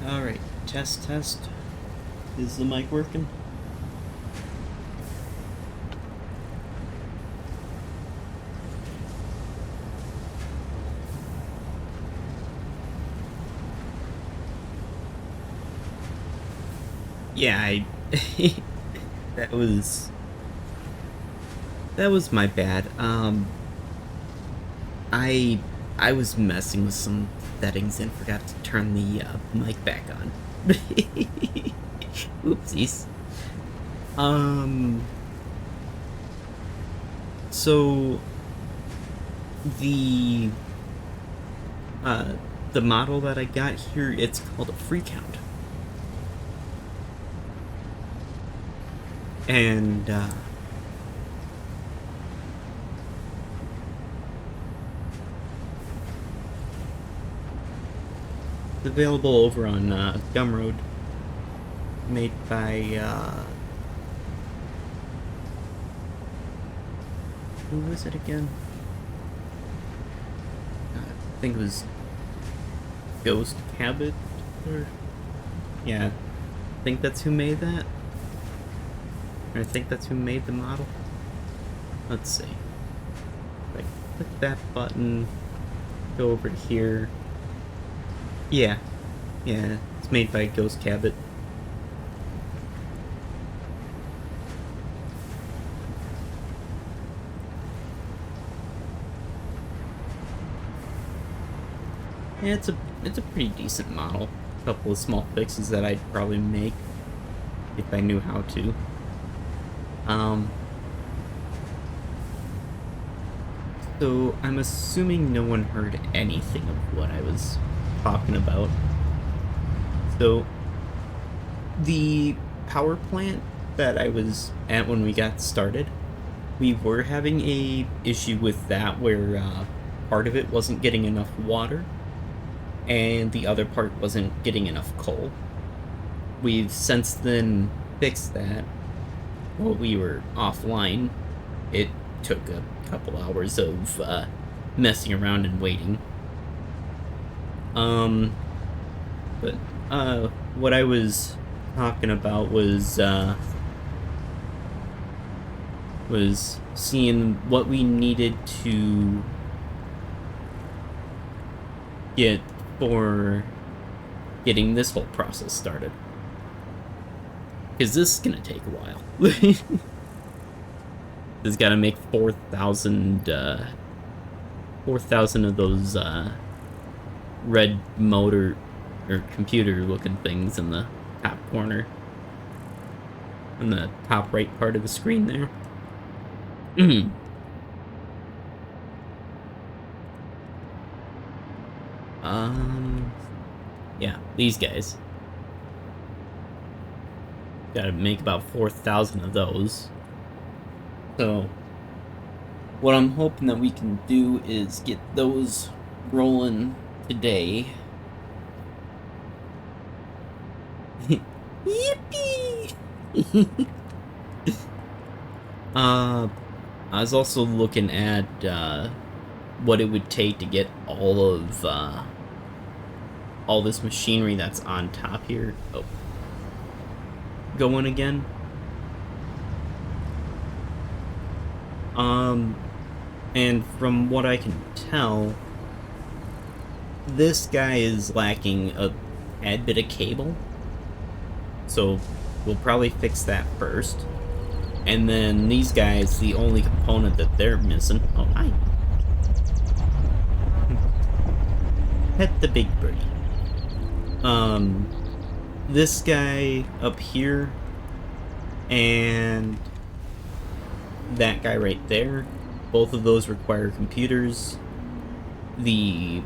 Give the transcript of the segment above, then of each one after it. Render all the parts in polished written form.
Alright, test. Is the mic working? Yeah, that was that was my bad. I I was messing with some settings and forgot to turn the mic back on. Oopsies. Um, so the uh the model that I got here, it's called a free count. And it's available over on Gumroad, made by who was it again? I think it was Ghost Cabot, or yeah, I think that's who made that. Or I think that's who made the model. Let's see. If I click that button, go over to here. Yeah, it's made by Ghost Cabot. Yeah, it's a pretty decent model. A couple of small fixes that I'd probably make if I knew how to. Um, so I'm assuming no one heard anything of what I was talking about. So the power plant that I was at when we got started, we were having a issue with that where part of it wasn't getting enough water and the other part wasn't getting enough coal. We've since then fixed that while we were offline. It took a couple hours of messing around and waiting. Um, but what I was talking about was seeing what we needed to get for getting this whole process started. Because this is gonna take a while. It's gotta make 4,000 of those red motor or computer looking things in the top corner. In the top right part of the screen there. Yeah, these guys. Gotta make about 4,000 of those. So, what I'm hoping that we can do is get those rolling today. Yippee! I was also looking at what it would take to get all this machinery that's on top here going again. And from what I can tell, this guy is lacking a tad bit of cable. So we'll probably fix that first. And then these guys, the only component that they're missing... Oh, hi. Pet the big birdie. This guy up here and that guy right there, both of those require computers. The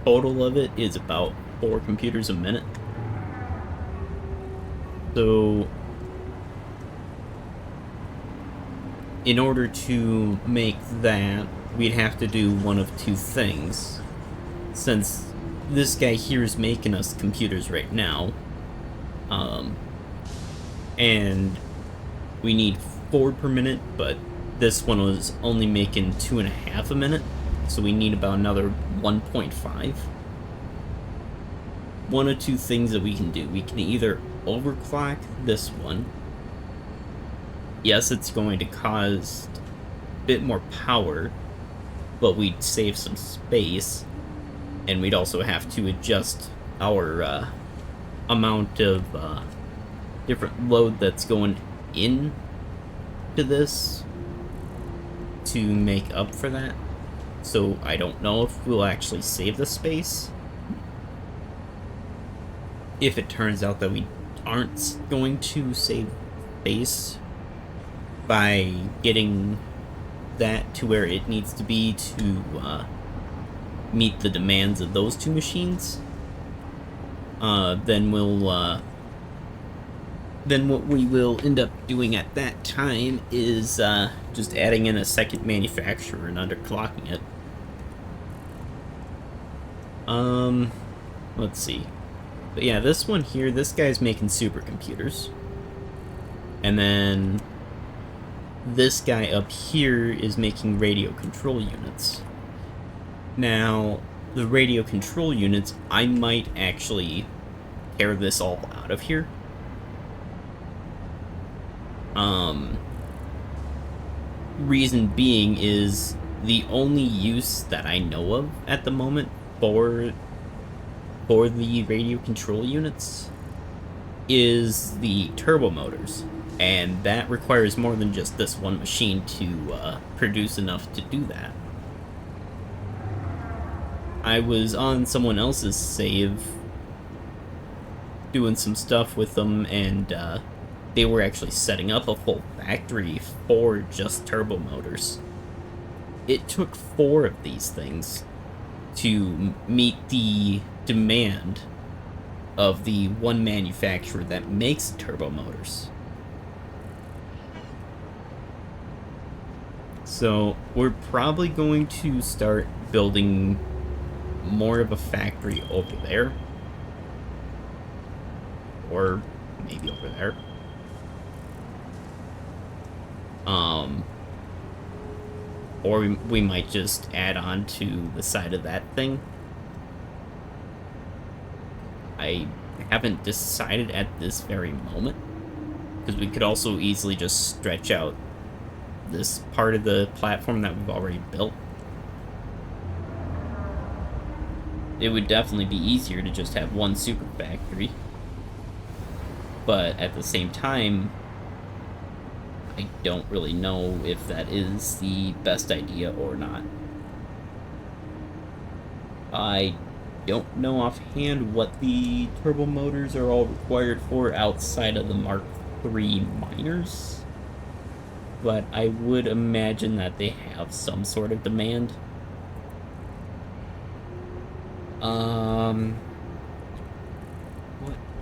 total of it is about 4 computers a minute. So in order to make that, we'd have to do one of two things. Since this guy here is making us computers right now, and we need 4 per minute, but this one was only making 2.5 a minute, so we need about another 1.5. one of two things that we can do. We can either overclock this one. Yes, it's going to cause a bit more power, but we'd save some space, and we'd also have to adjust our amount of different load that's going in to this to make up for that. So I don't know if we'll actually save the space. If it turns out that we aren't going to save space by getting that to where it needs to be to meet the demands of those two machines, then what we will end up doing at that time is just adding in a second manufacturer and underclocking it. Let's see. But yeah, this one here, this guy's making supercomputers. And then this guy up here is making radio control units. Now, the radio control units, I might actually tear this all out of here. Reason being is the only use that I know of at the moment for the radio control units is the turbo motors, and that requires more than just this one machine to produce enough to do that. I was on someone else's save doing some stuff with them, and they were actually setting up a full factory for just turbo motors. It took 4 of these things to meet the demand of the one manufacturer that makes turbo motors. So we're probably going to start building more of a factory over there, or maybe over there. Or we might just add on to the side of that thing. I haven't decided at this very moment, because we could also easily just stretch out this part of the platform that we've already built. It would definitely be easier to just have one super factory, but at the same time, I don't really know if that is the best idea or not. I don't know offhand what the turbo motors are all required for outside of the Mark III miners, but I would imagine that they have some sort of demand. What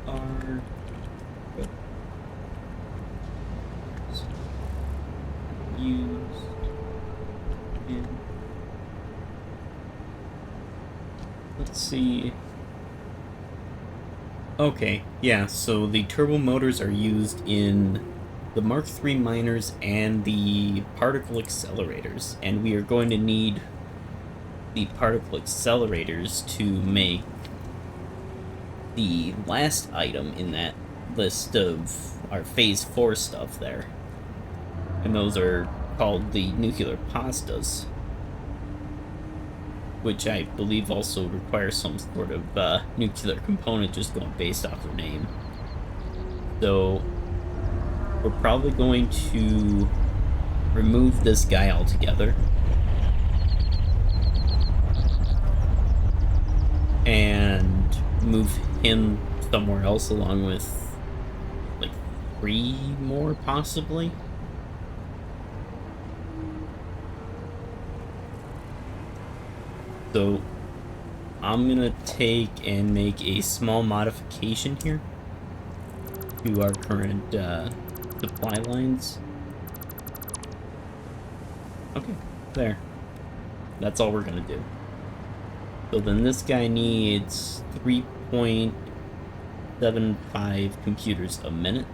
are used in... Let's see. Okay, yeah, so the turbo motors are used in the Mark III miners and the particle accelerators, and we are going to need the particle accelerators to make the last item in that list of our phase 4 stuff there. And those are called the nuclear pastas, which I believe also requires some sort of nuclear component just going based off their name. So we're probably going to remove this guy altogether and move him somewhere else along with like 3 more possibly. So I'm gonna take and make a small modification here to our current supply lines. Okay, there. That's all we're gonna do. So then this guy needs 3.75 computers a minute.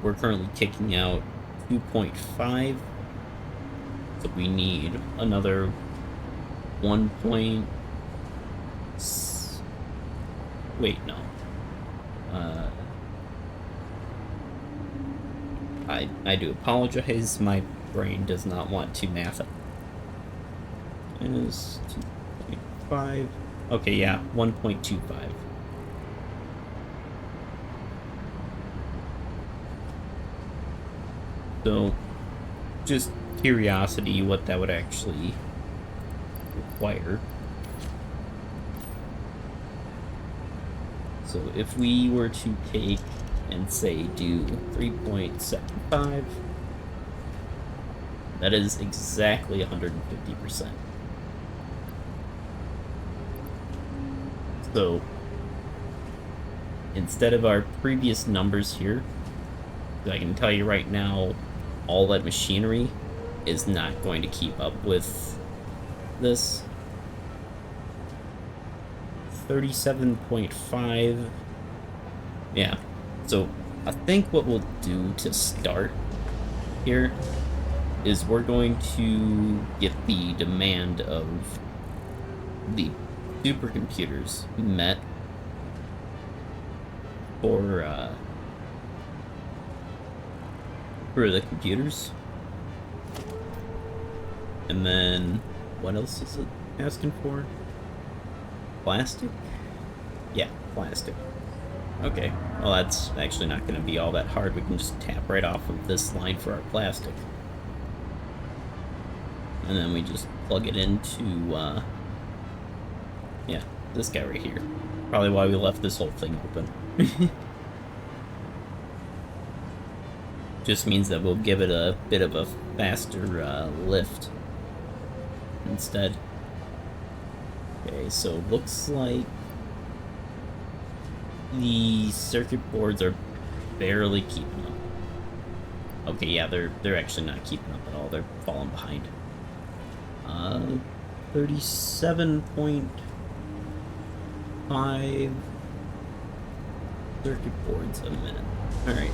We're currently kicking out 2.5. So we need another 1. Wait, no. Uh, I do apologize. My brain does not want to math it. Is 2.5. Okay, yeah, 1.25. So, just curiosity, what that would actually require. So if we were to take and say do 3.75, that is exactly 150%. So instead of our previous numbers here, I can tell you right now, all that machinery is not going to keep up with this. 37.5. Yeah. So I think what we'll do to start here is we're going to get the demand of the supercomputers we met for the computers. And then what else is it asking for? Plastic? Yeah, plastic. Okay, well that's actually not going to be all that hard. We can just tap right off of this line for our plastic. And then we just plug it into, yeah, this guy right here. Probably why we left this whole thing open. Just means that we'll give it a bit of a faster lift instead. Okay, so looks like the circuit boards are barely keeping up. Okay, yeah, they're actually not keeping up at all. They're falling behind. 37.5 circuit boards a minute. All right.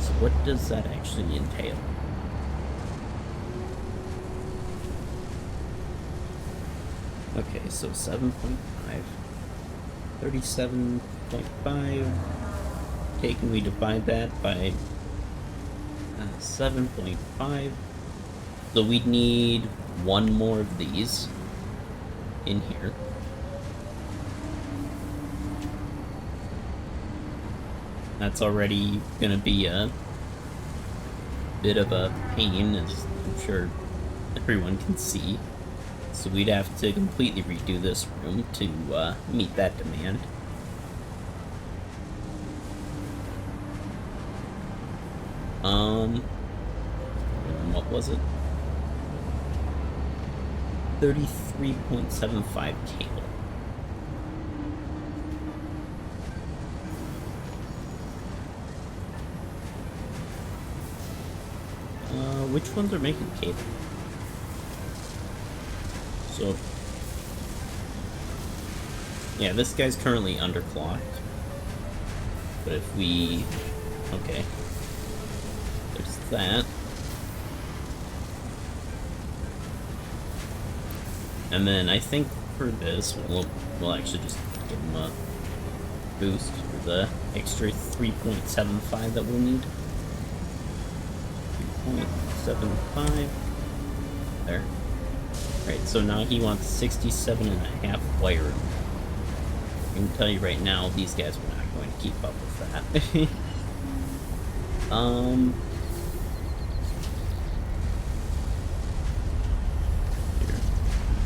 So what does that actually entail? Okay, so 7.5, 37.5. Okay, can we divide that by 7.5? So we'd need one more of these in here. That's already gonna be a bit of a pain, as I'm sure everyone can see. So we'd have to completely redo this room to meet that demand. What was it? 33.75 cable. Which ones are making cable? So, yeah, this guy's currently underclocked. But if we, okay, there's that. And then I think for this, we'll actually just give him a boost for the extra 3.75 that we'll need. 3.75. There. Alright, so now he wants 67.5 wire. I can tell you right now, these guys are not going to keep up with that.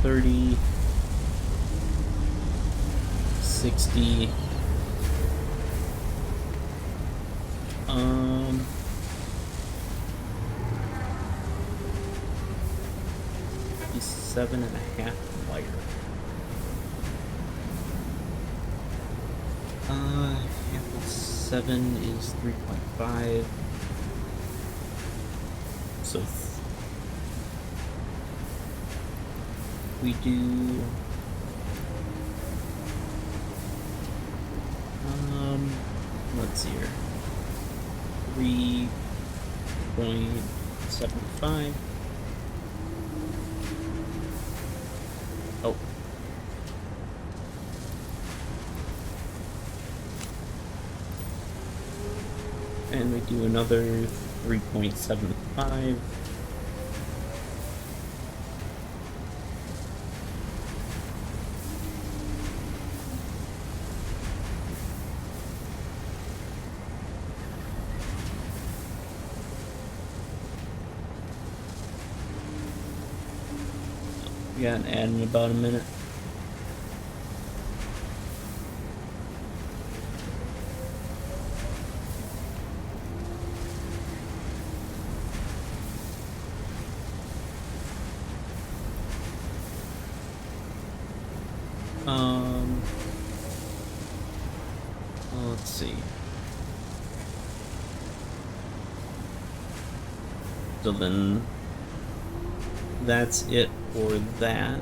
30, 60, 7.5 wire. Half of 7 is 3.5. So we do let's see here. 3.75. Oh. And we do another 3.75. We got an ad in about a minute. Let's see. So then that's it for that.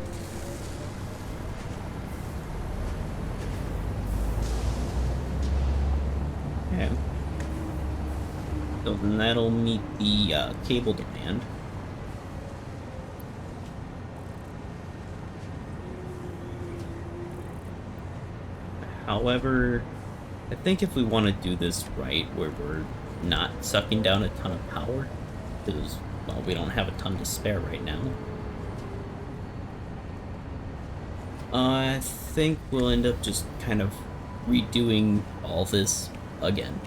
Okay. So then that'll meet the cable demand. However, I think if we want to do this right, where we're not sucking down a ton of power, because, well, we don't have a ton to spare right now, I think we'll end up just kind of redoing all this again.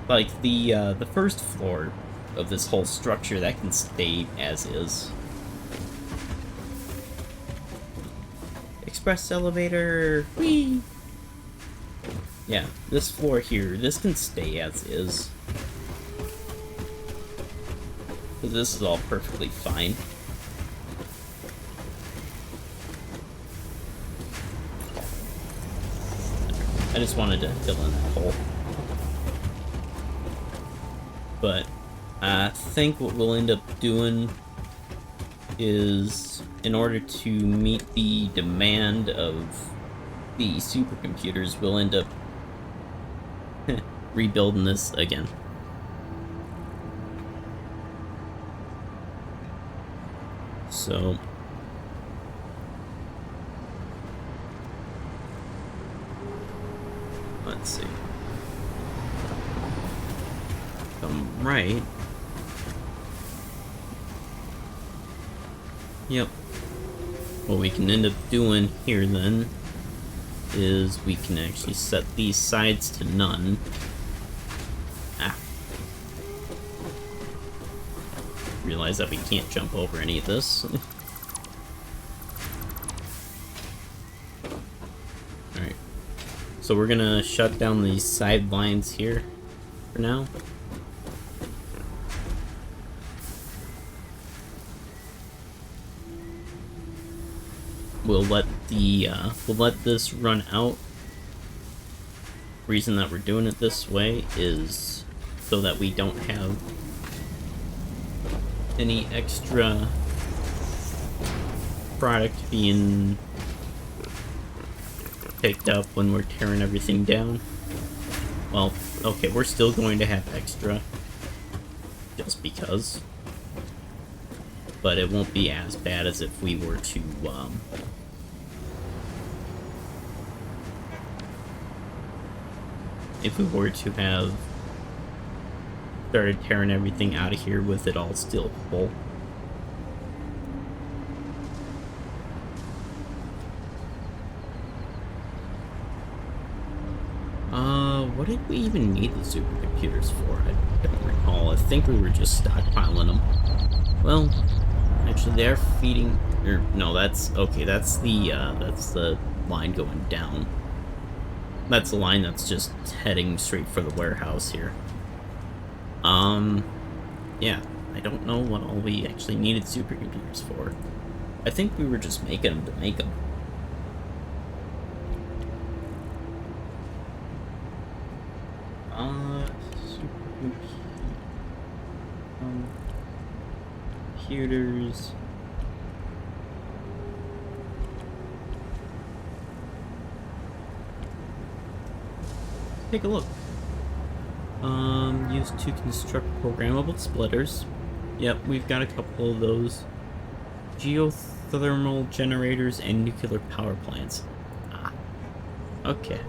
Like, the first floor of this whole structure, that can stay as is. Express elevator! Whee! Yeah, this floor here, this can stay as is. This is all perfectly fine. I just wanted to fill in that hole. But I think what we'll end up doing is, in order to meet the demand of the supercomputers, we'll end up rebuilding this again. So let's see. Come right. Yep. What we can end up doing here then is we can actually set these sides to none. Realize that we can't jump over any of this. Alright. So we're gonna shut down these side lines here for now. We'll let this run out. Reason that we're doing it this way is so that we don't have any extra product being picked up when we're tearing everything down. Well, okay, we're still going to have extra, just because. But it won't be as bad as if we were to, have started tearing everything out of here with it all still full. What did we even need the supercomputers for? I don't recall. I think we were just stockpiling them. Well, actually they are feeding, or no, that's the line going down. That's the line that's just heading straight for the warehouse here. Yeah, I don't know what all we actually needed supercomputers for. I think we were just making them to make them. Computers. Take a look. Used to construct programmable splitters. Yep, we've got a couple of those. Geothermal generators and nuclear power plants. Ah, okay.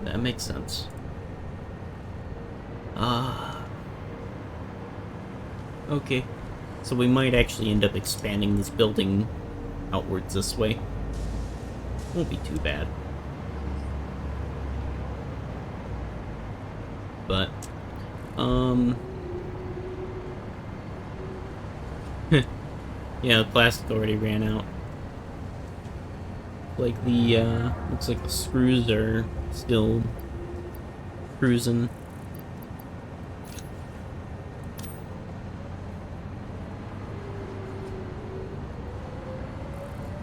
That makes sense. Ah. Okay. So we might actually end up expanding this building outwards this way. Won't be too bad. But, yeah, the plastic already ran out. Like looks like the screws are still cruising.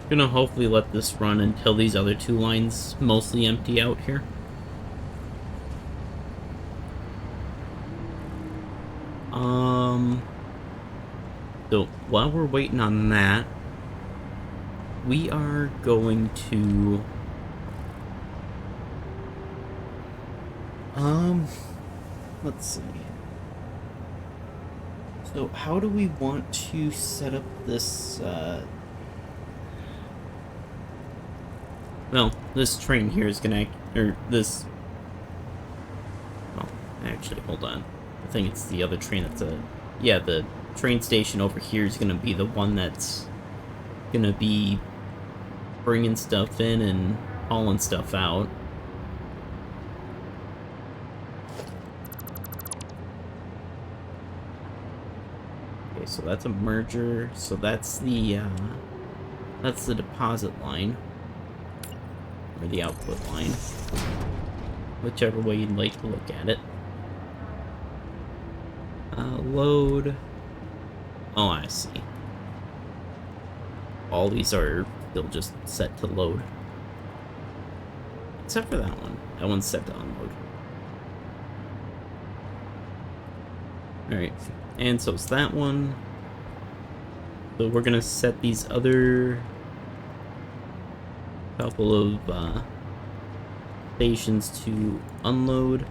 Gonna hopefully let this run until these other two lines mostly empty out here. So while we're waiting on that, we are going to let's see. So how do we want to set up this well, this train here is gonna well, actually, hold on. I think it's the other train that's yeah, the train station over here is gonna be the one that's gonna be bringing stuff in and hauling stuff out. Okay, so that's a merger. So that's the deposit line. Or the output line. Whichever way you'd like to look at it. Load. Oh, I see. All these are still just set to load. Except for that one. That one's set to unload. Alright. And so it's that one. So we're gonna set these other couple of stations to unload.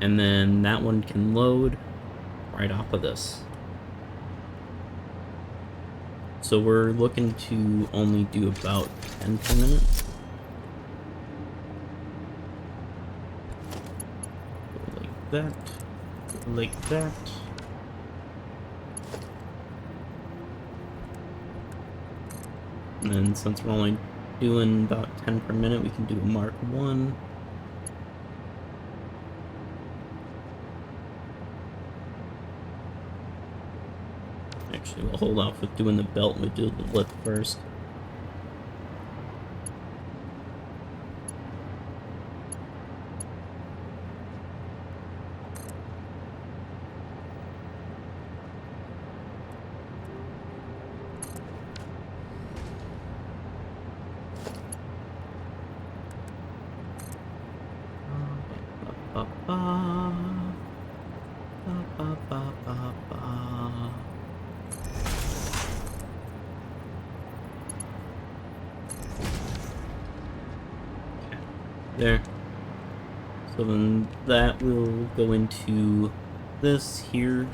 And then that one can load right off of this. So we're looking to only do about 10 per minute. Like that. Like that. And then since we're only doing about 10 per minute, we can do a Mark 1. Actually, we'll hold off with doing the belt and we'll do the lift first. There. So then that will go into this here.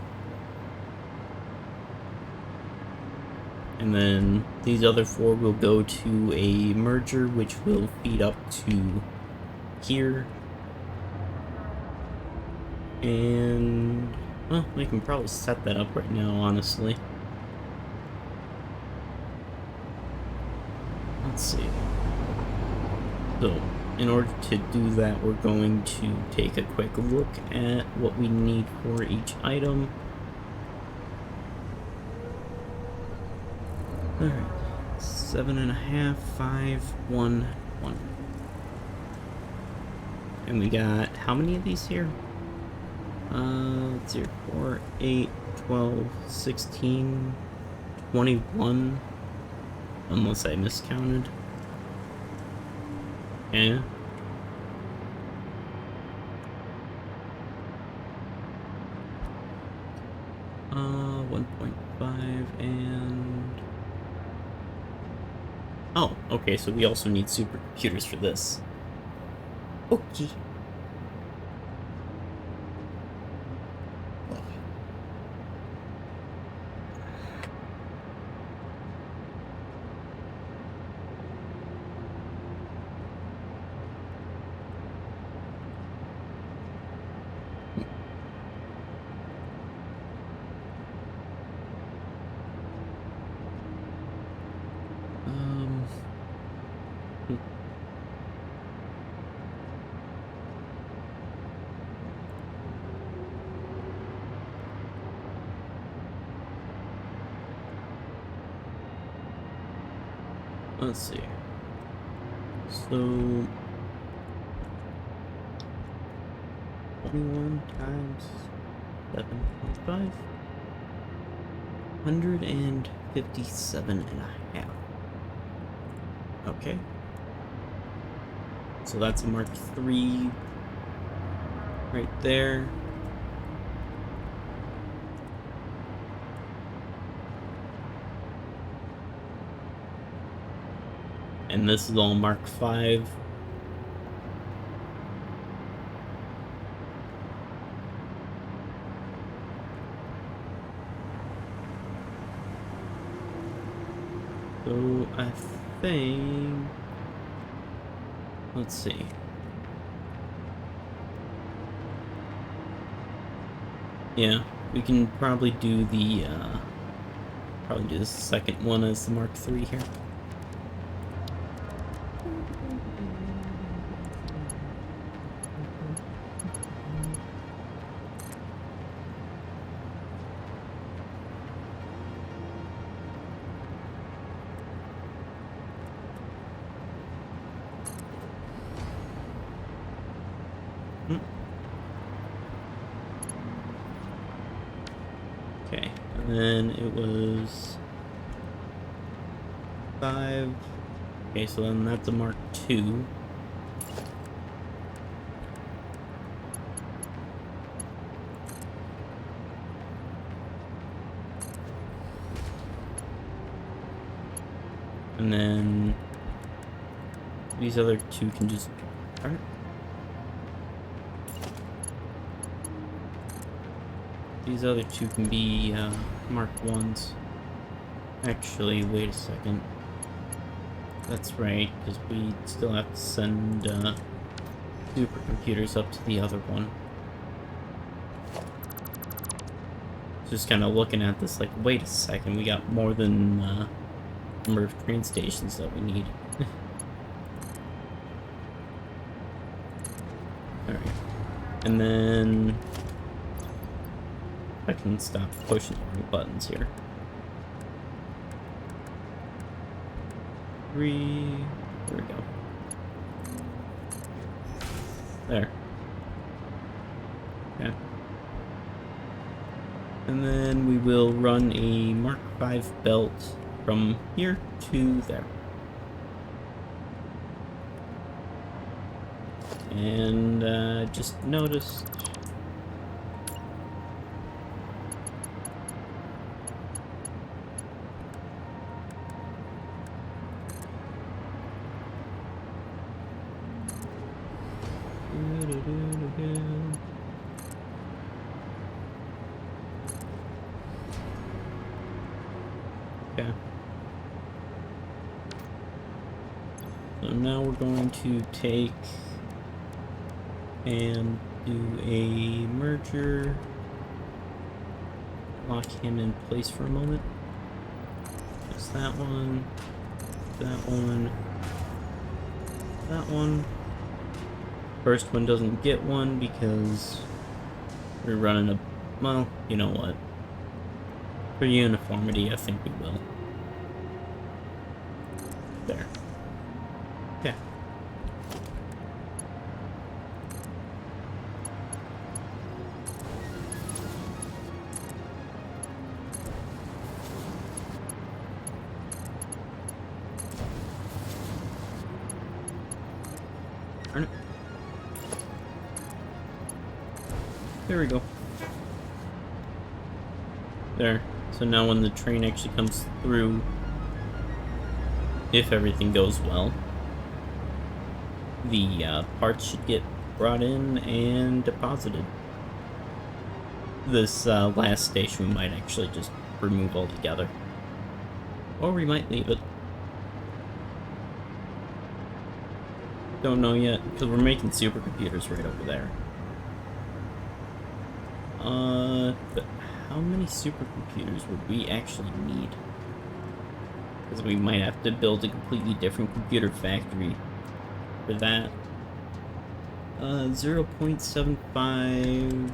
And then these other four will go to a merger, which will feed up to here. And, well, we can probably set that up right now, honestly. Let's see. So, in order to do that, we're going to take a quick look at what we need for each item. Alright. 7.5, 5, 1, 1. And we got how many of these here? Let's see, 4, 8, 12, 16, 21. Unless I miscounted. Yeah. Uh, 1.5 and... Oh, okay, so we also need supercomputers for this. Okay. Let's see. So 21 times 7.5. 157 and a half. Okay. So that's a Mark III right there. And this is all Mark V. So I think, let's see. Yeah, we can probably do the second one as the Mark III here. Okay, and then it was 5. Okay, so then that's a Mark II. And then these other two can just... Alright. These other two can be Mark 1s. Actually, wait a second. That's right, because we still have to send supercomputers up to the other one. Just kind of looking at this like, wait a second, we got more than number of train stations that we need. Alright. And then I can stop pushing the buttons here. 3. There we go. There. Okay. And then we will run a Mark V belt from here to there. And just noticed... Okay. So now we're going to take and do a merger. Lock him in place for a moment. Just that one, that one, that one. First one doesn't get one because we're running a... Well, you know what? For uniformity, I think we will. There. Okay. Turn it. There we go. There. So now when the train actually comes through, if everything goes well, the parts should get brought in and deposited. This last station we might actually just remove altogether. Or we might leave it. Don't know yet, because we're making supercomputers right over there. But how many supercomputers would we actually need? Because we might have to build a completely different computer factory for that. 0.75...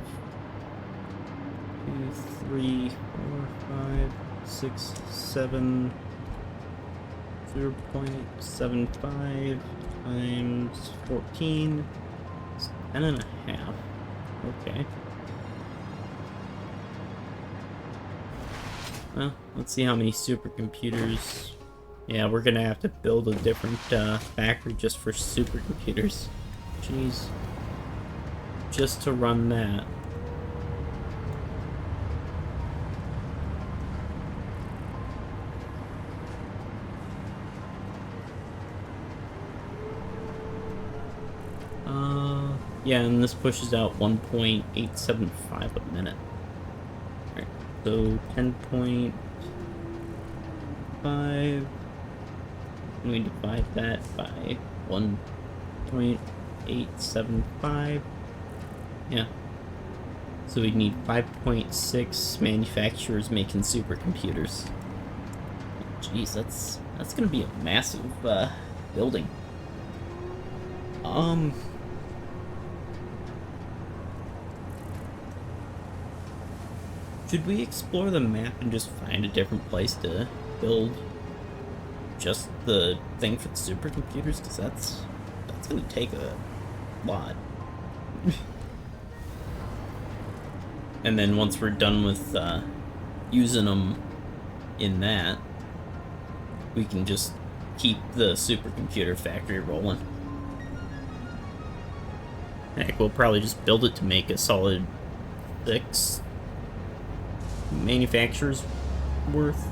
2, 3, 4, 5, 6, 7... 0.75 times 14 is 10 and a half. Okay. Well, let's see how many supercomputers. Yeah, we're gonna have to build a different factory just for supercomputers. Jeez. Just to run that. Yeah, and this pushes out 1.875 a minute. Alright, so 10.5. We divide that by 1.875. Yeah. So we need 5.6 manufacturers making supercomputers. Jeez, that's gonna be a massive building. Should we explore the map and just find a different place to build just the thing for the supercomputers? Because that's gonna take a lot. And then once we're done with using them in that, we can just keep the supercomputer factory rolling. Heck, we'll probably just build it to make a solid 6 manufacturers worth.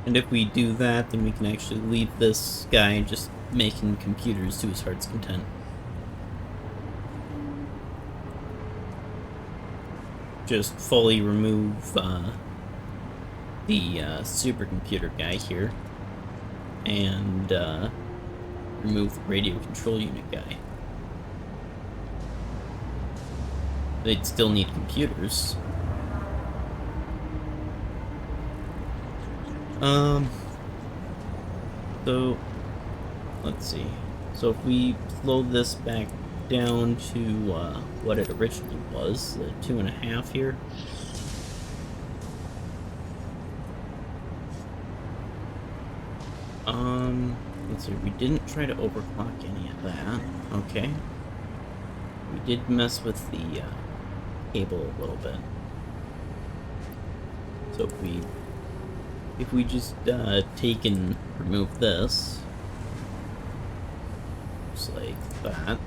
And if we do that, then we can actually leave this guy just making computers to his heart's content. Just fully remove the supercomputer guy here, and remove the radio control unit guy. They'd still need computers. So let's see. So if we slow this back down to what it originally was, the 2.5 here. Let's see, we didn't try to overclock any of that. Okay. We did mess with the cable a little bit. So if we just take and remove this, just like that.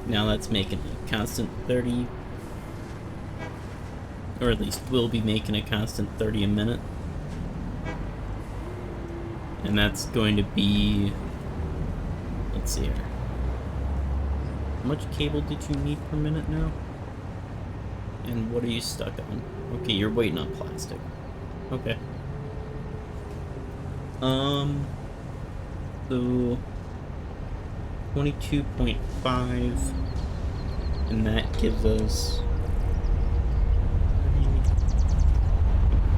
Now that's making a constant 30, or at least we'll be making a constant 30 a minute. And that's going to be, let's see here. How much cable did you need per minute now? And what are you stuck on? Okay, you're waiting on plastic. Okay. So 22.5, and that gives us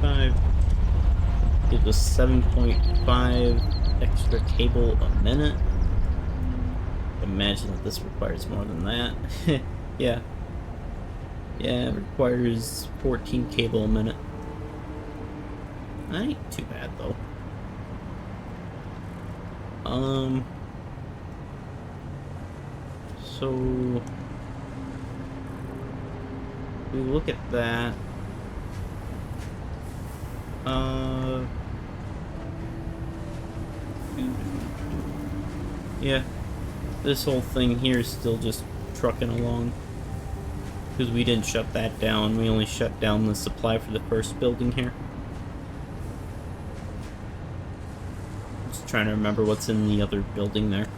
5. Gives us 7.5 extra cable a minute. Imagine that this requires more than that. Yeah. Yeah, it requires 14 cable a minute. That ain't too bad though. So we look at that. Yeah, this whole thing here is still just trucking along because we didn't shut that down. We only shut down the supply for the first building here. Just trying to remember what's in the other building there.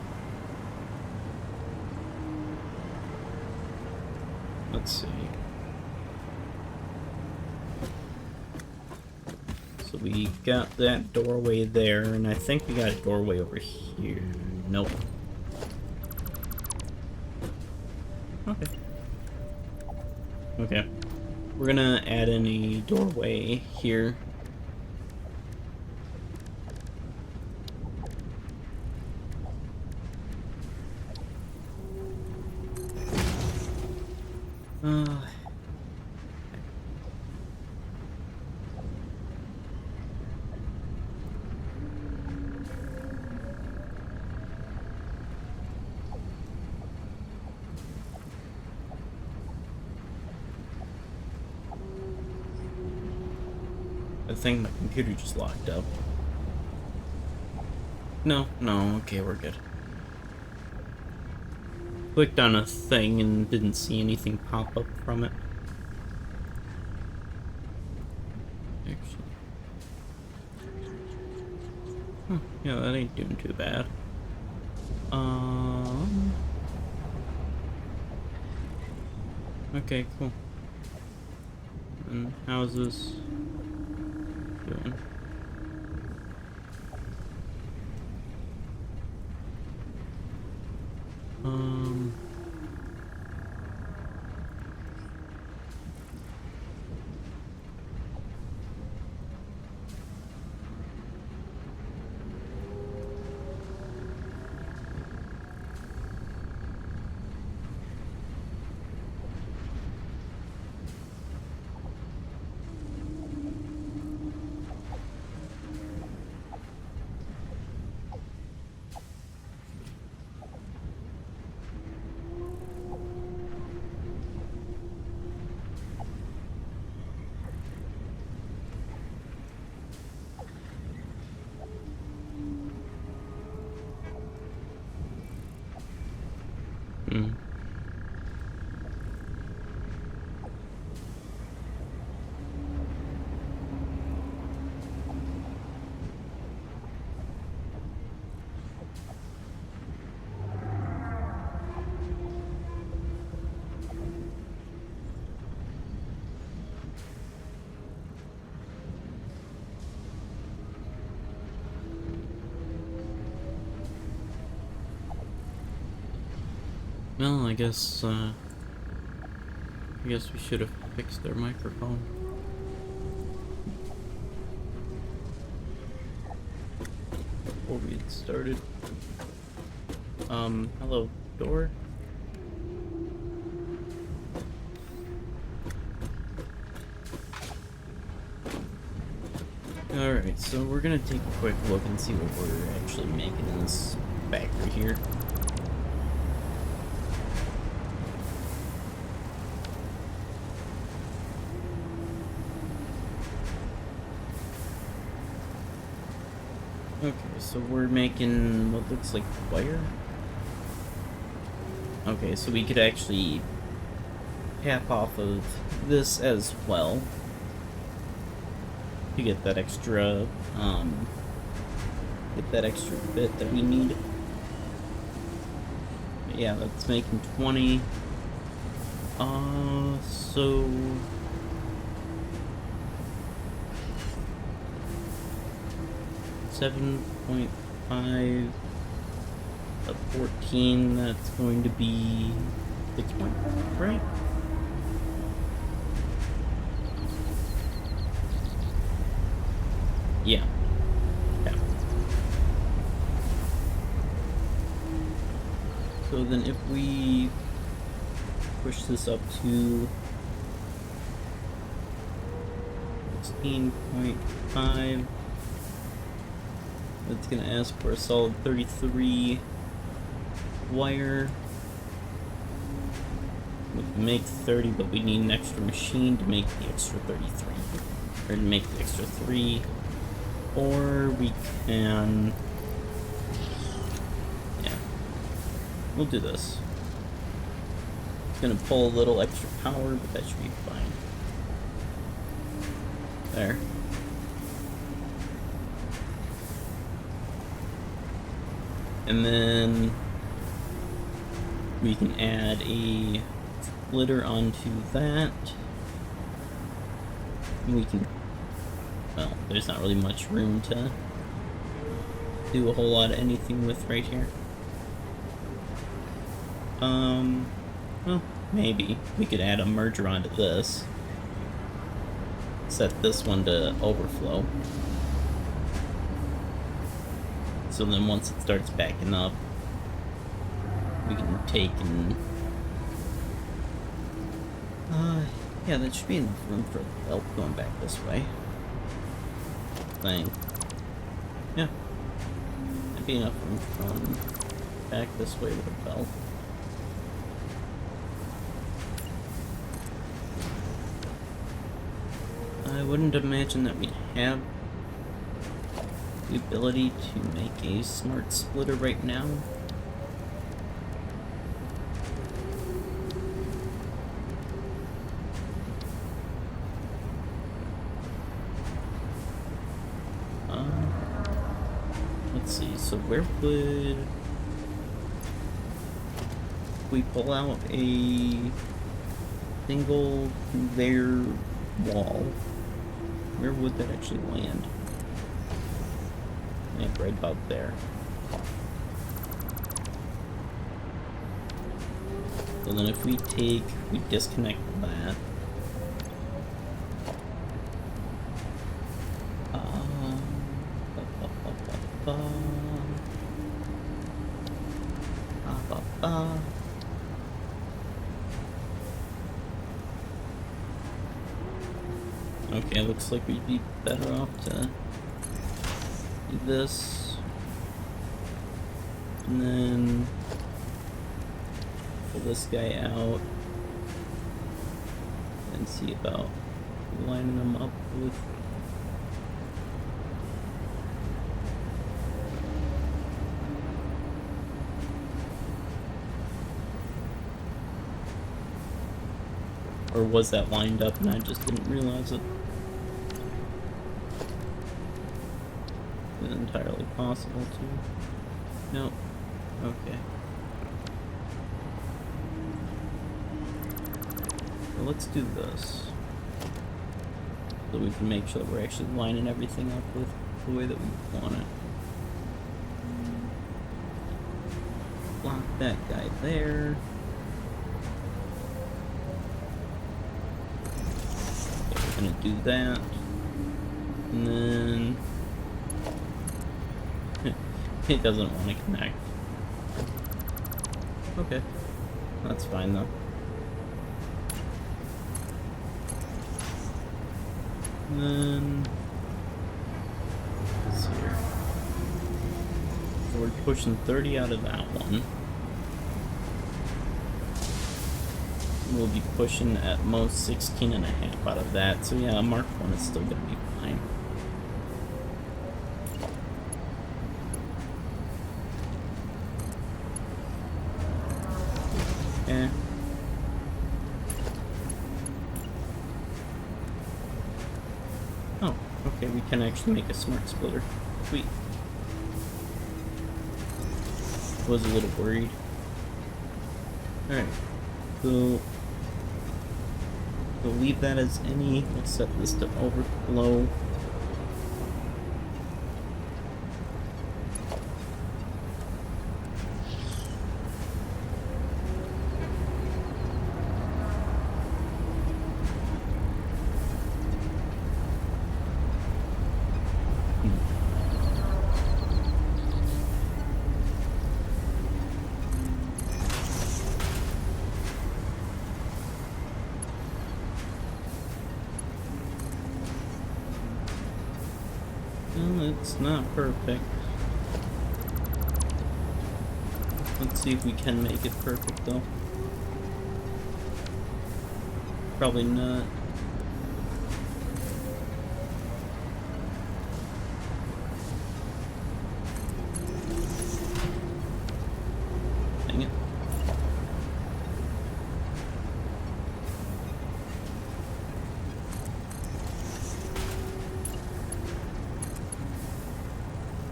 Let's see. So we got that doorway there, and I think we got a doorway over here. Nope. Okay. Okay. We're gonna add in a doorway here. Uh, I think my computer just locked up. No, no, okay, we're good. Clicked on a thing and didn't see anything pop up from it. Actually. Huh, yeah, that ain't doing too bad. Okay, cool. And how's this doing? Um, hmm. Well, I guess we should have fixed their microphone. Before we had started. Hello, door? Alright, so we're gonna take a quick look and see what we're actually making in this factory here. Okay, so we're making what looks like wire. Okay, so we could actually tap off of this as well to get that extra bit that we need. But yeah, that's making 20. So 7.5 of 14, that's going to be 6 point, right? Yeah. Yeah. So then if we push this up to 16.5, that's gonna ask for a solid 33 wire. We can make 30, but we need an extra machine to make the extra 33. Or to make the extra 3. Or we can... yeah. We'll do this. It's gonna pull a little extra power, but that should be fine. There. And then we can add a splitter onto that. We can, well, there's not really much room to do a whole lot of anything with right here. Well, maybe we could add a merger onto this. Set this one to overflow. So then once it starts backing up, we can take and Yeah, that should be enough room for the belt going back this way. Thing. Yeah. That'd be enough room from back this way with a belt. I wouldn't imagine that we'd have the ability to make a smart splitter right now. Let's see, so where would we pull out a single conveyor wall? Where would that actually land? Yeah, right about there. So then if we disconnect that. Okay, looks like we'd be better off to do this. And then pull this guy out and see about lining them up with or was that lined up and I just didn't realize it? It's entirely possible too. Nope. Okay. Well, let's do this. So we can make sure that we're actually lining everything up with the way that we want it. Block that guy there. Gonna do that, and then it doesn't want to connect. Okay, that's fine though. And then let's see here. So we're pushing 30 out of that one. We'll be pushing at most 16.5 out of that. So yeah, Mark 1 is still gonna be fine. Okay. Oh, okay, we can actually make a smart splitter. Sweet. Was a little worried. Alright. So we'll leave that as any. Let's set this to overflow. Well, it's not perfect. Let's see if we can make it perfect though. Probably not. Dang it.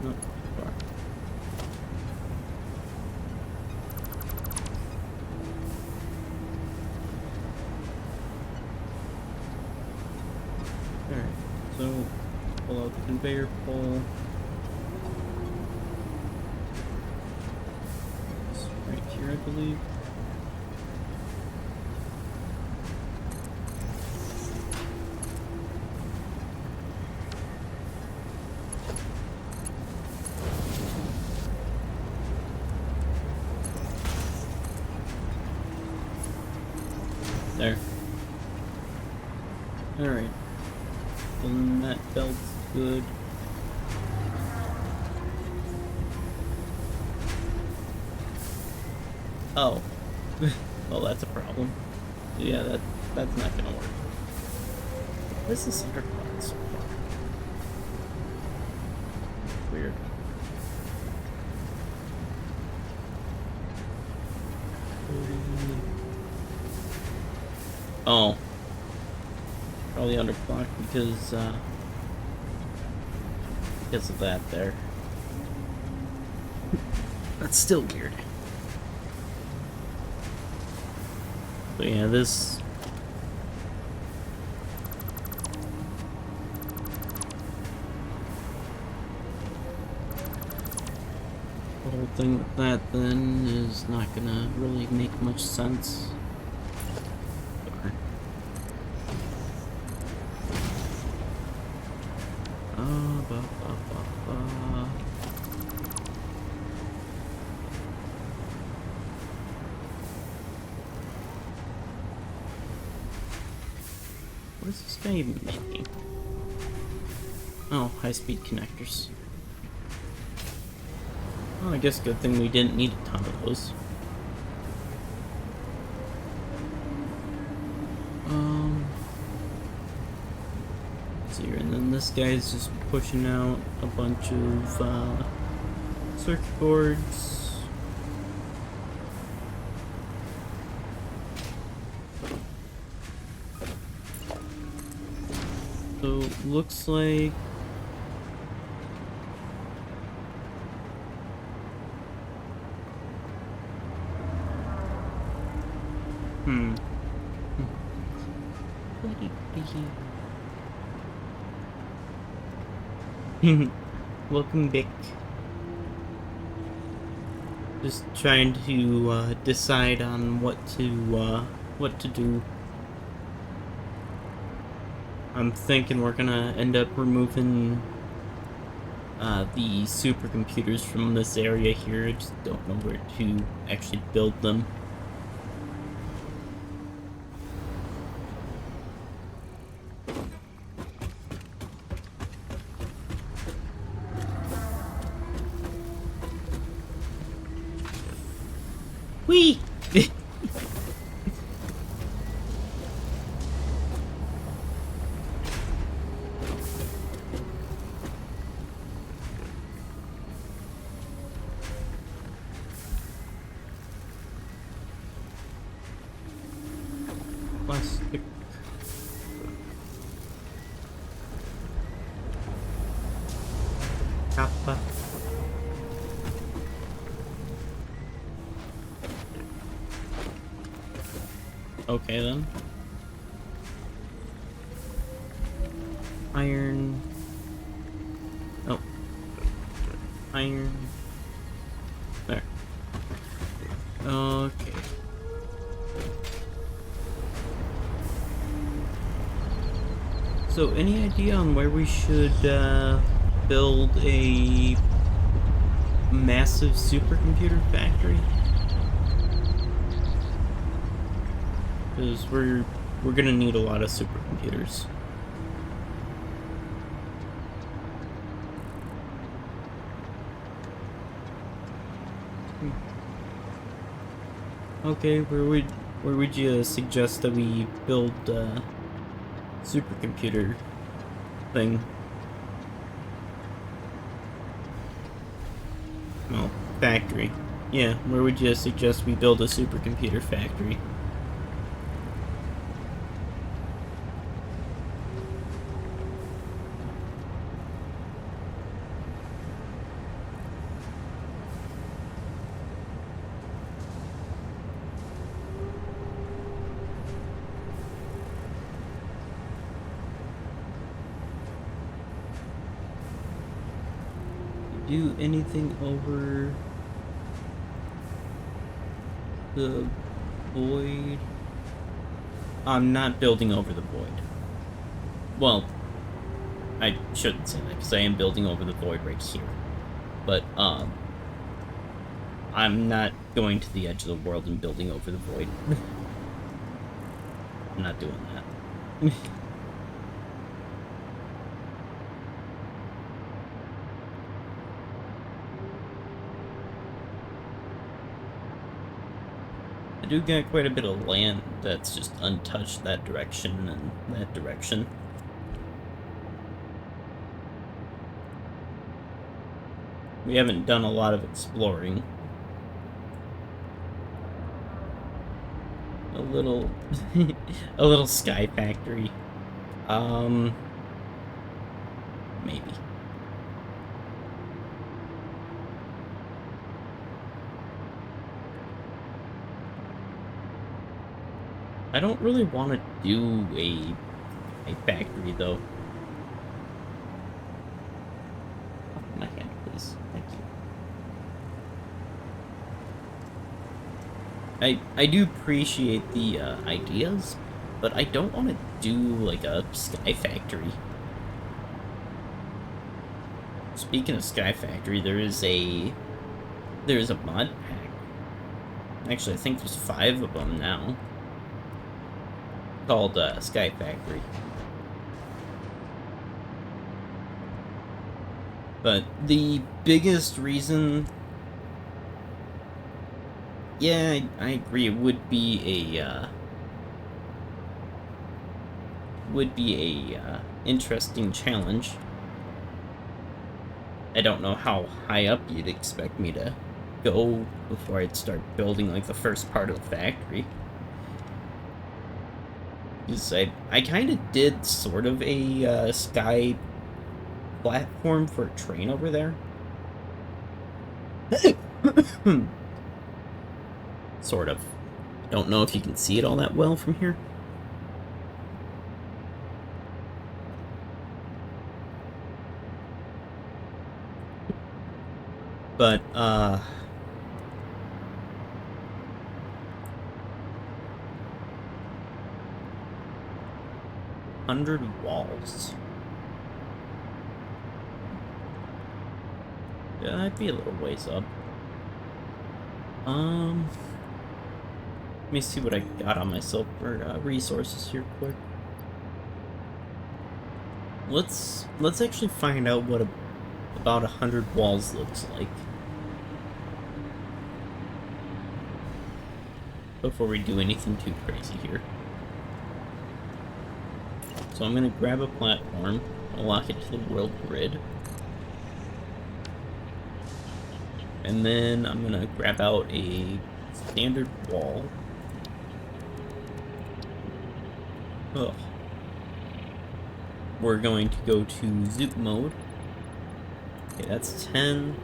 Nope, too far. Alright, so pull out the conveyor pole. It's right here, I believe. There. Alright. Then that belt's good. Oh. Well, that's a problem. Yeah, that's not gonna work. What is the center part so far? Weird. Oh. Probably underclocked because of that there. That's still weird. But yeah, this... The whole thing with that then is not gonna really make much sense. What is this guy even making? Oh, high-speed connectors. Oh, I guess good thing we didn't need a ton of those. Let's see here, and then this guy's just pushing out a bunch of circuit boards. So, looks like... Welcome back. Just trying to decide on what to do. I'm thinking we're gonna end up removing the supercomputers from this area here. I just don't know where to actually build them. Whee! Plastic. Kappa. Okay then. Iron. Oh. Iron. There. Okay. So, any idea on where we should build a massive supercomputer factory? Because we're gonna need a lot of supercomputers. Okay, where would you suggest that we build supercomputer thing? Well, factory. Yeah, where would you suggest we build a supercomputer factory? Do anything over the void? I'm not building over the void. Well, I shouldn't say that because I am building over the void right here. But I'm not going to the edge of the world and building over the void. I'm not doing that. I do got quite a bit of land that's just untouched that direction and that direction. We haven't done a lot of exploring. A little... a little sky factory. Maybe. I don't really want to do a factory, though. Oh, my hand, please. Thank you. I do appreciate the ideas, but I don't want to do, like, a sky factory. Speaking of sky factory, there's a mod pack. Actually, I think there's 5 of them now. Called Sky Factory. But the biggest reason... Yeah, I agree, it would be a interesting challenge. I don't know how high up you'd expect me to go before I'd start building, like, the first part of the factory. Because I kind of did sort of a sky platform for a train over there. Sort of. Don't know if you can see it all that well from here. But, 100 walls. Yeah, that'd be a little ways up. Let me see what I got on myself for resources here quick. Let's actually find out what about 100 walls looks like before we do anything too crazy here. So I'm gonna grab a platform, lock it to the world grid, and then I'm gonna grab out a standard wall. Ugh. We're going to go to zoop mode. Okay, that's 10.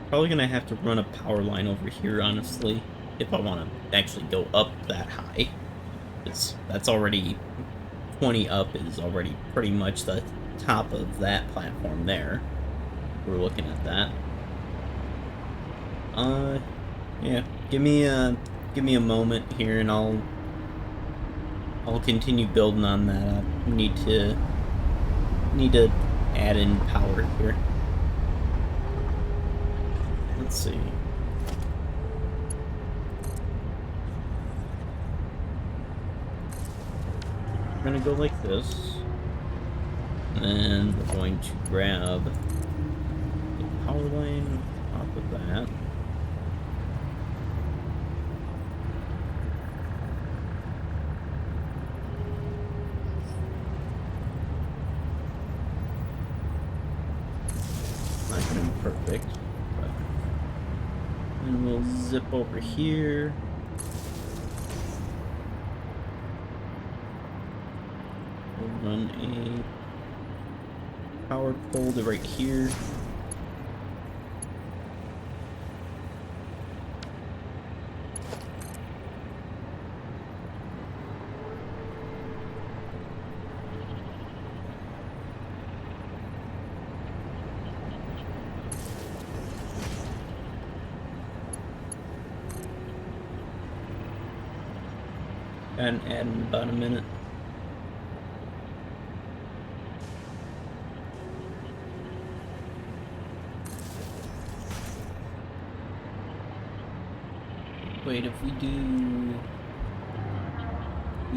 Probably gonna have to run a power line over here, honestly, if I want to actually go up that high. That's already 20 up is already pretty much the top of that platform there. We're looking at that. Yeah. Give me a moment here, and I'll continue building on that. I need to add in power here. Let's see. We're gonna go like this, and then we're going to grab the power line off of that. Not gonna be perfect, but then we'll zip over here. We'll run a power pole to right here. And add in about a minute. Wait, if we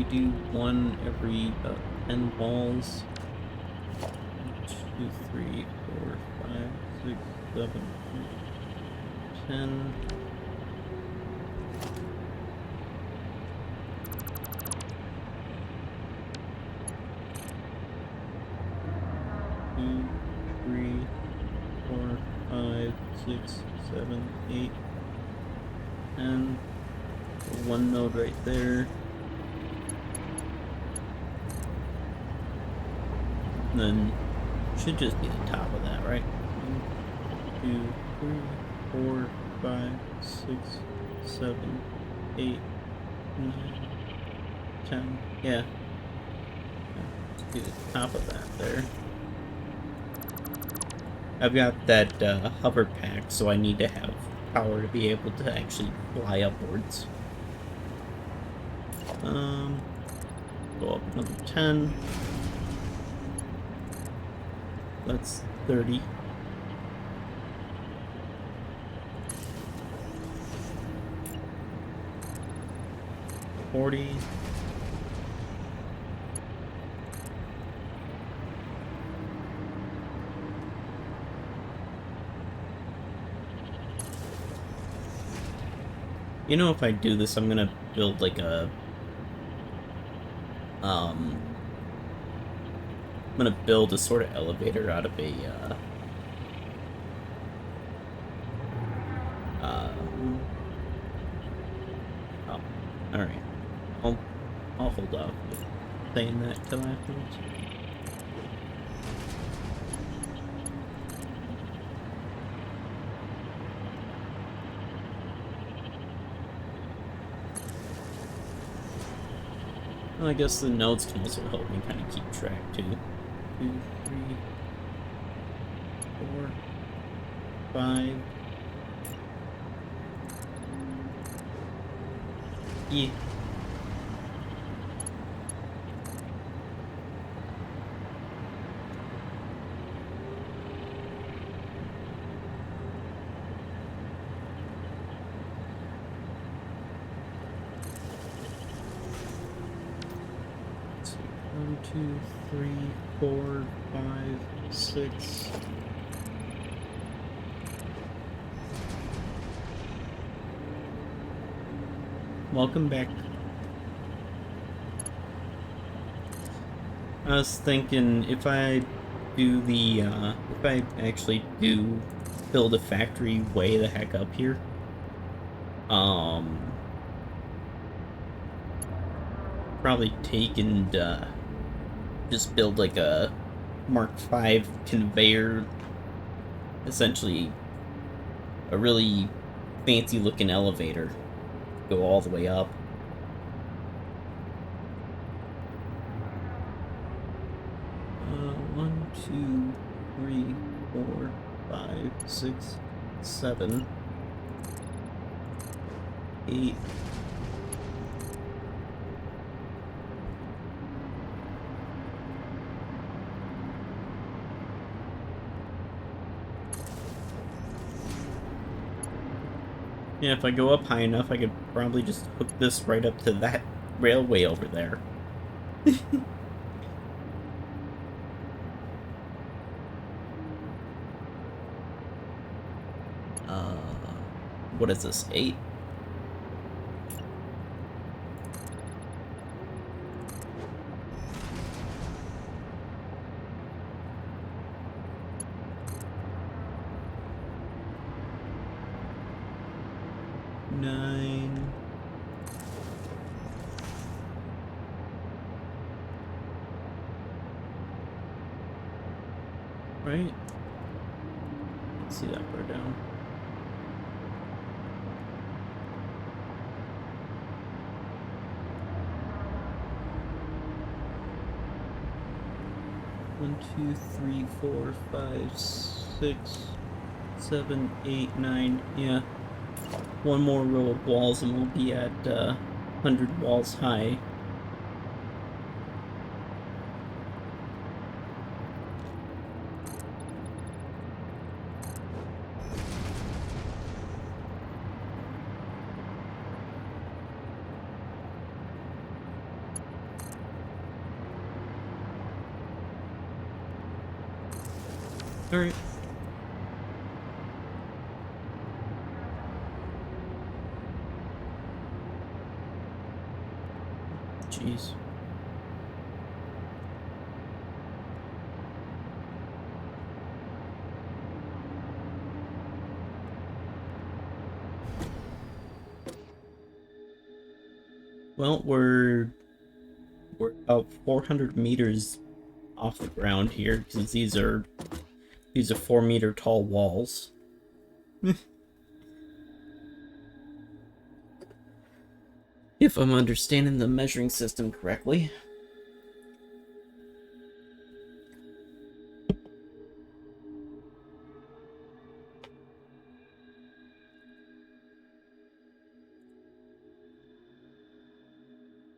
do one every 10 walls, 2, 3, 4, 5, 6, 7, 8, 10. Two, 3, 4, 5, 6, 7, 8, 10. One node right there. And then should just be the top of that, right? 1, 2, 3, 4, 5, 6, 7, 8, 9, 10. Yeah. Let's do the top of that there. I've got that hover pack, so I need to have power to be able to actually fly upwards. Go up another 10. That's 30. 40. You know, if I do this, I'm gonna build like a I'm gonna build a sort of elevator out of a oh, all right. I'll hold off with saying that till afterwards. Well, I guess the nodes can also help me kind of keep track too. 2, 3, 4, 5. Yeah. Let's see. 1, 2, 3, 4, 5, 6. Welcome back. I was thinking if I do the, if I actually do build a factory way the heck up here, probably take and, just build like a Mark V conveyor, essentially a really fancy looking elevator, go all the way up. 1, 2, 3, 4, 5, 6, 7, 8. Yeah, if I go up high enough, I could probably just hook this right up to that railway over there. What is this, 8? Nine. Right? Let's see that far down. One, 2, 3, 4, 5, 6, 7, 8, 9. Yeah. One more row of walls and we'll be at 100 walls high. Alright. Jeez. Well, we're about 400 meters off the ground here because these are 4 meter tall walls. If I'm understanding the measuring system correctly.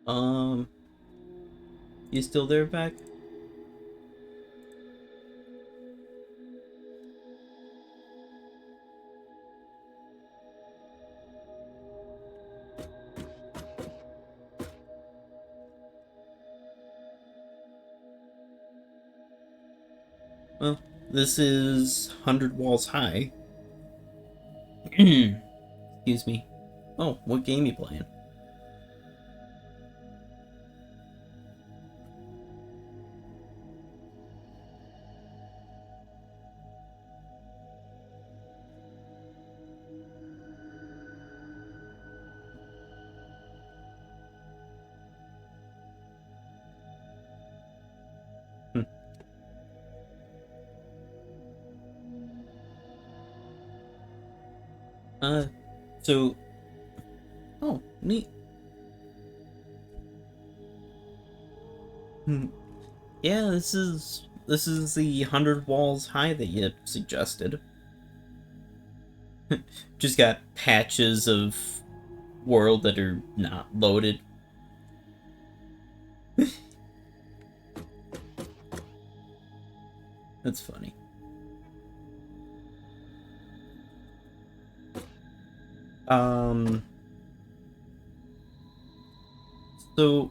Um, you still there, back? Well, this is 100 walls high. Excuse me. Oh, what game you playing? Hmm. Uh, so, oh, neat. Hmm. Yeah, this is the 100 walls high that you suggested. Just got patches of world that are not loaded. That's funny. Um, so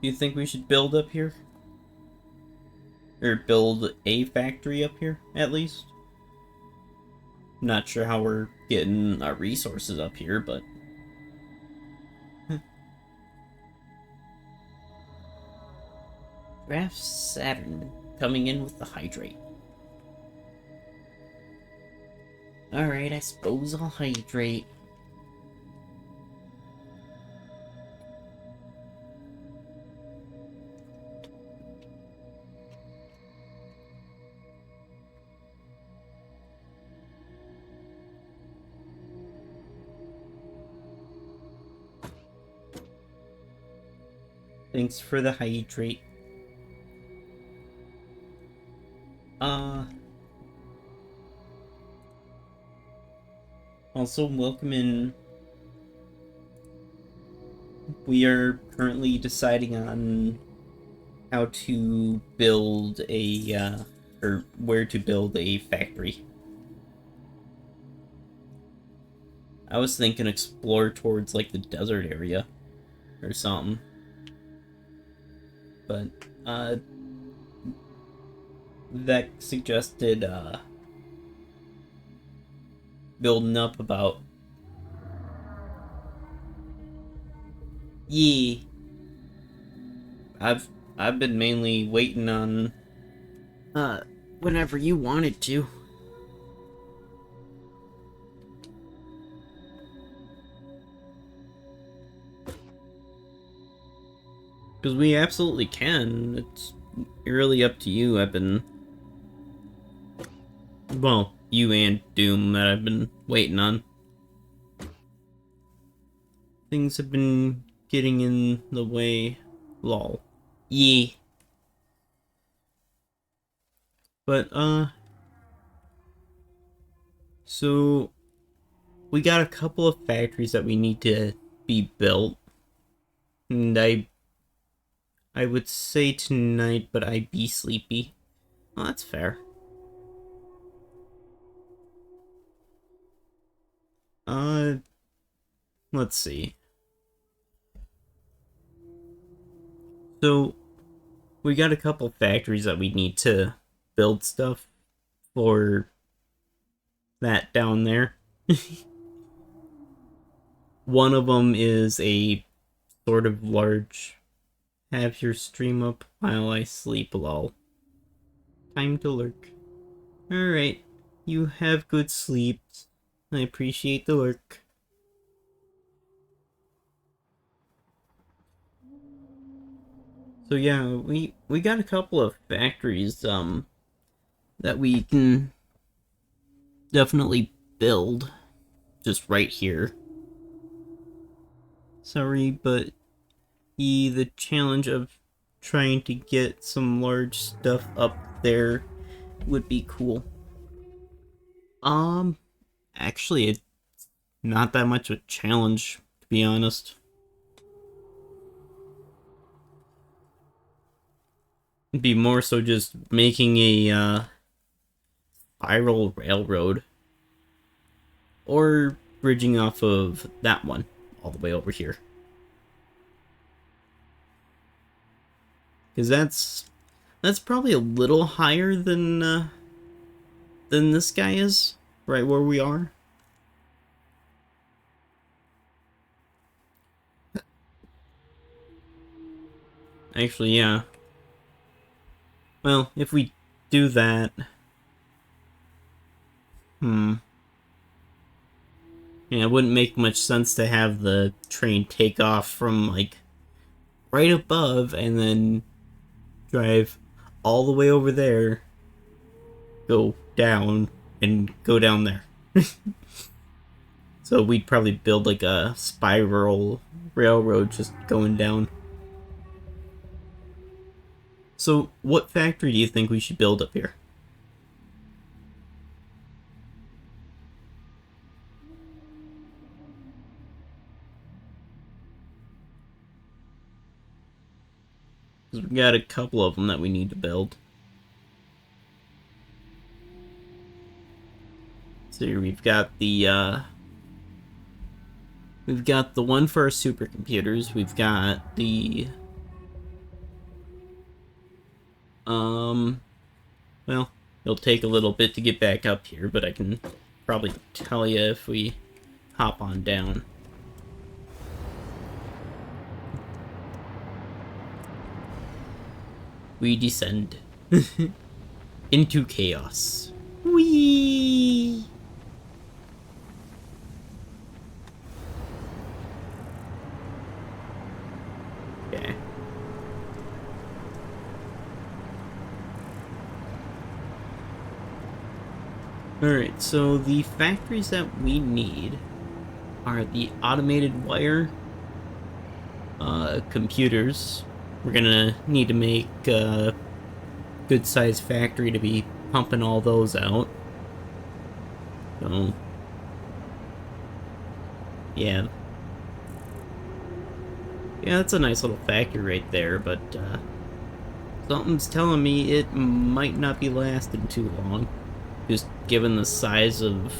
do you think we should build up here? Or build a factory up here, at least? Not sure how we're getting our resources up here, but Draft Saturn coming in with the hydrate. Alright, I suppose I'll hydrate. Thanks for the hydrate. Uh, Also welcome in. We are currently deciding on how to build or where to build a factory. I was thinking explore towards like the desert area or something. But that suggested building up about, yeah. I've I've been mainly waiting on uh whenever you wanted to. Because we absolutely can. It's really up to you. Well, you and Doom that I've been waiting on. Things have been getting in the way. Lol. Yeah. But, so we got a couple of factories that we need to be built. And I would say tonight, but I'd be sleepy. Well, that's fair. Uh, let's see. So, we got a couple factories that we need to build stuff for that down there. One of them is a sort of large have your stream up while I sleep, lol. Time to lurk. Alright, you have good sleep. I appreciate the lurk. So yeah, we got a couple of factories that we can definitely build just right here. Sorry, but the challenge of trying to get some large stuff up there would be cool. Actually, it's not that much of a challenge, to be honest. It'd be more so just making a spiral railroad, or bridging off of that one all the way over here. Because that's probably a little higher than this guy is, right where we are. Actually, yeah. Well, if we do that... Yeah, it wouldn't make much sense to have the train take off from, like, right above and then drive all the way over there, go down, and go down there. So we'd probably build, like, a spiral railroad just going down. So, what factory do you think we should build up here? Because we got a couple of them that we need to build. So here we've got the one for our supercomputers. We've got the well, it'll take a little bit to get back up here, but I can probably tell you if we hop on down. We descend into chaos. Whee! Okay. Alright, so the factories that we need are the automated wire, computers. We're gonna need to make a good-sized factory to be pumping all those out. So, yeah. Yeah, that's a nice little factory right there, but, something's telling me it might not be lasting too long. Just given the size of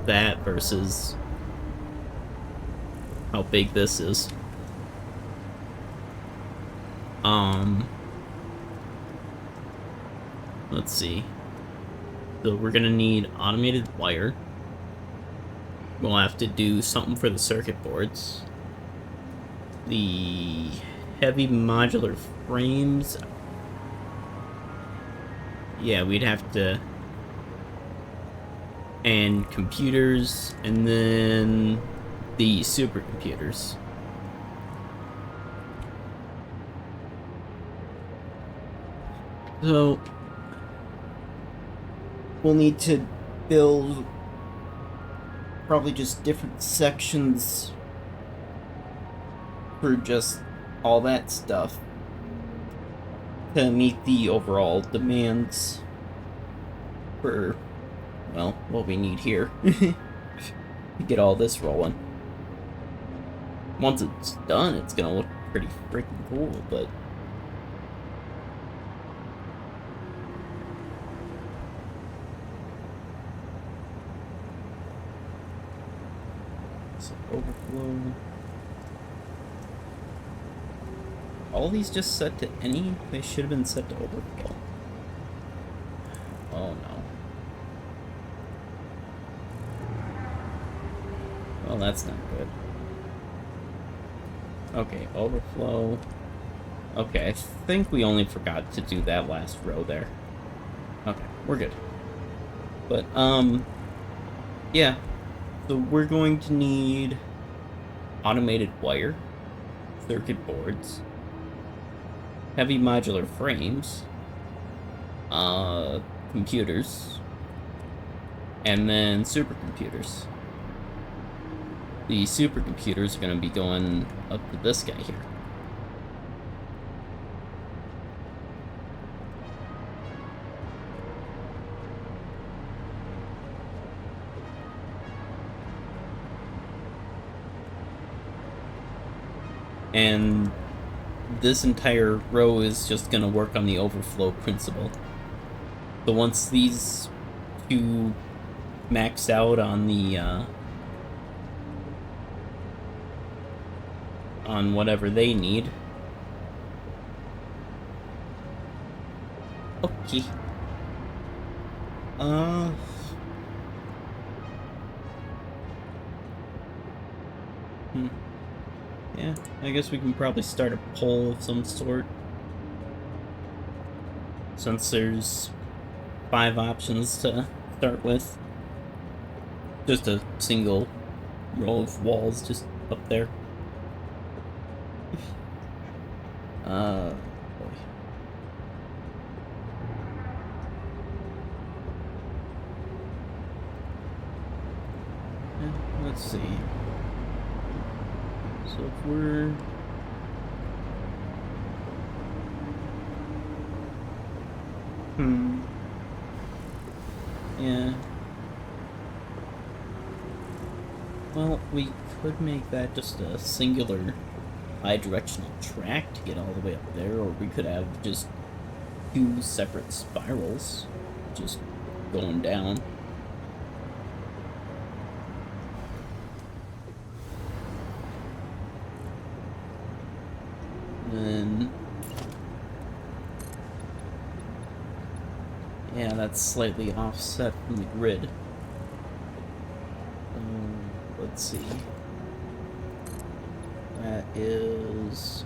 that versus how big this is. Let's see. So we're gonna need automated wire. We'll have to do something for the circuit boards. The heavy modular frames. Yeah, we'd have to... And computers, and then the supercomputers. So we'll need to build probably just different sections for just all that stuff to meet the overall demands for, well, what we need here to get all this rolling. Once it's done, it's gonna look pretty freaking cool, but overflow. All these just set to any? They should have been set to overflow. Oh no. Well, that's not good. Okay, overflow. Okay, I think we only forgot to do that last row there. Okay, we're good. But, yeah. So we're going to need automated wire, circuit boards, heavy modular frames, computers, and then supercomputers. The supercomputers are going to be going up to this guy here. And this entire row is just going to work on the overflow principle. So once these two max out on the on whatever they need. Okay. Yeah, I guess we can probably start a poll of some sort. Since there's 5 options to start with. Just a single row of walls just up there. Boy. Let's see. So if we're... Yeah. Well, we could make that just a singular bi-directional track to get all the way up there, or we could have just 2 separate spirals just going down. Then... yeah, that's slightly offset from the grid. Let's see. That is...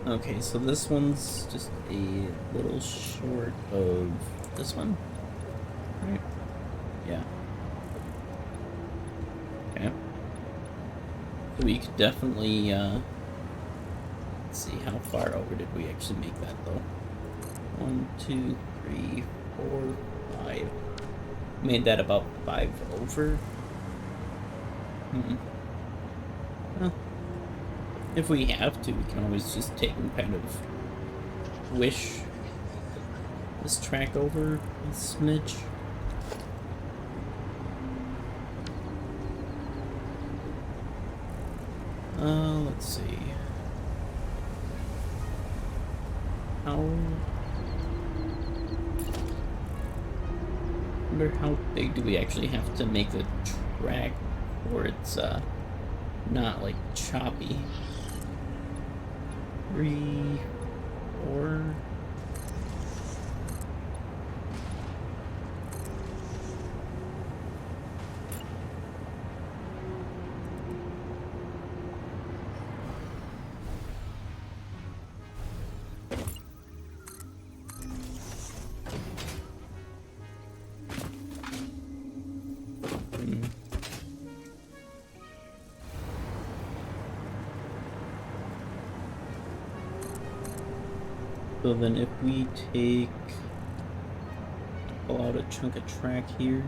okay, so this one's just a little short of this one. Right? Yeah. Okay. So we could definitely, let's see, how far over did we actually make that, though? 1, 2, 3, 4, 5. Made that about 5 over. Well, if we have to, we can always just take and kind of wish this track over a smidge. Let's see. I wonder how big do we actually have to make the track where it's not like choppy. 3, 4. So then if we pull out a chunk of track here.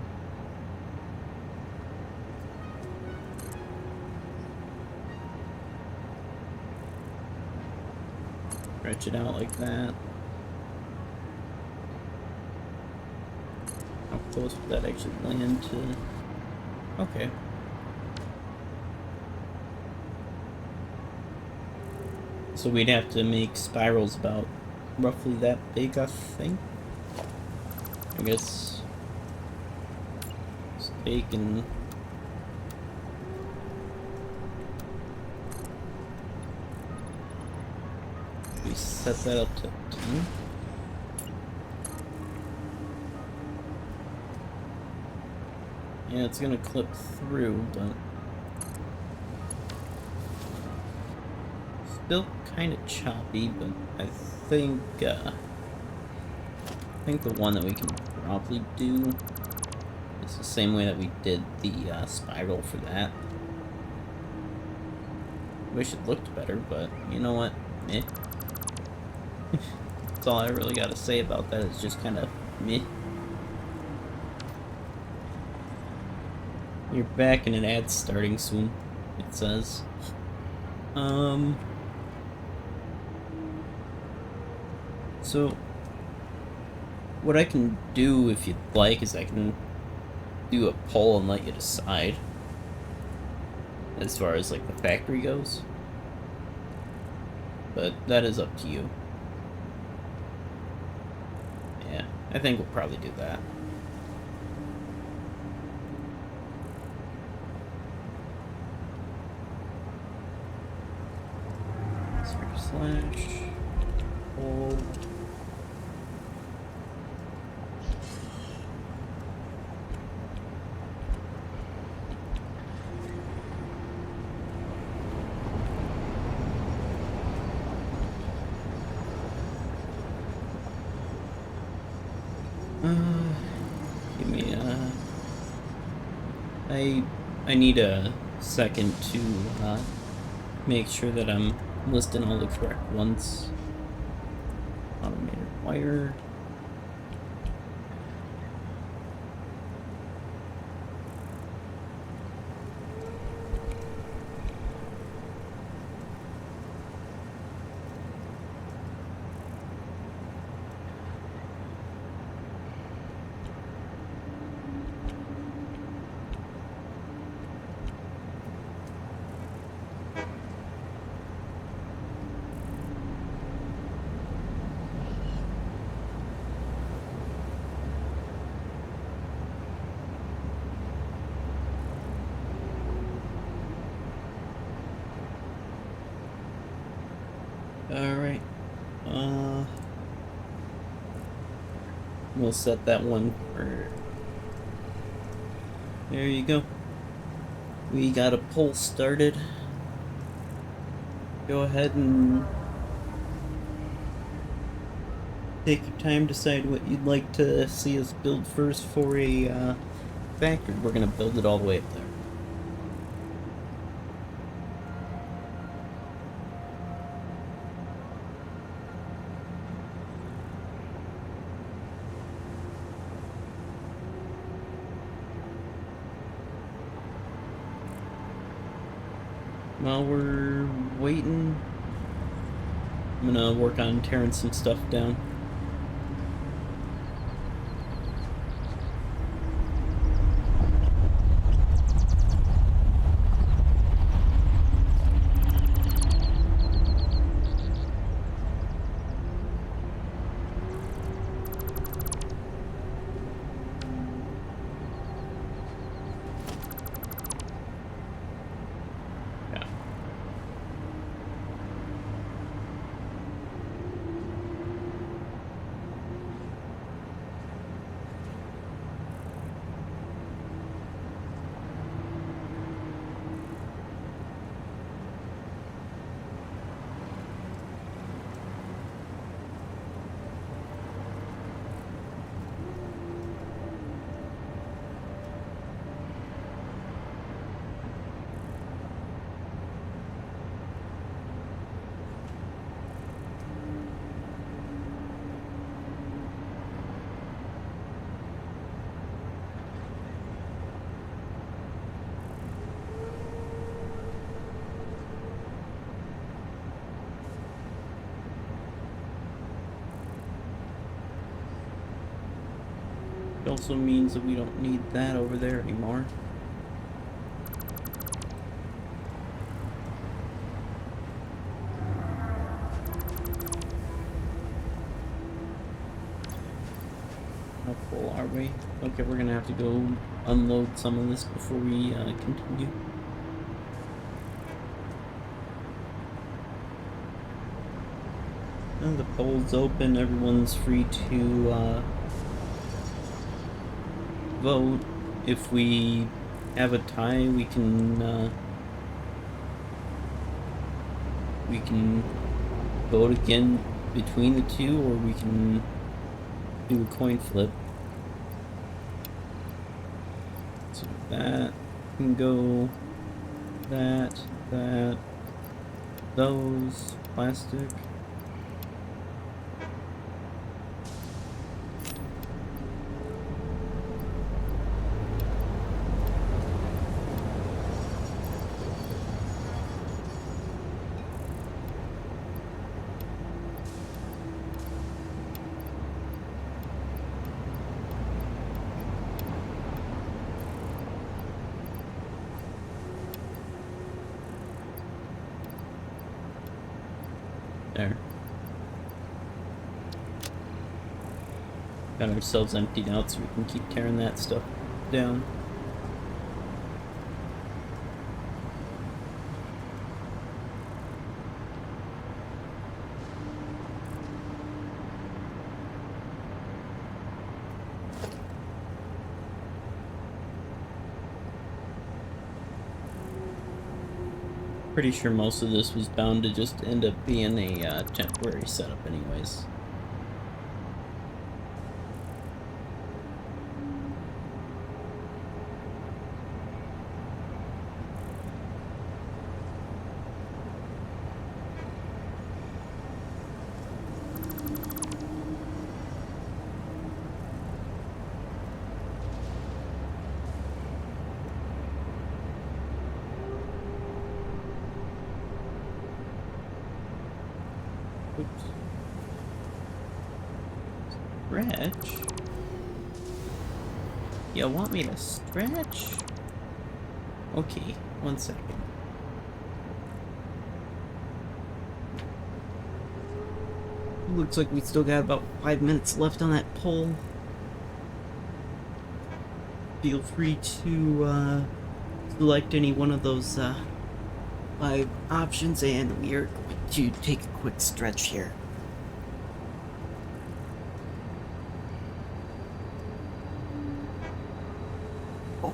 Stretch it out like that. How close would that actually land to? Okay. So we'd have to make spirals about roughly that big, I think. I guess just take and We set that up to 10. Yeah, it's gonna clip through, but still kind of choppy. But I think the one that we can probably do is the same way that we did the spiral for that. Wish it looked better, but you know what? Meh. That's all I really got to say about that. Is just kind of meh. You're back and an ad's starting soon, it says. So, what I can do, if you'd like, is I can do a poll and let you decide. As far as, like, the factory goes. But that is up to you. Yeah, I think we'll probably do that. Slash poll. Give me I need a second to make sure that I'm listing all the correct ones. Automated wire. Alright. We'll set that one for... There you go. We got a poll started. Go ahead and take your time, decide what you'd like to see us build first for a factory. We're gonna build it all the way up there. While we're waiting, I'm gonna work on tearing some stuff down. It also means that we don't need that over there anymore. How full are we? Okay, we're gonna have to go unload some of this before we continue. And the poll's open. Everyone's free to vote. If we have a tie, we can vote again between the two, or we can do a coin flip. So that can go, that, those, plastic. There. Got ourselves emptied out so we can keep tearing that stuff down. Pretty sure most of this was bound to just end up being a temporary setup anyways. Oops. Stretch? You want me to stretch? Okay, 1 second. Looks like we still got about 5 minutes left on that poll. Feel free to select any one of those 5 options, and we are going to take a quick stretch here. Oh.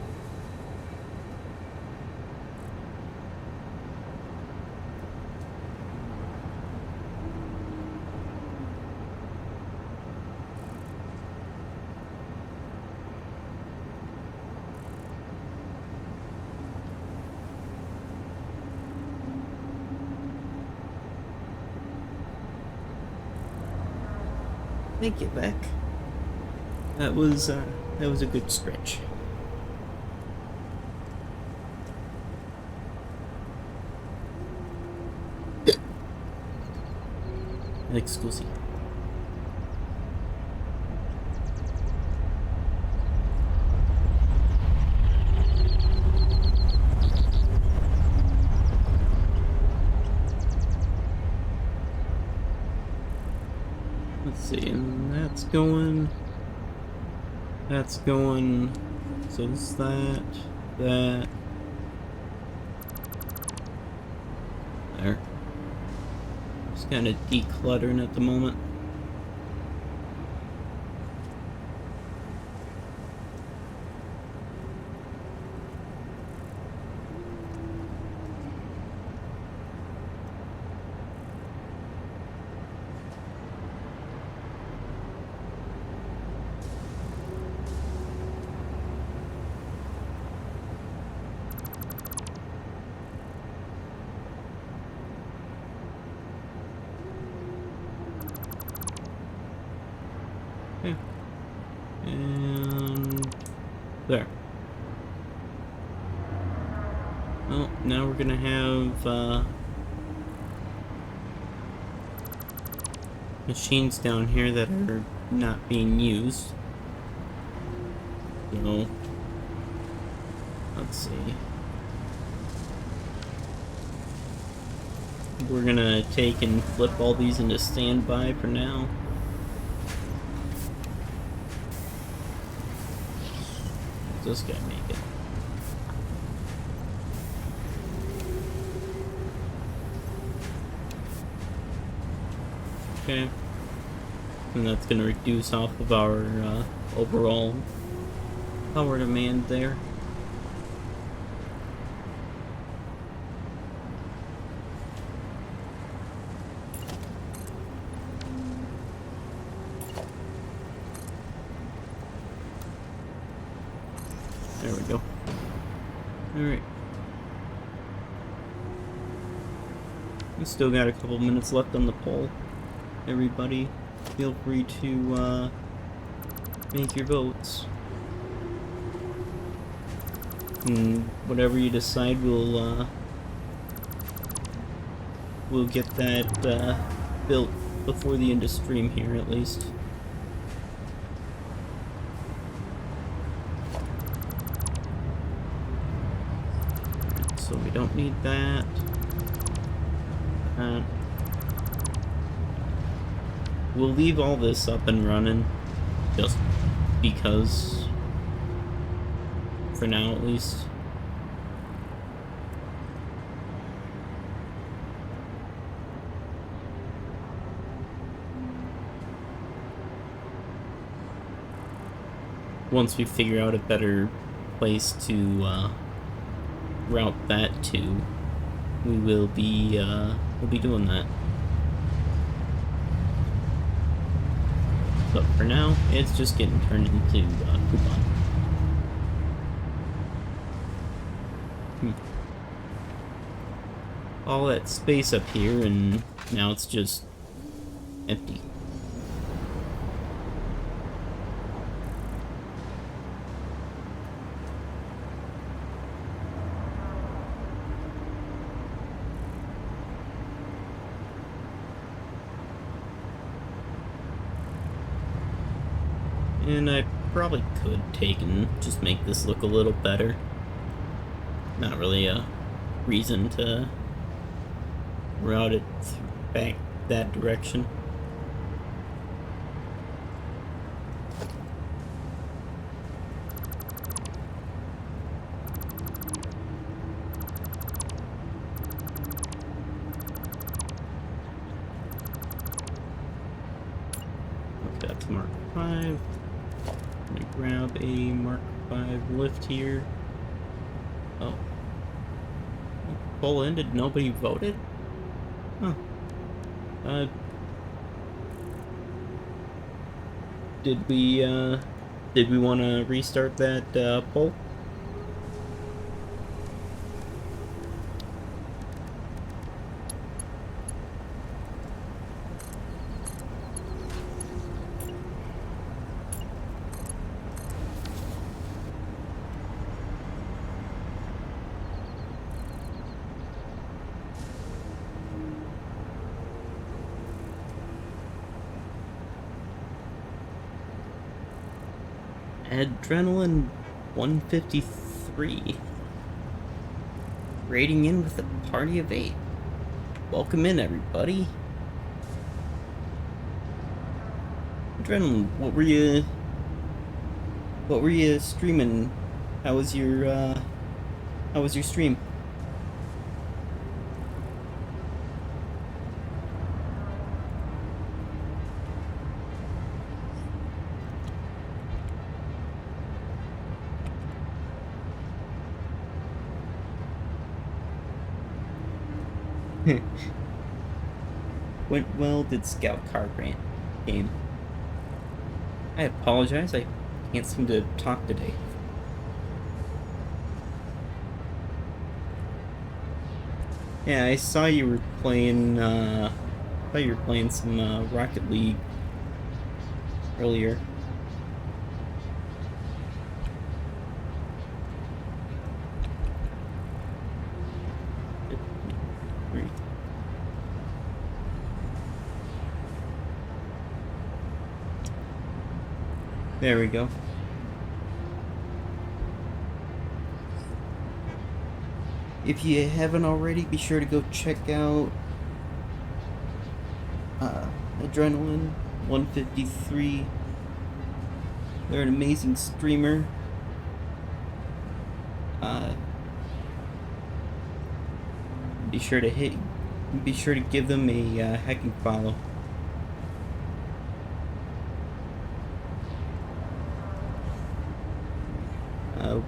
Thank you, Beck. That was a good stretch. Excuse me. Let's see, and that's going, so it's that, there. Just kind of decluttering at the moment. Okay. And there. Well, now we're gonna have machines down here that are not being used. So let's see. We're gonna take and flip all these into standby for now. This guy make it. Okay. And that's gonna reduce off of our overall power demand there. There we go. Alright. We still got a couple minutes left on the poll. Everybody, feel free to make your votes. And whatever you decide, we'll get that built before the end of stream here, at least. So we don't need that. We'll leave all this up and running, just because, for now at least. Once we figure out a better place to route that to, we'll be doing that. But for now, it's just getting turned into coupon. All that space up here, and now it's just empty. And I probably could take and just make this look a little better. Not really a reason to route it back that direction. Okay, that's Mark 5. Let me grab a Mark 5 lift here. Oh. Poll ended, nobody voted? Huh. Did we want to restart that, poll? Adrenaline 153. Raiding in with a party of 8. Welcome in, everybody. Adrenaline, what were you streaming? How was your stream? Went well, did Scout Car Grant game. I apologize, I can't seem to talk today. Yeah, I saw you were playing, some, Rocket League earlier. There we go. If you haven't already, be sure to go check out Adrenaline 153. They're an amazing streamer. Be sure to give them a hacking follow. Uh,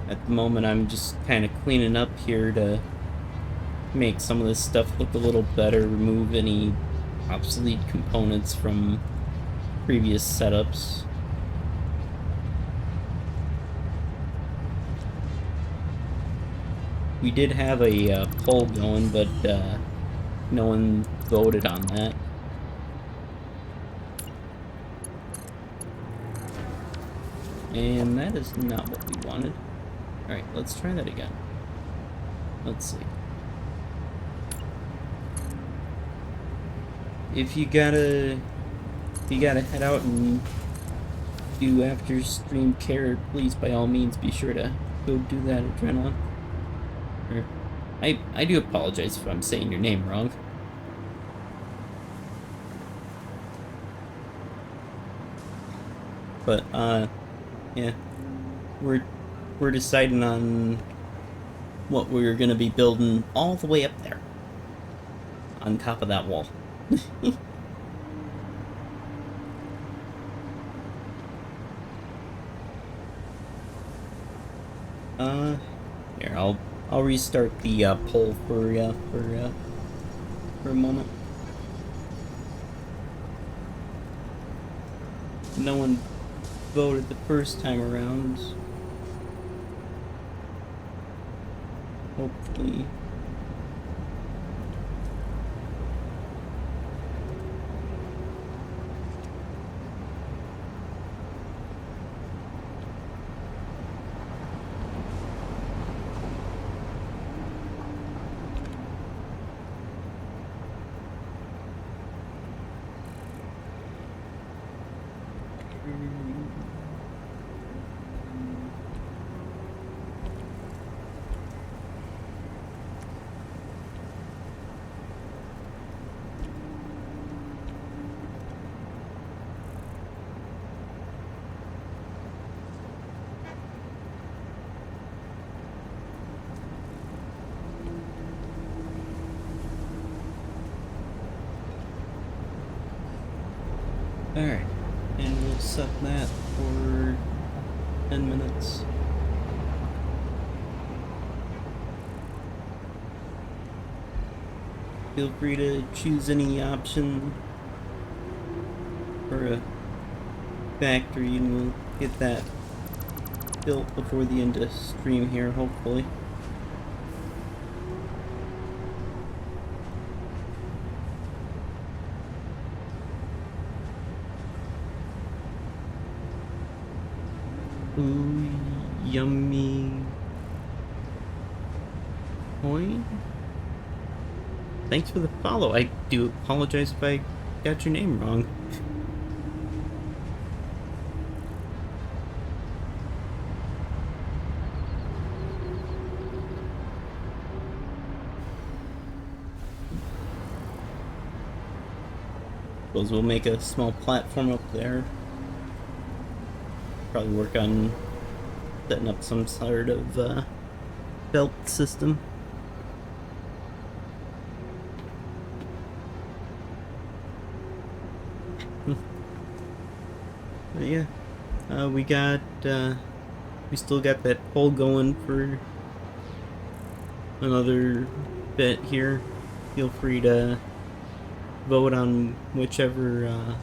at the moment, I'm just kind of cleaning up here to make some of this stuff look a little better, remove any obsolete components from previous setups. We did have a poll going, but no one voted on that. And that is not what we wanted. Alright, let's try that again. Let's see. If you gotta head out and do after stream care, please by all means be sure to go do that, Adrenaline. Or, I do apologize if I'm saying your name wrong. But yeah, we're deciding on what we're gonna be building all the way up there, on top of that wall. Here, I'll restart the poll for a moment. No one voted the first time around. Hopefully. Alright, and we'll set that for 10 minutes. Feel free to choose any option for a factory and we'll get that built before the end of stream here, hopefully. Ooh, yummy coin. Thanks for the follow. I do apologize if I got your name wrong. Suppose we'll make a small platform up there. Probably work on setting up some sort of belt system. But yeah, we still got that poll going for another bit here. Feel free to vote on whichever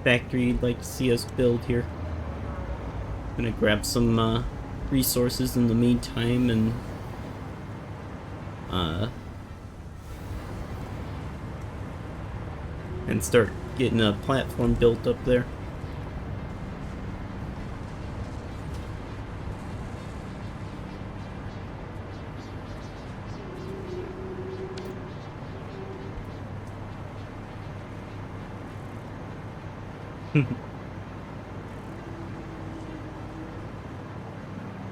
factory you'd like to see us build here. Gonna grab some resources in the meantime and start getting a platform built up there.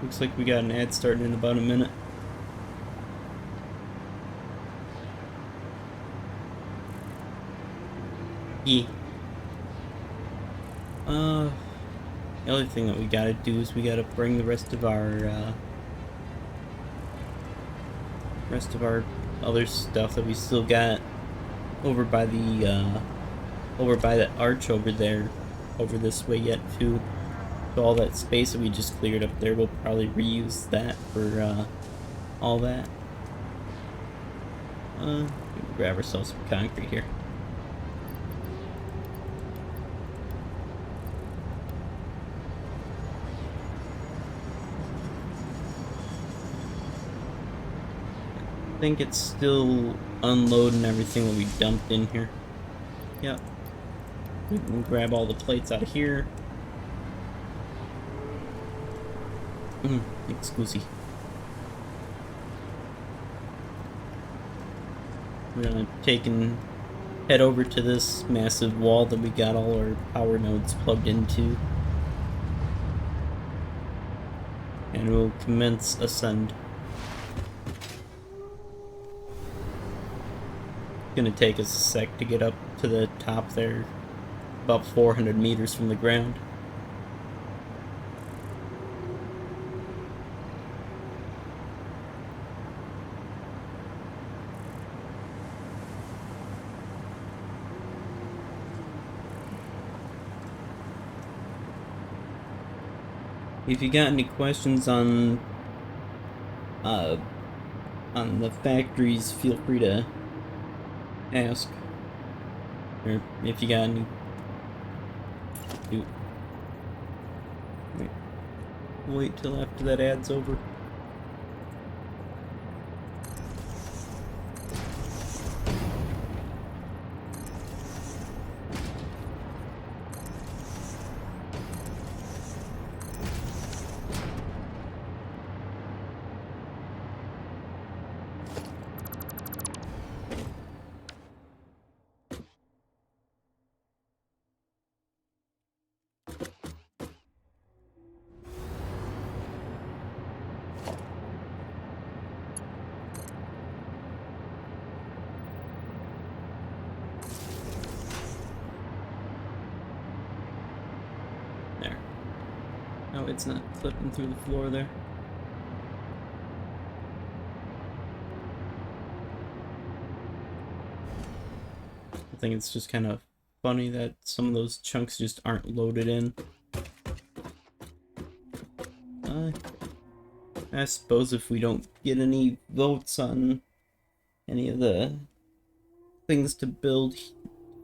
Looks like we got an ad starting in about a minute. Yeah. The other thing that we gotta do is we gotta bring the rest of our other stuff that we still got over by the arch over there, over this way yet too. So all that space that we just cleared up there, we'll probably reuse that for all that. Grab ourselves some concrete here. I think it's still unloading everything that we dumped in here. Yep. We can grab all the plates out of here. Excuse me. We're gonna take and head over to this massive wall that we got all our power nodes plugged into. And we'll commence ascend. It's gonna take us a sec to get up to the top there, about 400 meters from the ground. If you got any questions on the factories, feel free to ask. Or if you got any, wait till after that ad's over. There. No, it's not clipping through the floor there. I think it's just kind of funny that some of those chunks just aren't loaded in. I suppose if we don't get any votes on any of the things to build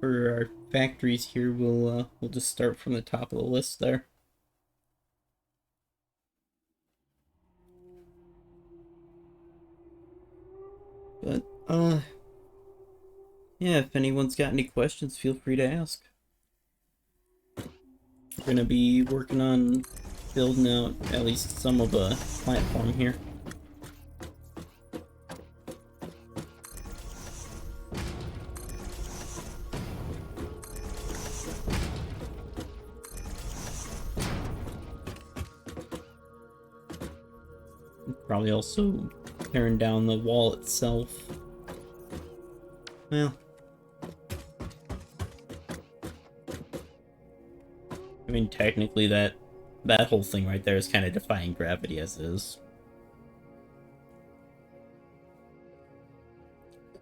for our factories here, we'll just start from the top of the list there. But yeah, if anyone's got any questions, feel free to ask. We're gonna be working on building out at least some of a platform here. Probably also tearing down the wall itself. Well, I mean, technically that whole thing right there is kind of defying gravity as is.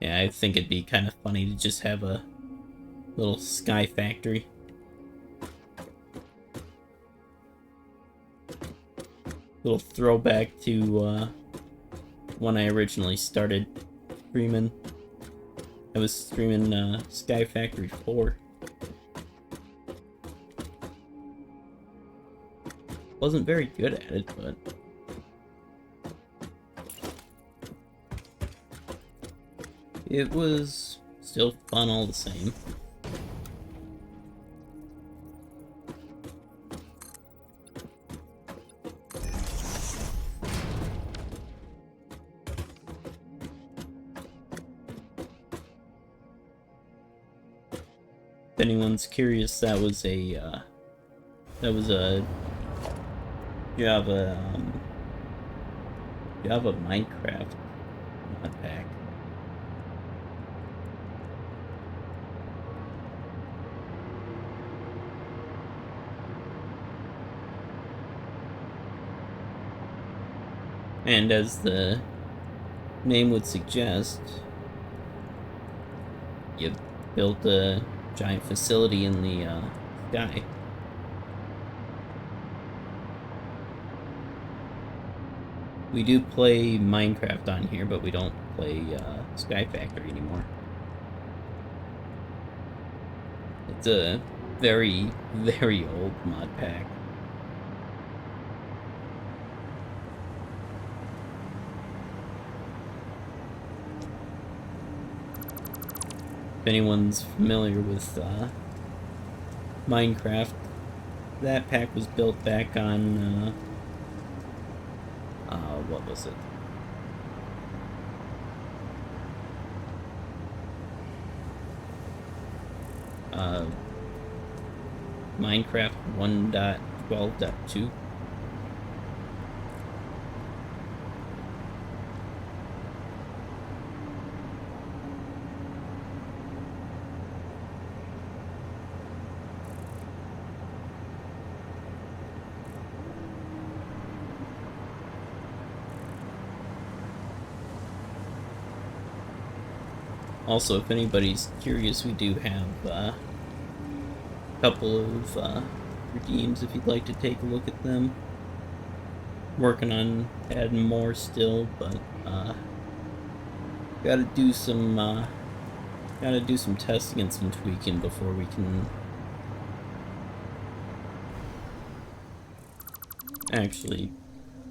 Yeah, I think it'd be kind of funny to just have a little sky factory. Little throwback to when I originally started streaming. I was streaming Sky Factory 4. Wasn't very good at it, but it was still fun all the same. If anyone's curious, that was a Java Minecraft mod pack. And as the name would suggest, you built a giant facility in the sky. We do play Minecraft on here, but we don't play Sky Factory anymore. It's a very, very old mod pack. If anyone's familiar with Minecraft, that pack was built back on what was it? Minecraft 1.12.2. Also, if anybody's curious, we do have a couple of redeems if you'd like to take a look at them. Working on adding more still, but gotta do some testing and some tweaking before we can actually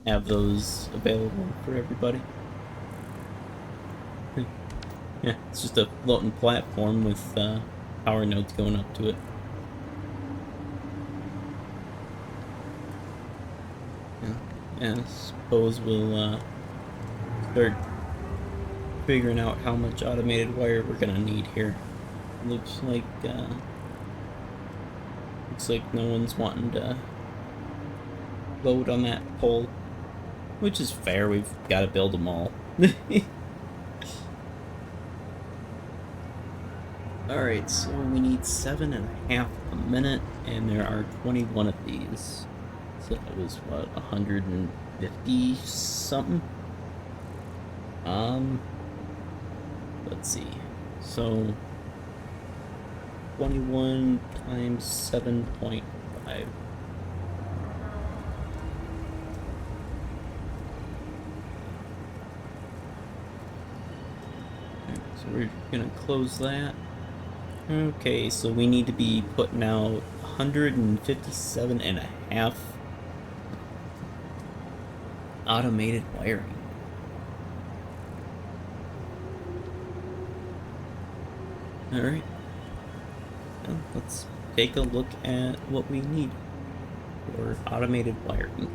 have those available for everybody. Yeah, it's just a floating platform with power nodes going up to it. Yeah, I suppose we'll start figuring out how much automated wire we're gonna need here. Looks like no one's wanting to vote on that poll, which is fair. We've got to build them all. Alright, so we need 7.5 a minute, and there are 21 of these. So that was, what, 150 something? Let's see. So, 21 times 7.5. So we're gonna close that. Okay, so we need to be putting out 157.5 automated wiring. Alright. Well, let's take a look at what we need for automated wiring.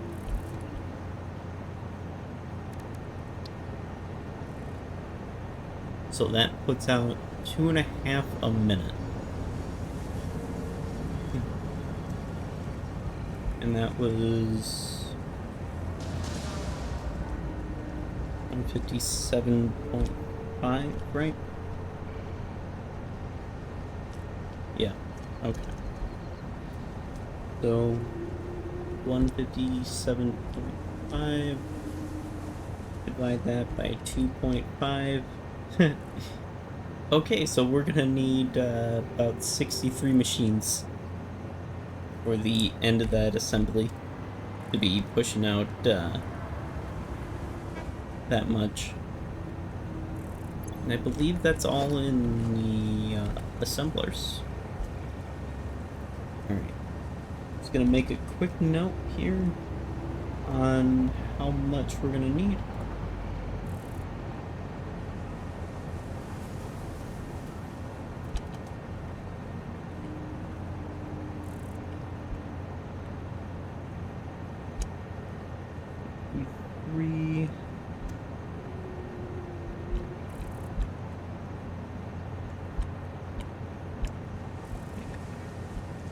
So that puts out 2.5 a minute. And that was 157.5, right? Yeah, okay. So 157.5, divide that by 2.5. Okay, so we're gonna need about 63 machines for the end of that assembly to be pushing out that much. And I believe that's all in the assemblers. Alright. Just gonna make a quick note here on how much we're gonna need.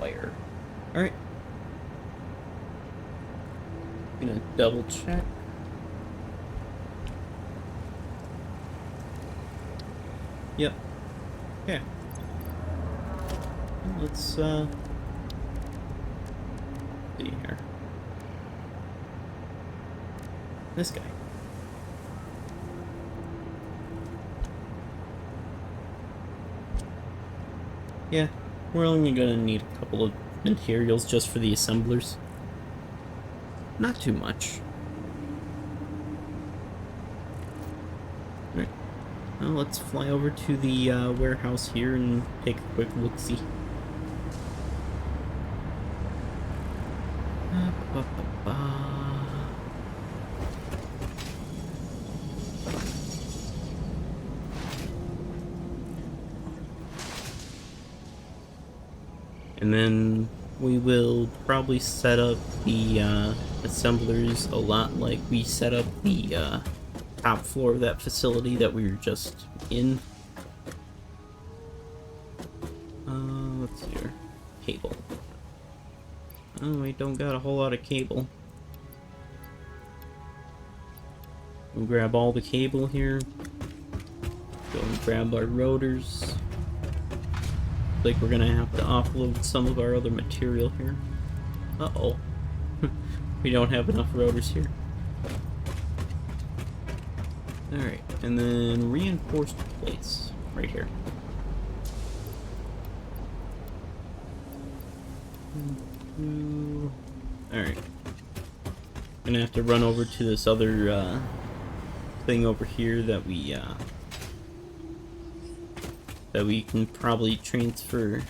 Wire. Alright. Gonna double check. Yep. Okay. Let's see here. This guy. Yeah, we're only gonna need a couple of materials just for the assemblers. Not too much. Well, let's fly over to the warehouse here and take a quick look-see. And then we will probably set up the assemblers a lot like we set up the top floor of that facility that we were just in. Let's see here. Cable. Oh, we don't got a whole lot of cable. We'll grab all the cable here. Go and grab our rotors. Like we're gonna have to offload some of our other material here. Uh-oh. We don't have enough rotors here. Alright, and then reinforced plates right here. Alright. Gonna have to run over to this other thing over here that we can probably transfer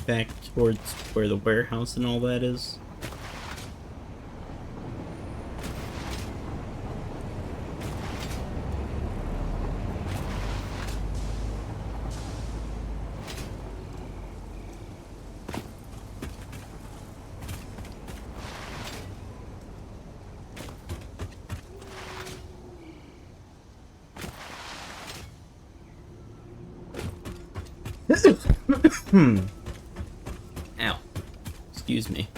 back towards where the warehouse and all that is. Ow. Excuse me.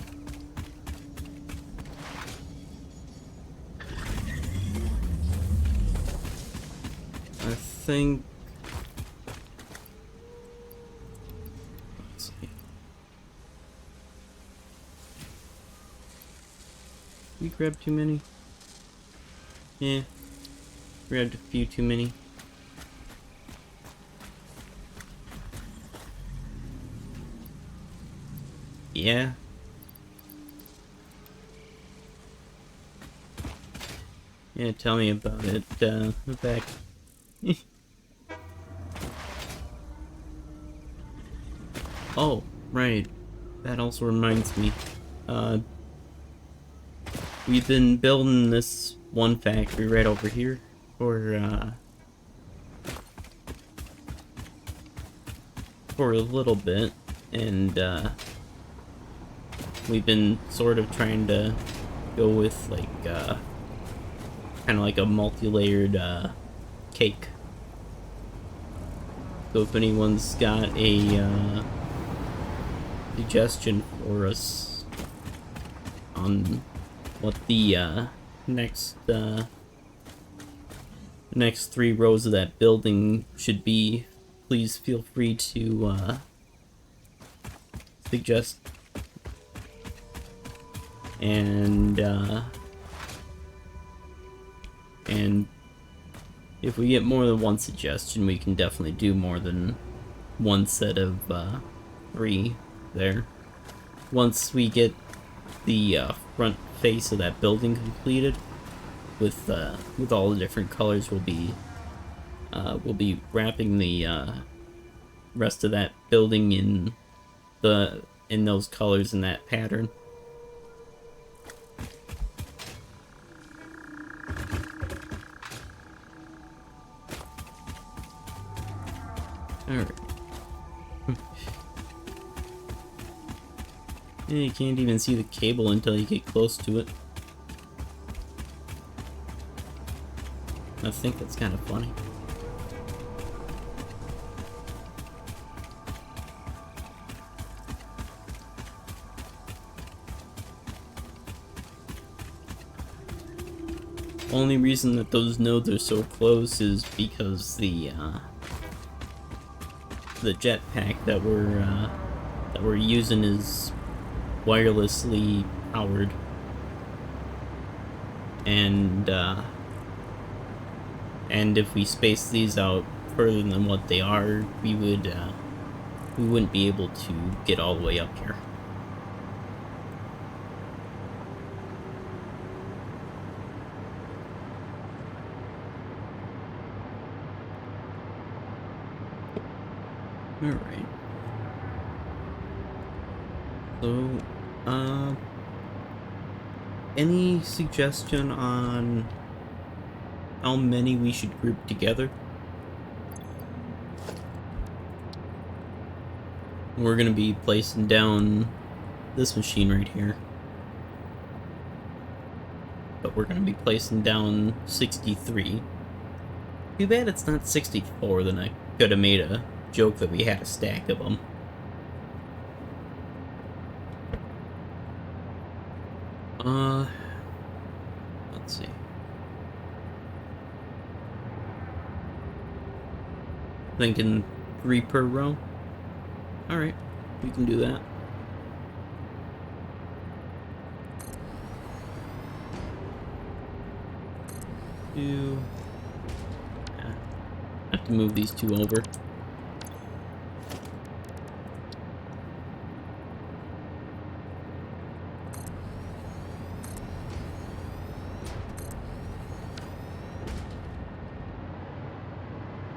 I think... Let's see. We grabbed too many? Yeah. Grabbed a few too many. Yeah. Yeah, tell me about it, back. Oh, right. That also reminds me. We've been building this one factory right over here for a little bit, and, we've been sort of trying to go with, like, kind of like a multi-layered, cake. So if anyone's got a, suggestion for us on what the, next 3 rows of that building should be, please feel free to, suggest. And if we get more than one suggestion, we can definitely do more than one set of 3 there. Once we get the front face of that building completed, with all the different colors, we'll be wrapping the rest of that building in those colors and that pattern. Alright. Yeah, you can't even see the cable until you get close to it. I think that's kind of funny. Only reason that those nodes are so close is because the jetpack that we're using is wirelessly powered, and if we space these out further than what they are, we wouldn't be able to get all the way up here. Alright. So, uh, any suggestion on how many we should group together? We're gonna be placing down this machine right here. But we're gonna be placing down 63. Too bad it's not 64, then I could have made a joke that we had a stack of them. Let's see. Thinking 3 per row? Alright, we can do that. Yeah. I have to move these 2 over.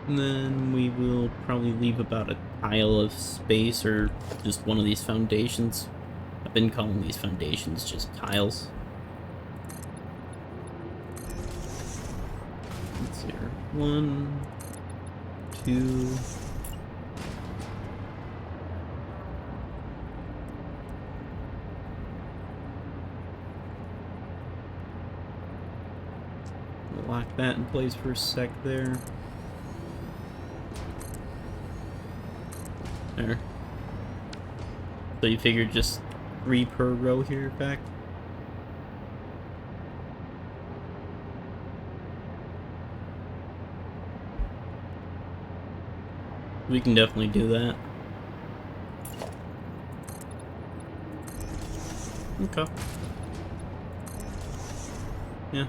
And then we will probably leave about a tile of space or just one of these foundations. I've been calling these foundations just tiles. Let's see here. 1, 2. We'll lock that in place for a sec there. There. So you figured just 3 per row here back? We can definitely do that. Okay. Yeah,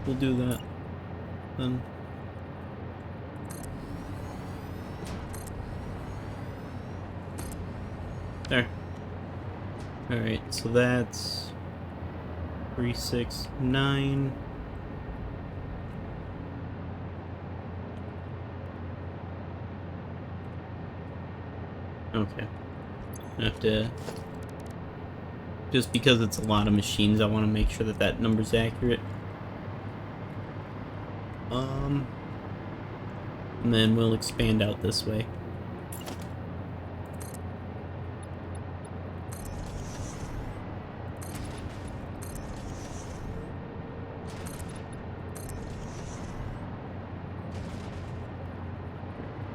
we'll do that then. There. Alright, so that's 3, 6, 9. Okay. I have to... Just because it's a lot of machines, I want to make sure that that number's accurate. And then we'll expand out this way.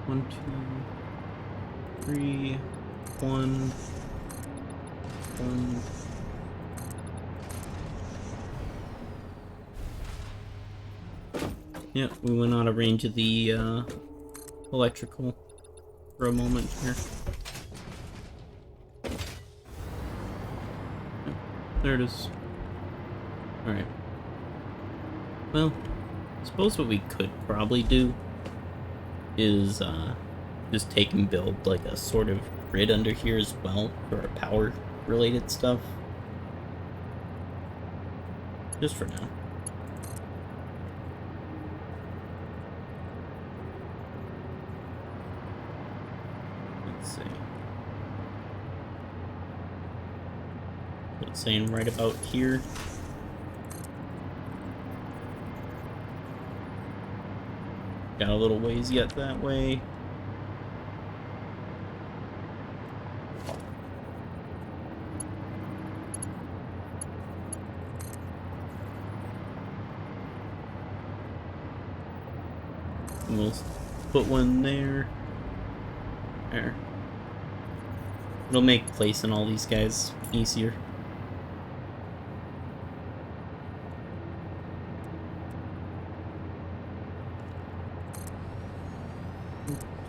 One, 2, 3, 1, 1. Yep, we went out of range of the electrical for a moment here. Yep, there it is. Alright. Well, I suppose what we could probably do is just take and build like a sort of grid under here as well for our power related stuff. Just for now. Let's see. So it's saying right about here. Got a little ways yet that way. And we'll put one there. There. It'll make placing all these guys easier.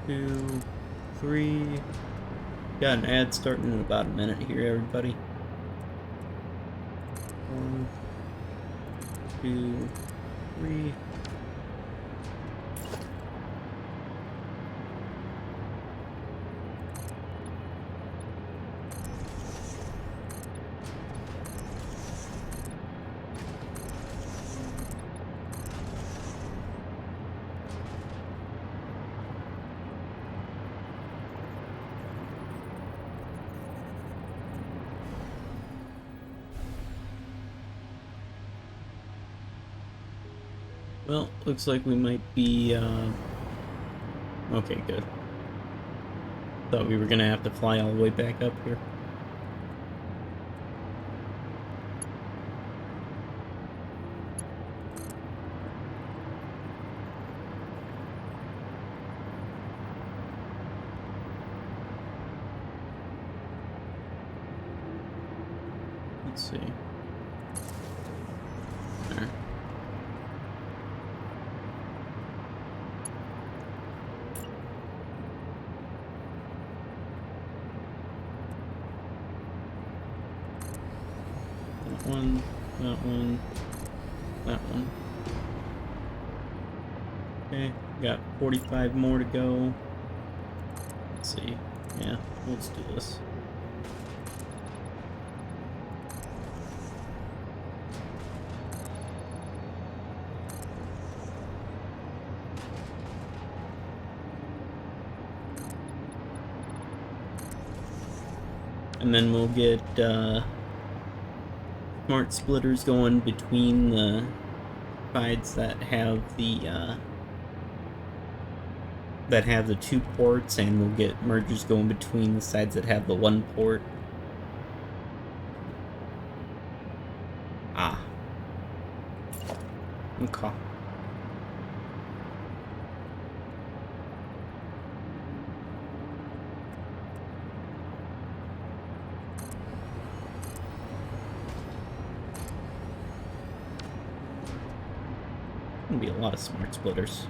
Two, 3. Got an ad starting in about a minute here, everybody. 1, 2, 3. Well, looks like we might be, okay, good. Thought we were gonna have to fly all the way back up here. Let's see. There. That one, that one, that one. Okay, got 45 more to go. Let's see. Yeah, let's do this. And then we'll get smart splitters going between the sides that have the 2 ports, and we'll get mergers going between the sides that have the 1 port. Ah. Okay. Gonna be a lot of smart splitters.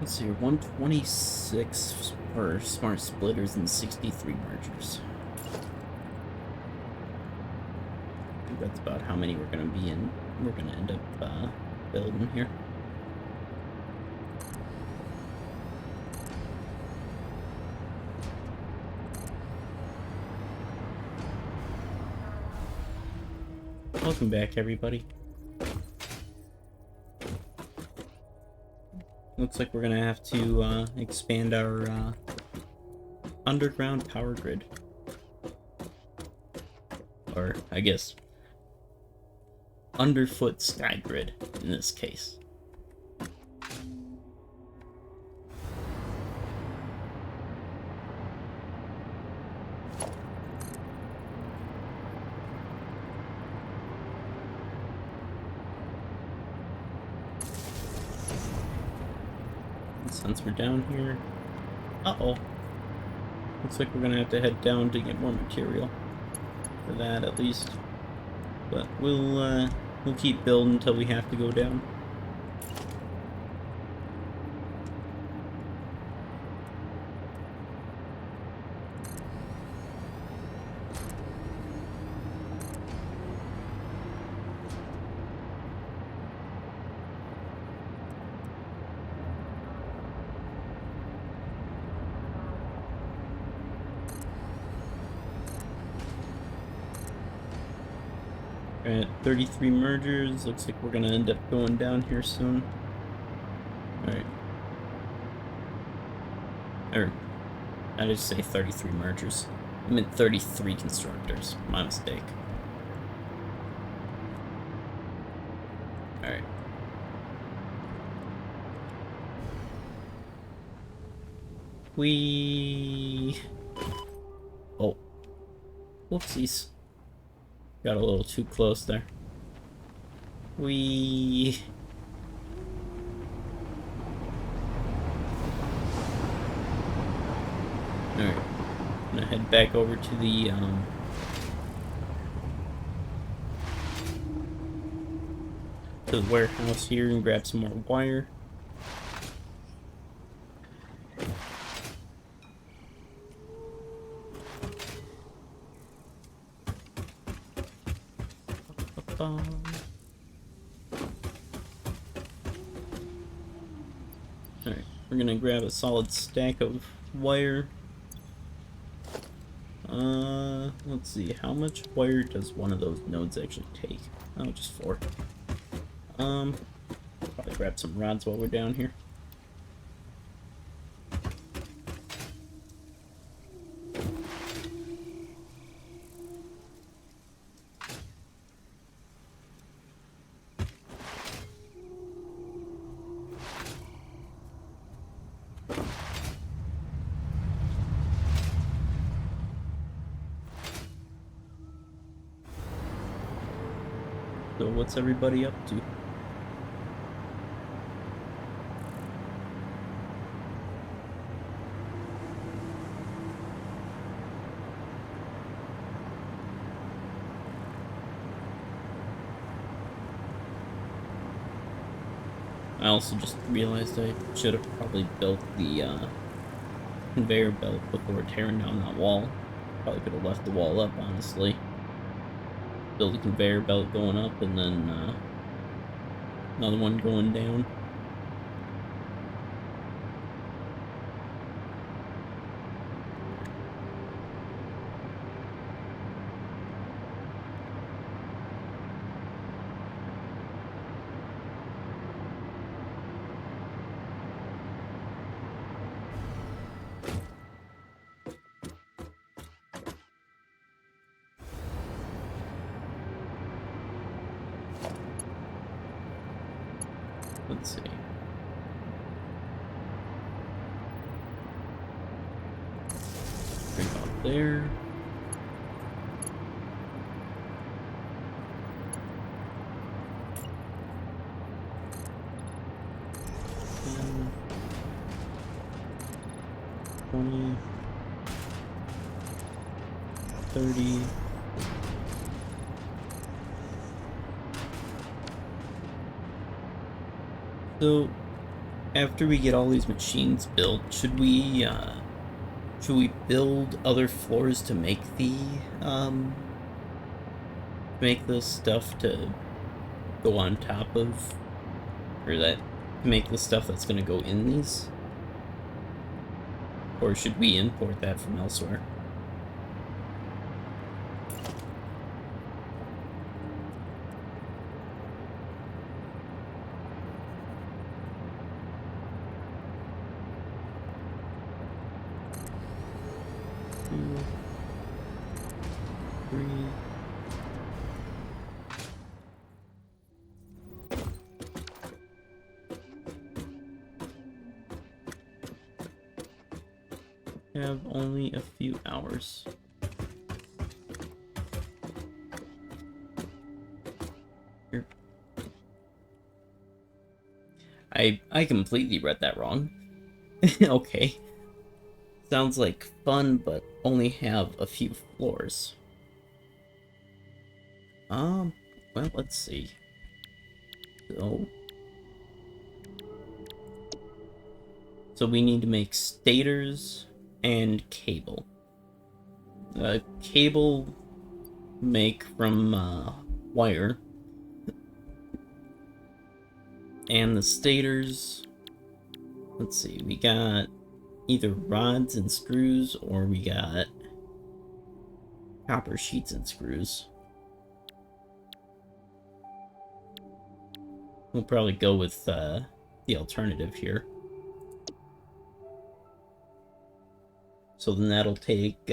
Let's see, 126 for smart splitters and 63 mergers. I think that's about how many we're gonna be in. We're gonna end up building here. Welcome back, everybody. Looks like we're gonna have to expand our underground power grid. Or, I guess, underfoot sky grid in this case. Since we're down here... Uh-oh. Looks like we're gonna have to head down to get more material. For that, at least. But we'll keep building until we have to go down. At 33 mergers, looks like we're gonna end up going down here soon. Alright. Or, I just say 33 mergers. I meant 33 constructors. My mistake. Alright. Oh. Whoopsies. Got a little too close there. Alright. I'm gonna head back over to the warehouse here and grab some more wire. Alright, we're gonna grab a solid stack of wire. Let's see, how much wire does one of those nodes actually take? Oh, just 4. Probably grab some rods while we're down here. So what's everybody up to? I also just realized I should have probably built the conveyor belt before tearing down that wall. Probably could have left the wall up, honestly. Build a conveyor belt going up and then another one going down. Let's see. Bring up there. And 20, 30. So, after we get all these machines built, should we build other floors to make the stuff to go on top of, or that make the stuff that's gonna go in these? Or should we import that from elsewhere? Two, three. Have only a few hours. Here. I completely read that wrong. Okay. Sounds like fun, but only have a few floors. Well, let's see. So we need to make stators and cable. Cable make from wire. And the stators, let's see, we got either rods and screws or we got copper sheets and screws. We'll probably go with the alternative here. So then that'll take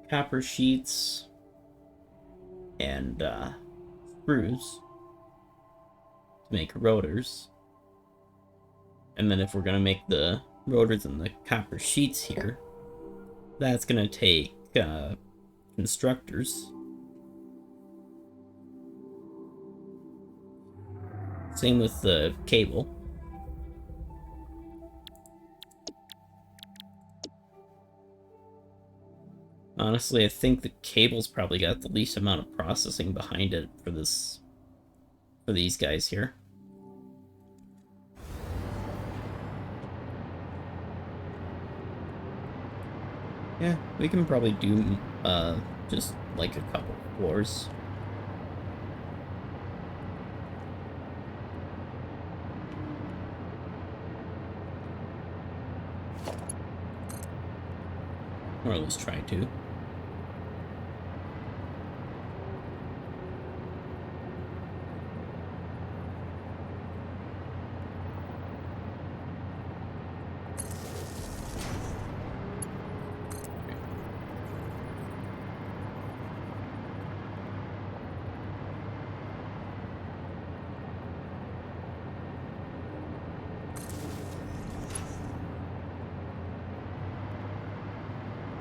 copper sheets and screws to make rotors. And then if we're going to make the rotors and the copper sheets here, that's going to take constructors. Same with the cable. Honestly, I think the cable's probably got the least amount of processing behind it for these guys here. Yeah, we can probably do just like a couple floors. Or at least try to.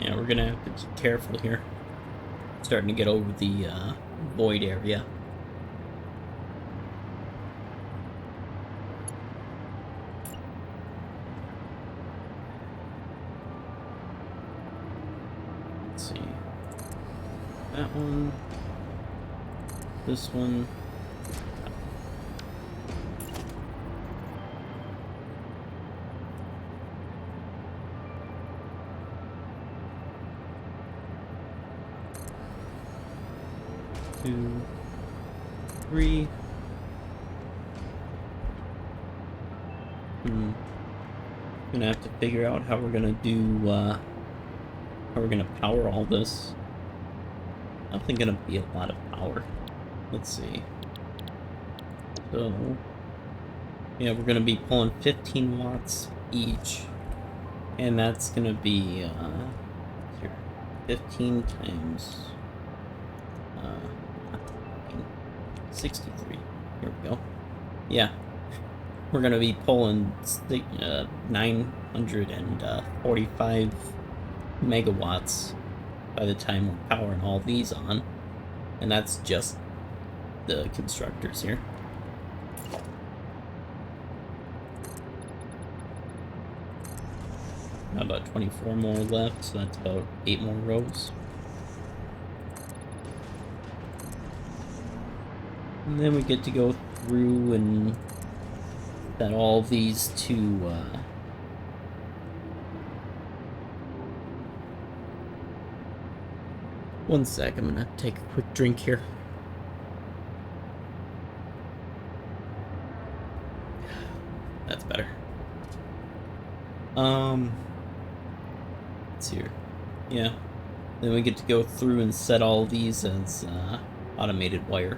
Yeah, we're gonna have to be careful here. Starting to get over the void area. see. That one. This one. Two, three. Gonna have to figure out how we're gonna do, how we're gonna power all this. Nothing gonna be a lot of power. Let's see. So, yeah, we're gonna be pulling 15 watts each. And that's gonna be, here, 15 times, 63. Here we go. Yeah. We're gonna be pulling 945 megawatts by the time we're powering all these on. And that's just the constructors here. About 24 more left, so that's about 8 more rows. And then we get to go through and set all these to, one sec, I'm gonna take a quick drink here. That's better. Let's see here. Yeah. Then we get to go through and set all these as, automated wire.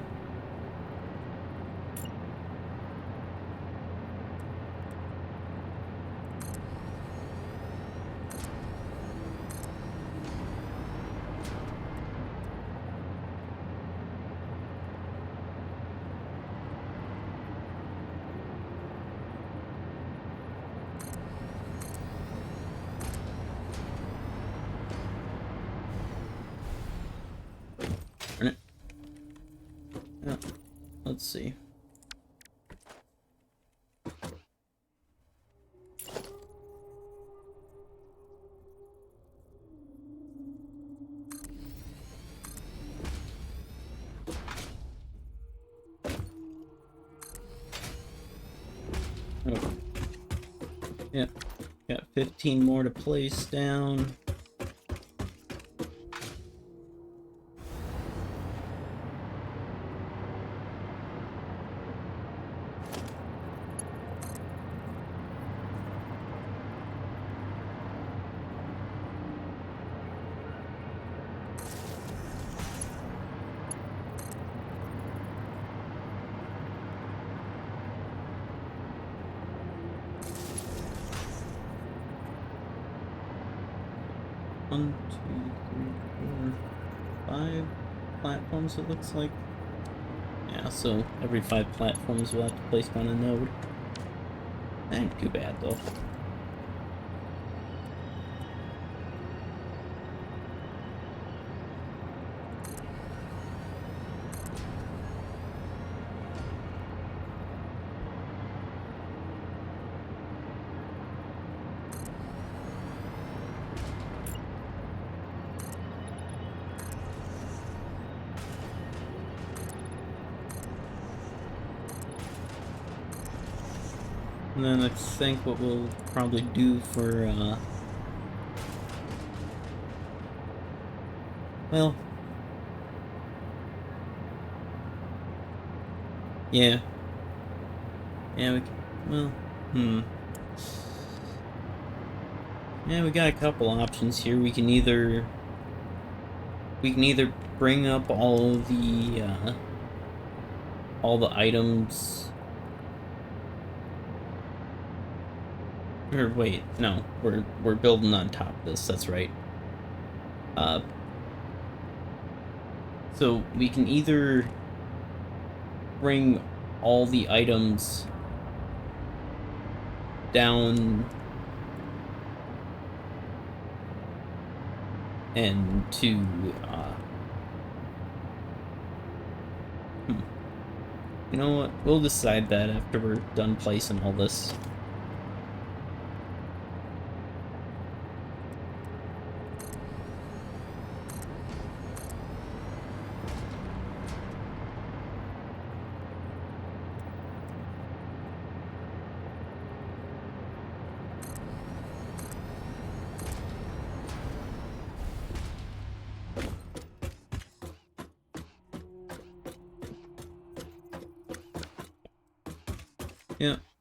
Yeah, let's see. Oh. Yeah, got 15 more to place down. One, two, 3, 4, 5 platforms, it looks like. Yeah, so every 5 platforms we'll have to place on a node. Ain't too bad, though. And then I think what we'll probably do for, well, yeah. Yeah, yeah, we got a couple options here. We can either bring up all the items. Or wait, no, we're building on top of this, that's right. So we can either bring all the items down and to, you know what, we'll decide that after we're done placing all this.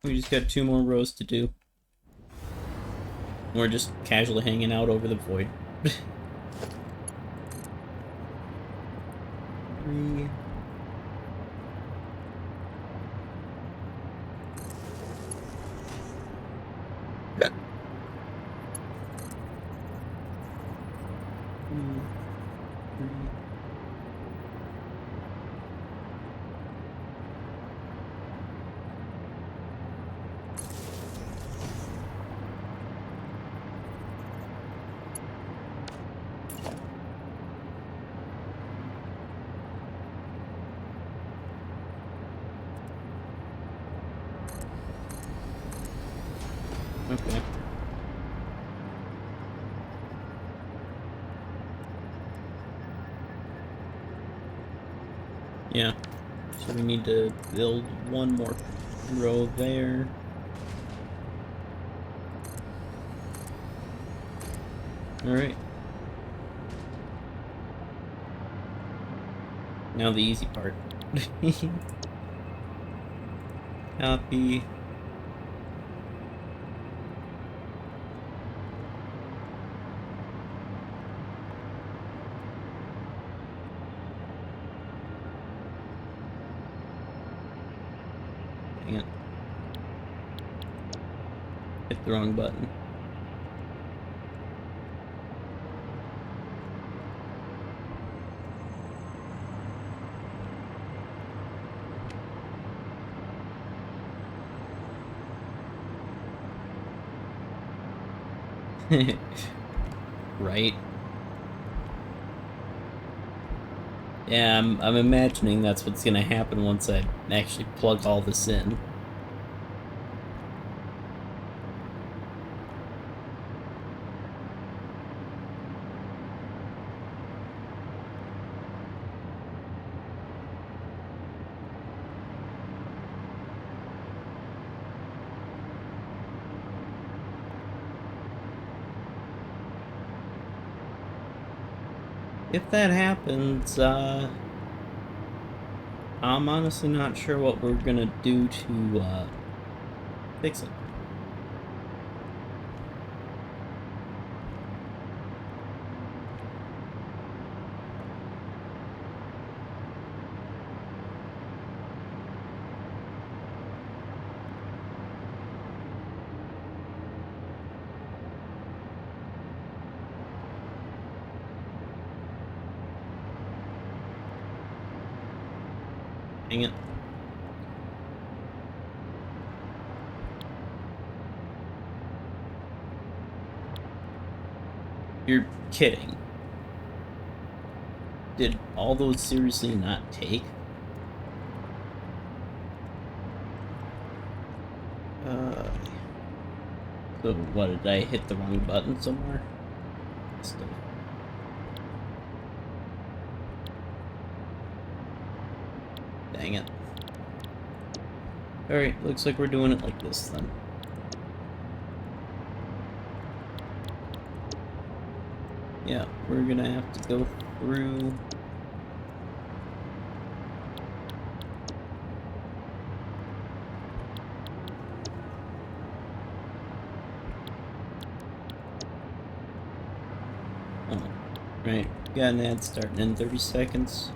We just got 2 more rows to do. We're just casually hanging out over the void. 3. Okay. Yeah. So we need to build 1 more row there. Alright. Now the easy part. Copy. Dang it. Hit the wrong button. Right. Yeah, I'm imagining that's what's gonna happen once I actually plug all this in. If that happens, I'm honestly not sure what we're gonna do to, fix it. Dang it. You're kidding. Did all those seriously not take? So what, did I hit the wrong button somewhere? Still. Dang it. Alright, looks like we're doing it like this then. Yeah, we're gonna have to go through... Oh, right. Got an ad starting in 30 seconds.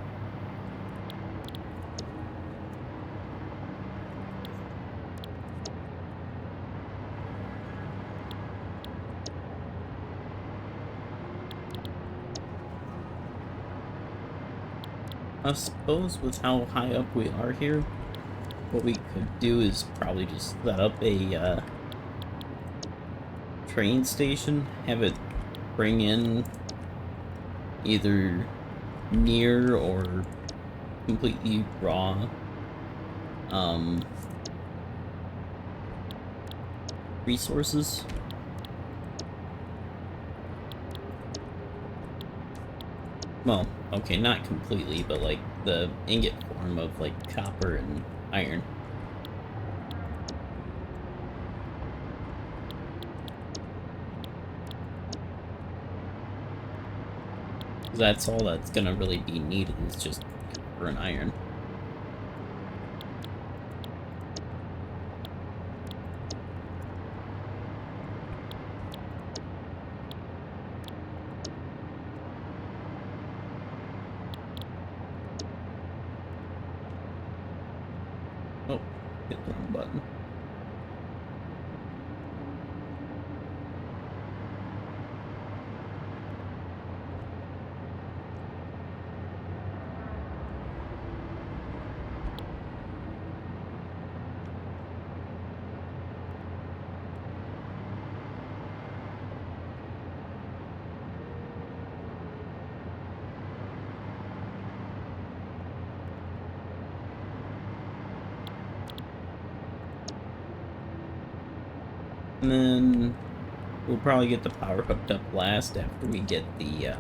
I suppose with how high up we are here, what we could do is probably just set up a train station, have it bring in either near or completely raw resources. Well, okay, not completely, but like the ingot form of like copper and iron. That's all that's gonna really be needed is just copper and iron. And then we'll probably get the power hooked up last after we get the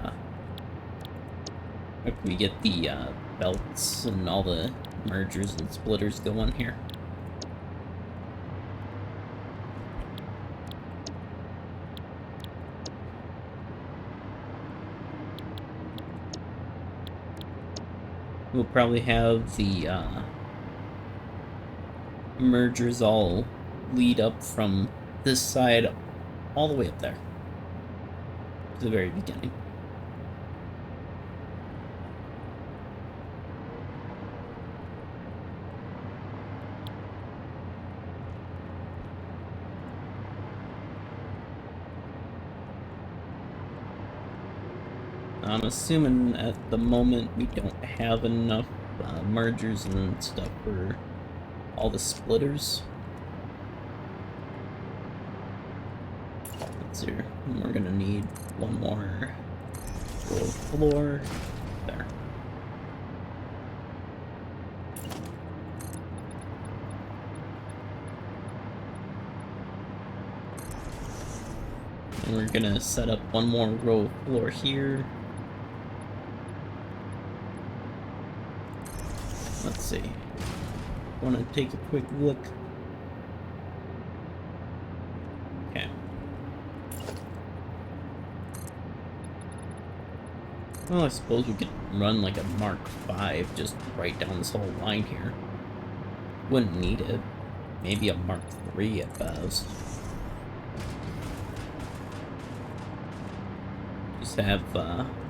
belts and all the mergers and splitters going here. We'll probably have the mergers all lead up from this side all the way up there to the very beginning. I'm assuming at the moment we don't have enough mergers and stuff for all the splitters. Let's see here. We're gonna need one more row of floor. There. And we're gonna set up one more row of floor here. Let's see. Want to take a quick look. Okay. Well, I suppose we could run like a Mark V just right down this whole line here. Wouldn't need it. Maybe a Mark III at best. Just have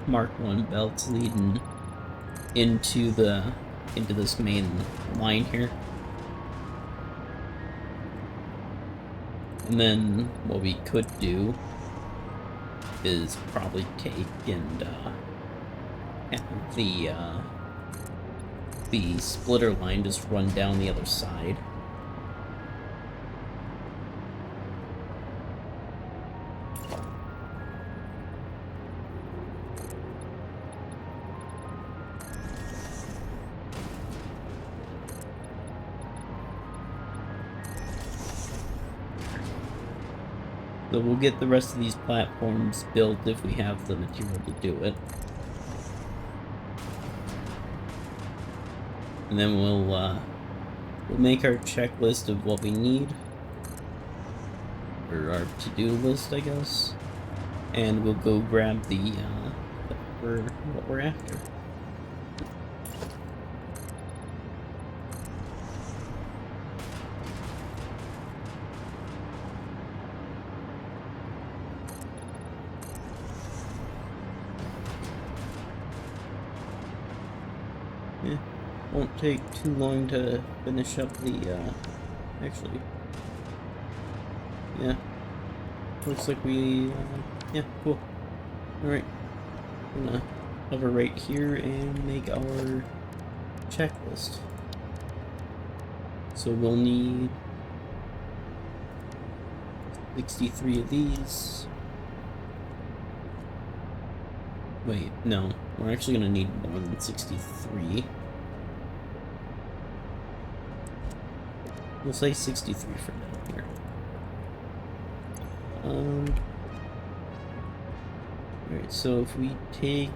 Mark I belts leading into this main line here. And then what we could do is probably take and have the splitter line just run down the other side. So we'll get the rest of these platforms built if we have the material to do it. And then we'll make our checklist of what we need. Or our to-do list, I guess. And we'll go grab the what we're after. Yeah, won't take too long to finish up the, actually, yeah, looks like we, yeah, cool. Alright, I'm gonna hover right here and make our checklist. So we'll need 63 of these. Wait, no. We're actually gonna need more than 63. We'll say 63 for now here. Alright, so if we take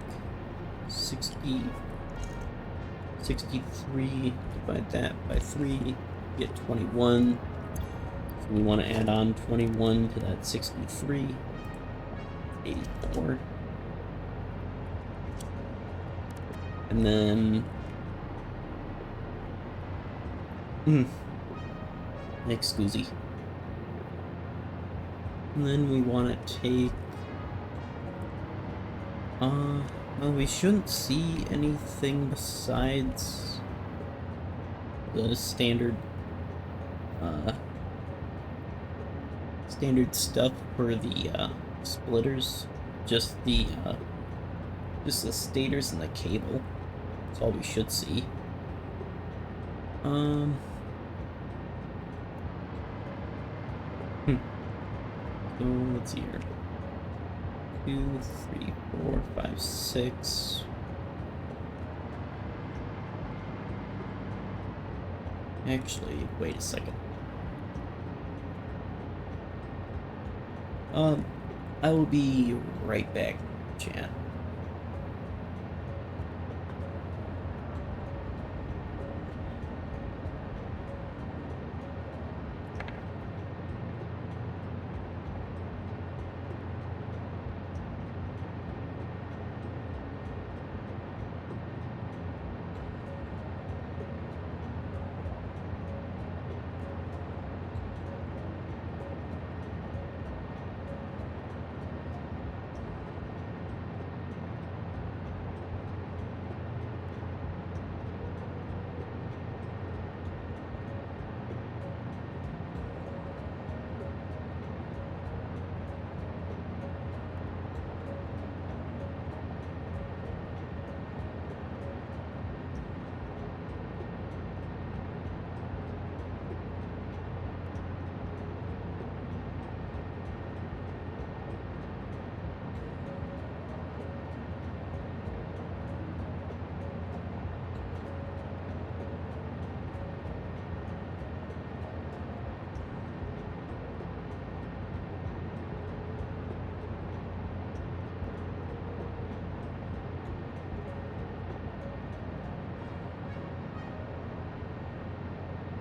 63, divide that by 3, get 21. So we want to add on 21 to that 63. 84. And then excuse. And then we want to take well, we shouldn't see anything besides the standard stuff for the splitters, just the stators and the cable. That's all we should see. So let's see here. 2, 3, 4, 5, 6. Actually, wait a second. Um, I will be right back, chat.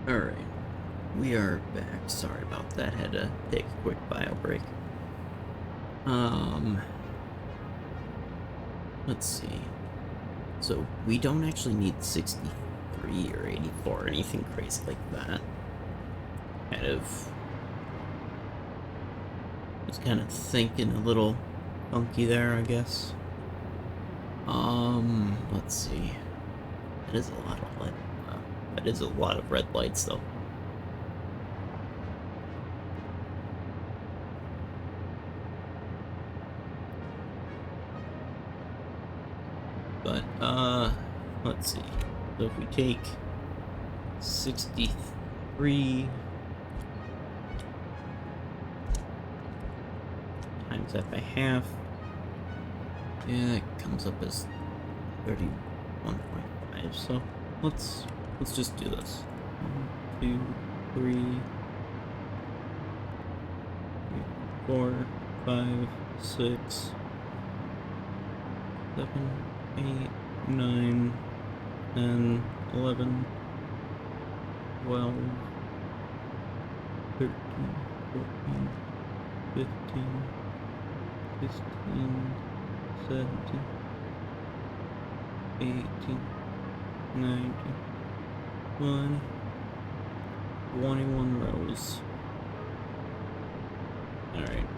Alright, we are back. Sorry about that. Had to take a quick bio break. Let's see. So, we don't actually need 63 or 84 or anything crazy like that. Was kind of thinking a little funky there, I guess. Let's see. That is a lot of light. That is a lot of red lights, though. But, let's see. So if we take 63 times that by half, yeah, it comes up as 31.5. So let's just do this. 1, 2, 3, 4, 5, 6, 7, 8, 9, 10, 11, 12, 13, 14, 15, 16, 17, 18, 19, 20, 21 rows. Alright.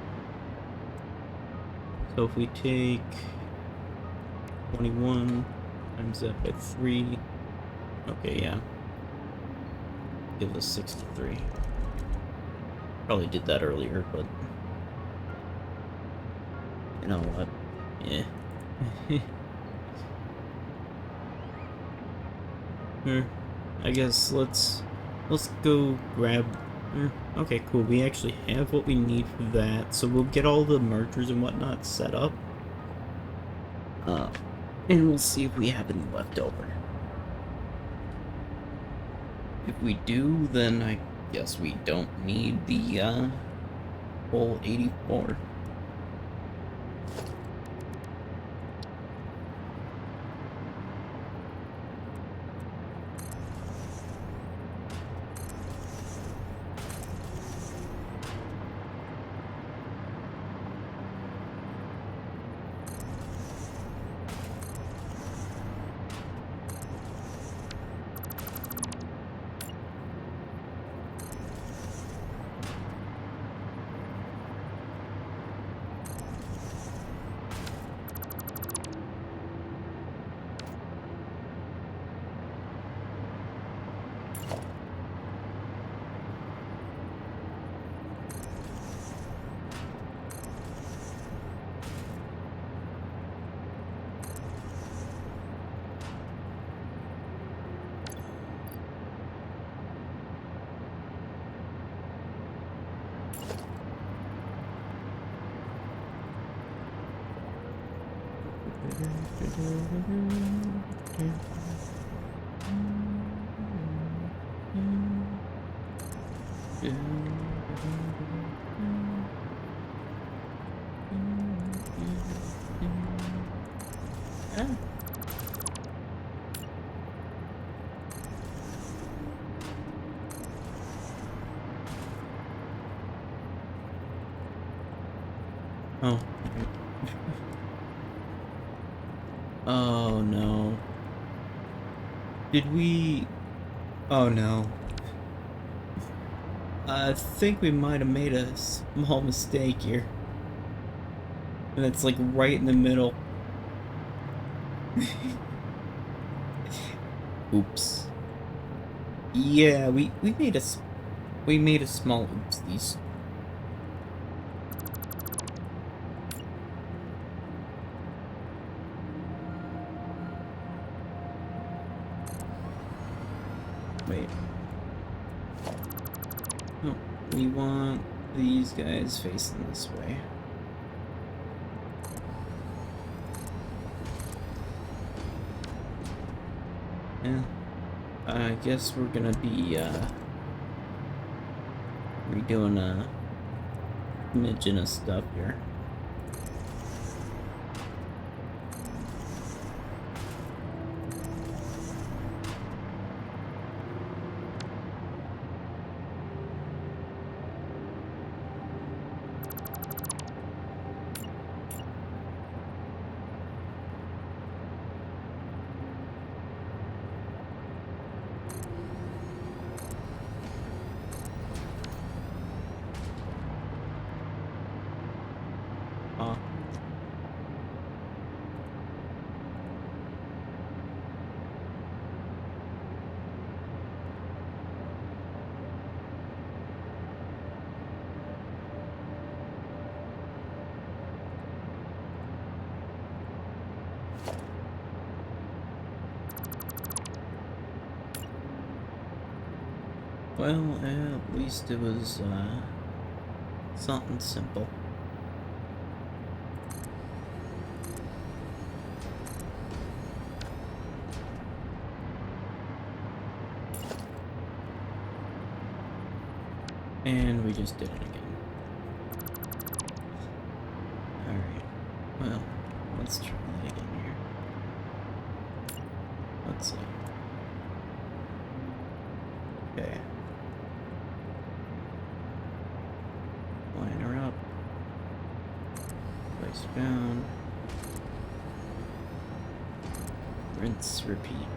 So if we take 21 times that by 3, okay, yeah. Give us 63. Probably did that earlier, but you know what? Yeah. I guess let's go grab. Okay, cool. We actually have what we need for that, so we'll get all the mergers and whatnot set up. And we'll see if we have any left over. If we do, then I guess we don't need the whole 84. Ah. Oh. Oh no. Did we... Oh no. I think we might have made a small mistake here. And it's like right in the middle. Oops. Yeah, we made we made a small oopsies. Wait. No, we want these guys facing this way. Yeah. I guess we're gonna be redoing a smidgen of stuff here. Well, at least it was something simple. And we just did it again. Alright. Well, let's try that again here. Let's see. Okay. Line her up. Place down. Rinse, repeat.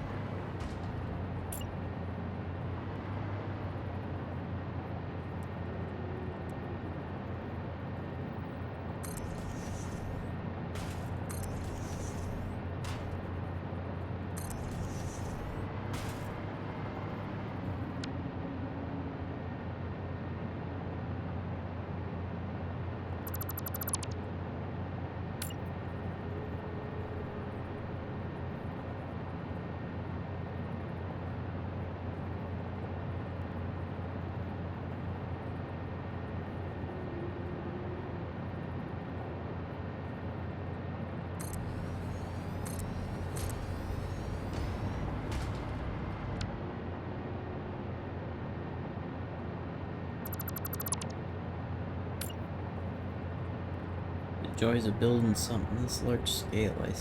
Joys of building something this large scale, I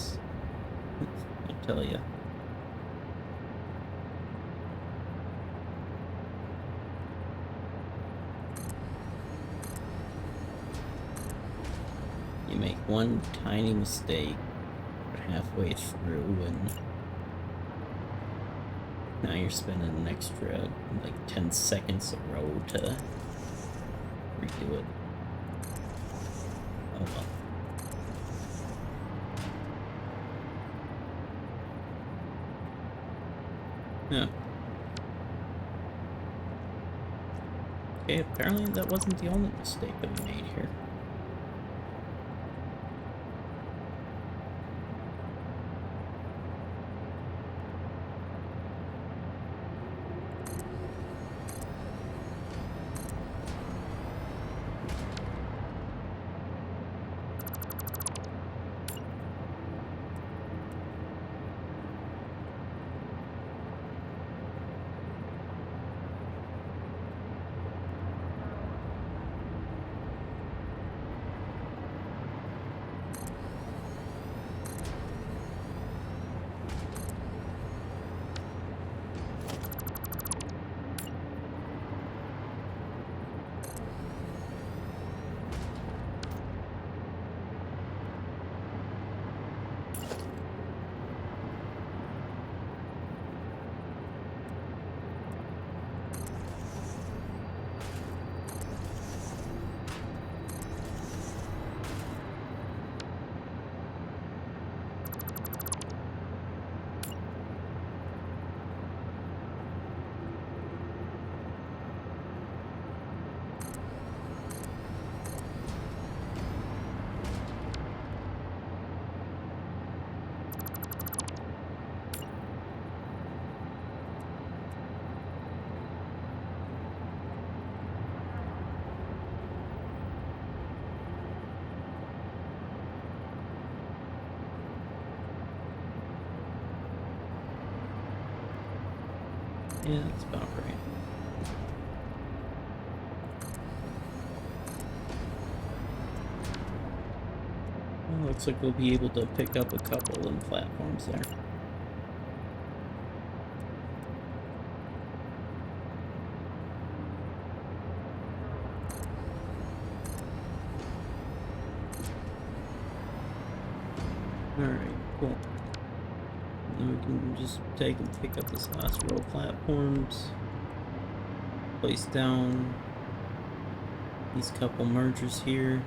tell ya. You make one tiny mistake halfway through and now you're spending an extra like 10 seconds a row to redo it. Oh well. Yeah. Okay, apparently that wasn't the only mistake that we made here. Yeah, that's about right. Well, looks like we'll be able to pick up a couple of platforms there. Alright, cool. Then we can just take and pick up this last row of platforms. Place down these couple mergers here.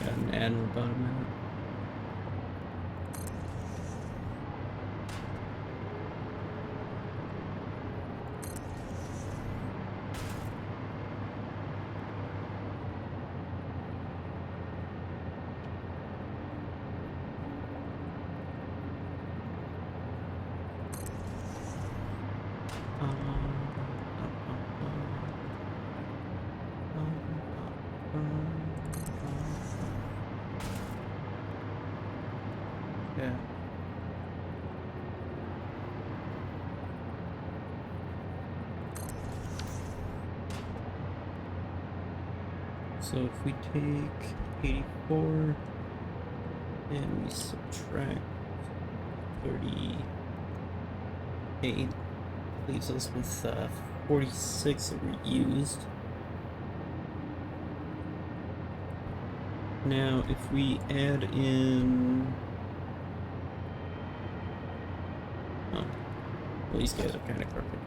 Got an ad in about a minute. Yeah. So if we take 84 and we subtract 38, leaves us with 46 that were used. Now, if we add in... Oh, well, these guys are kind of crooked.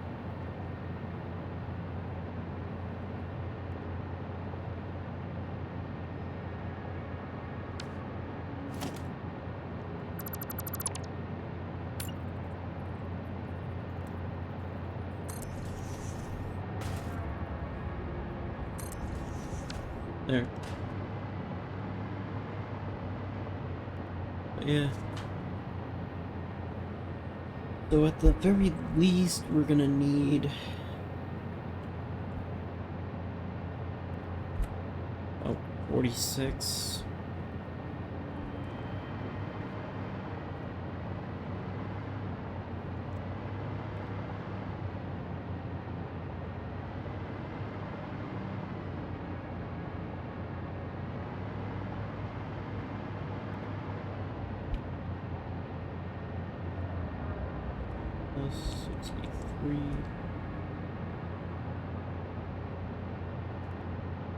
There. But yeah. So at the very least, we're gonna need... Oh, 46. Plus 63.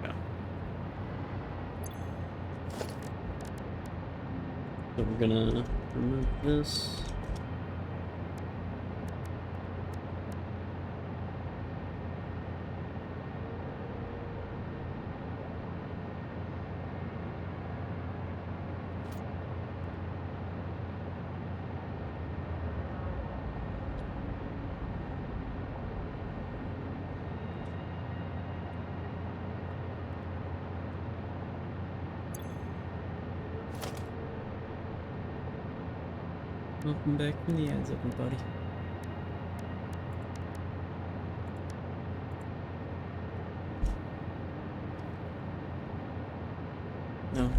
Yeah. So we're gonna remove this. Welcome back from the ads, everybody. No.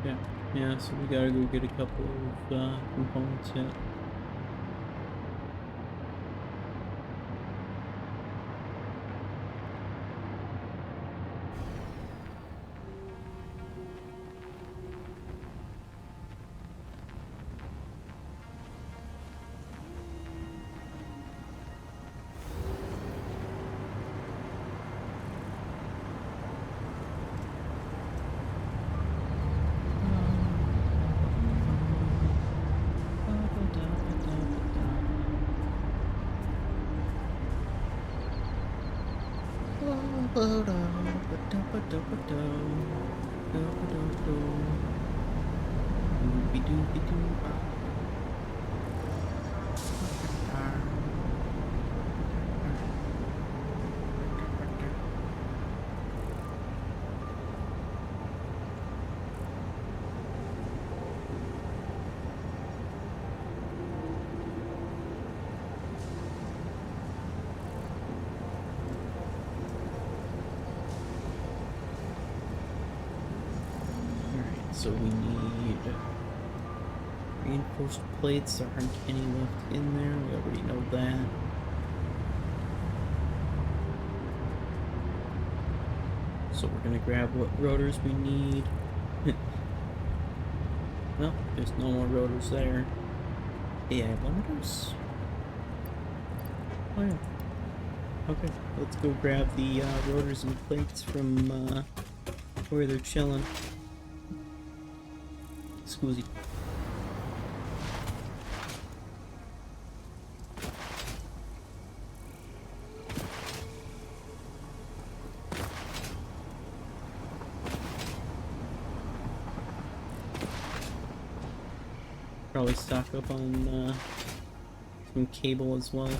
Yeah, yeah, so we gotta go get a couple of components yet. So we need reinforced plates. There aren't any left in there. We already know that. So we're gonna grab what rotors we need. Well, there's no more rotors there. AI limiters? Oh yeah. Okay, let's go grab the rotors and plates from where they're chilling. Scoozy. Probably stock up on some cable as well.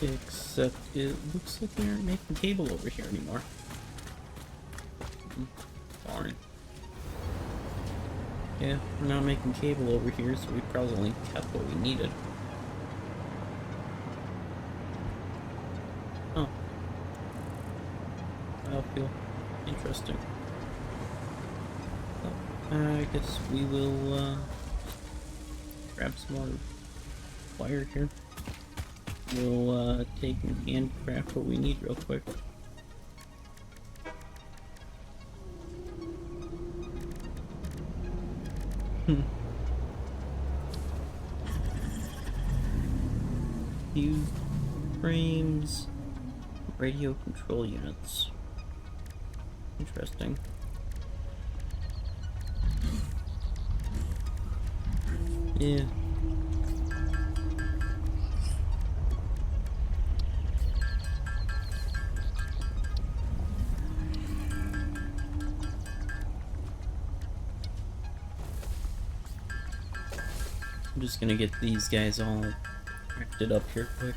Except it looks like we aren't making cable over here anymore. Darn. Yeah, we're not making cable over here, so we probably only kept what we needed. Oh. That'll feel interesting. So, I guess we will grab some more wire here. We'll take and handcraft what we need real quick. Fused frames, radio control units. Interesting. Yeah. I'm just gonna get these guys all crafted up here quick.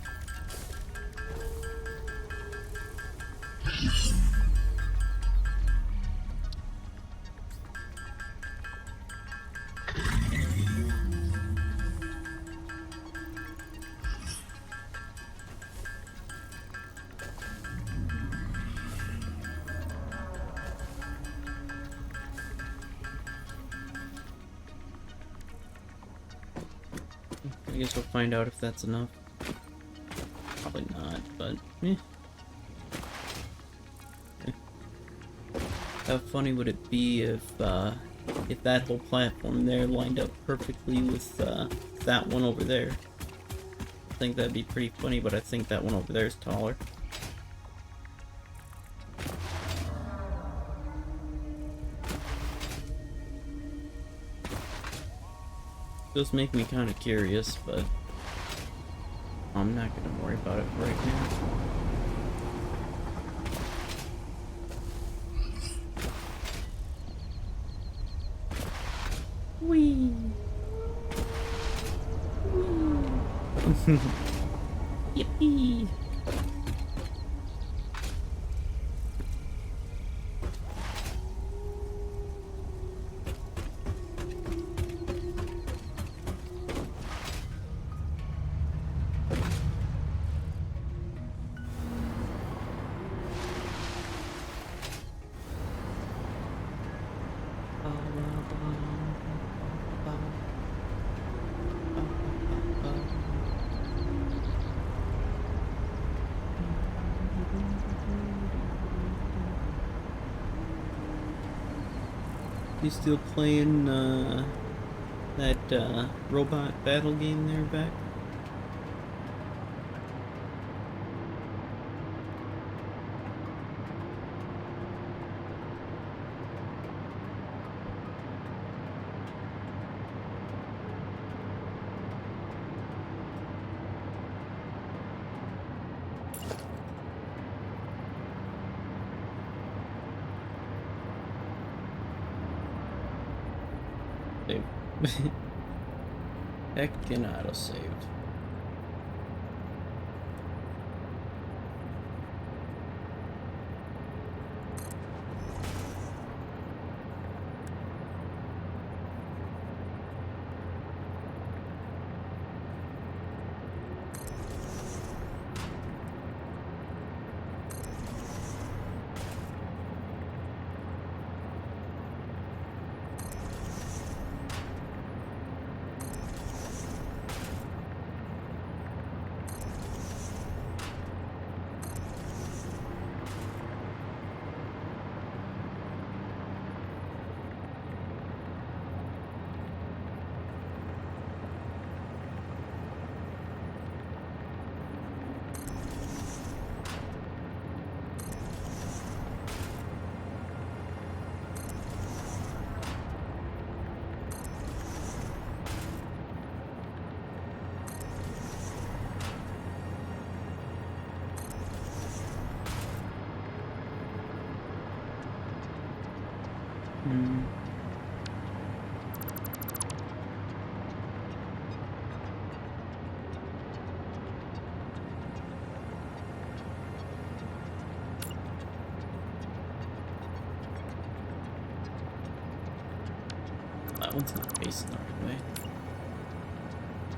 I guess we'll find out if that's enough. Probably not, but eh. How funny would it be if that whole platform there lined up perfectly with that one over there? I think that'd be pretty funny, but I think that one over there is taller. Does make me kind of curious, but I'm not gonna worry about it right now. Whee! Whee! Yippee! You still playing that robot battle game there, back? Save. Heck can autosave. Hmm. That one's not facing the right way.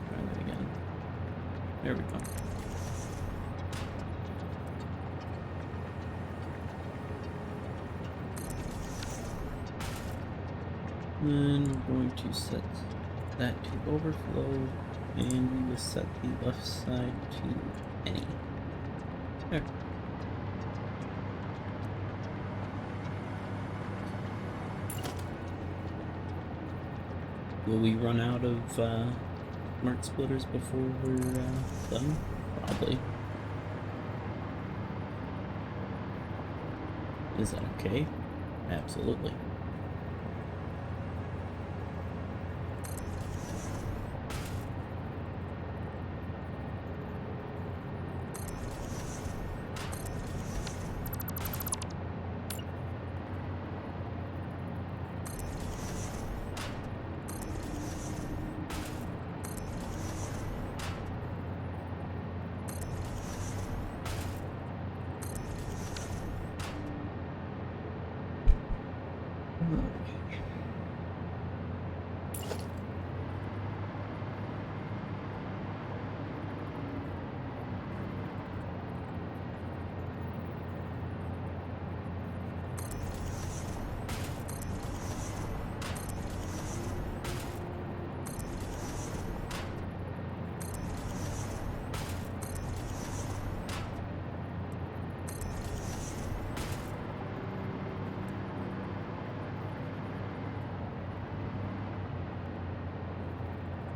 Try that again. There we go. Then we're going to set that to overflow, and we will set the left side to any. There. Will we run out of smart splitters before we're done? Probably. Is that okay? Absolutely.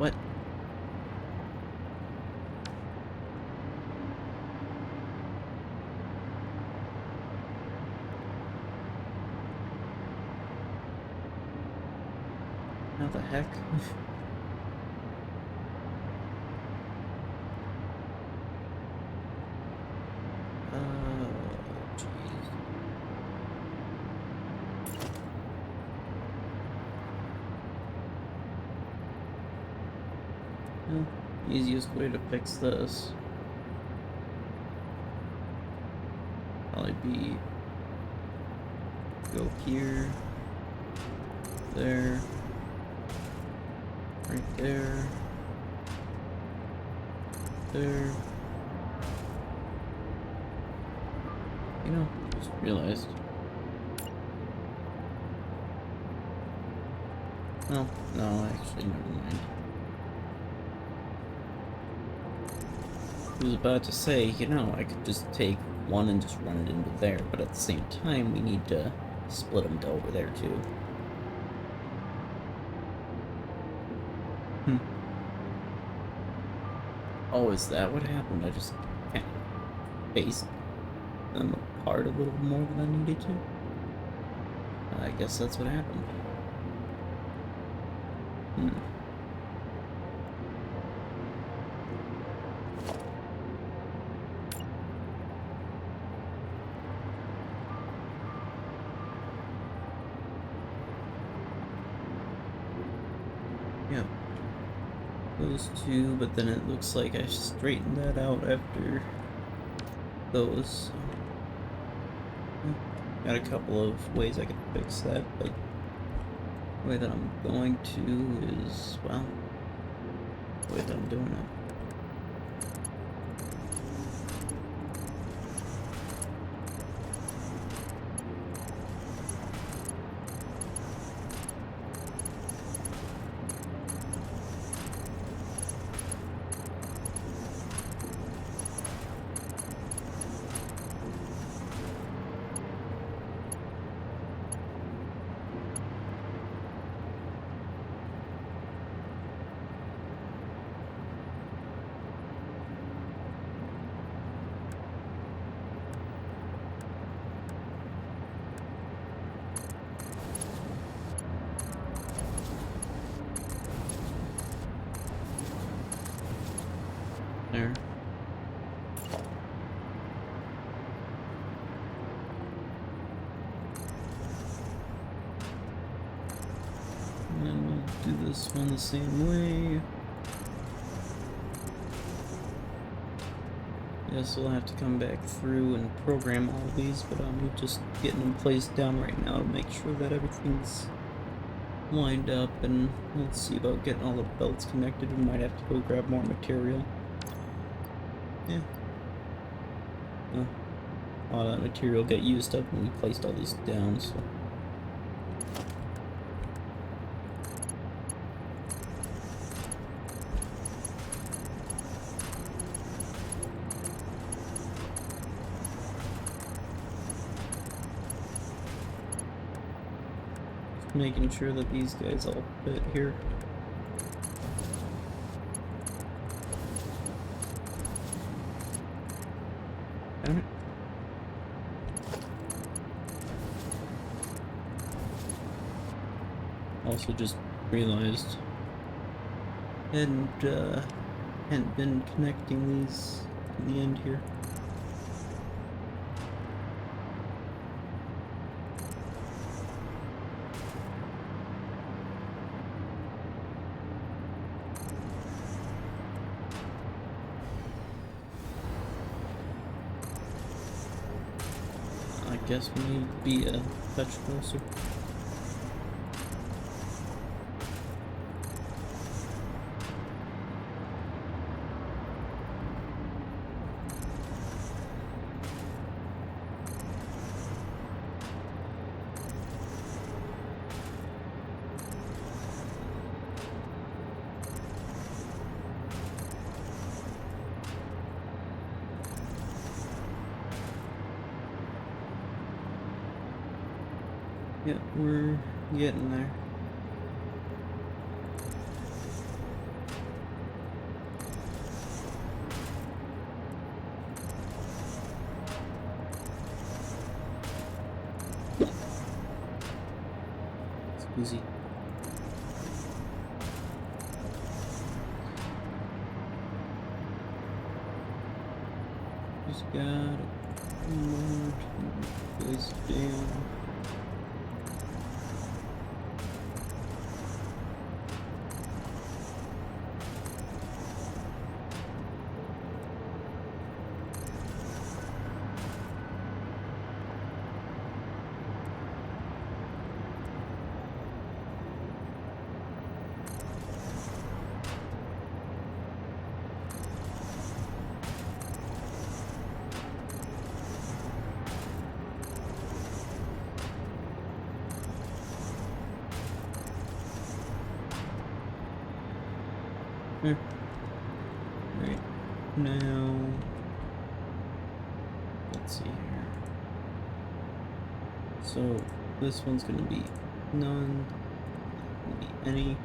What? How the heck? Jeez. Well, easiest way to fix this probably be go here, there, right there, there. You know, just realized. Well, no, actually, never mind. I was about to say, you know, I could just take one and just run it into there, but at the same time, we need to split them to over there, too. Hmm. Oh, is that what happened? I just kind of spaced them apart a little more than I needed to. I guess that's what happened. Hmm. Yeah, those two, but then it looks like I straightened that out after those. So, yeah. Got a couple of ways I could fix that, but the way that I'm going to is, well, the way that I'm doing it. There. And then we'll do this one the same way. Yes, we'll have to come back through and program all of these, but I'm just getting them placed down right now to make sure that everything's lined up, and we'll see about getting all the belts connected. We might have to go grab more material. Yeah. A lot of that material got used up when we placed all these down, so... making sure that these guys all fit here. Damn it. Also just realized hadn't been connecting these to the end here. I guess we need to be a touch closer. Yeah, we're getting there. It's easy. Just got a more to place down. Here. Right now, let's see here. So this one's gonna be none, gonna be any.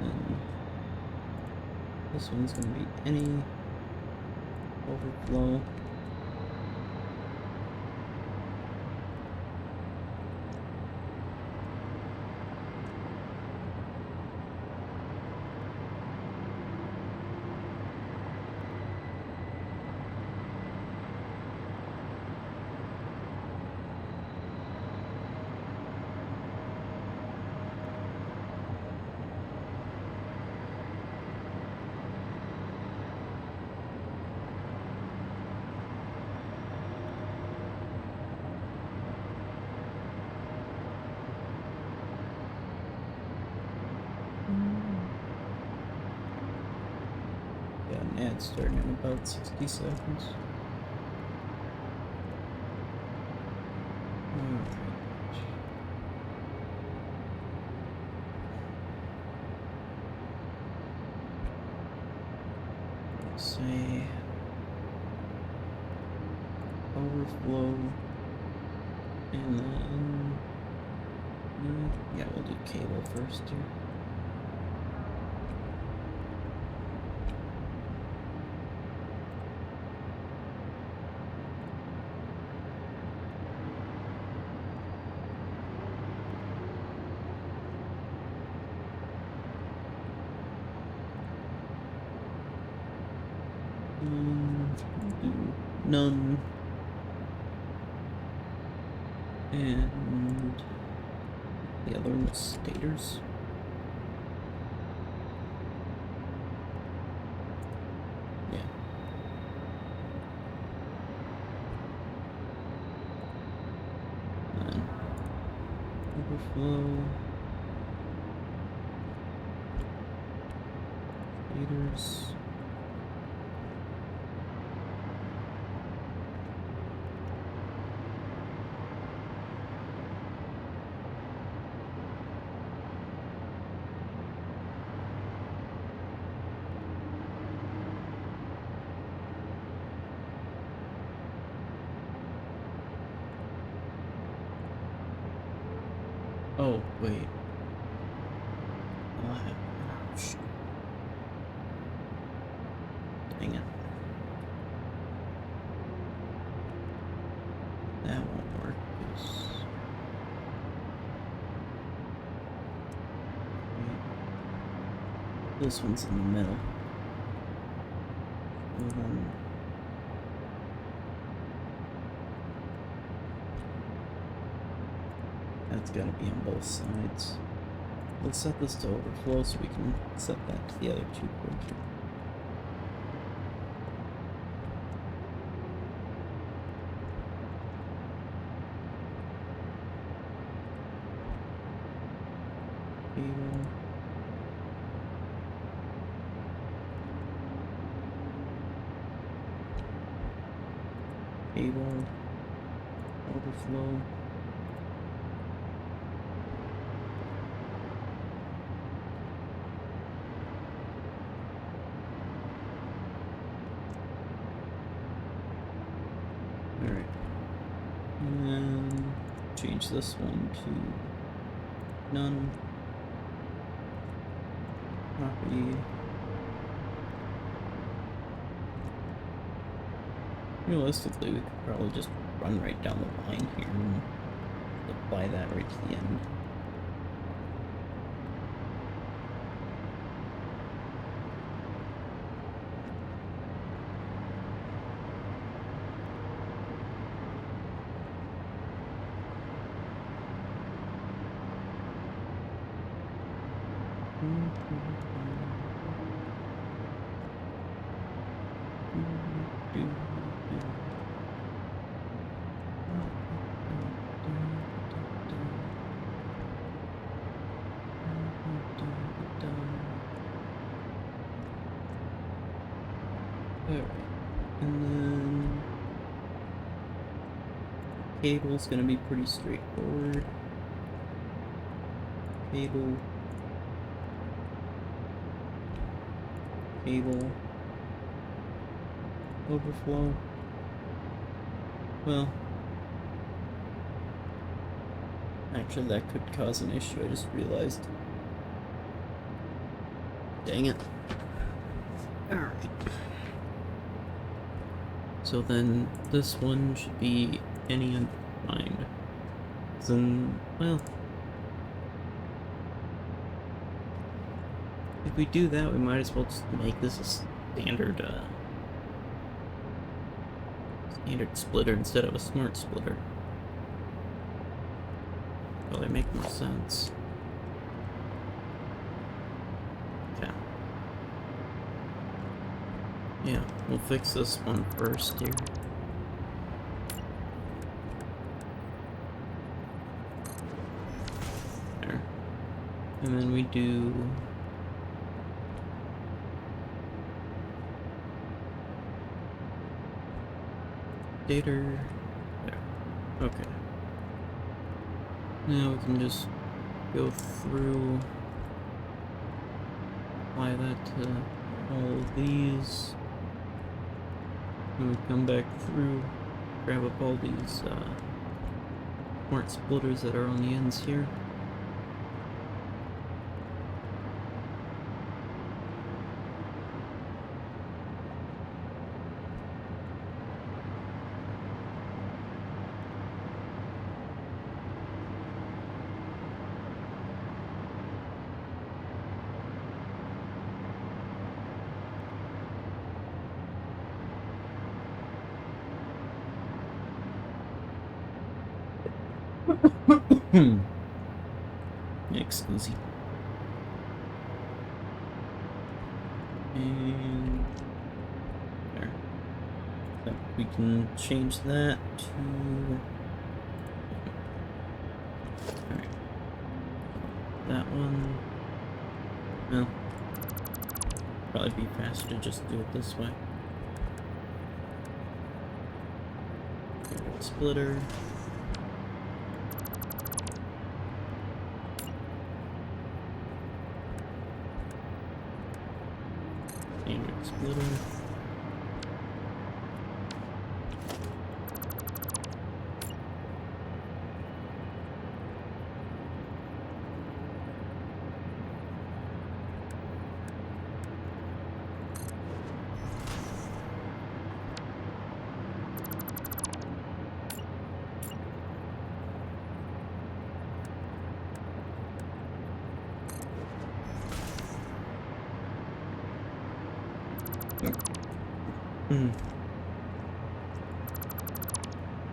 And this one's gonna be any overflow. Got an ad starting in about 60 seconds. Alright. Say overflow, and then yeah, we'll do cable first here. Do none, and the other one was stators. Yeah. And overflow, stators. Oh, wait. Ouch. Dang it. That won't work. This one's in the middle. And then that's gotta be on both sides. We'll set this to overflow so we can set that to the other two ports. Cable. Cable. Overflow. Alright. And then change this one to none. Copy. Realistically, we could probably just run right down the line here and apply that right to the end. Alright, and then cable's gonna be pretty straightforward. Cable, cable, overflow. Well, actually that could cause an issue, I just realized. Dang it. Alright. So then this one should be any undefined. Then, well, if we do that, we might as well just make this a standard splitter instead of a smart splitter. Well, they make more sense. Okay. Yeah, we'll fix this one first here. There. And then we do... data. There. Okay. Now we can just go through, apply that to all of these, and we come back through, grab up all these smart splitters that are on the ends here. Excuse me. And there. So we can change that to... Alright. That one... Well, probably be faster to just do it this way. Splitter. Splitter.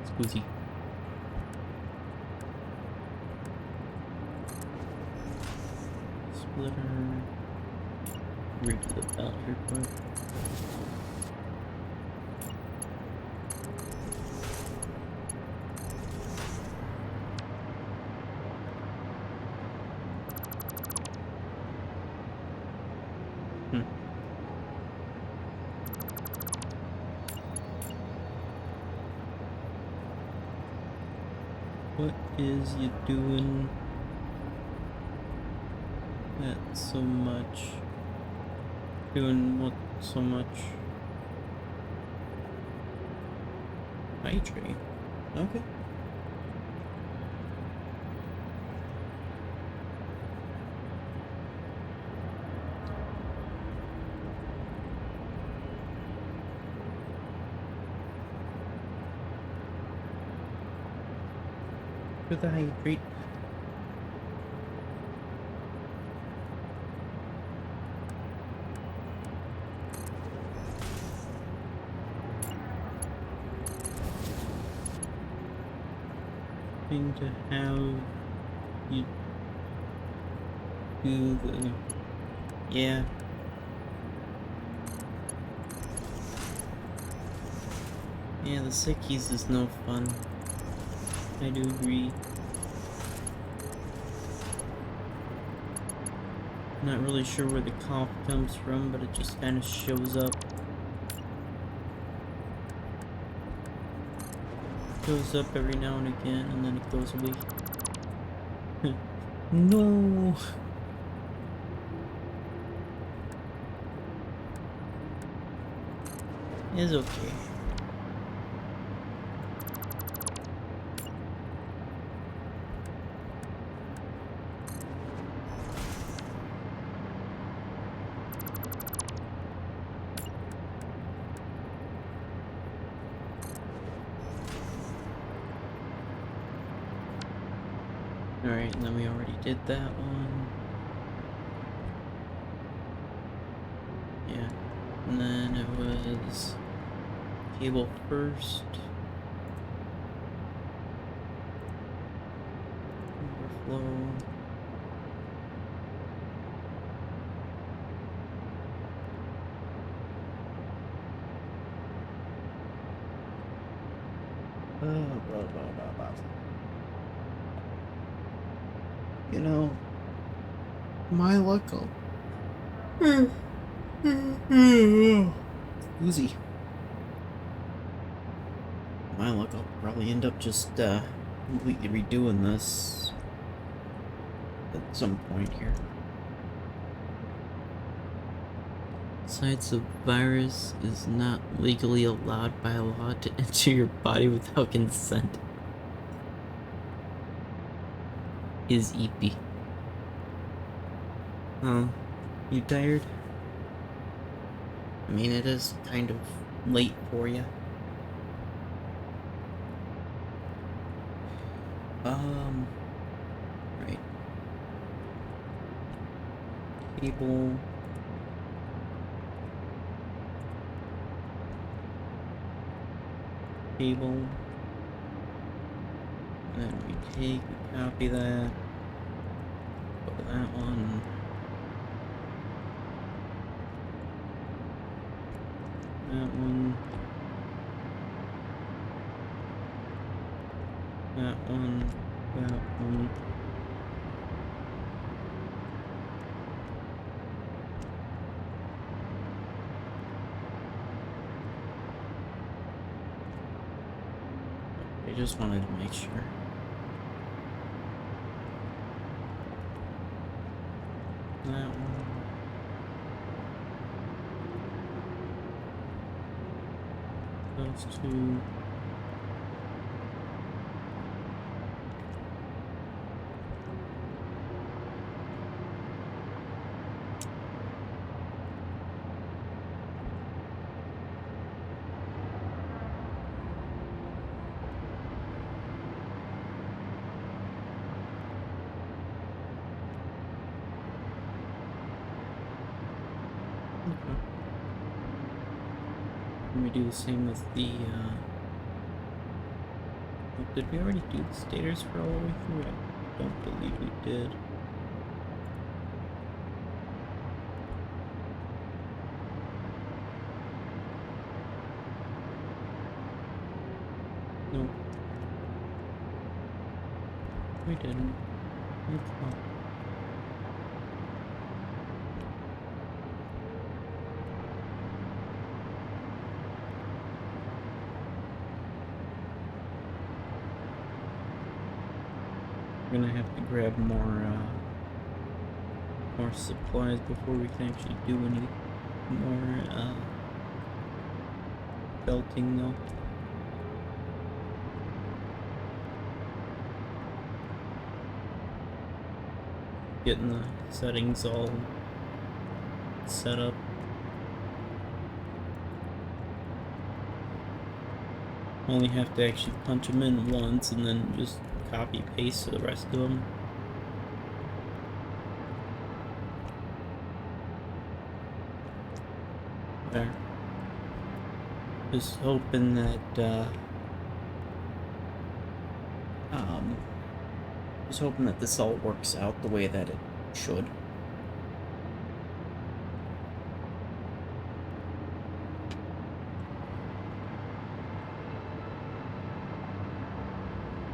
Squeezy. Splitter. Redo the belt here quick. What is you doing that so much? Doing what so much? Hydrate. Okay. For the hydrate. Going to have you do the... Yeah. Yeah, the sickies is no fun. I do agree. Not really sure where the cough comes from, but it just kind of shows up. Shows up every now and again, and then it goes away. No! It's okay. Alright, and then we already did that one. Yeah. And then it was cable first. Overflow. Blah, blah, blah. You know, my luck. Oozy. My luck, I'll probably end up just completely redoing this at some point here. Besides, the virus is not legally allowed by law to enter your body without consent. Is EP. Huh? You tired? I mean, it is kind of late for you. Right. Cable. Cable. Then we copy that. Go to that one. That one. That one. That one. I just wanted to make sure. That one. Those two. Okay. Can we do the same with the, did we already do the stators for all the way through? I don't believe we did. Nope. We didn't. It's not. We're gonna have to grab more supplies before we can actually do any more belting though. Getting the settings all set up. Only have to actually punch them in once and then just copy paste to the rest of them. There. Just hoping that this all works out the way that it should.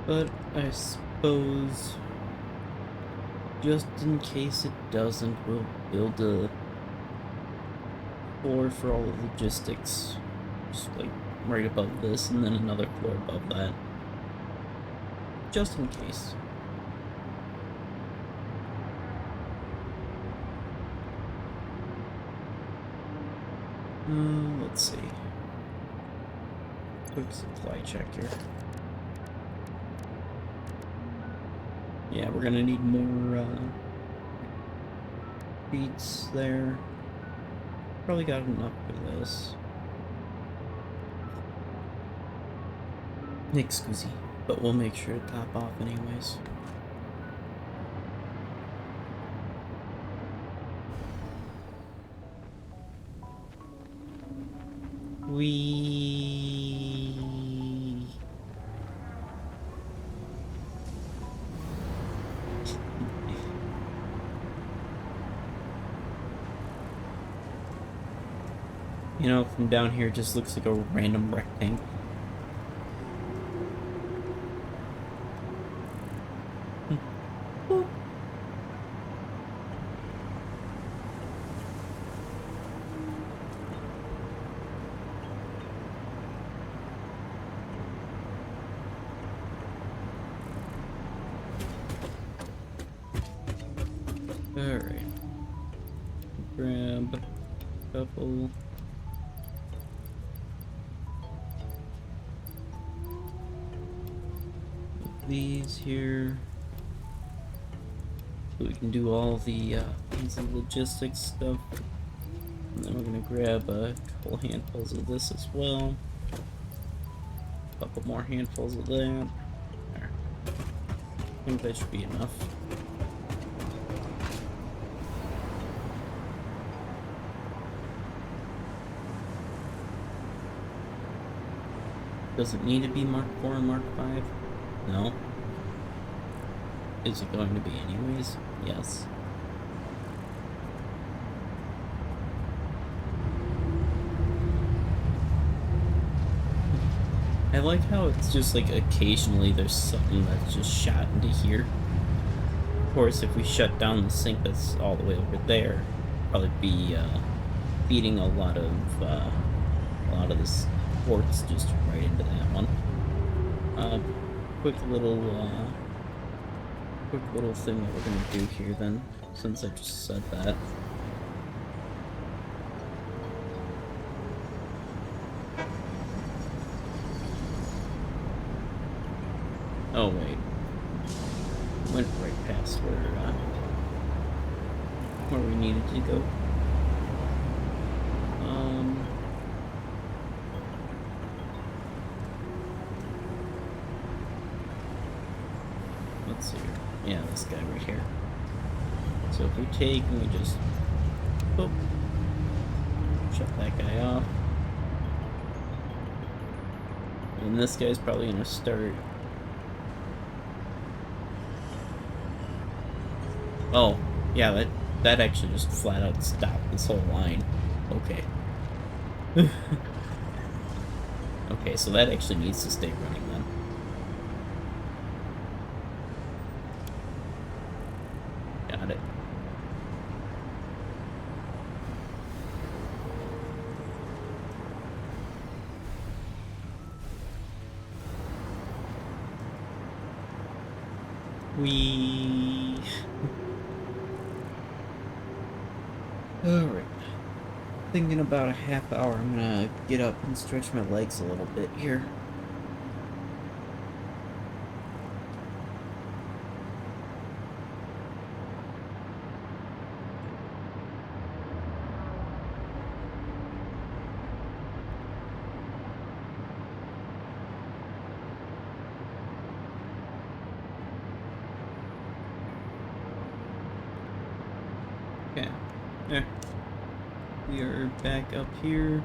But I suppose, just in case it doesn't, we'll build a floor for all the logistics. Just like right above this, and then another floor above that. Just in case. Let's see. Quick supply check here. Yeah, we're gonna need more beats there. Probably got enough for this. Excuse me, but we'll make sure to top off anyways. We... You know, from down here, it just looks like a random rectangle. Alright. Grab a couple. Of these here. So we can do all the easy logistics stuff. And then we're gonna grab a couple handfuls of this as well. A couple more handfuls of that. There. I think that should be enough. Does it need to be Mark 4 and Mark 5? No. Is it going to be anyways? Yes. I like how it's just like occasionally there's something that's just shot into here. Of course, if we shut down the sink that's all the way over there, probably be feeding a lot of this quartz just right into that one. Quick little thing that we're gonna do here then, since I just said that. Oh wait, went right past where we needed to go. Let's see here. Yeah, this guy right here. So if we take and we just boop, shut that guy off. And this guy's probably gonna start. Oh, yeah, that actually just flat out stopped this whole line. Okay. Okay, so that actually needs to stay running then. Got it. Alright. Thinking about a half hour, I'm gonna get up and stretch my legs a little bit here. Okay. There. We are back up here.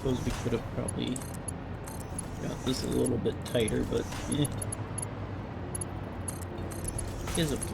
Suppose we could have probably got this a little bit tighter, but it's okay.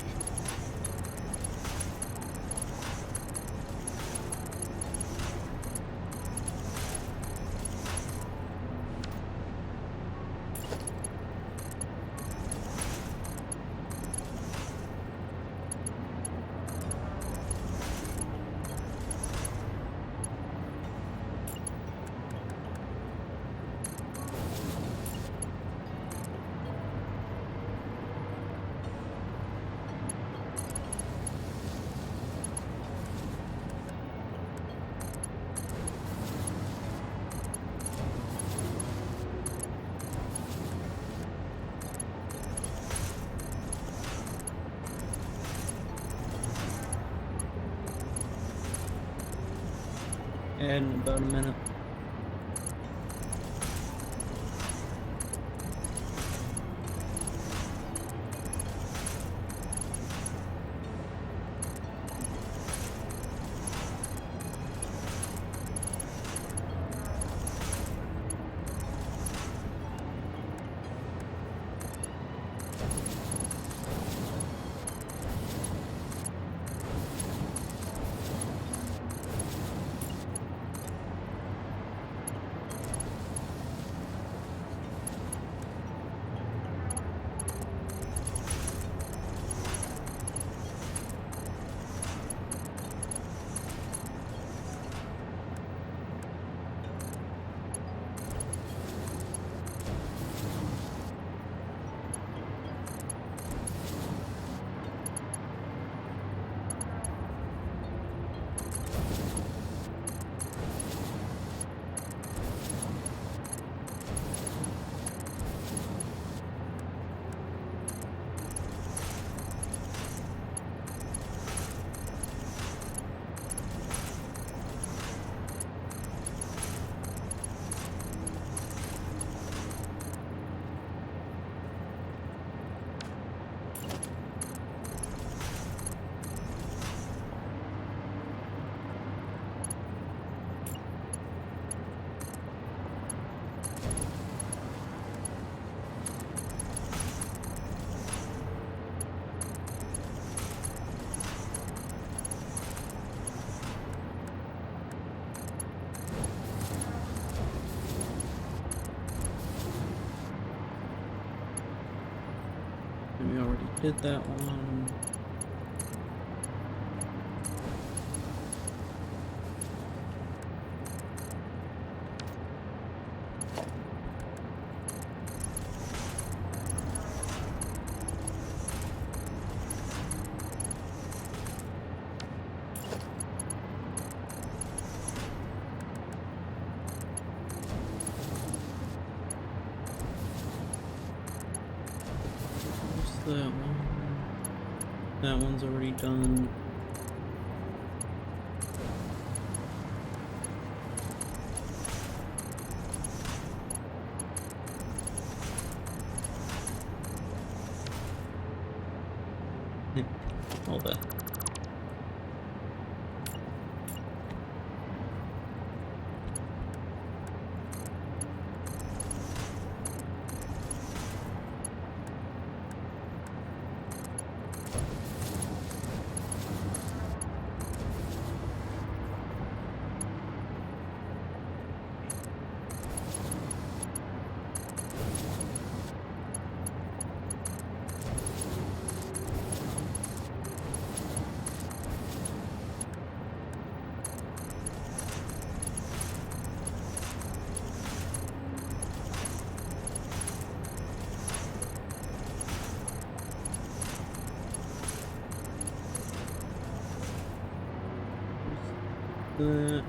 ahead in about a minute. We already did that one. That one. That one's already done. All that. That.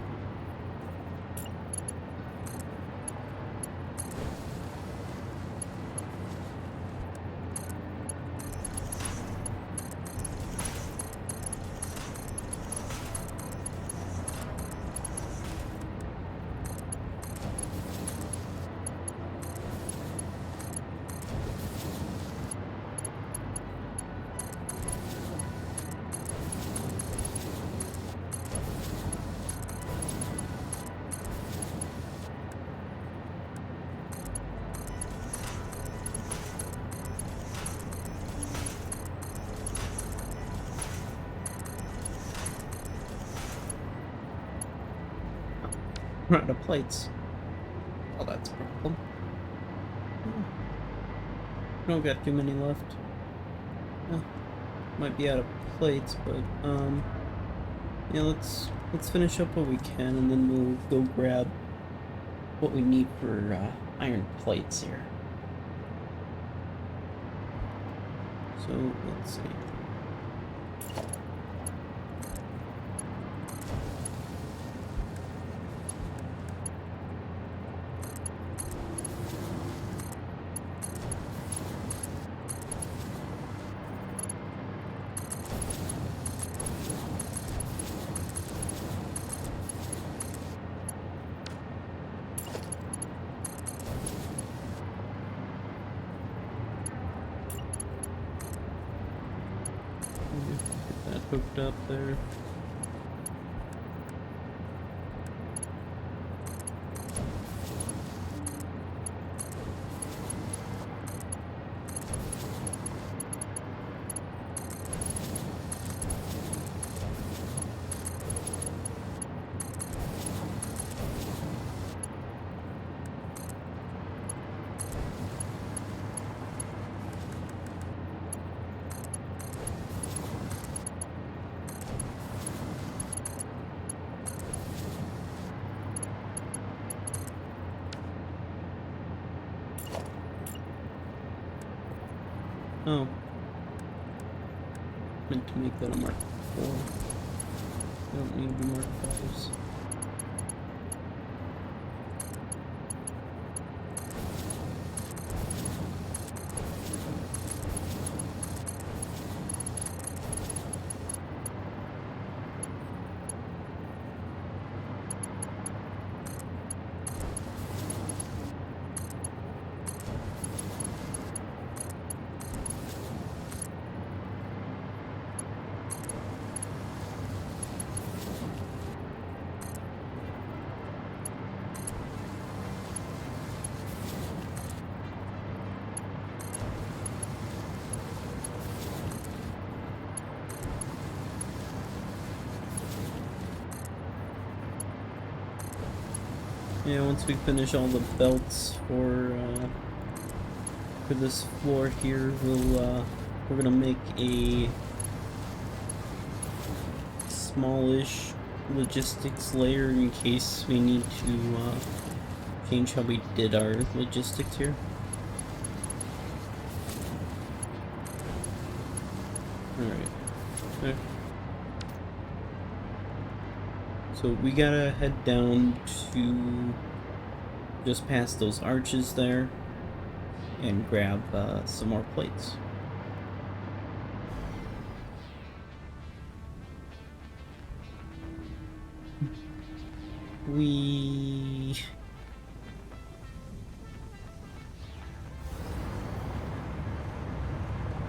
Run out of plates. Oh, that's a problem. Don't got too many left. Might be out of plates, but yeah, let's finish up what we can, and then we'll go grab what we need for iron plates here. So let's see. hooked up there. Oh. Meant to make that a Mark 4. I don't need to be Mark 5s. Yeah, once we finish all the belts for this floor here, we're gonna make a smallish logistics layer in case we need to change how we did our logistics here. Alright. Okay. So we gotta head down to just past those arches there and grab some more plates.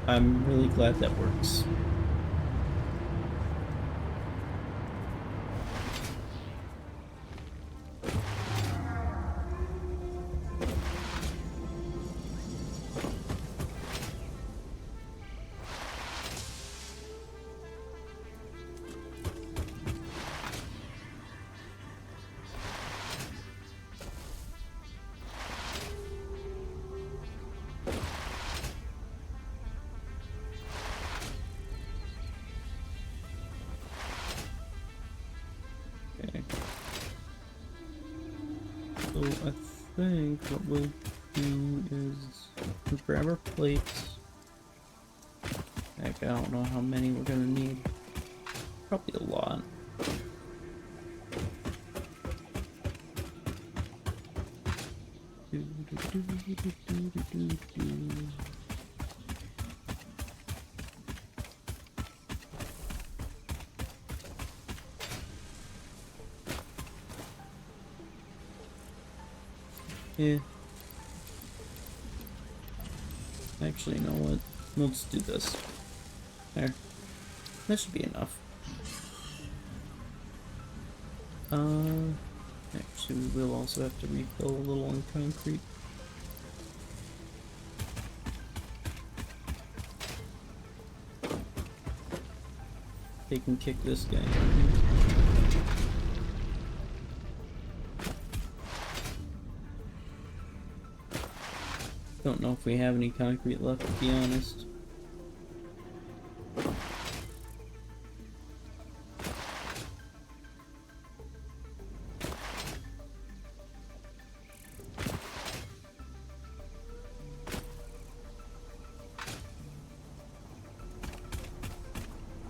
I'm really glad that works. So I think what we'll do is grab our plates. Heck, I don't know how many we're gonna need. Probably a lot. Yeah. Actually, you know what? Let's do this. There. That should be enough. Actually, we will also have to refill a little on concrete. They can kick this guy. Don't know if we have any concrete left, to be honest.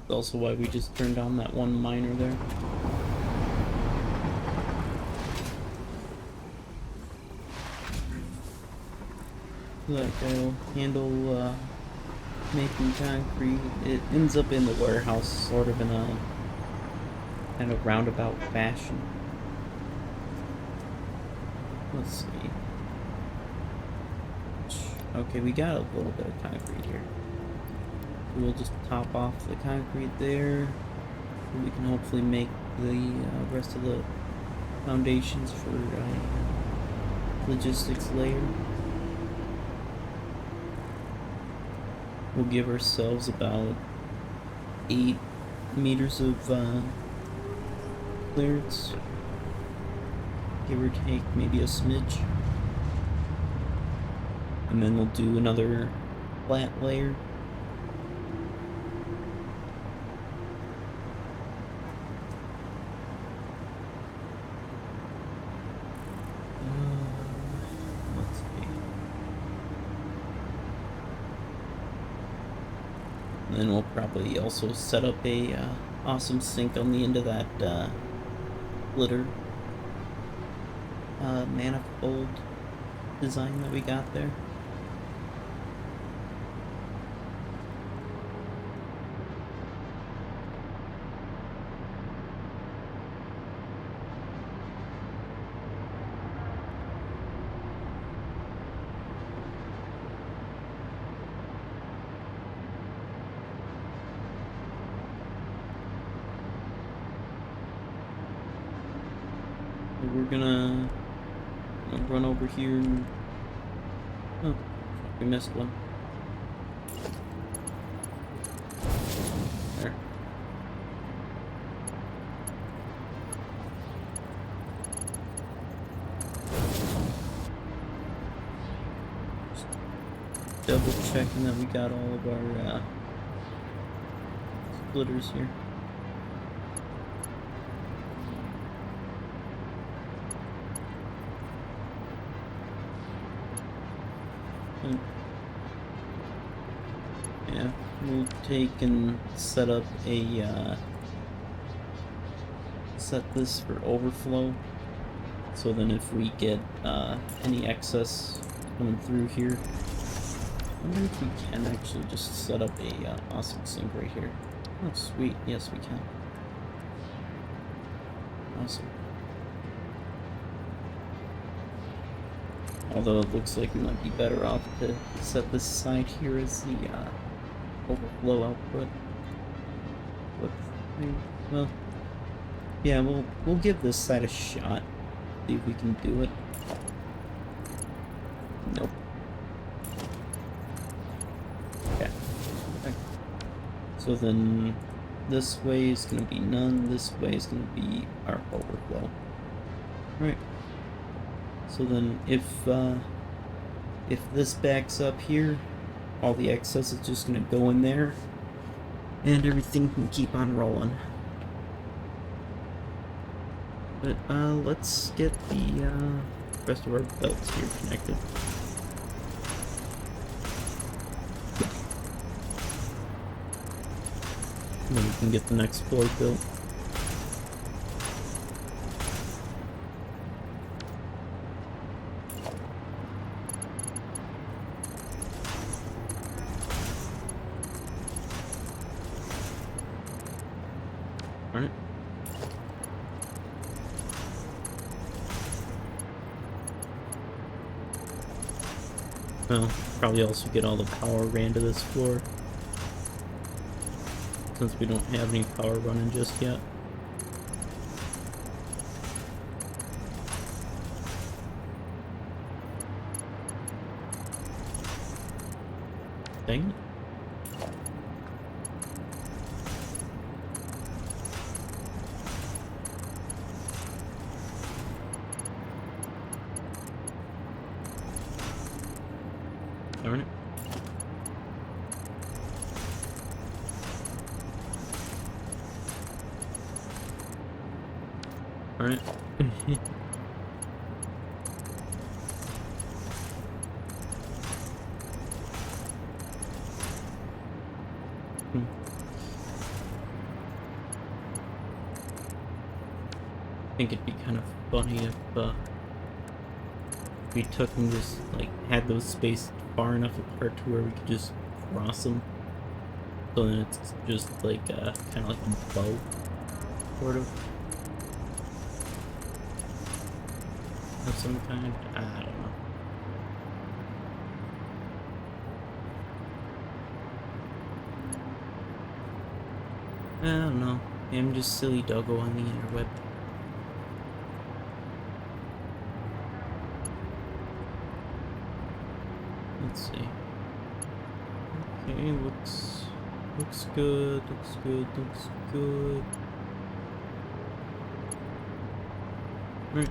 That's also why we just turned on that one miner there. That guy will handle making concrete. It ends up in the warehouse sort of in a kind of roundabout fashion. Let's see. Okay, we got a little bit of concrete here. We'll just top off the concrete there. We can hopefully make the rest of the foundations for logistics layer. We'll give ourselves about 8 meters of clearance, give or take, maybe a smidge. And then we'll do another flat layer. Let's see. And then we'll probably also set up a awesome sink on the end of that glitter manifold design that we got there. We're gonna run over here and... Oh, we missed one. There. Just double checking that we got all of our splitters here. Yeah, we'll take and set up a set this for overflow, so then if we get any excess coming through here, I wonder if we can actually just set up a awesome sink right here. Oh sweet, yes we can. Awesome. Although it looks like we might be better off to set this side here as the overflow output. But, well, yeah, we'll give this side a shot. See if we can do it. Nope. Okay. So then this way is gonna be none. This way is gonna be our overflow. Right. So then if this backs up here, all the excess is just gonna go in there and everything can keep on rolling. But let's get the rest of our belts here connected. And then we can get the next floor built. Alright. Well, probably also get all the power ran to this floor, since we don't have any power running just yet. Dang it. Darn it. Alright. I think it'd be kind of funny if we took and just like had those spaced far enough apart to where we could just cross them. So then it's just like kind of like a bow, sort of some kind. I don't know. I don't know. I'm just silly doggo on the interweb. Let's see. Okay, looks good, looks good, looks good. Right.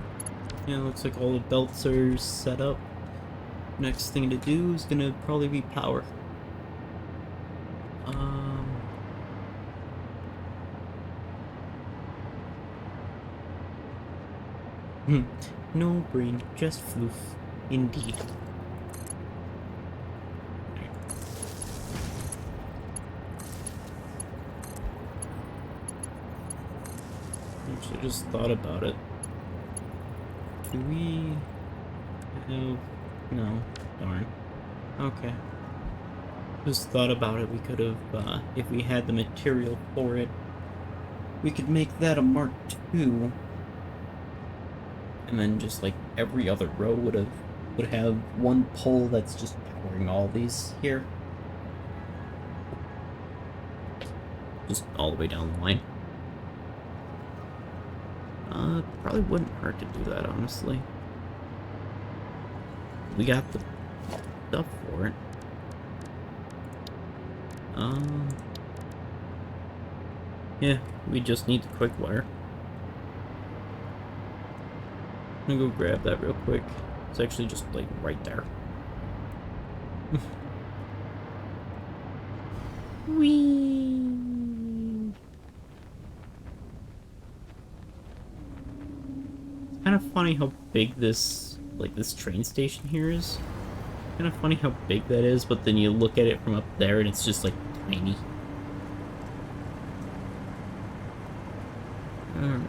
Yeah, looks like all the belts are set up. Next thing to do is gonna probably be power. Um, no brain, just floof. Indeed. Actually, just thought about it. Do we have... No. Darn. Okay. Just thought about it. We could have, if we had the material for it, we could make that a Mark II. And then just like every other row would have one pole that's just powering all these here. Just all the way down the line. Probably wouldn't hurt to do that, honestly. We got the stuff for it. Yeah, we just need the quick wire. I'm gonna go grab that real quick. It's actually just like right there. Whee! It's kind of funny how big this train station here is. Kind of funny how big that is, but then you look at it from up there and it's just like tiny. Alright.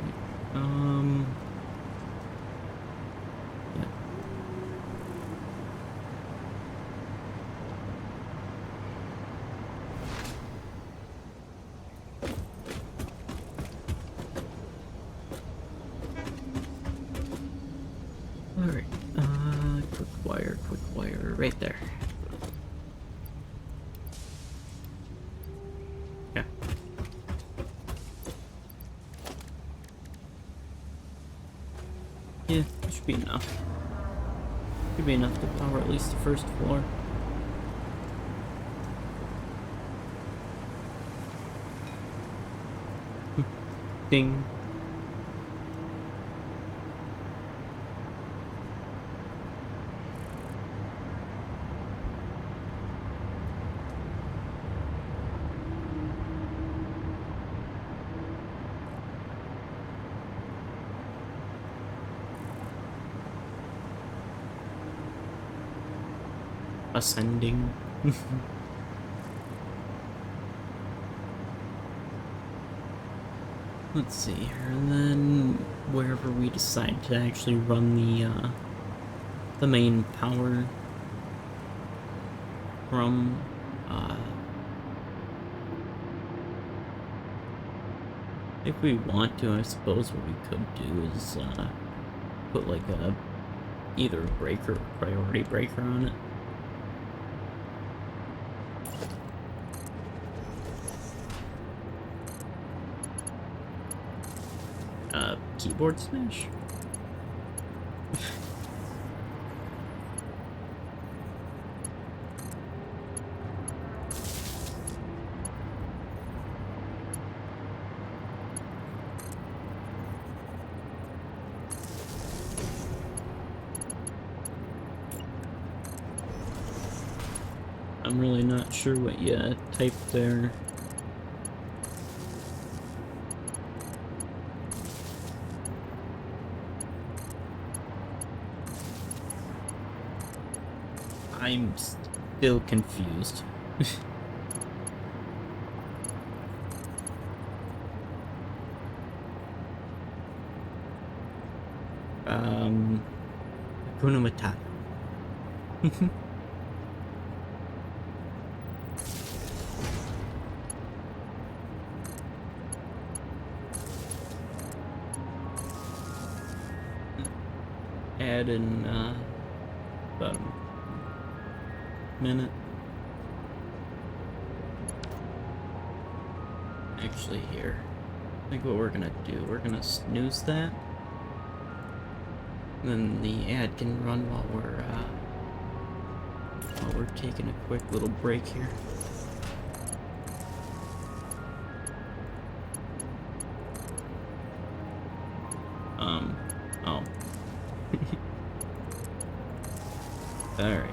Yeah. Alright. Quick wire, right there. Yeah. Yeah, that should be enough. Should be enough to power at least the first floor. Ding. Ascending. Let's see here, and then wherever we decide to actually run the main power from, if we want to, I suppose what we could do is put like either a breaker or priority breaker on it. Keyboard smash? I'm really not sure what you typed there. I'm still confused. Hakuna Matata. Add in, about a minute. Actually, here. I think what we're gonna do, we're gonna snooze that. Then the ad can run while we're taking a quick little break here. Oh. Alright.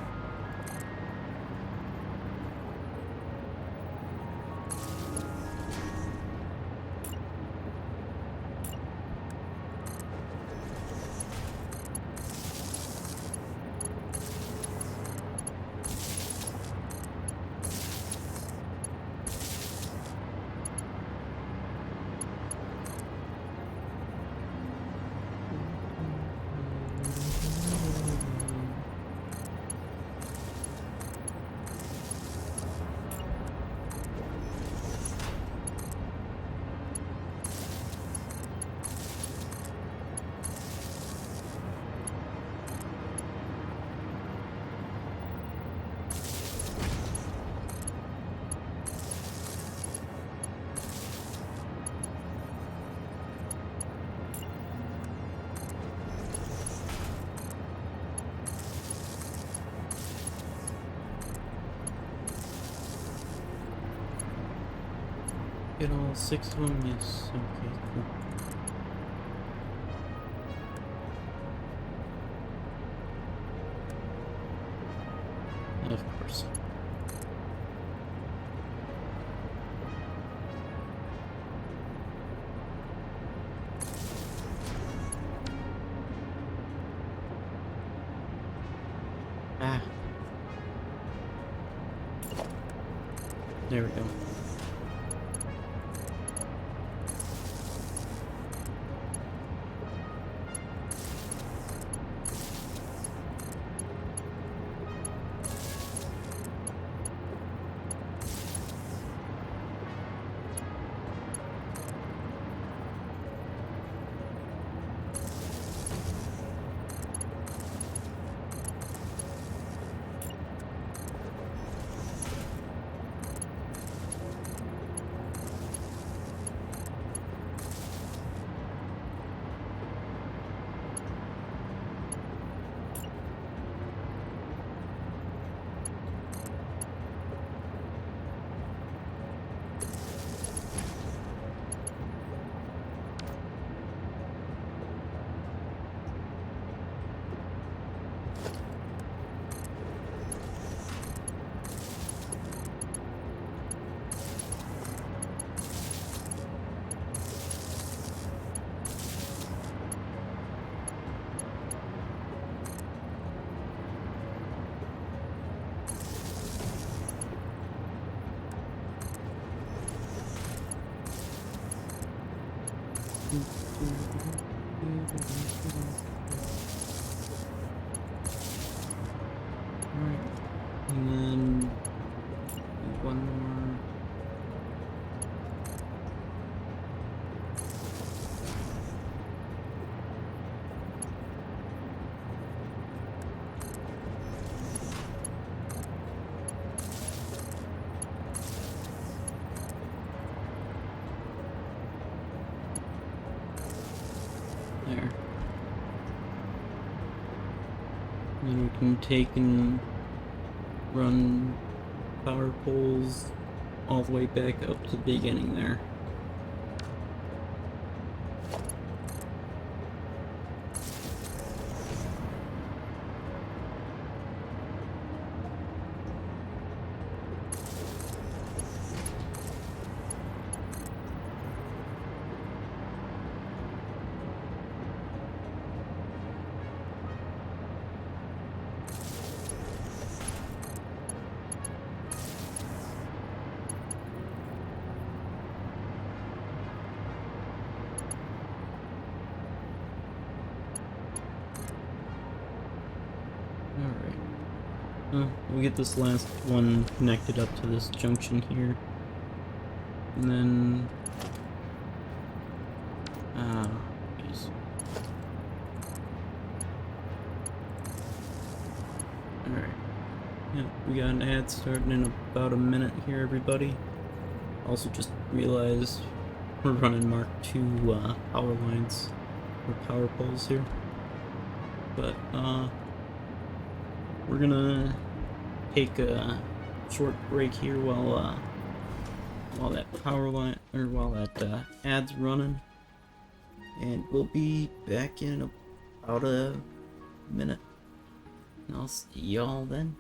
Get all 6 of them? Yes. Okay, cool. Of course. Ah. There we go. Alright. And then one more. There. Then we can take and run power poles all the way back up to the beginning there. We'll get this last one connected up to this junction here. And then... geez. Alright. Yeah, we got an ad starting in about a minute here, everybody. Also just realized we're running Mark II power lines or power poles here. But we're gonna take a short break here while that power line or while that ad's running, and we'll be back in about a minute. And I'll see y'all then.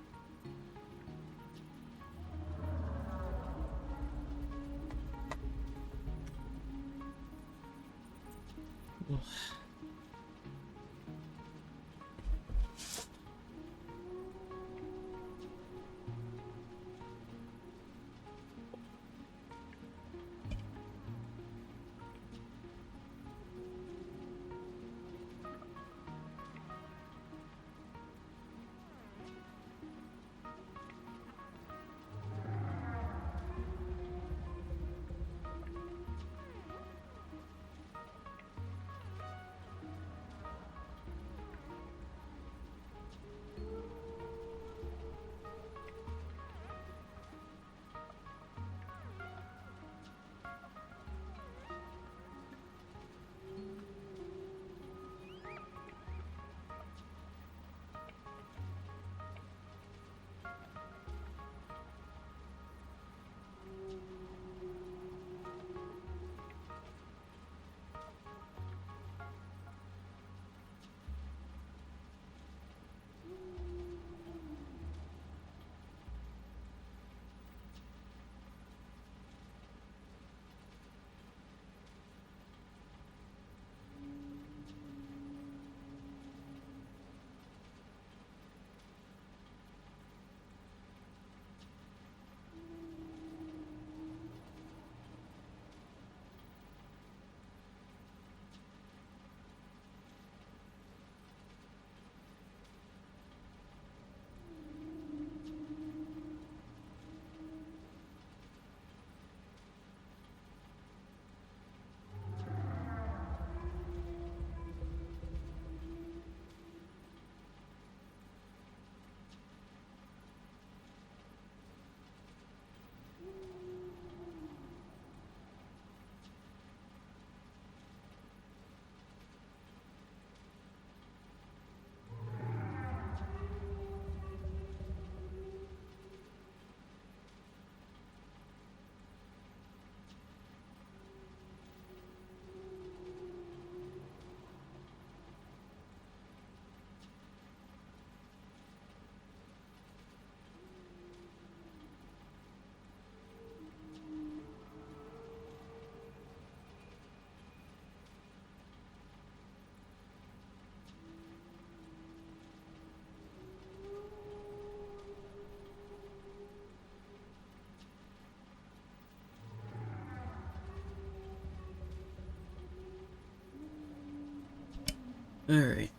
Alright,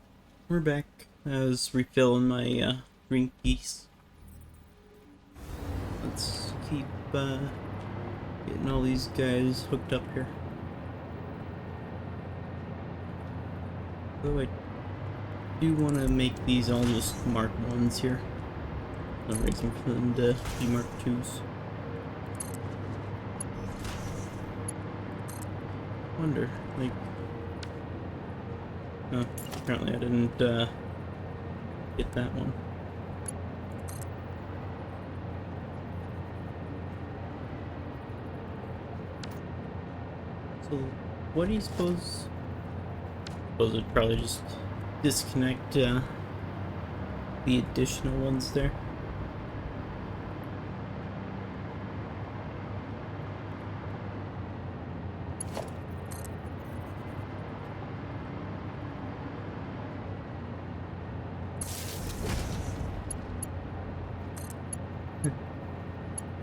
we're back. I was refilling my green piece. Let's keep getting all these guys hooked up here. Though I do want to make these all just Mark 1s here. No reason for them to be Mark 2s. Wonder, like... Oh, apparently I didn't get that one. So, what do you suppose? I suppose it'd probably just disconnect the additional ones there.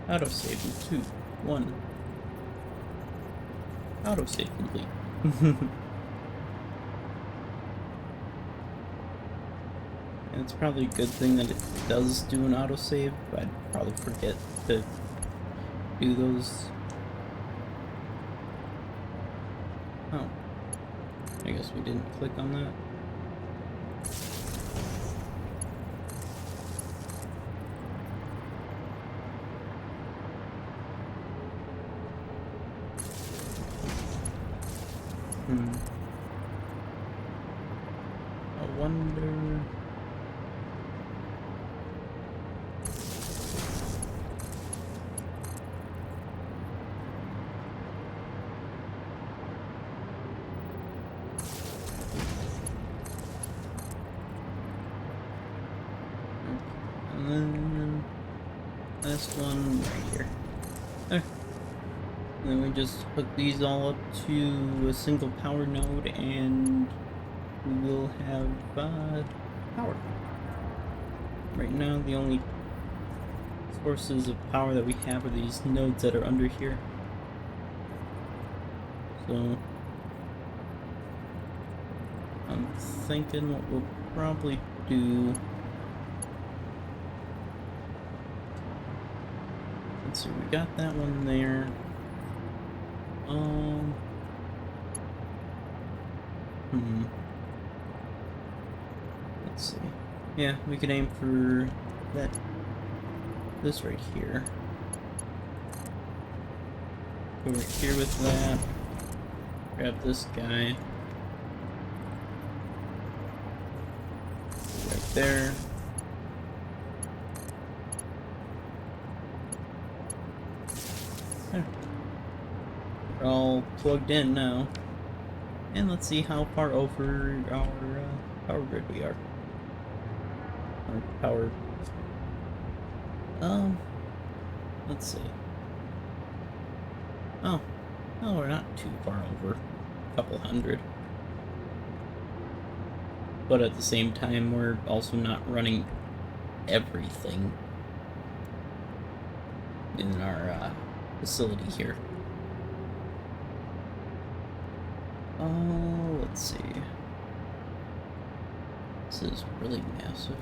Autosave in 2, 1. Autosave complete. And it's probably a good thing that it does do an autosave, but I'd probably forget to do those. Oh. I guess we didn't click on that. thunder. And then last one right here. Okay. And then we just hook these all up to a single power node and we will have power. Right now the only sources of power that we have are these nodes that are under here. So I'm thinking what we'll probably do. Let's see, we got that one there. Let's see. Yeah, we could aim for this right here. Go right here with that. Grab this guy. Right there. There. We're all plugged in now. And let's see how far over our power grid we are. Our power. Let's see. Oh, no, we're not too far over. A couple hundred. But at the same time, we're also not running everything in our facility here. Oh, let's see. This is really massive.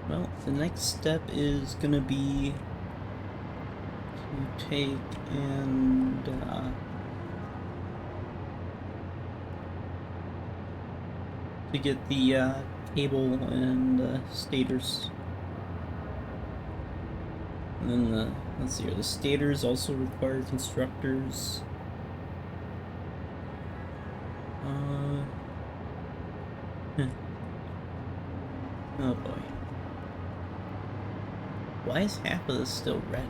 Well, the next step is gonna be to take and to get the cable and stators. And then the, let's see here, the stators also require constructors. Oh boy. Why is half of this still red?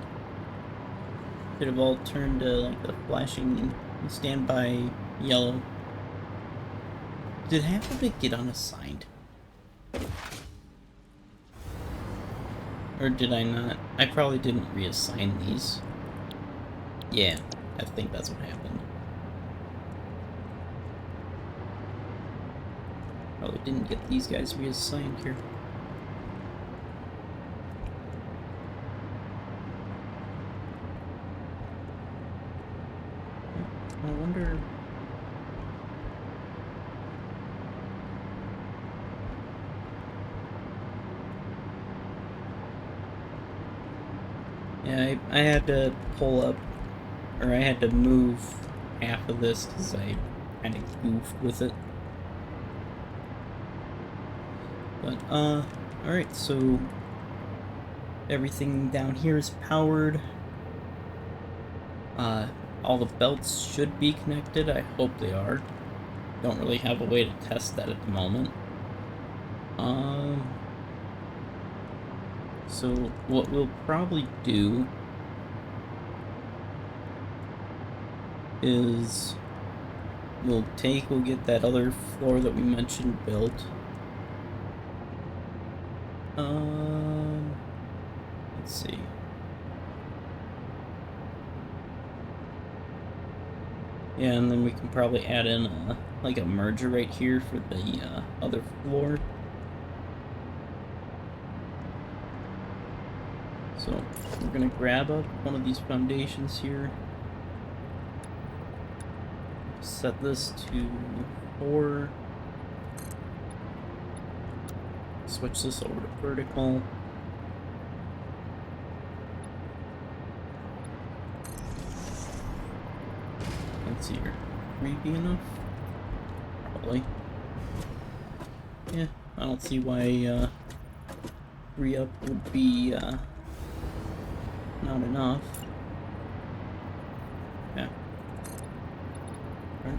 Could have all turned to like the flashing standby yellow. Did half of it get unassigned? Or did I not? I probably didn't reassign these. Yeah, I think that's what happened. Probably didn't get these guys reassigned here. I wonder... Yeah, I had to pull up, or I had to move half of this because I kind of goofed with it. But, alright, so everything down here is powered. All the belts should be connected. I hope they are. Don't really have a way to test that at the moment. So what we'll probably do is we'll get that other floor that we mentioned built. Let's see. Yeah, and then we can probably add in like a merger right here for the other floor. So we're gonna grab up one of these foundations here. Set this to 4. Switch this over to vertical. Let's see here. 3 be enough? Probably. Yeah, I don't see why 3 up would be not enough. Yeah. Right.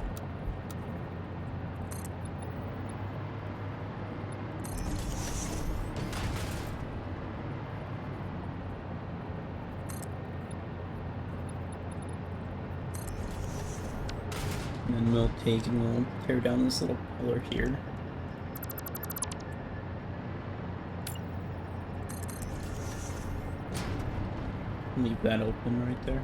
then we'll take and we'll tear down this little pillar here. Leave that open right there.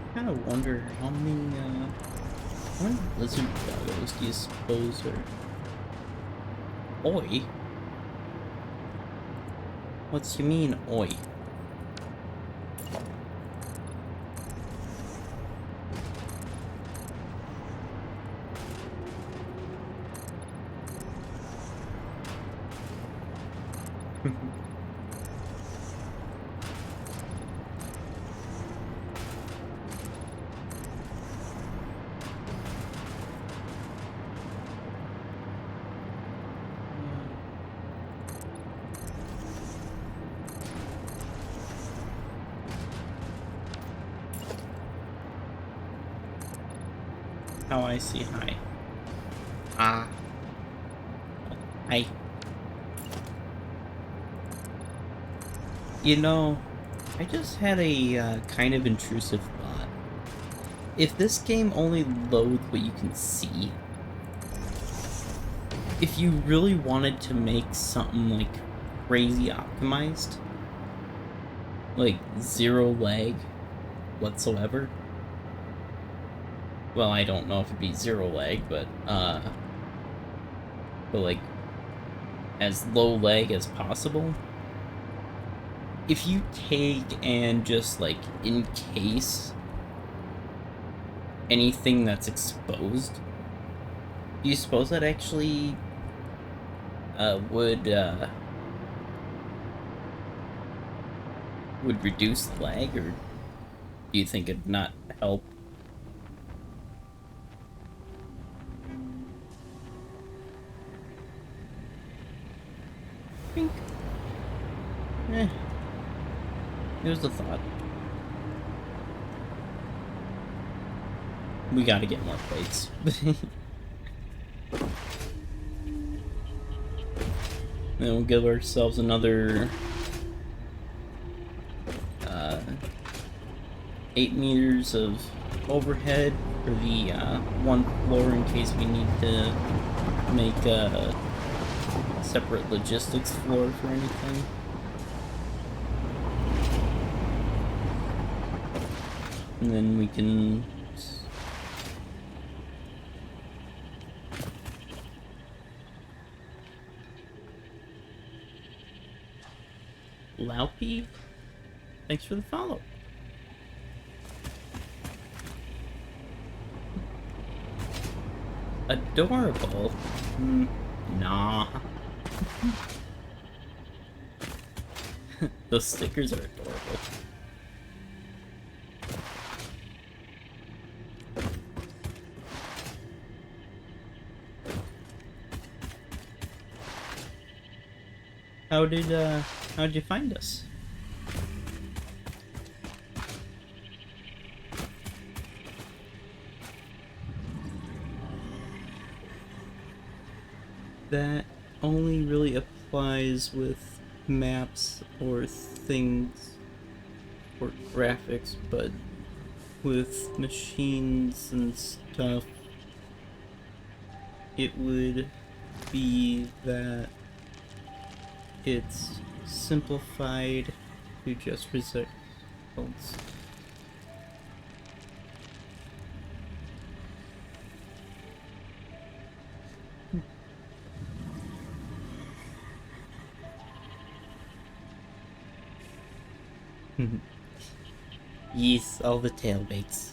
I kind of wonder how many lizard doggos do you suppose are... Oi? What's you mean, oi? Oh, I see. Hi. Ah. Hi. You know, I just had a kind of intrusive thought. If this game only loads what you can see, if you really wanted to make something like crazy optimized, like zero lag whatsoever, well, I don't know if it'd be zero lag, but like as low lag as possible. If you take and just like encase anything that's exposed, do you suppose that actually would reduce lag, or do you think it'd not help? Think. Here's the thought. We gotta get more plates. Then we'll give ourselves another 8 meters of overhead for the one floor in case we need to make a separate logistics floor for anything. And then we can Laupy? Thanks for the follow. Adorable? Nah. Those stickers are adorable. How'd you find us? That only really applies with maps or things or graphics, but with machines and stuff, it would be that it's simplified to just results. Yes, all the tailbaits.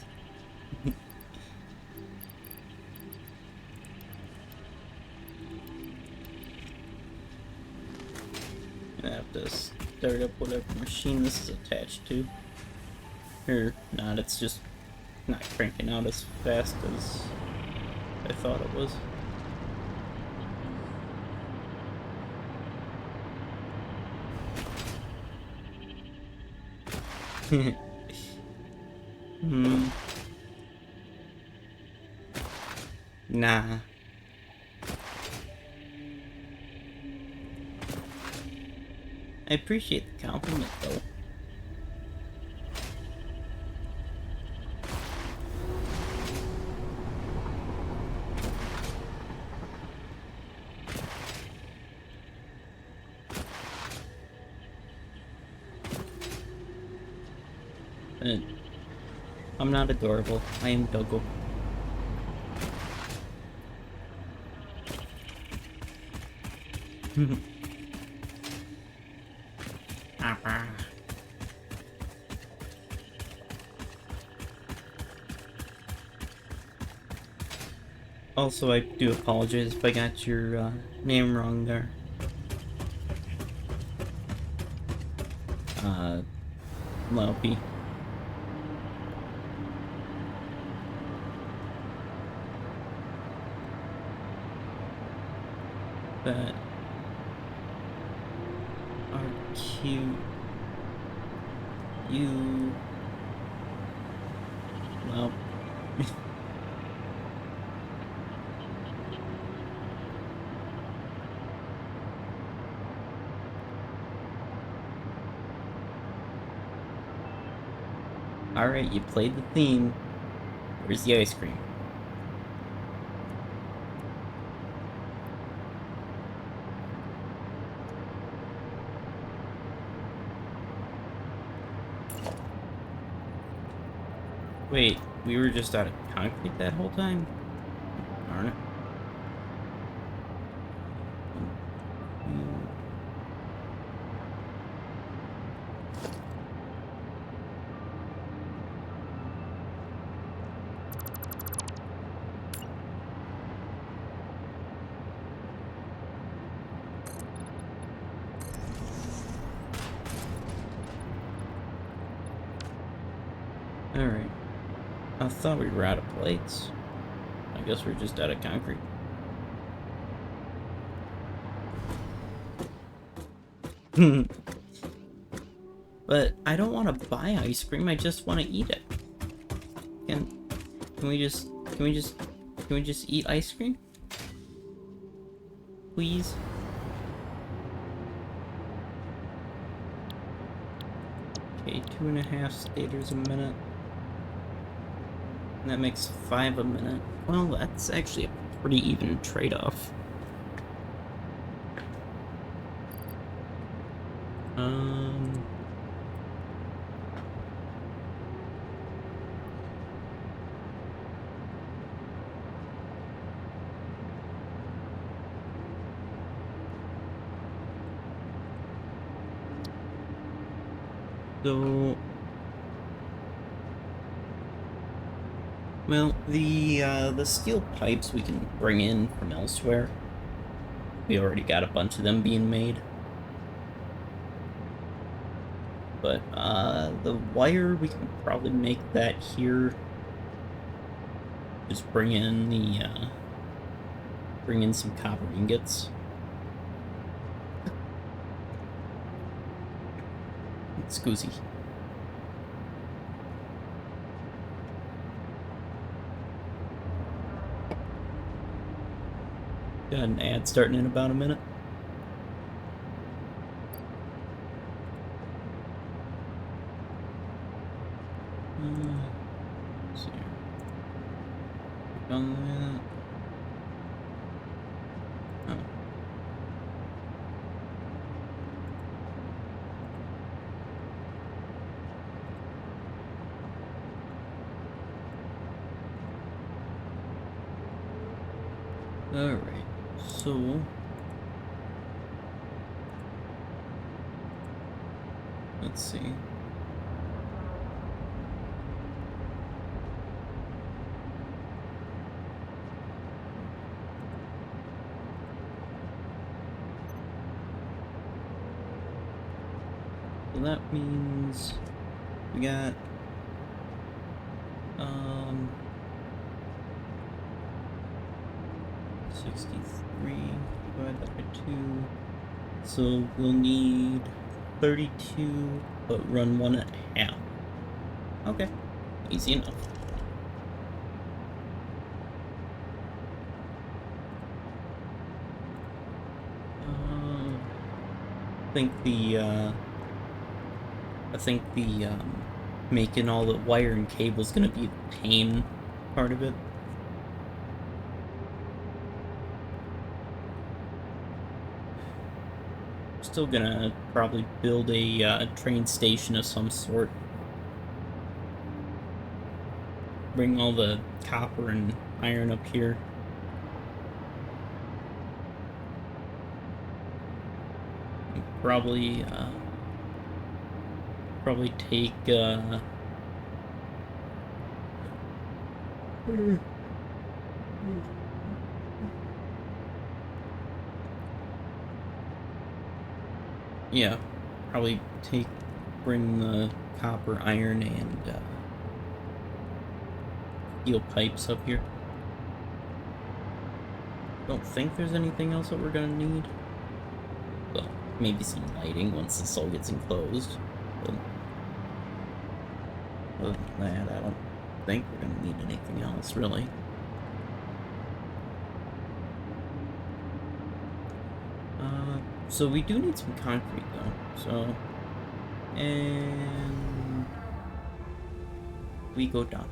I have to start up whatever machine this is attached to. Or not, it's just not cranking out as fast as I thought it was. Hmm. Nah. I appreciate the compliment, though. Uh, I'm not adorable. I am Doggo. Also, I do apologize if I got your name wrong there. Uh, Loupy. That are cute. You. Well. Alright, you played the theme. Where's the ice cream? Wait, we were just out of concrete that whole time? Darn it. Alright. I thought we were out of plates. I guess we're just out of concrete. But I don't want to buy ice cream, I just want to eat it. Can we just eat ice cream? Please? Okay, 2.5 staters a minute. And that makes 5 a minute. Well, that's actually a pretty even trade-off. So, well, the steel pipes we can bring in from elsewhere. We already got a bunch of them being made. But the wire, we can probably make that here. Just bring in some copper ingots. Scoozy. Got an ad starting in about a minute. Let's see here. Done that. Alright, so let's see. that means we got 63 divided by 2. So we'll need 32, but run 1.5. Okay, easy enough. I think the making all the wire and cable is gonna be the pain part of it. Still gonna probably build a train station of some sort. Bring all the copper and iron up here. Probably take yeah, probably bring the copper, iron, and steel pipes up here. Don't think there's anything else that we're gonna need. Well, maybe some lighting once this all gets enclosed. But other than that, I don't think we're gonna need anything else, really. So we do need some concrete, though. So, and we go down.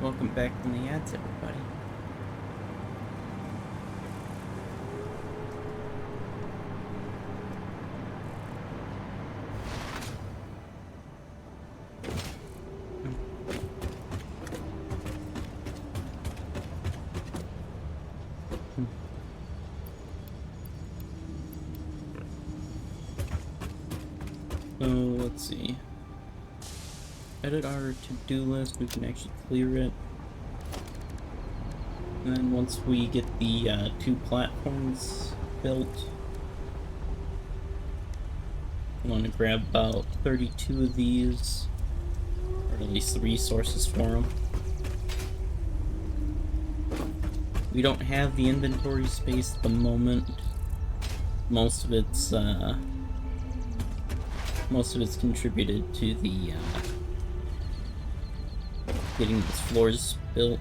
Welcome back from the ads, everybody. So let's see. Edit our to-do list, we can actually clear it. And then once we get the 2 platforms built, I want to grab about 32 of these, or at least the resources for them. We don't have the inventory space at the moment. Most of it's contributed to the getting these floors built.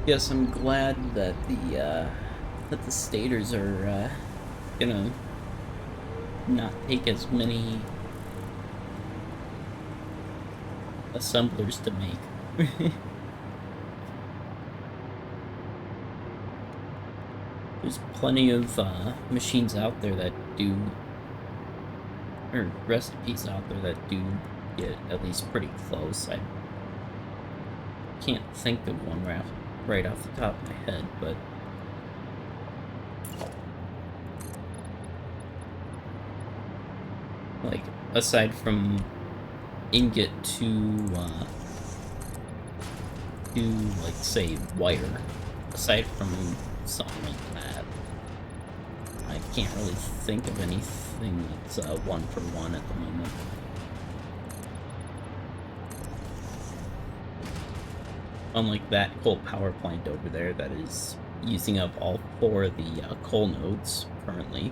Yes, I'm glad that the stators are gonna not take as many assemblers to make. There's plenty of machines out there that do, or recipes out there that do get at least pretty close. I can't think of one right off the top of my head, but like aside from ingot to like say wire, aside from something like that, I can't really think of anything that's 1-for-1 at the moment. Unlike that coal power plant over there that is using up all 4 of the coal nodes currently.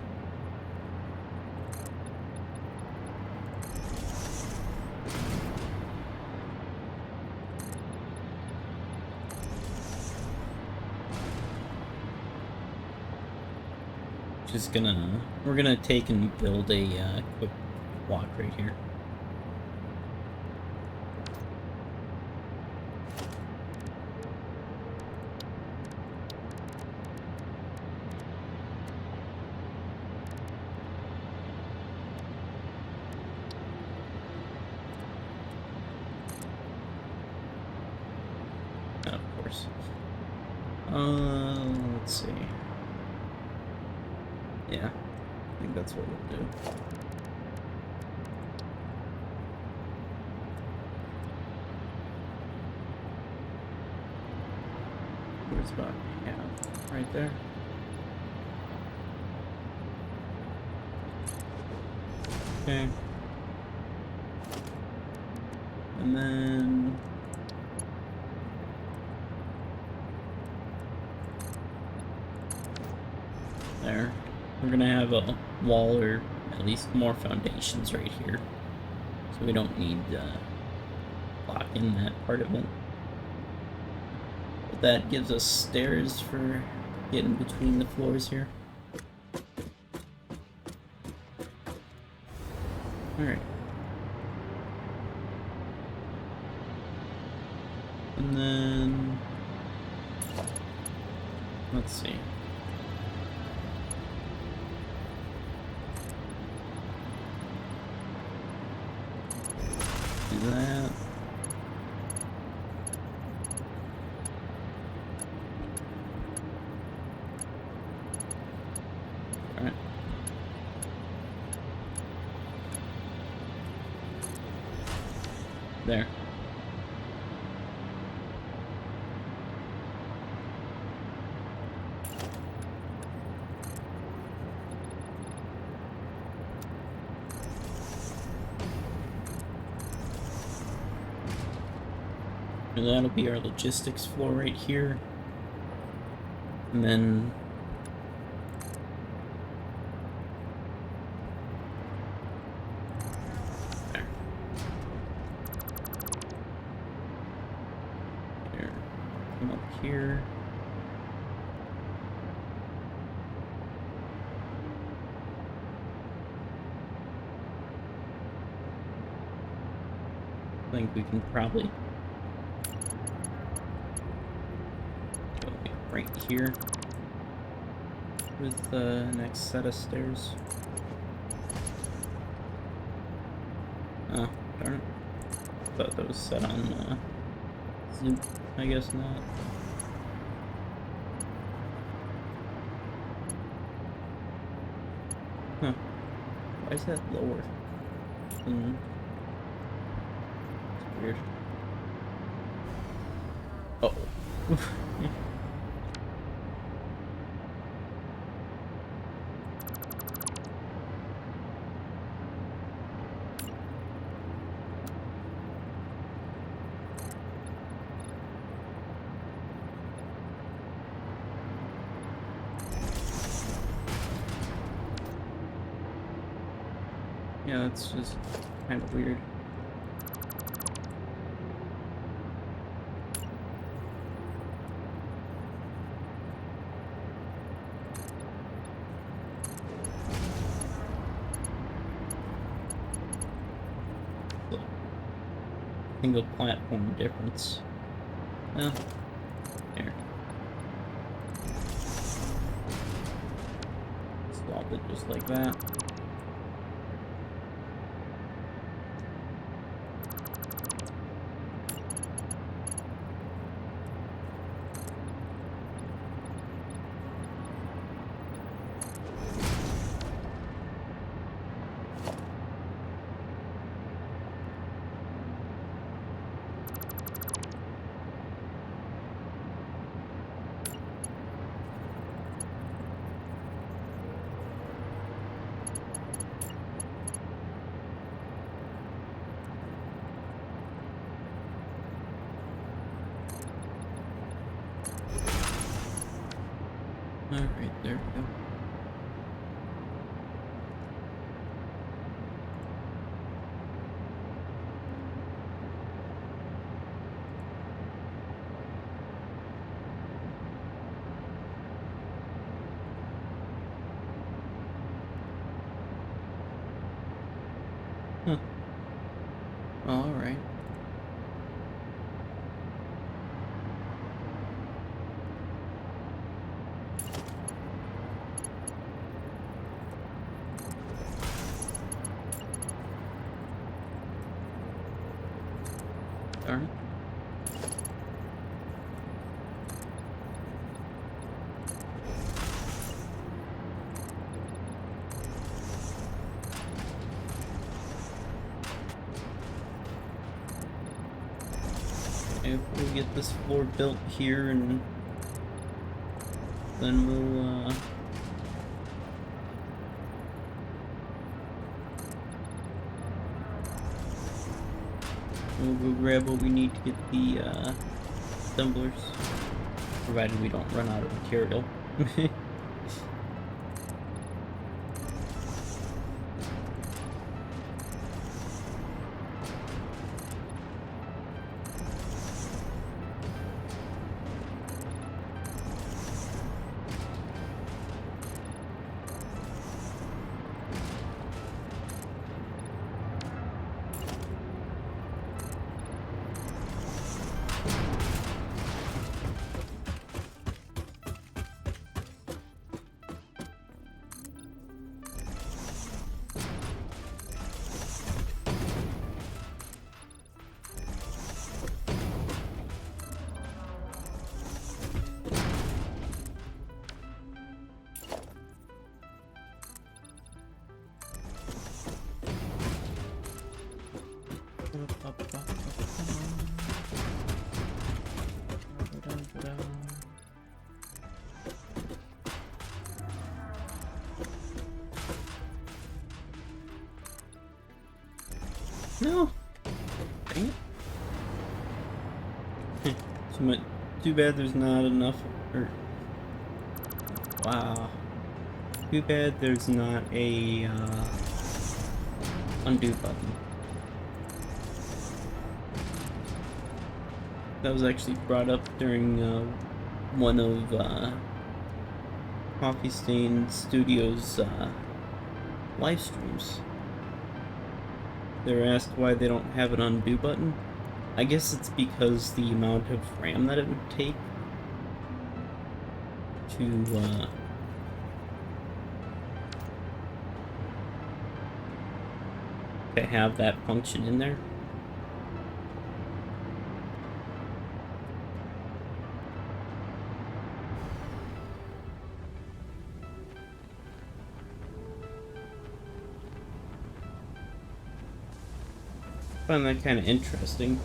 We're gonna take and build a quick walk right here. course. Let's see. Yeah, I think that's what we'll do. Where's about half? Right there. Okay. And then there. We're gonna have a wall, or at least more foundations right here. So we don't need block in that part of it. But that gives us stairs for getting between the floors here. Alright. And then let's see. Do that. Alright. There. And that'll be our logistics floor right here. And then there. There. Come up here. I think we can probably go right here with the next set of stairs. Oh, darn it. Thought that was set on zoom. I guess not. Huh. Why is that lower? It's weird. Uh oh. Yeah, that's just kind of weird. Single platform difference. Well, here. Swap it just like that. Alright, there we go. Huh. Alright. Darn it. If we'll get this floor built here, and then we'll go grab what we need to get the assemblers, provided we don't run out of material. No. Dang it. Too bad there's not enough. Wow. Too bad there's not a undo button. That was actually brought up during one of Coffee Stain Studios live streams. They were asked why they don't have an undo button. I guess it's because the amount of RAM that it would take to have that function in there. I find that kind of interesting.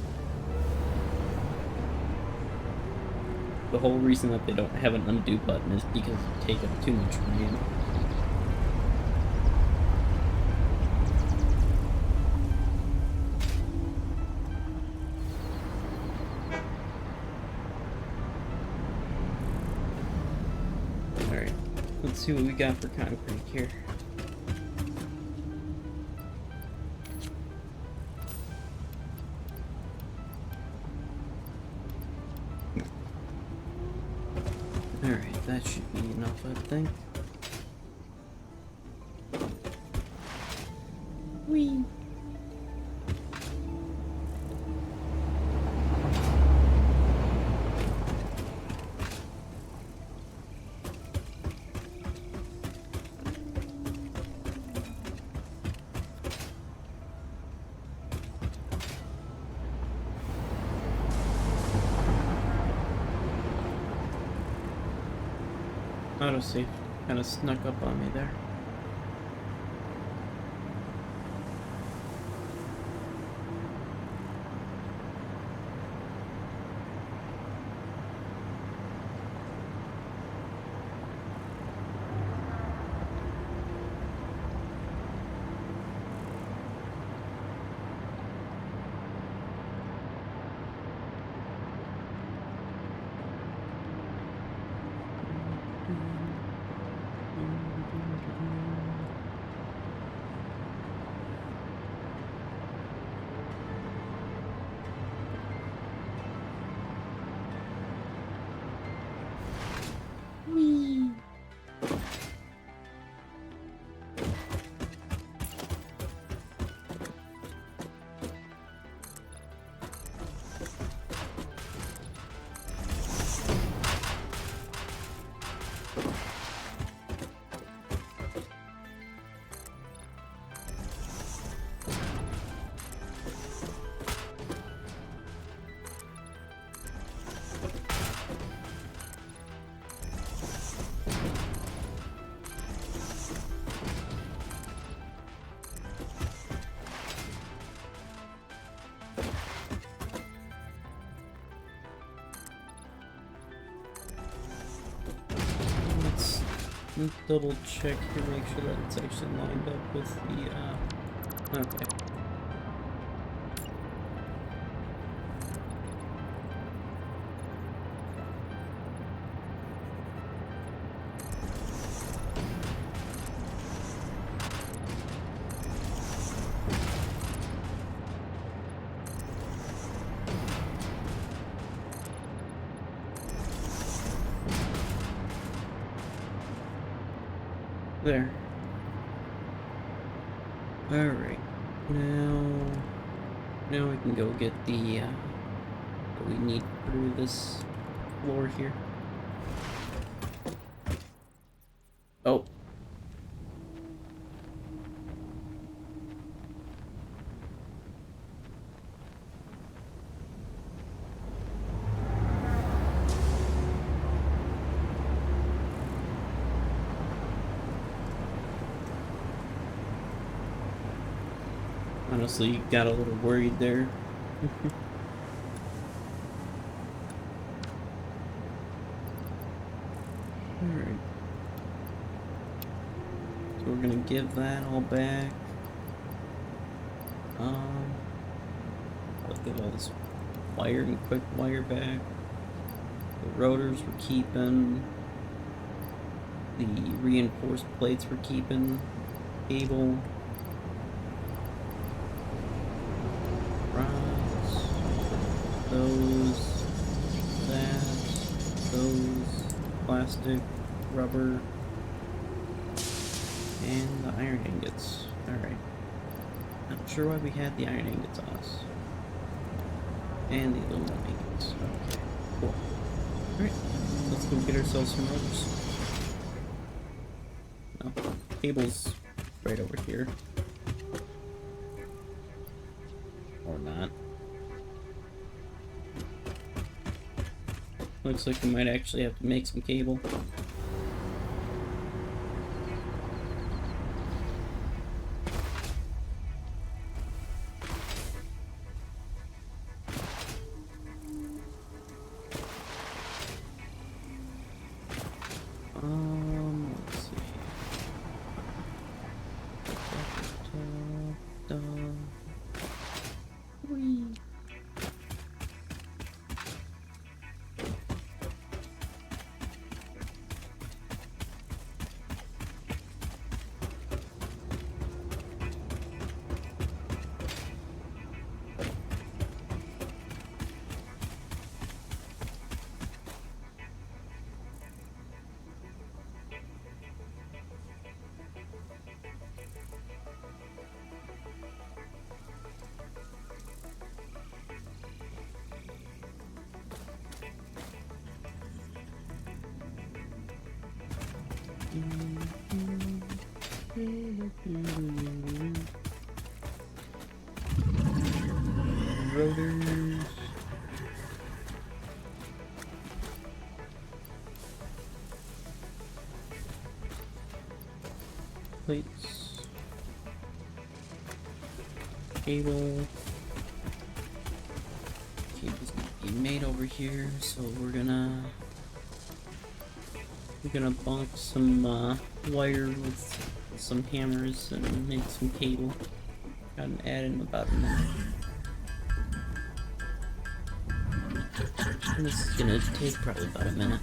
The whole reason that they don't have an undo button is because it take up too much RAM. Alright, let's see what we got for concrete here. Alright, that should be enough, I think. Whee! Autosave kind of snuck up on me there. Let's double check here, make sure that it's actually lined up with the, okay. There. Alright. Now we can go get the, what we need for this floor here. Oh. Honestly, got a little worried there. Alright. So we're gonna give that all back. Look at all this wire and quick wire back. The rotors we're keeping. The reinforced plates we're keeping. Cable. Rods. Those. That. Those. Plastic. Rubber. And the iron ingots. Alright. Not sure why we had the iron ingots on us. And the aluminum ingots. Okay, cool. Alright, let's go get ourselves some ropes. No, cable's right over here. Or not. Looks like we might actually have to make some cable. Let's see. Whee. Rotors. Plates. Cable. Cable's gonna be made over here, so we're gonna bunk some wire with some hammers and make some cable. Got an ad in about a minute. And this is gonna take probably about a minute.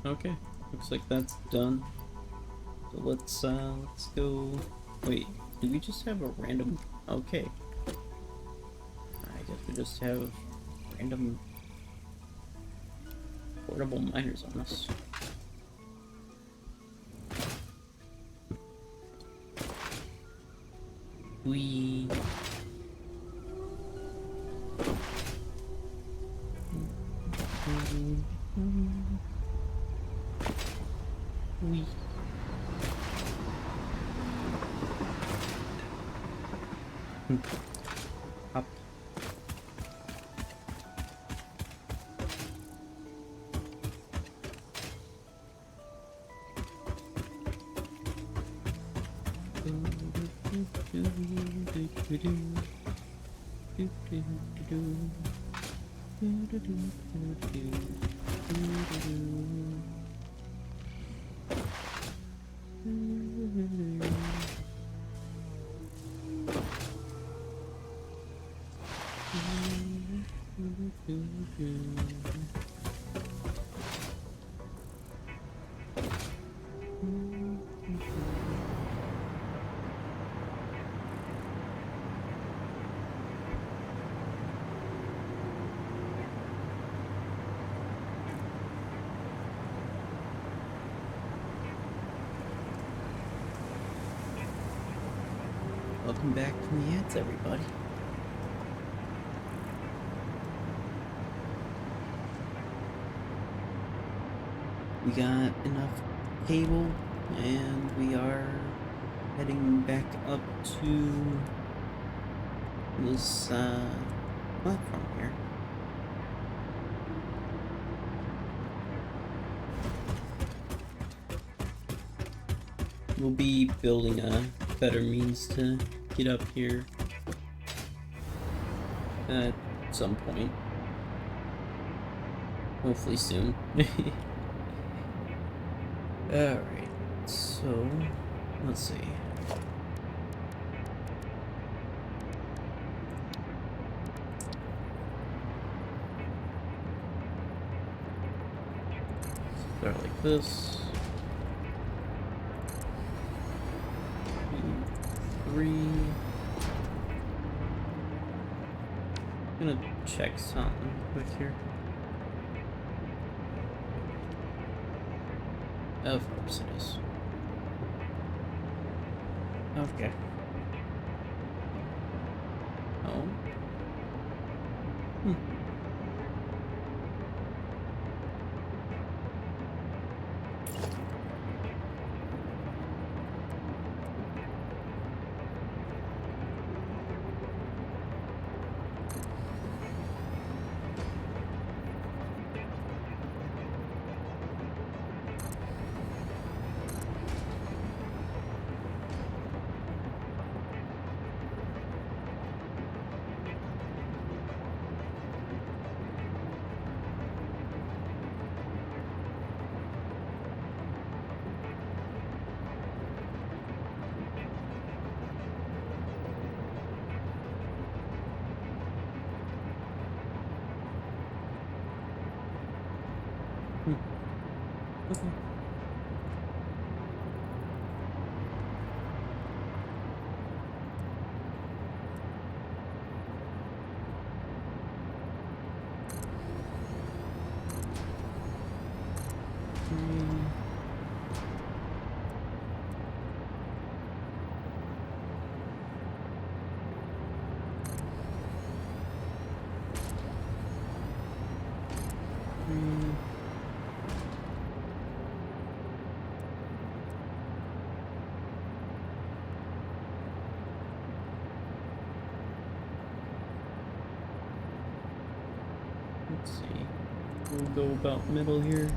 Okay, looks like that's done. So let's go. Wait, do we just have a random? Okay, I guess we just have random portable miners on us. We. We. Up. Welcome back from the ads, everybody. We got enough cable, and we are heading back up to this platform here. We'll be building a better means to get up here at some point. Hopefully soon. Alright, so let's see. Start like this. 2, 3. I'm gonna check something quick here. Of course it is. Okay. Oh. Okay. Let's see. We'll go about middle here.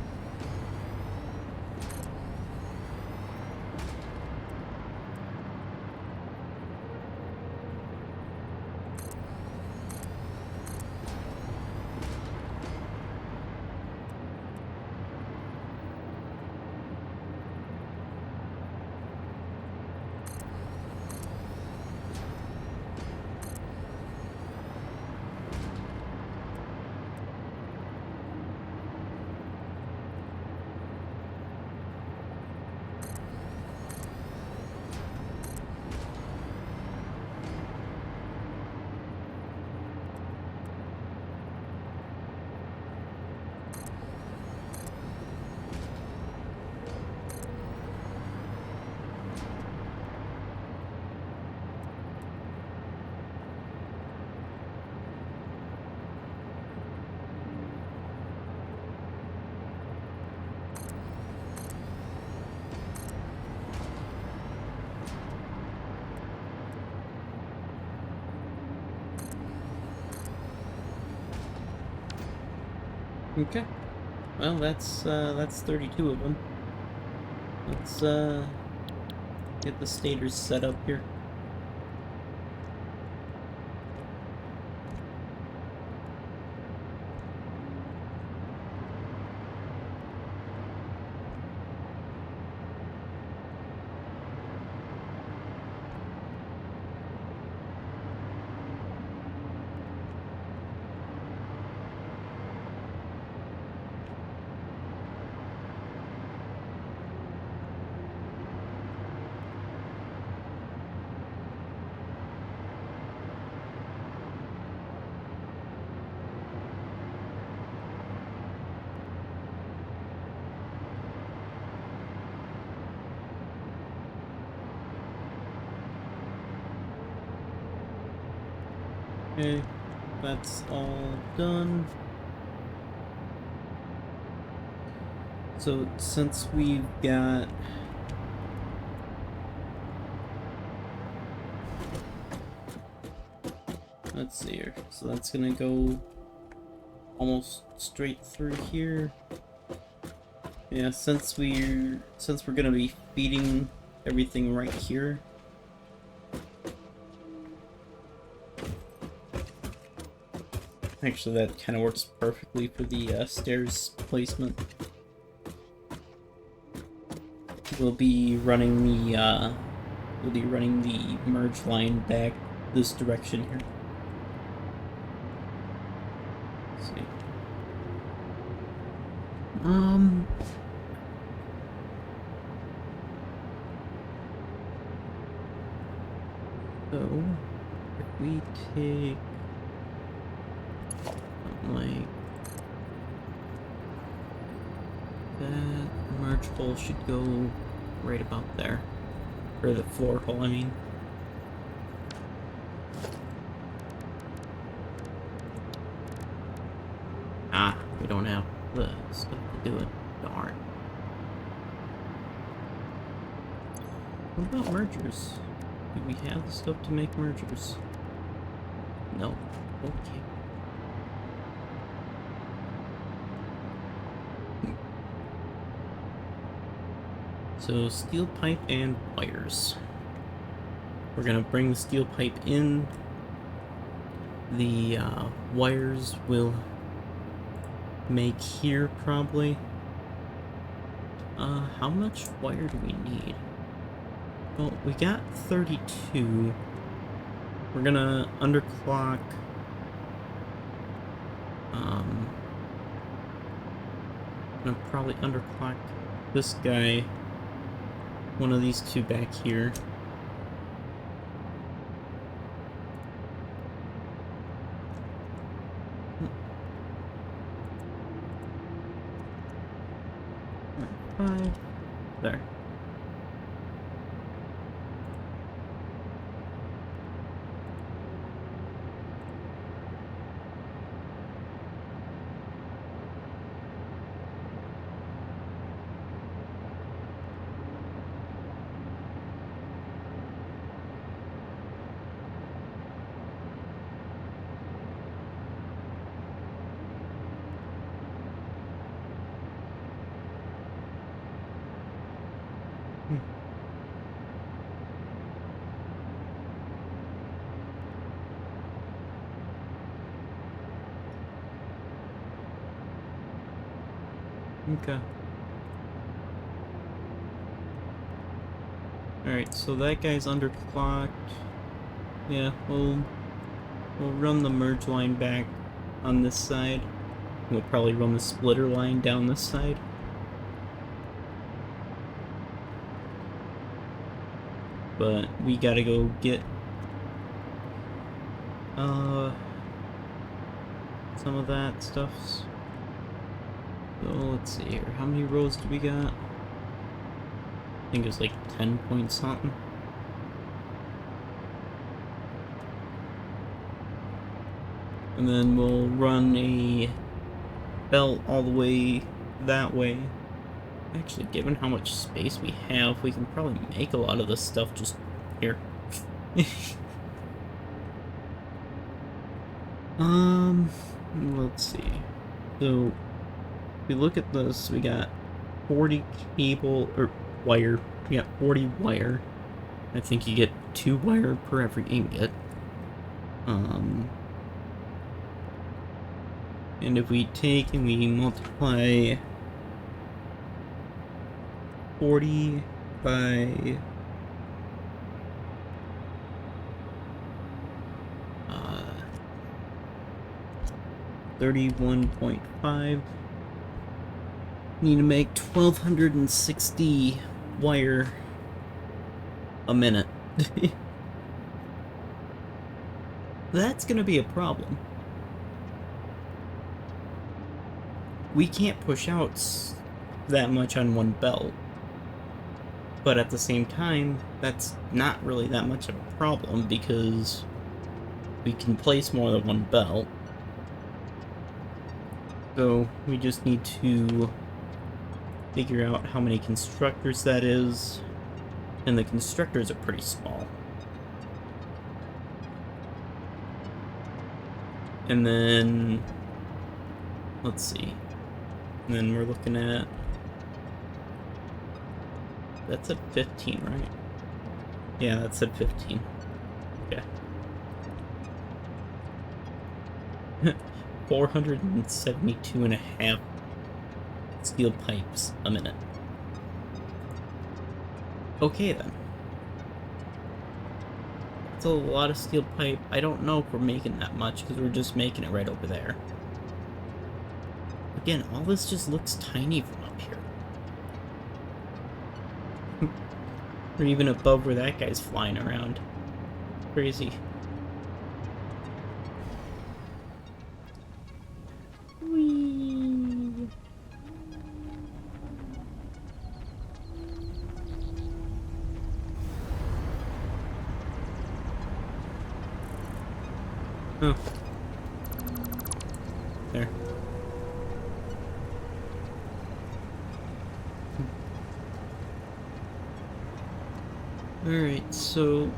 Okay. Well, that's 32 of them. Let's get the stators set up here. Okay, that's all done. So since we've got let's see here. So that's gonna go almost straight through here. Yeah, since we're gonna be feeding everything right here. Actually, that kind of works perfectly for the stairs placement. We'll be running the merge line back this direction here. Let's see. So if we take like that, merge hole should go right about there. Or the floor hole, I mean. Ah, we don't have the stuff to do it. Darn. What about mergers? Do we have the stuff to make mergers? No. Okay. So, steel pipe and wires. We're gonna bring the steel pipe in. The wires will make here, probably. How much wire do we need? Well, we got 32. We're gonna underclock. Gonna probably underclock this guy. One of these two back here. Five. There. Okay. Alright, so that guy's underclocked. Yeah, we'll run the merge line back on this side. We'll probably run the splitter line down this side. But we gotta go get some of that stuff. So let's see here. How many rows do we got? I think it was like 10 point something. And then we'll run a belt all the way that way. Actually, given how much space we have, we can probably make a lot of this stuff just here. Let's see. So we look at this, we got 40 cable, or wire. We got 40 wire. I think you get 2 wire per every ingot. And if we take and we multiply 40 by 31.5, need to make 1,260 wire a minute. That's gonna be a problem. We can't push out that much on one belt, but at the same time, that's not really that much of a problem because we can place more than one belt. So we just need to figure out how many constructors that is, and the constructors are pretty small. And then, let's see, and then we're looking at, that's at 15, right? Yeah, that's at 15. Okay. 472.5 steel pipes a minute. Okay then. That's a lot of steel pipe. I don't know if we're making that much because we're just making it right over there. Again, all this just looks tiny from up here. Or even above where that guy's flying around. Crazy. Whee! Oh. There. Alright, so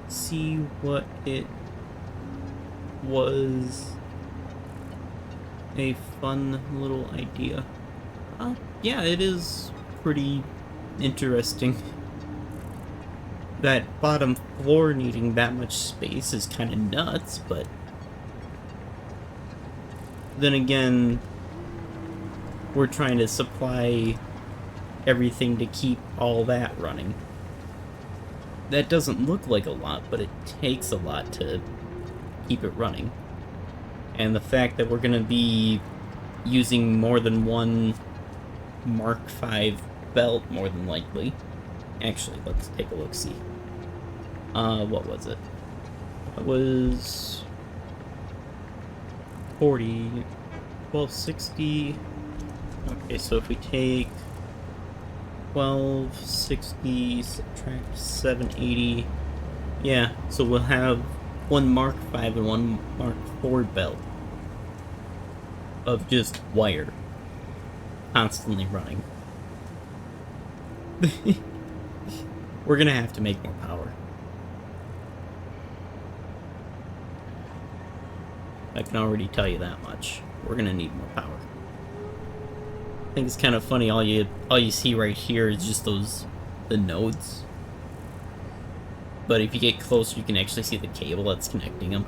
see what it was. A fun little idea. Yeah, it is pretty interesting. That bottom floor needing that much space is kind of nuts, but then again, we're trying to supply everything to keep all that running. That doesn't look like a lot, but it takes a lot to keep it running. And the fact that we're going to be using more than one Mark V belt, more than likely. Actually, let's take a look-see. What was it? It was 40, 1260. Okay, so if we take 1260, subtract 780, yeah, so we'll have one Mark V and one Mark IV belt of just wire constantly running. We're gonna have to make more power. I can already tell you that much. We're gonna need more power. I think it's kind of funny, all you see right here is just the nodes. But if you get closer, you can actually see the cable that's connecting them.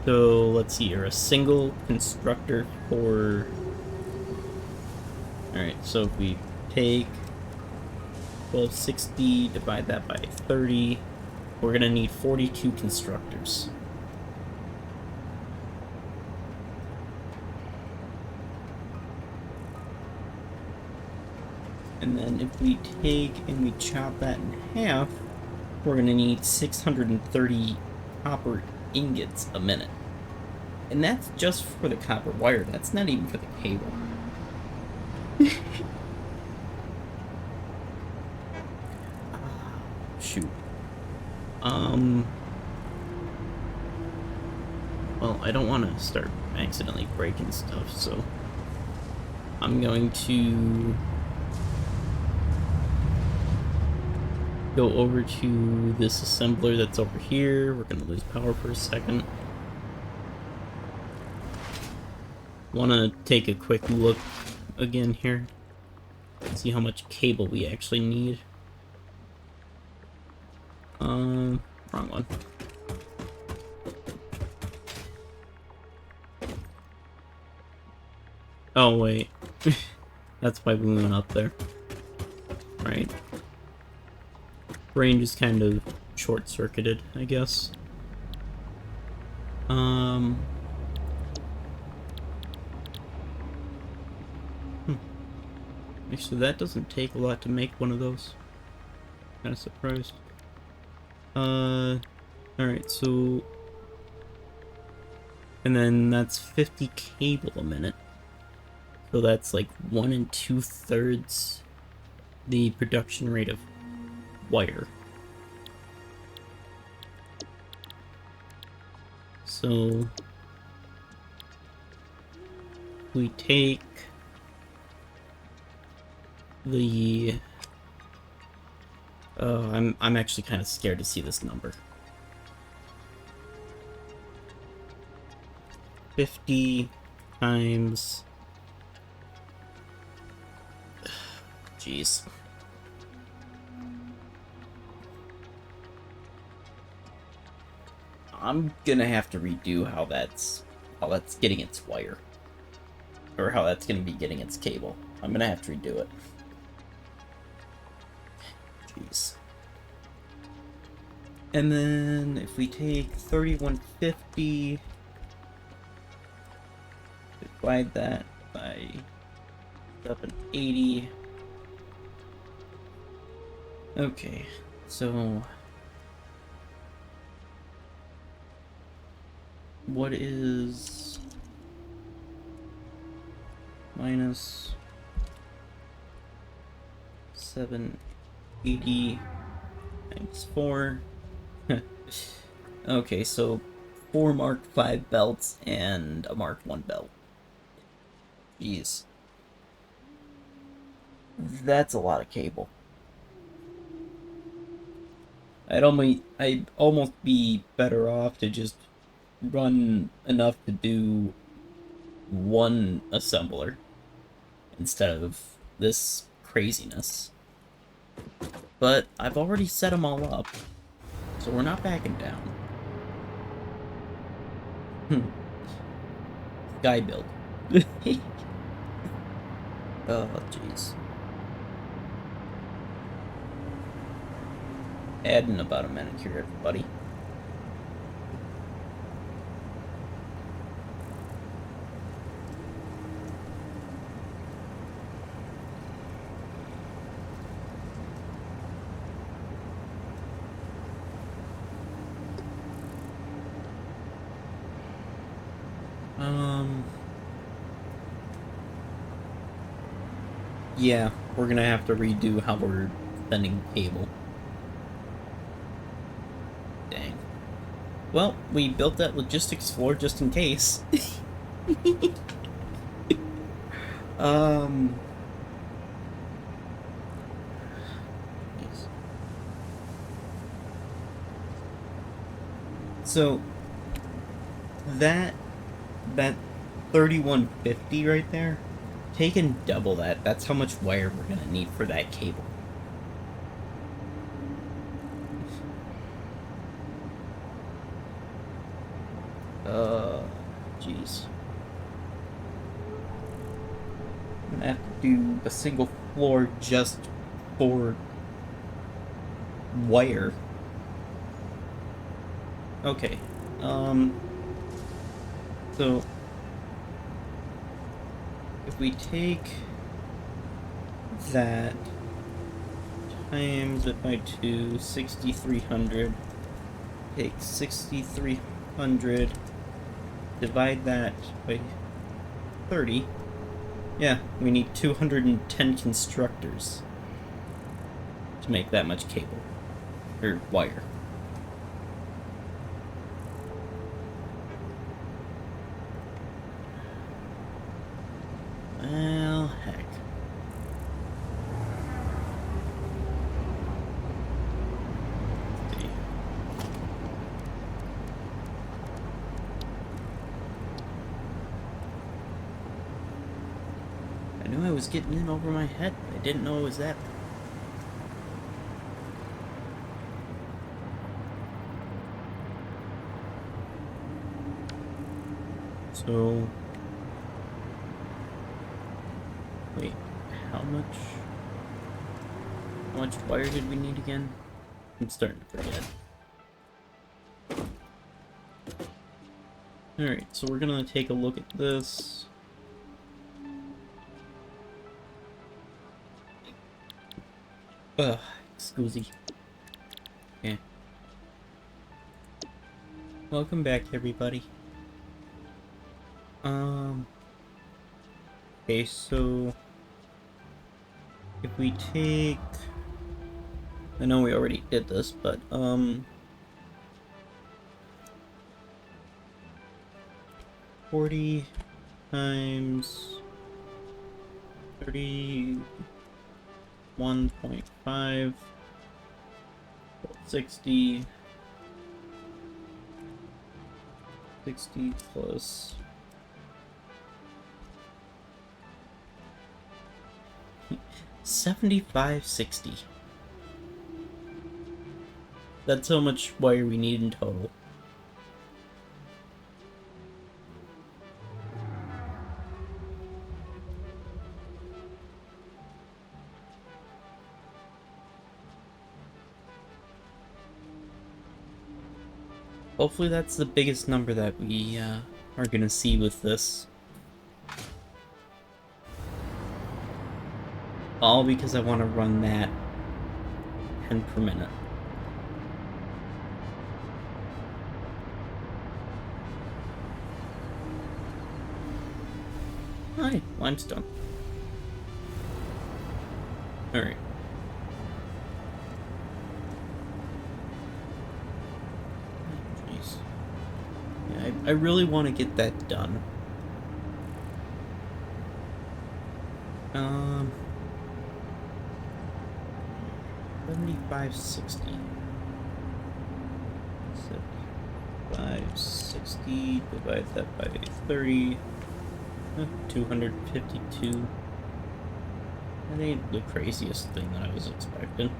So let's see here, a single constructor for. Alright, so if we take 1260, divide that by 30, we're gonna need 42 constructors. And then if we take and we chop that in half, we're gonna need 630 copper ingots a minute. And that's just for the copper wire, that's not even for the cable. Shoot. Well, I don't want to start accidentally breaking stuff, so I'm going to go over to this assembler that's over here. We're going to lose power for a second. Want to take a quick look again here. See how much cable we actually need. Wrong one. Oh, wait. That's why we went up there. Right. Brain just kind of short-circuited, I guess. Actually, that doesn't take a lot to make one of those. Kind of surprised. Alright, so... And then that's 50 cable a minute. So that's like 1 2/3 the production rate of wire. So... we take... the... I'm actually kind of scared to see this number. 50 times... Jeez. I'm gonna have to redo how that's getting its wire. Or how that's gonna be getting its cable. I'm gonna have to redo it. Jeez. And then if we take 3150, divide that by 780. Okay, so what is minus 780 times 4? Okay, so 4 Mark 5 belts and a Mark 1 belt. Jeez. That's a lot of cable. I'd almost be better off to just run enough to do one assembler instead of this craziness. But I've already set them all up, so we're not backing down. Sky build. Oh, jeez. Add in about a minute here, everybody. Yeah, we're gonna have to redo how we're sending cable. Dang. Well, we built that logistics floor just in case. So that 3150 right there, take and double that. That's how much wire we're gonna need for that cable. Jeez. I'm gonna have to do a single floor just for wire. Okay. So if we take that times it by 2, 6,300, take 6,300, divide that by 30. Yeah, we need 210 constructors to make that much cable, or wire. Well, I knew I was getting in over my head, but I didn't know it was that. So... Wait, how much wire did we need again? I'm starting to forget. Alright, so we're gonna take a look at this. Ugh, excusey. Okay. Welcome back, everybody. Okay, so... if we take... I know we already did this, but, 40 times 31.5, 60 plus 7560. That's how much wire we need in total. Hopefully that's the biggest number that we are gonna see with this. All because I want to run that 10 per minute. Hi, limestone. Alright. Jeez. Yeah, I really want to get that done. 7560. 7560, divide that by 30. 252. That ain't the craziest thing that I was expecting.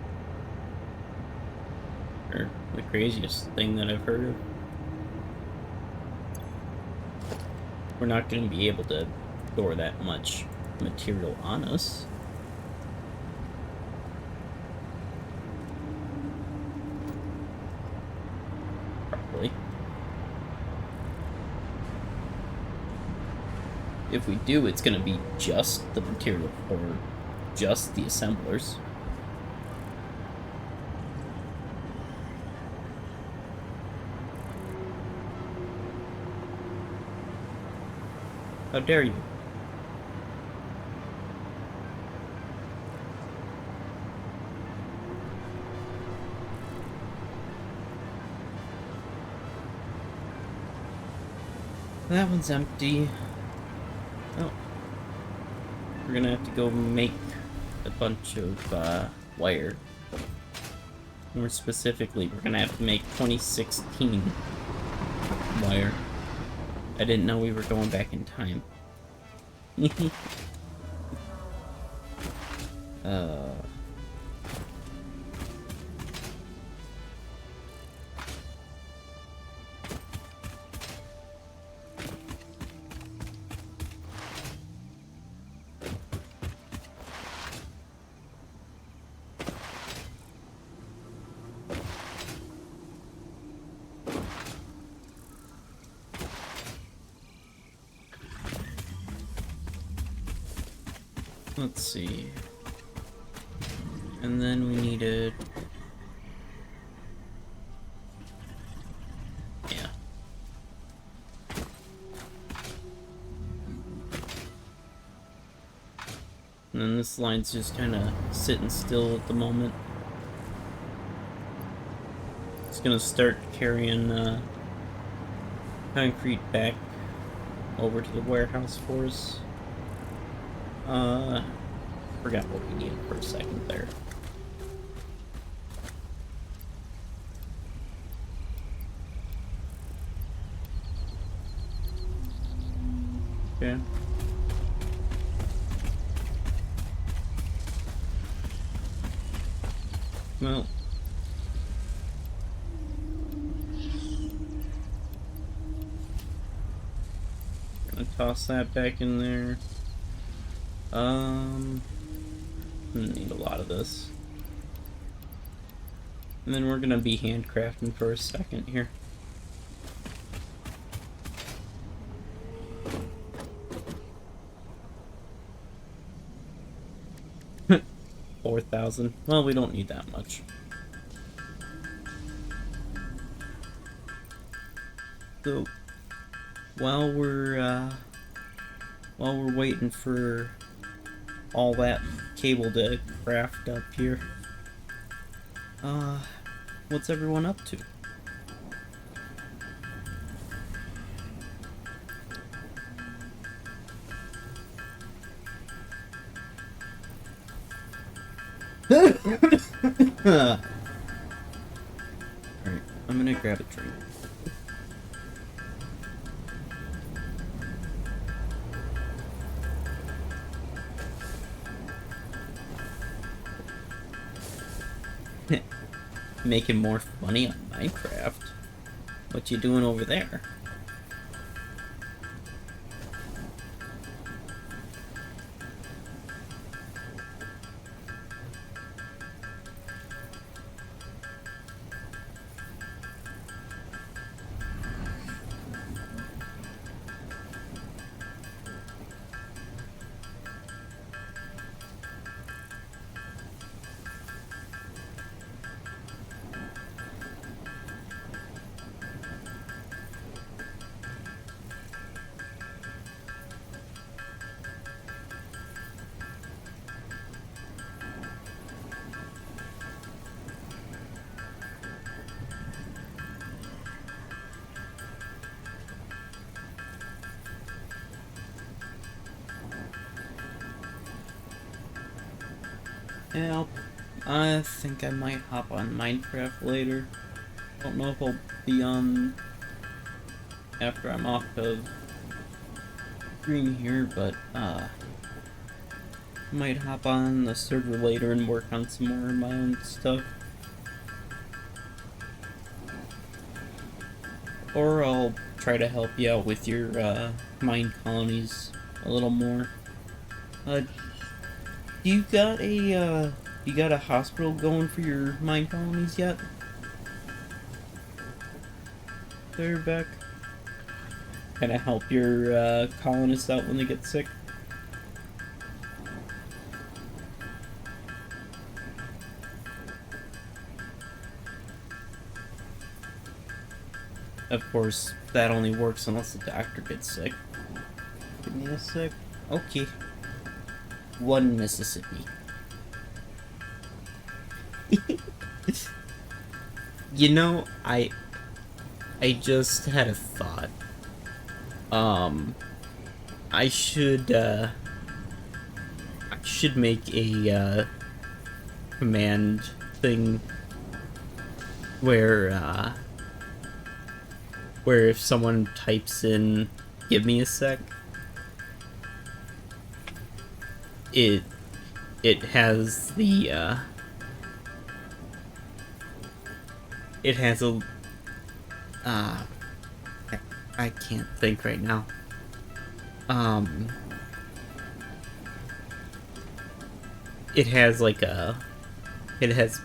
Or the craziest thing that I've heard of. We're not going to be able to store that much material on us. Probably. If we do, it's going to be just the material for just the assemblers. How dare you? That one's empty. Oh. We're gonna have to go make a bunch of wire. More specifically, we're gonna have to make 2016 wire. I didn't know we were going back in time. Let's see. And then we needed... yeah. And then this line's just kind of sitting still at the moment. It's gonna start carrying concrete back over to the warehouse for us. Forgot what we needed for a second there. Okay. Well, gonna toss that back in there. I'm gonna need a lot of this. And then we're gonna be handcrafting for a second here. $4,000. Well, we don't need that much. So while we're waiting for all that cable to craft up here, what's everyone up to? Alright, I'm gonna grab a drink. Making more money on Minecraft. What you doing over there? Yeah, I think I might hop on Minecraft later. I don't know if I'll be on after I'm off of screen here, but might hop on the server later and work on some more of my own stuff. Or I'll try to help you out with your mine colonies a little more. You got a hospital going for your mine colonies yet? There, Beck. Kind of help your colonists out when they get sick. Of course, that only works unless the doctor gets sick. Give me a sec. Okay. One Mississippi. You know, I just had a thought. I should make a command thing where if someone types in "give me a sec," it has the it has a I can't think right now. It has like it has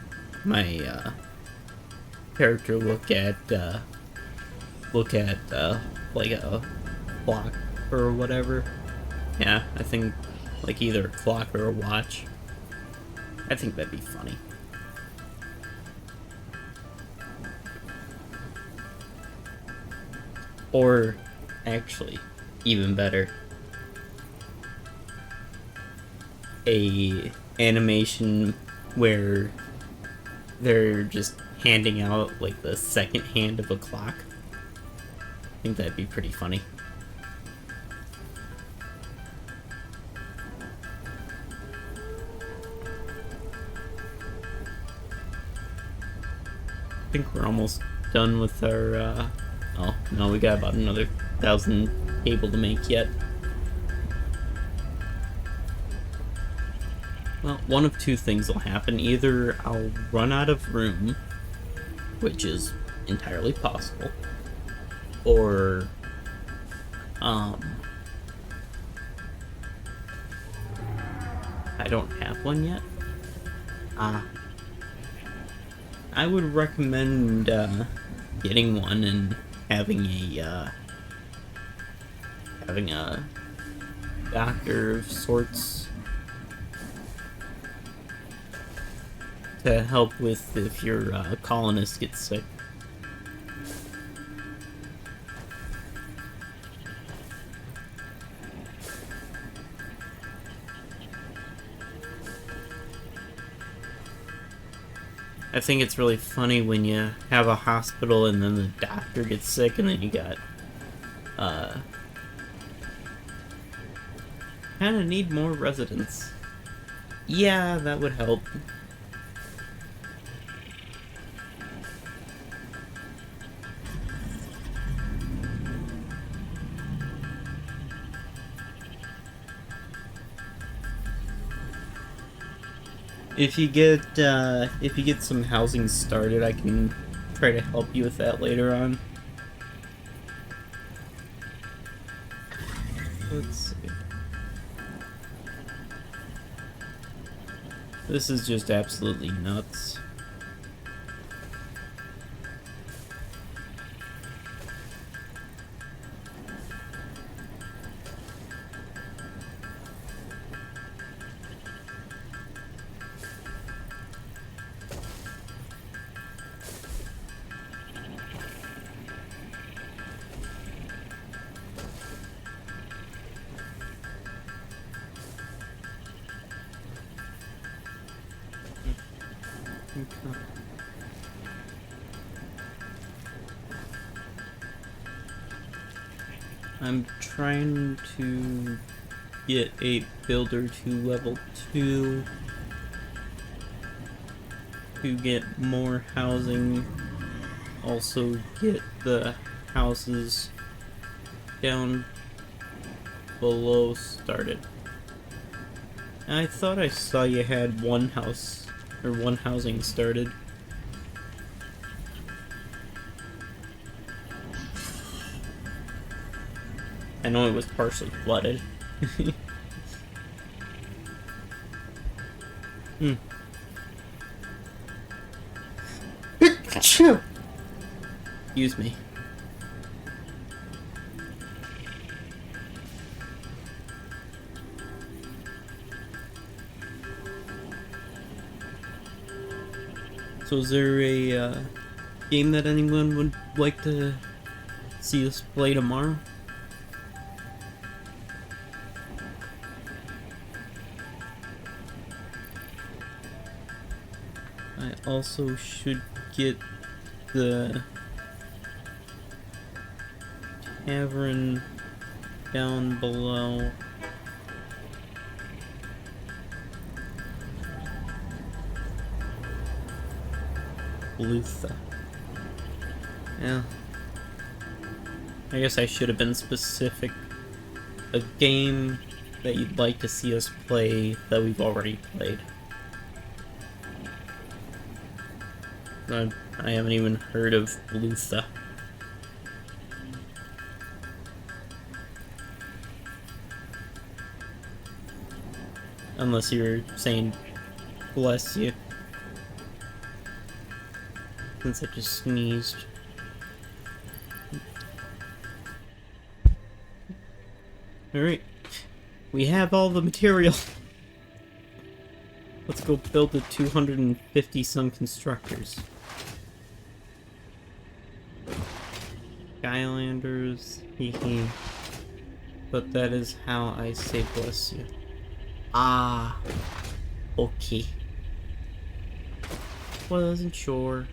my character look at like a clock or whatever. Yeah, I think like either a clock or a watch. I think that'd be funny. Or actually, even better, a animation where they're just handing out like the second hand of a clock. I think that'd be pretty funny. I think we're almost done with our oh no, we got about another 1,000 cable to make yet. Well, one of two things will happen. Either I'll run out of room, which is entirely possible, or, um, I don't have one yet. Ah. I would recommend, getting one and having a doctor of sorts to help with if your colonist gets sick. I think it's really funny when you have a hospital and then the doctor gets sick and then you got, kinda need more residents. Yeah, that would help. If you get some housing started, I can try to help you with that later on. Let's see. This is just absolutely nuts. Okay. I'm trying to get a builder to level 2 to get more housing. Also get the houses down below started. I thought I saw you had one house or one housing started. I know it was partially flooded. Hmm. Excuse me. So is there a game that anyone would like to see us play tomorrow? I also should get the tavern down below. Lutha. Yeah. I guess I should have been specific. A game that you'd like to see us play that we've already played. I haven't even heard of Lutha. Unless you're saying, bless you. Since I just sneezed. Alright. We have all the material. Let's go build the 250 some constructors. Skylanders, hehe. But that is how I say bless you. Ah, okay. Wasn't sure.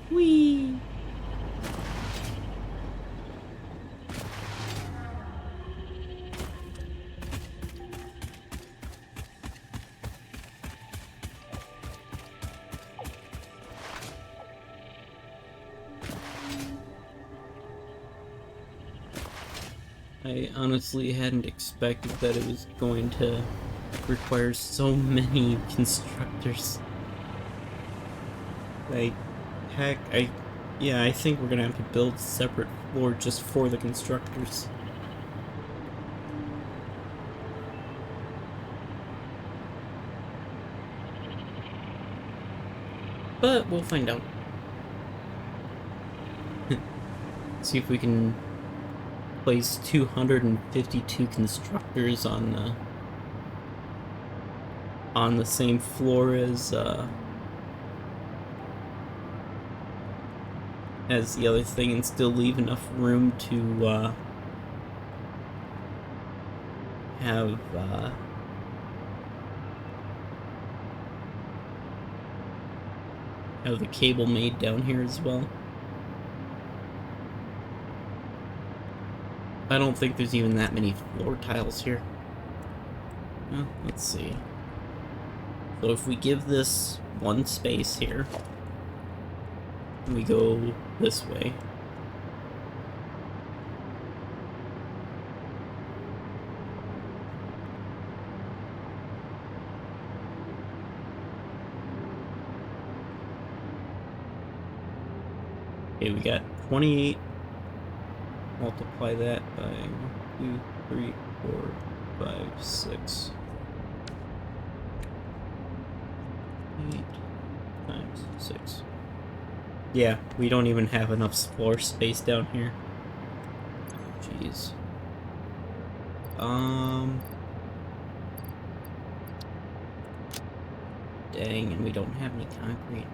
Whee! I honestly hadn't expected that it was going to require so many constructors. Like, heck, yeah, I think we're gonna have to build a separate floor just for the constructors. But we'll find out. See if we can place 252 constructors on the same floor as the other thing and still leave enough room to have the cable made down here as well. I don't think there's even that many floor tiles here. Well, let's see. So if we give this one space here, and we go this way. Okay, we got 28. Multiply that by 1, 2, 3, 4, 5, 6. 8 times 6. Yeah, we don't even have enough floor space down here. Jeez. Dang, and we don't have any concrete.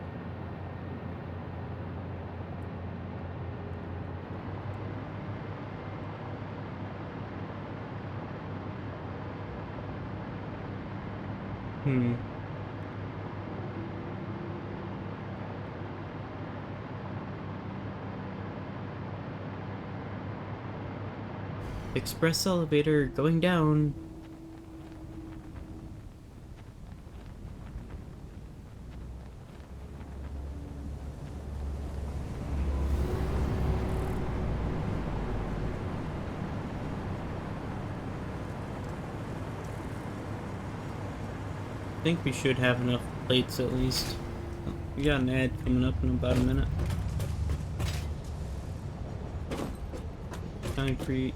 Express elevator going down. I think we should have enough plates at least. We got an ad coming up in about a minute. Concrete.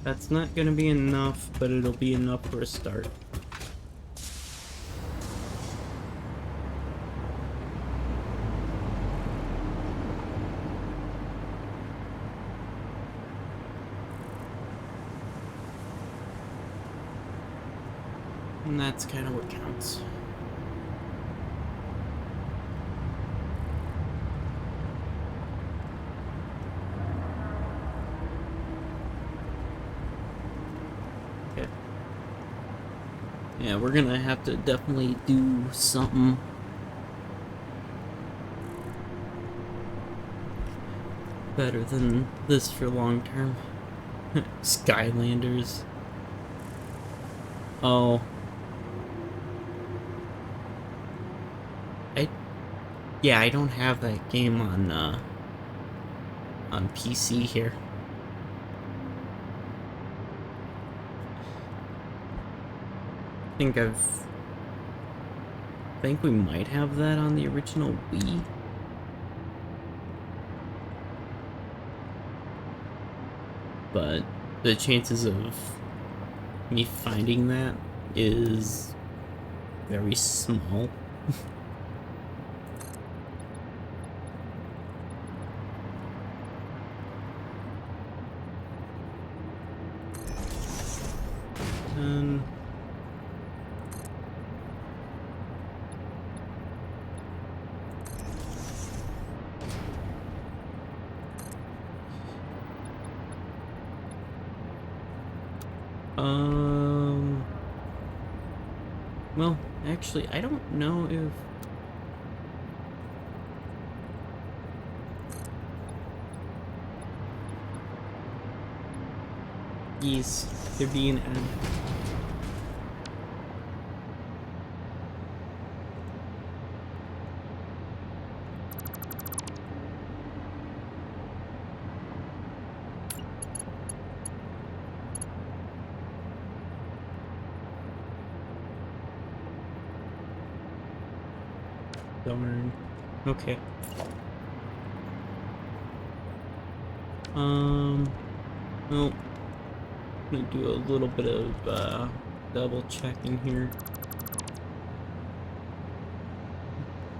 That's not gonna be enough, but it'll be enough for a start. And that's kind of what counts. Okay. Yeah, we're gonna have to definitely do something better than this for long term. Skylanders. Oh. Yeah, I don't have that game on PC here. I think we might have that on the original Wii. But the chances of me finding that is very small. Well, actually, I don't know if... Yes, they're being added. Darn. Okay. Well, I'm gonna do a little bit of double checking here.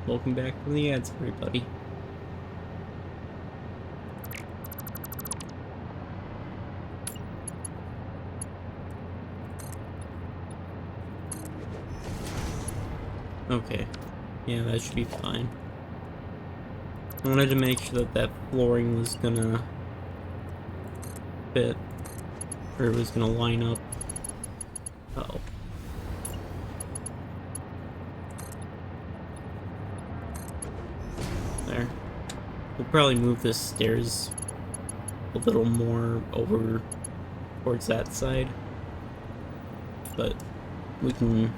Welcome back from the ads, everybody. Okay. Yeah, that should be fine. I wanted to make sure that that flooring was gonna fit, or it was gonna line up. Uh-oh. There. We'll probably move the stairs a little more over towards that side, but we can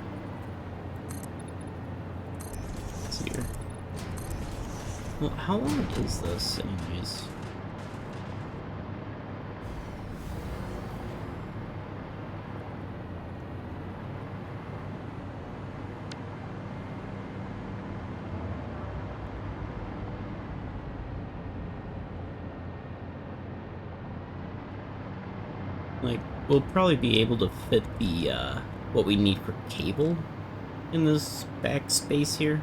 see here. Well, how long is this, anyways? Like, we'll probably be able to fit the, what we need for cable in this back space here.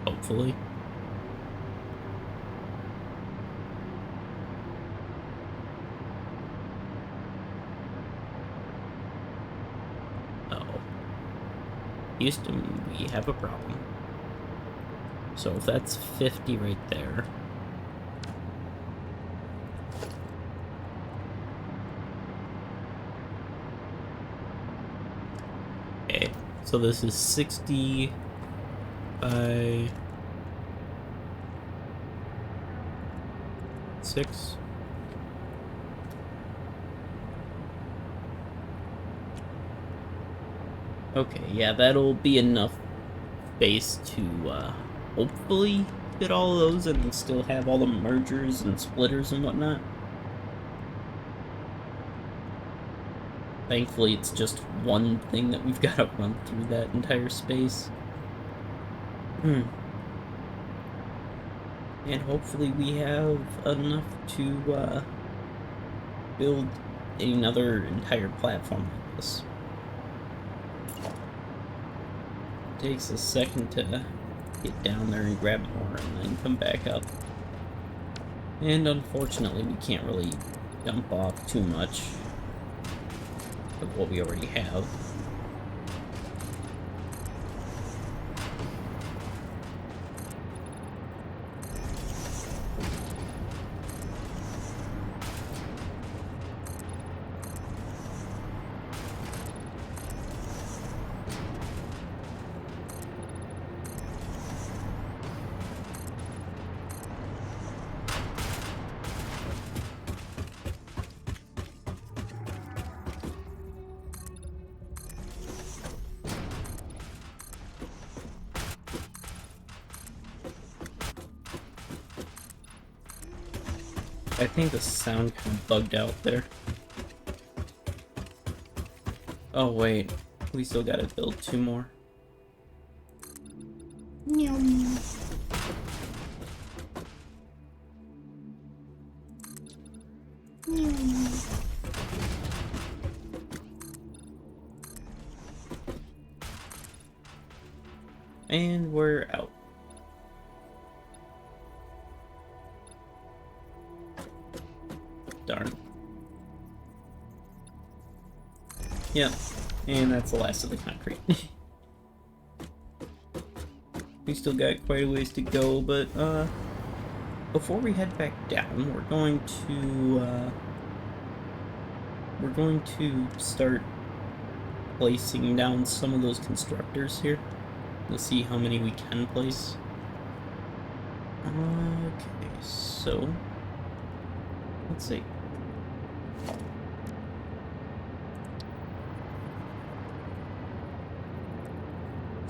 Hopefully. Uh-oh. Houston, we have a problem. So if that's 50 right there. Okay, so this is 60 by 6. Okay, yeah, that'll be enough space to hopefully fit all of those and still have all the mergers and splitters and whatnot. Thankfully, it's just one thing that we've got to run through that entire space. And hopefully we have enough to build another entire platform like this. It takes a second to get down there and grab more and then come back up. And unfortunately, we can't really dump off too much of what we already have. I think the sound kind of bugged out there. Oh wait, we still gotta build 2 more. And we're out. Darn. Yep, and that's the last of the concrete. We still got quite a ways to go, but before we head back down, we're going to start placing down some of those constructors here. We'll see how many we can place. Okay, so let's see.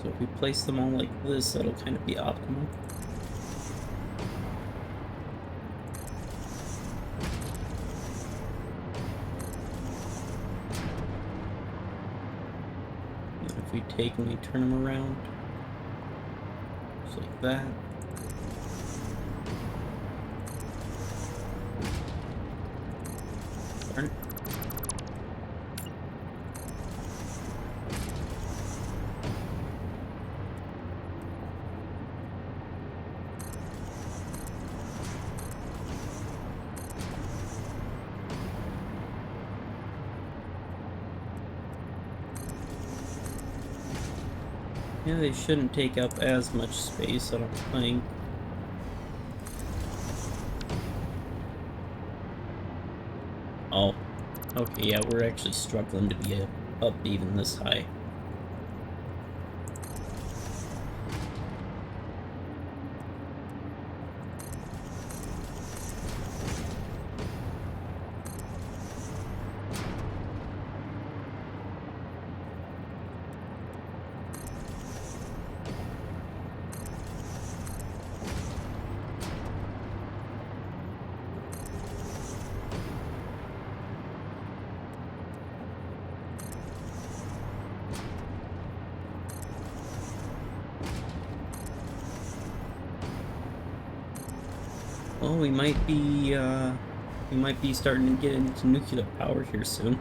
So if we place them all like this, that'll kind of be optimal. if we take and we turn them around. Just like that. Darn. Yeah, they shouldn't take up as much space, I don't think. Oh, okay, yeah, we're actually struggling to be up even this high. Well, we might be starting to get into nuclear power here soon.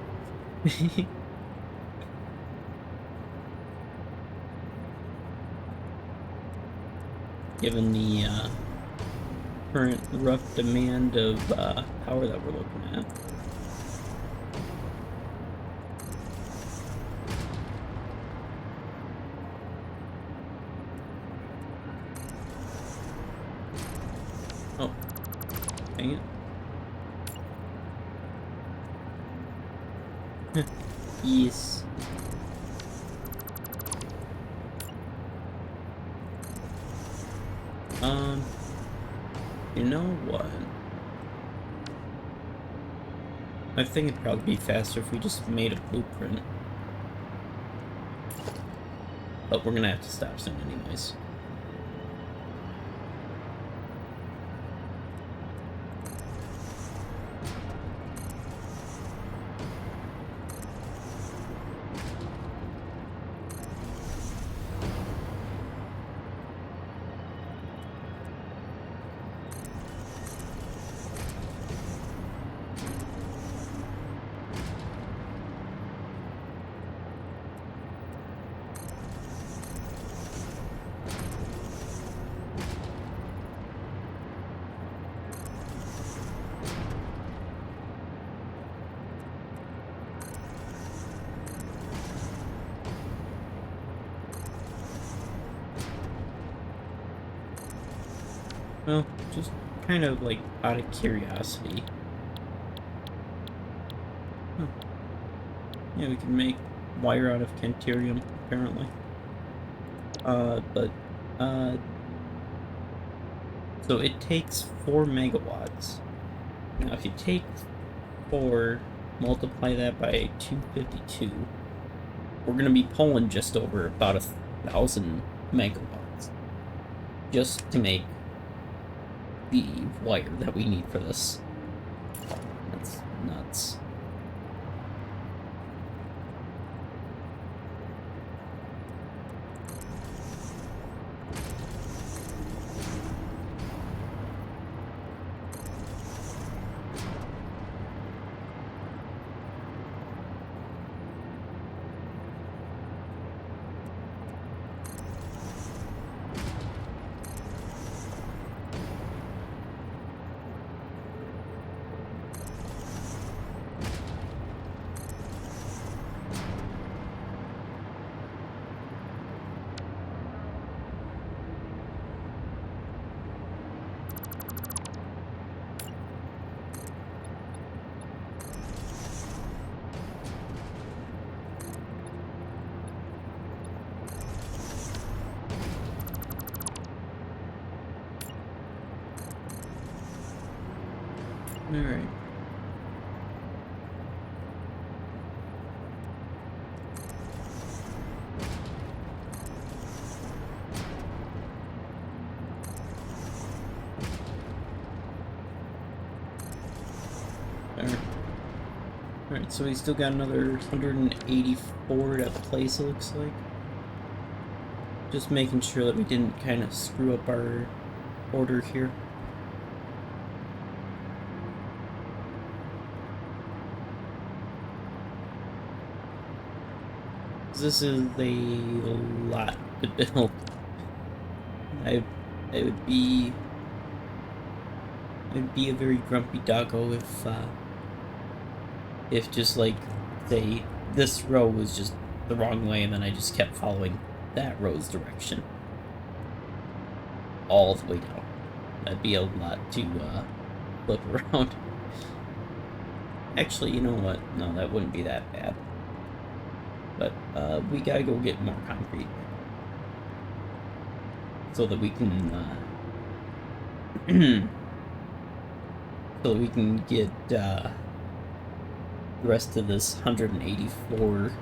Given the current rough demand of power that we're looking at. Oh, dang it. Yes. You know what? I think it'd probably be faster if we just made a blueprint. But we're gonna have to stop soon anyways. Well, just kind of like out of curiosity. Huh. Yeah, we can make wire out of Canterium, apparently. So it takes 4 megawatts. Now, if you take 4, multiply that by 252, we're gonna be pulling just over about 1,000 megawatts just to make the wire that we need for this. That's nuts. Alright. There. Alright, so we still got another 184 to place, it looks like. Just making sure that we didn't kind of screw up our order here. This is a lot to build. I would be I'd be a very grumpy doggo if just like say this row was just the wrong way and then I just kept following that row's direction all the way down. That'd be a lot to flip around. Actually, you know what? No, that wouldn't be that bad. But we gotta go get more concrete so that we can so that we can get the rest of this 184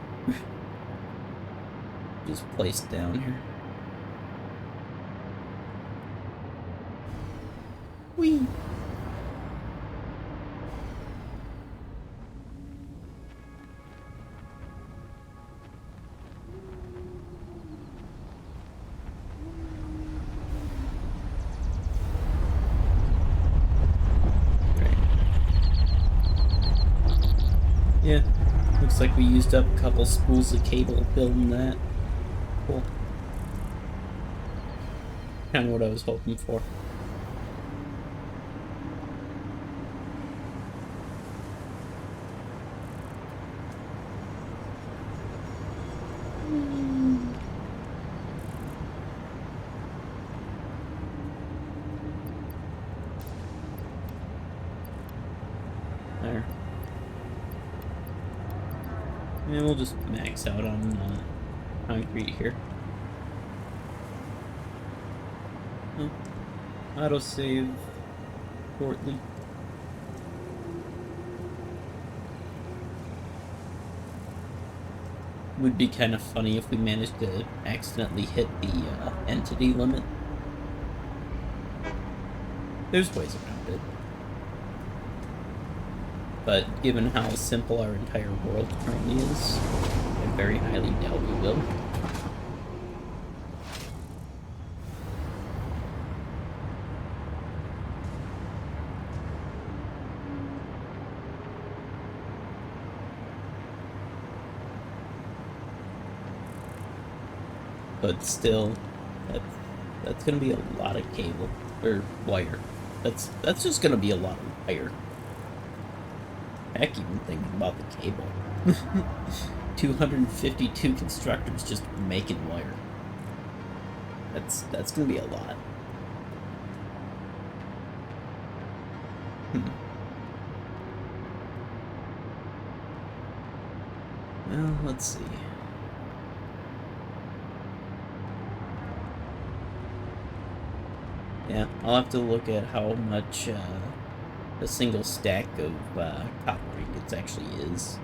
just placed down here. Whee! Yeah, looks like we used up a couple spools of cable building that. Cool. Kind of what I was hoping for. There. And we'll just max out on concrete here. Oh, autosave shortly. Would be kind of funny if we managed to accidentally hit the entity limit. There's ways around it. But given how simple our entire world currently is, I very highly doubt we will. But still, that's gonna be a lot of cable or wire. That's just gonna be a lot of wire. Heck, even thinking about the cable. 252 constructors just making wire. That's gonna be a lot. Well, let's see. Yeah, I'll have to look at how much a single stack of copper ingots actually is.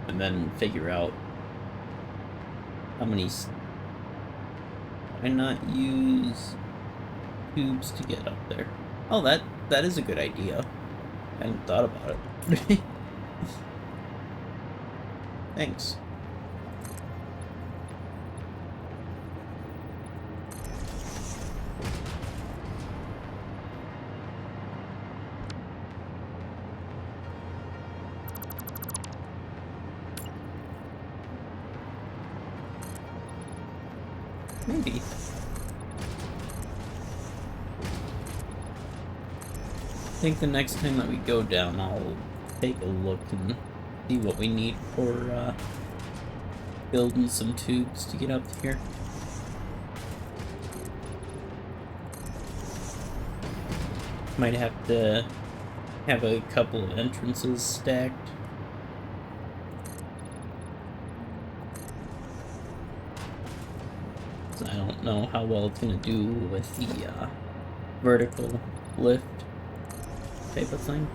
And then figure out how many... Why not use tubes to get up there? Oh, that is a good idea. I hadn't thought about it. Thanks. Maybe. I think the next time that we go down, I'll take a look and see what we need for building some tubes to get up here. Might have to have a couple of entrances stacked. I don't know how well it's gonna do with the vertical lift type of thing.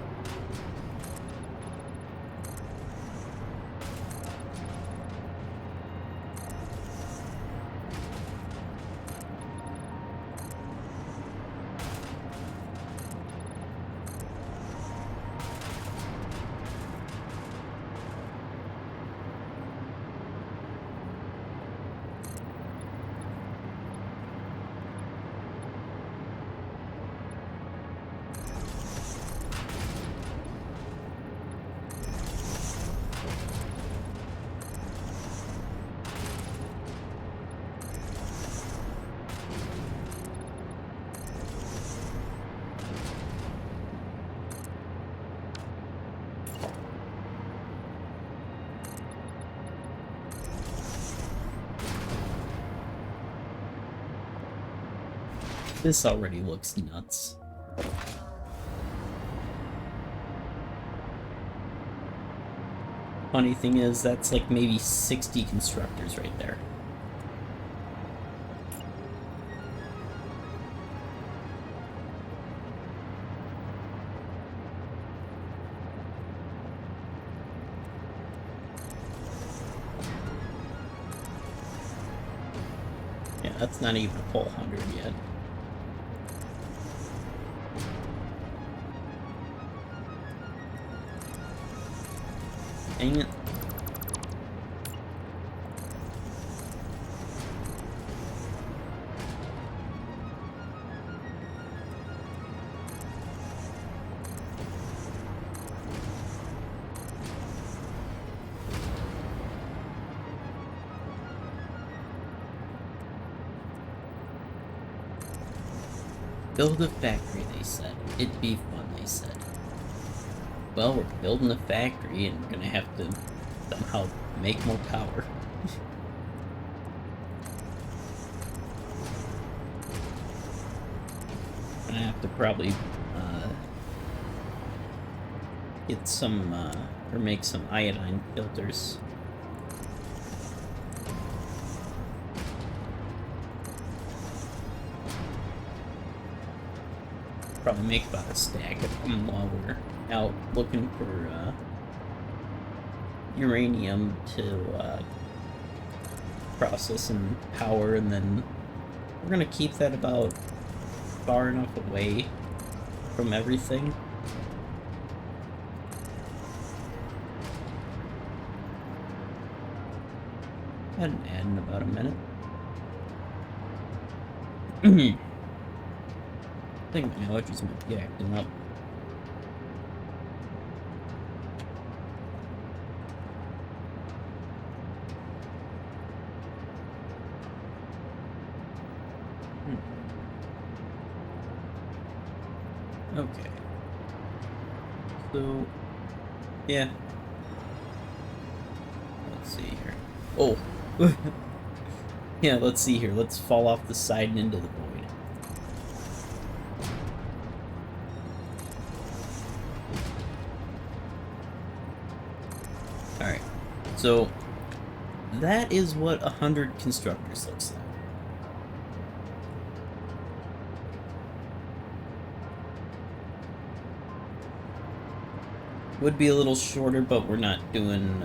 This already looks nuts. Funny thing is, that's like maybe 60 constructors right there. Yeah, that's not even a full 100 yet. Dang it. Build a factory, they said. It'd be fun, they said. Well, we're building a factory and we're gonna have to somehow make more power. Gonna have to probably get some or make some iodine filters. Probably make about a stack of them while we're out looking for uranium to process and power, and then we're gonna keep that about far enough away from everything. Had an ad in about a minute. I think my allergies might be acting up. Okay. So, yeah. Let's see here. Oh. Yeah, let's see here. Let's fall off the side and into the void. Alright. So, that is what 100 constructors looks like. Would be a little shorter, but we're not doing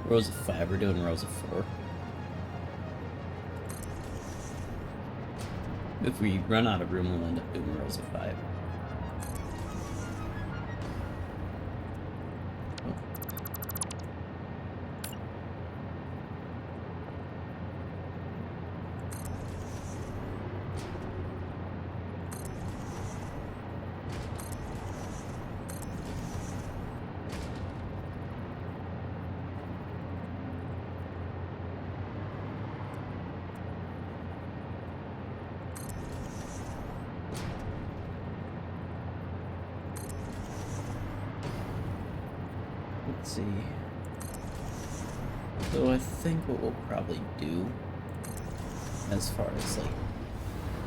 rows of 5, we're doing rows of 4. If we run out of room, we'll end up doing rows of 5. Let's see. So I think what we'll probably do, as far as like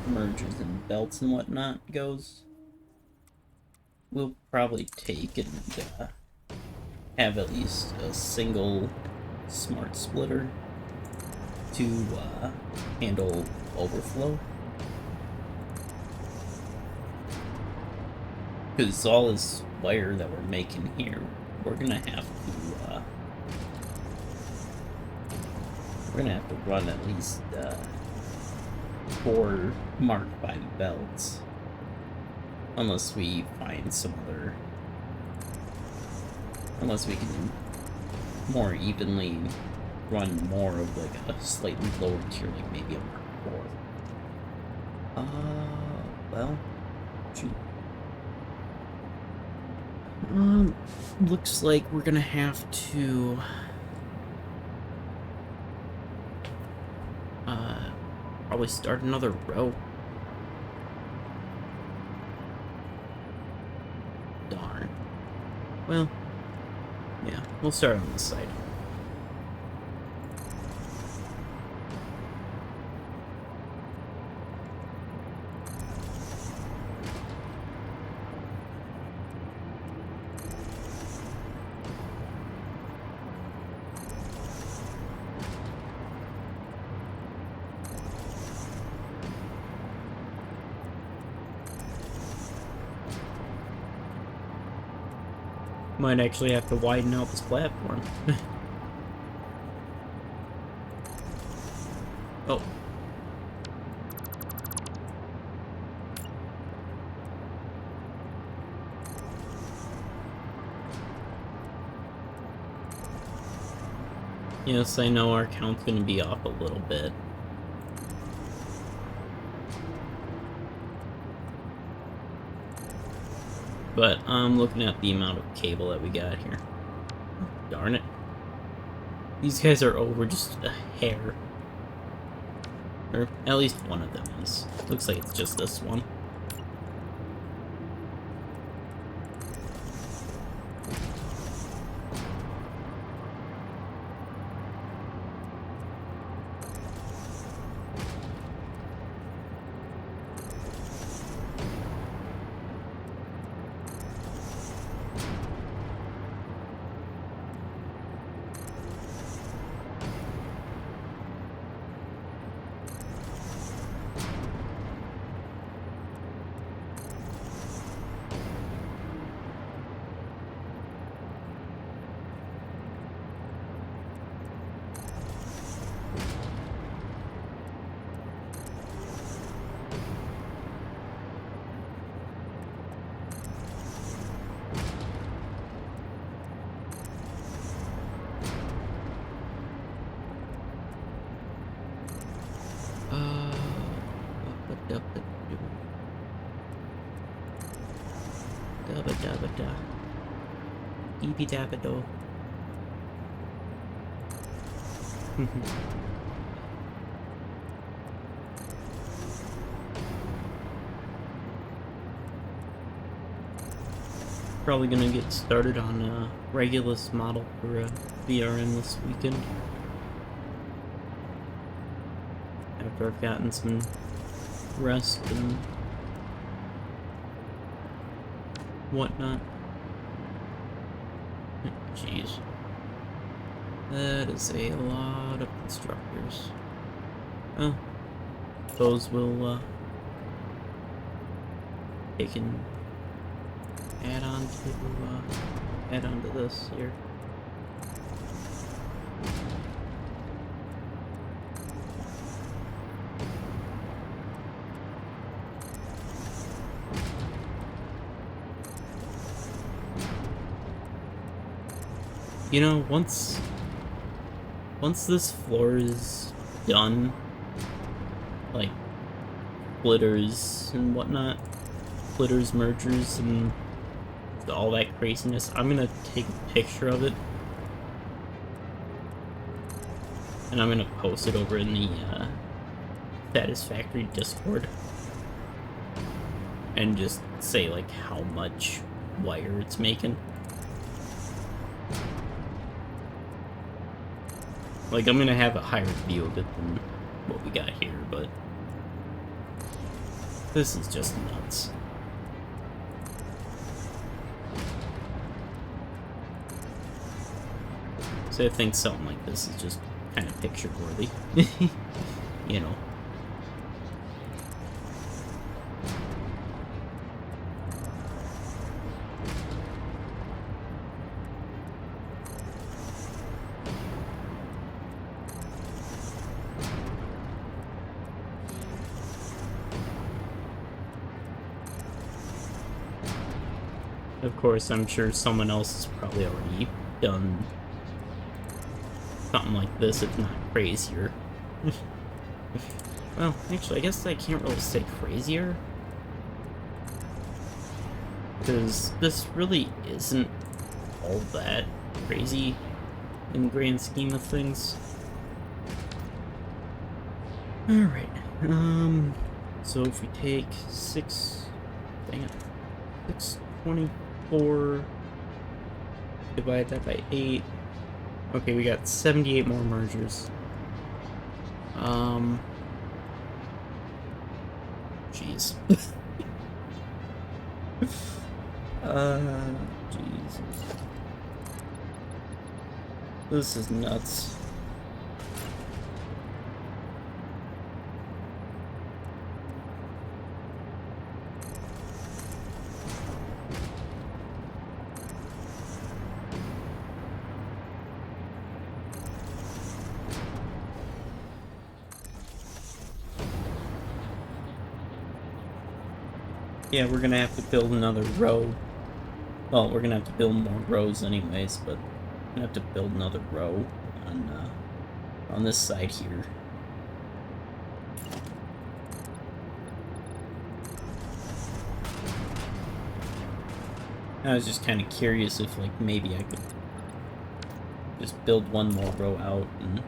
merges and belts and whatnot goes, we'll probably take and have at least a single smart splitter to handle overflow. Because all this wire that we're making here, we're gonna have to run at least 4 Mark 5 belts, unless we find some other, unless we can more evenly run more of like a slightly lower tier, like maybe a Mark 4. Well, shoot. Looks like we're gonna have to probably start another row. Darn. Well, yeah, we'll start on this side. Might actually have to widen out this platform. Oh. Yes, I know our count's gonna be off a little bit. But I'm looking at the amount of cable that we got here. Darn it. These guys are over just a hair. Or at least one of them is. Looks like it's just this one. Dabba dabba da. Eepy dabba do. Probably gonna get started on a Regulus model for VRM this weekend. After I've gotten some rest and whatnot. Jeez. That is a lot of constructors. Oh. Those will, they can add on to this here. You know, once this floor is done, like splitters and whatnot, splitters, mergers, and all that craziness, I'm gonna take a picture of it and I'm gonna post it over in the Satisfactory Discord and just say like how much wire it's making. Like, I'm gonna have a higher view of it than what we got here, but this is just nuts. So I think something like this is just kind of picture-worthy, you know. Of course, I'm sure someone else has probably already done something like this, if not crazier. Well, actually, I guess I can't really say crazier, because this really isn't all that crazy in the grand scheme of things. Alright, so if we take 624, divide that by 8, okay, we got 78 more mergers. Jeez. Jesus. This is nuts. Yeah, we're gonna have to build another row. Well, we're gonna have to build more rows anyways, but we're gonna have to build another row on this side here. I was just kind of curious if, like, maybe I could just build one more row out and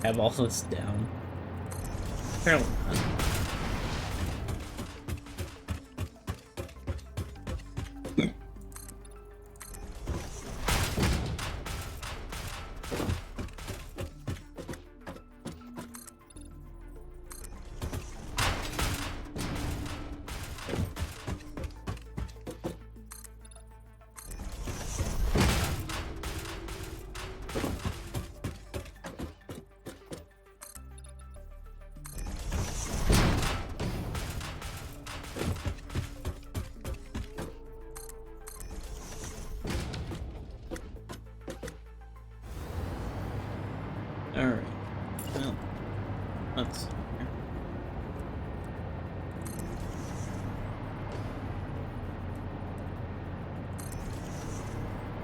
have all this down. Apparently not. Alright. Well, let's see here.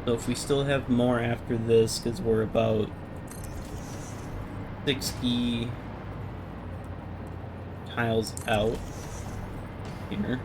So if we still have more after this, because we're about 60 tiles out here.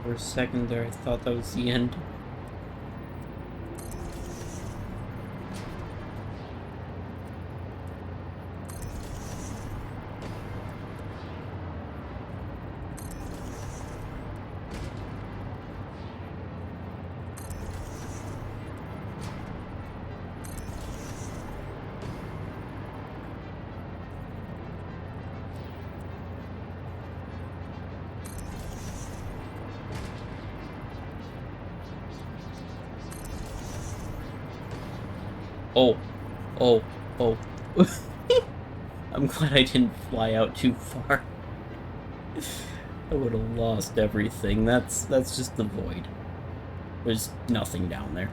For a second there, I thought that was the end. Oh, oh, oh. I'm glad I didn't fly out too far. I would have lost everything. That's just the void. There's nothing down there.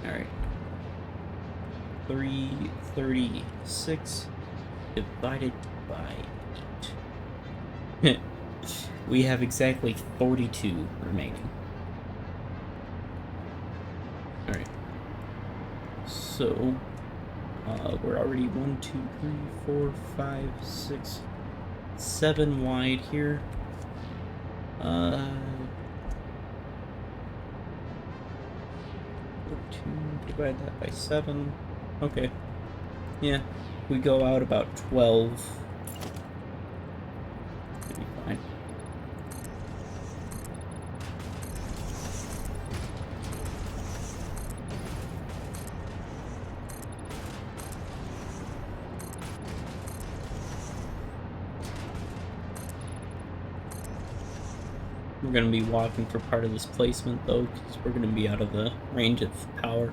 Alright. 336 divided by 8. We have exactly 42 remaining. Alright. So, we're already 1, 2, 3, 4, 5, 6, 7 wide here. 2, divide that by 7. Okay. Yeah, we go out about 12. Should be fine. We're going to be walking for part of this placement, though, because we're going to be out of the range of power.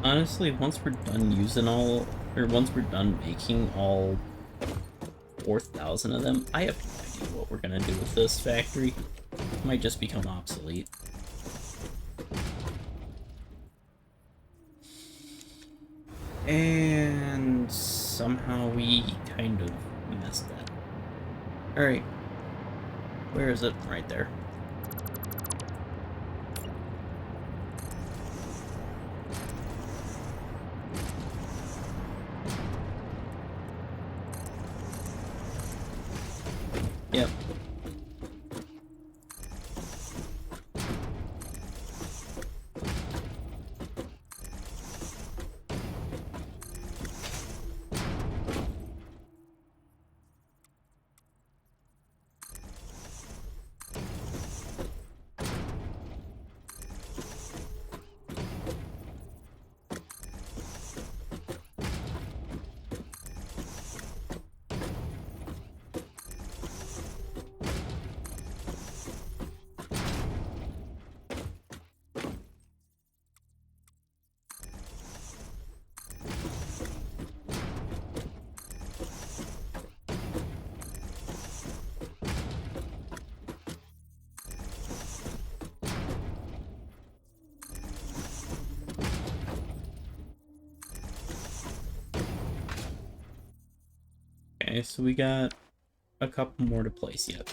Honestly, once we're done using all, or once we're done making all 4,000 of them, I have no idea what we're gonna do with this factory. It might just become obsolete. And somehow we kind of messed that. Alright. Where is it? Right there. Yep. Okay, so we got a couple more to place yet.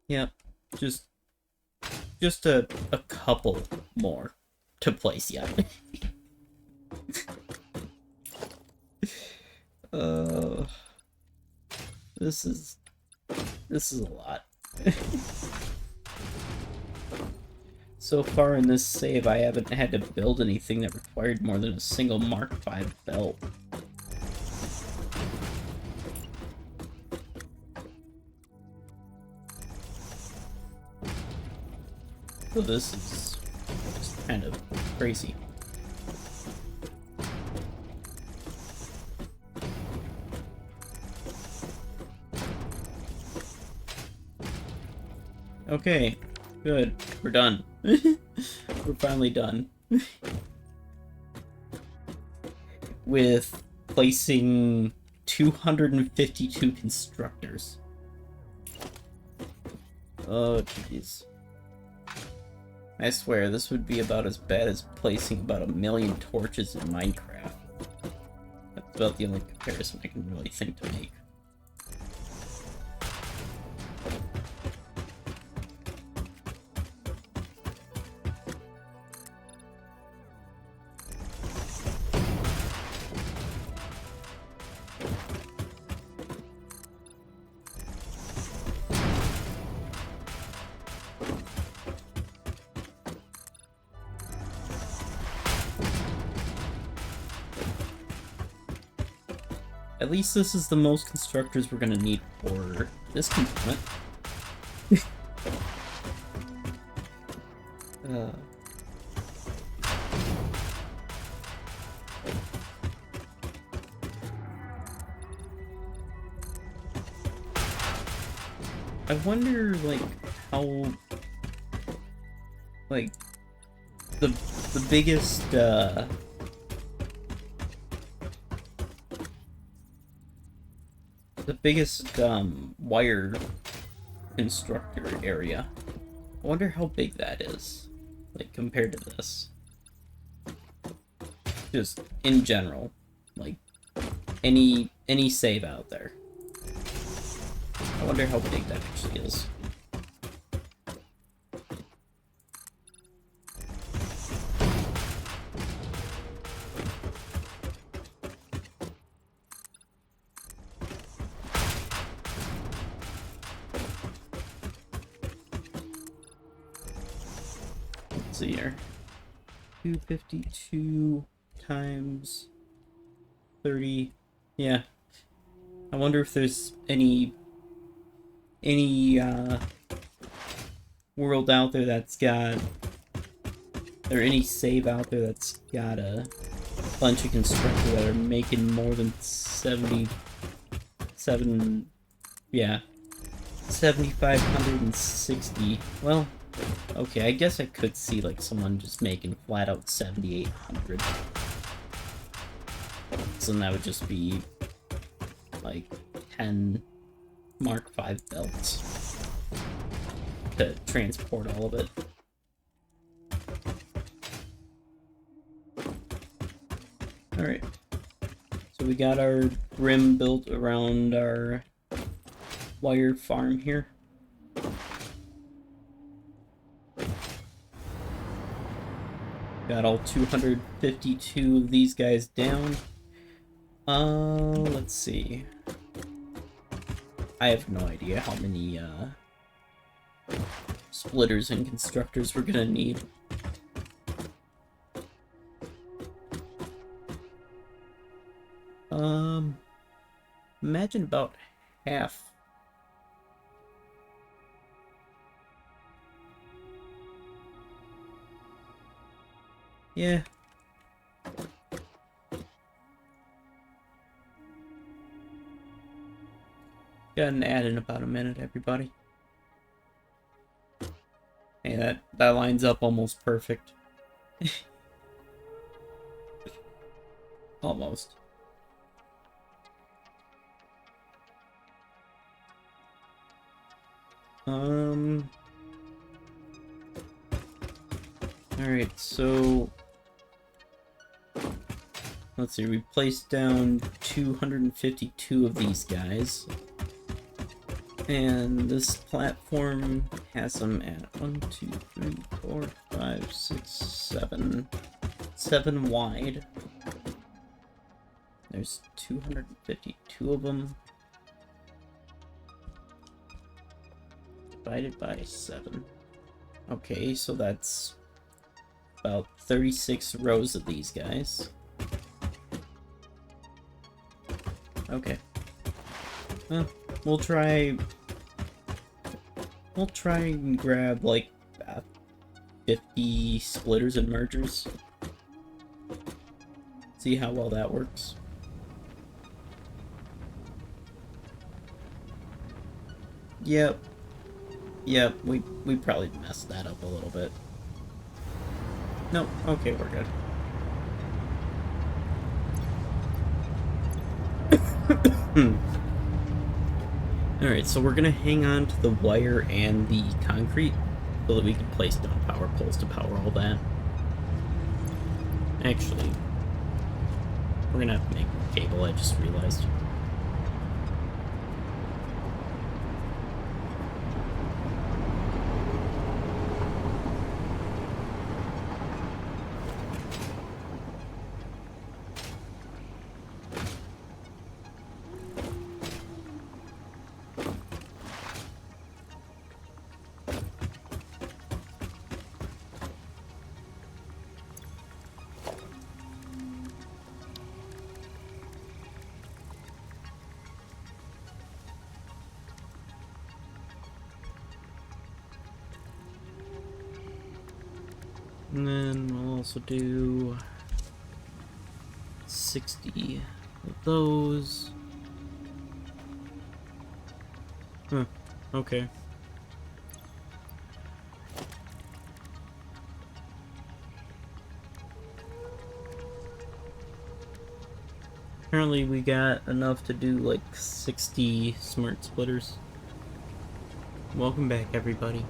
Yep, just a couple more to place yet. This is a lot. So far in this save, I haven't had to build anything that required more than a single Mark V belt. So this is just kind of crazy. Okay, good. We're done. We're finally done. With placing 252 constructors. Oh, jeez. I swear, this would be about as bad as placing about 1,000,000 torches in Minecraft. That's about the only comparison I can really think to make. At least this is the most constructors we're gonna need for this component. I wonder, like, how, like, the biggest, wire constructor area. I wonder how big that is, like, compared to this. Just in general, like, any save out there. I wonder how big that actually is. Let's see here. 252 times 30. Yeah. I wonder if there's any world out there that's got, or any save out there that's got a bunch of constructors that are making more than 7,560. Well, Okay, I guess I could see, like, someone just making flat out 7,800. So then that would just be, like, 10 Mark V belts to transport all of it. Alright. So we got our rim built around our wire farm here. Got all 252 of these guys down. Let's see. I have no idea how many, splitters and constructors we're gonna need. Imagine about half. Yeah. Got an ad in about a minute, everybody. Hey, that lines up almost perfect. Almost. Alright, so let's see, we placed down 252 of these guys. And this platform has them at 1, 2, 3, 4, 5, 6, 7. 7 wide. There's 252 of them. Divided by 7. Okay, so that's about 36 rows of these guys. Okay. Well, we'll try and grab like 50 splitters and mergers. See how well that works. Yep. Yep, we probably messed that up a little bit. Nope, okay, we're good. Alright, so we're gonna hang on to the wire and the concrete so that we can place down power poles to power all that. Actually, we're gonna have to make a cable, I just realized. And then we'll also do 60 of those. Huh, okay. Apparently we got enough to do like 60 smart splitters. Welcome back, everybody.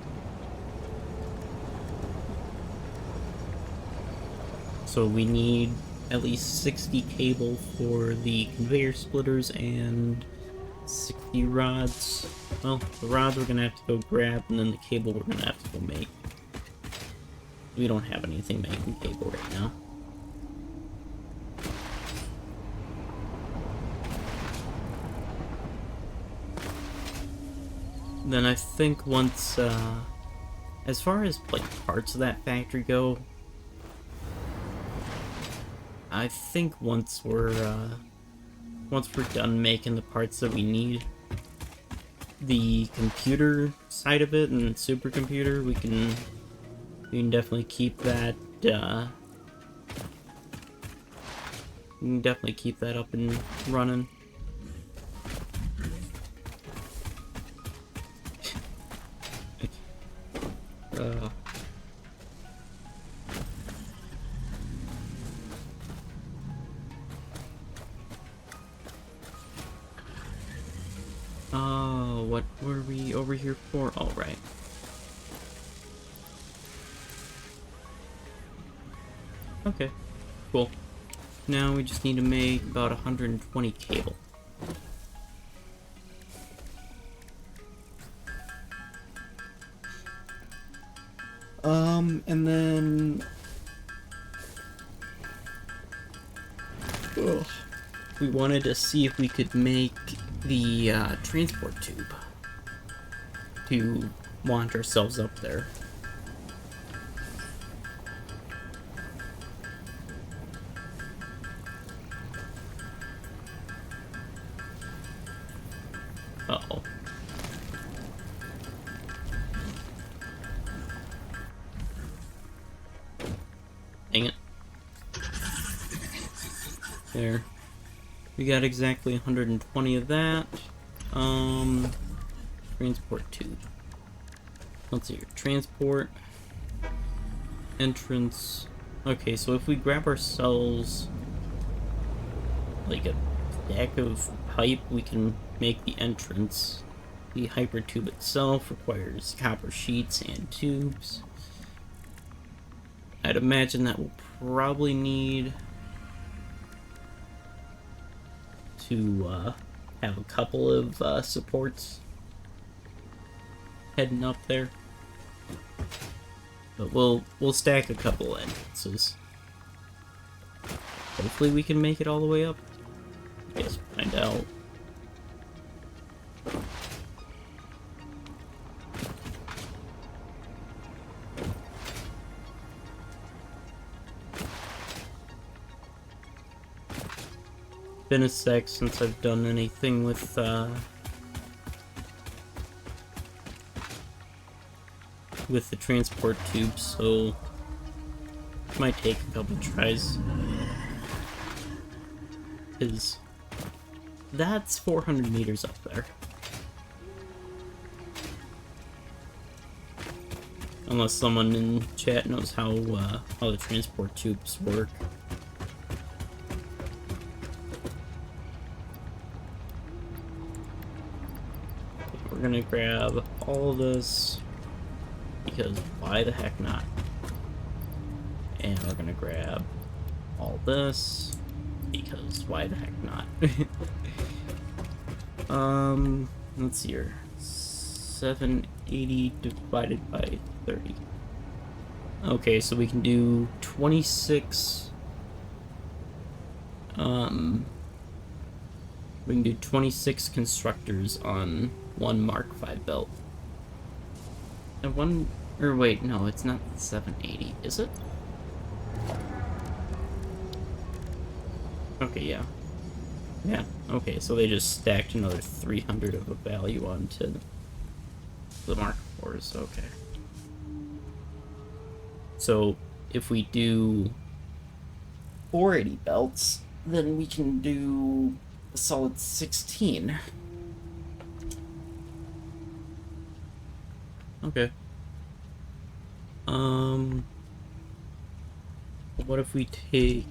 So we need at least 60 cable for the conveyor splitters and 60 rods. Well, the rods we're gonna have to go grab, and then the cable we're gonna have to go make. We don't have anything making cable right now. Then I think once, as far as like parts of that factory go, I think once we're done making the parts that we need, the computer side of it and supercomputer, we can definitely keep that. We can definitely keep that up and running. Uh, oh, what were we over here for? All right. Okay, cool. Now we just need to make about 120 cable. And then... Ugh. We wanted to see if we could make the transport tube to launch ourselves up there. Uh-oh. Dang it. There. We got exactly 120 of that. Transport tube. Let's see here. Transport. Entrance. Okay, so if we grab ourselves like a stack of pipe, we can make the entrance. The hyper tube itself requires copper sheets and tubes. I'd imagine that we'll probably need to have a couple of supports heading up there, but we'll stack a couple entrances. Hopefully we can make it all the way up. I guess we'll find out. Been a sec since I've done anything with the transport tube, so it might take a couple tries. Because that's 400 meters up there. Unless someone in chat knows how the transport tubes work. We're gonna grab all of this, because why the heck not? And we're gonna grab all this, because why the heck not? Let's see here. 780 divided by 30. Okay, so we can do 26. We can do 26 constructors on one Mark V belt. And one, or wait, no, it's not 780, is it? Okay, yeah. Yeah, okay, so they just stacked another 300 of a value onto the Mark IVs, okay. So, if we do 480 belts, then we can do a solid 16. Okay. What if we take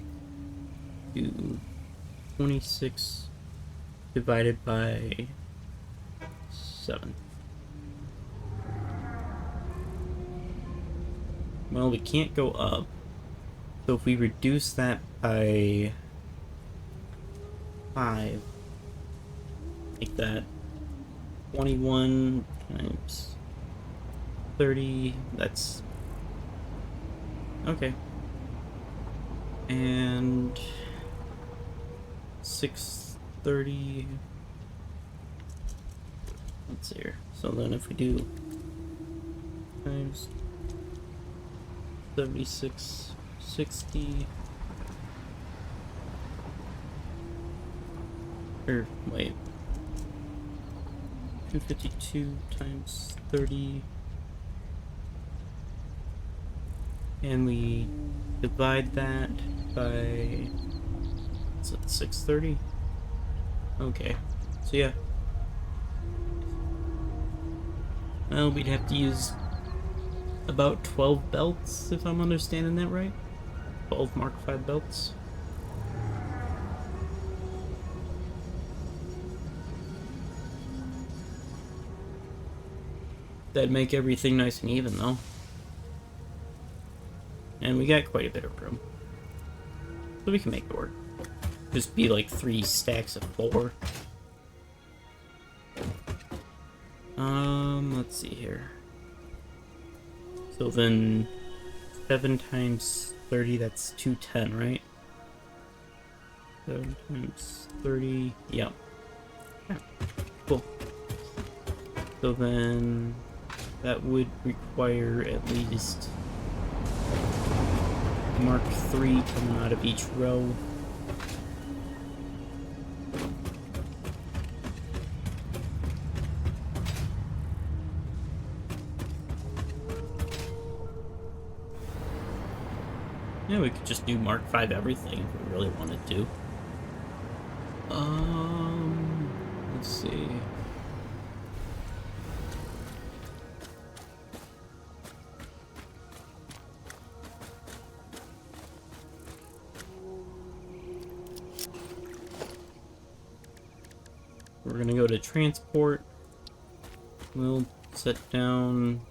26 divided by 7? Well, we can't go up. So if we reduce that by 5, make that 21 times 30, that's... okay. And 630. Let's see here. So then if we do times 7660, or wait, 252 times 30, and we divide that by, what's it, 630? Okay, so yeah. Well, we'd have to use about 12 belts, if I'm understanding that right. 12 Mark 5 belts. That'd make everything nice and even, though. And we got quite a bit of room. So we can make it work. Just be like 3 stacks of 4. Let's see here. So then 7 times 30, that's 210, right? 7 times 30, yep. Yeah. Cool. So then that would require at least Mark 3 coming out of each row. Yeah, we could just do Mark 5 everything if we really wanted to. Let's see. We're gonna go to transport. We'll set down.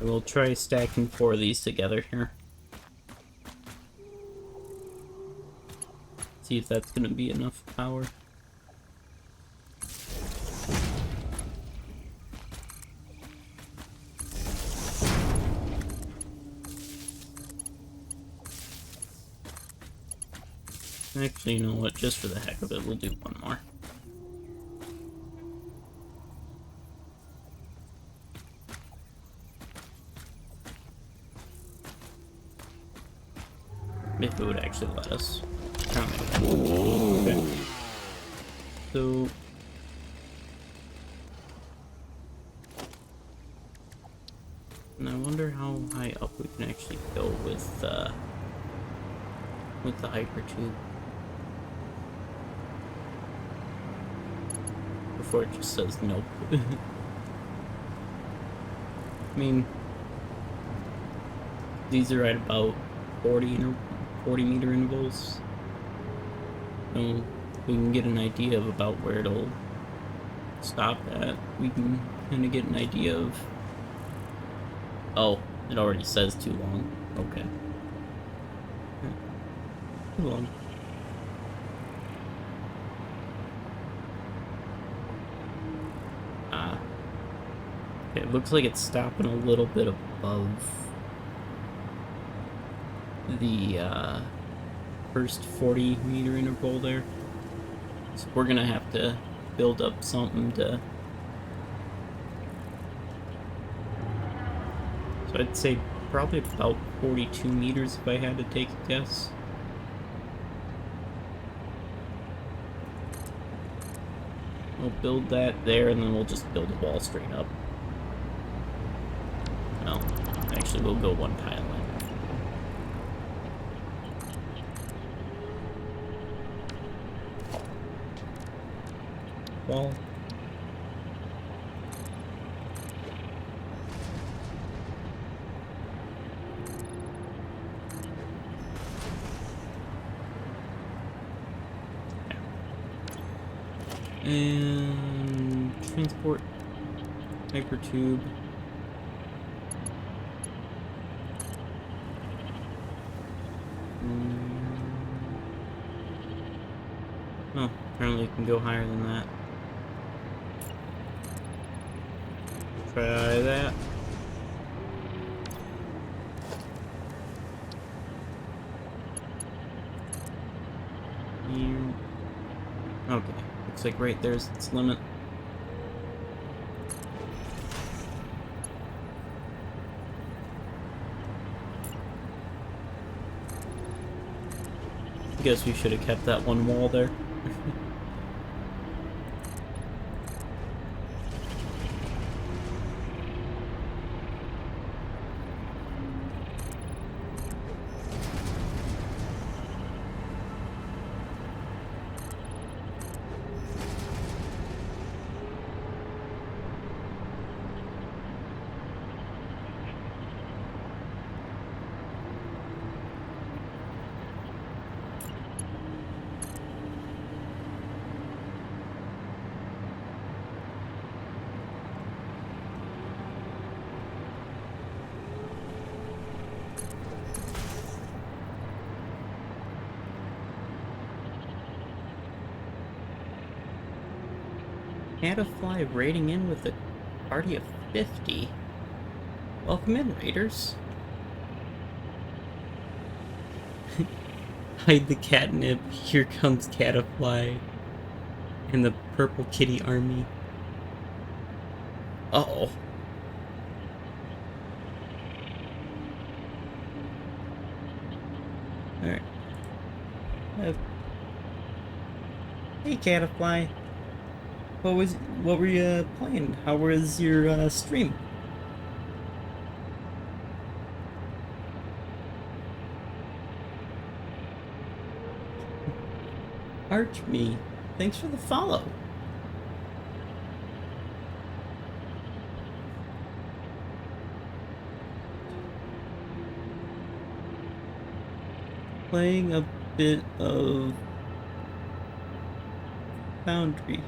We'll try stacking 4 of these together here. See if that's gonna be enough power. Actually, you know what? Just for the heck of it, we'll do 1 more. If it would actually let us. Okay. So and I wonder how high up we can actually go with the hyper tube before it just says nope. I mean, these are at about 40 meter intervals. So we can get an idea of about where it'll stop at. We can kind of get an idea of. Oh, it already says too long. Okay. Too long. Okay, it looks like it's stopping a little bit above the first 40 meter interval there. So we're gonna have to build up something to. So I'd say probably about 42 meters if I had to take a guess. We'll build that there and then we'll just build a wall straight up. No, actually we'll go 1 tile in. Wall. And transport hyper tube. Oh, apparently it can go higher than that. Try that. Okay, looks like right there's its limit. Guess we should have kept that one wall there. Caddafly raiding in with a party of 50. Welcome in, raiders. Hide the catnip. Here comes Caddafly and the purple kitty army. Uh-oh. Alright. Hey, Caddafly. What were you playing? How was your stream? Archme, thanks for the follow. Playing a bit of Foundry.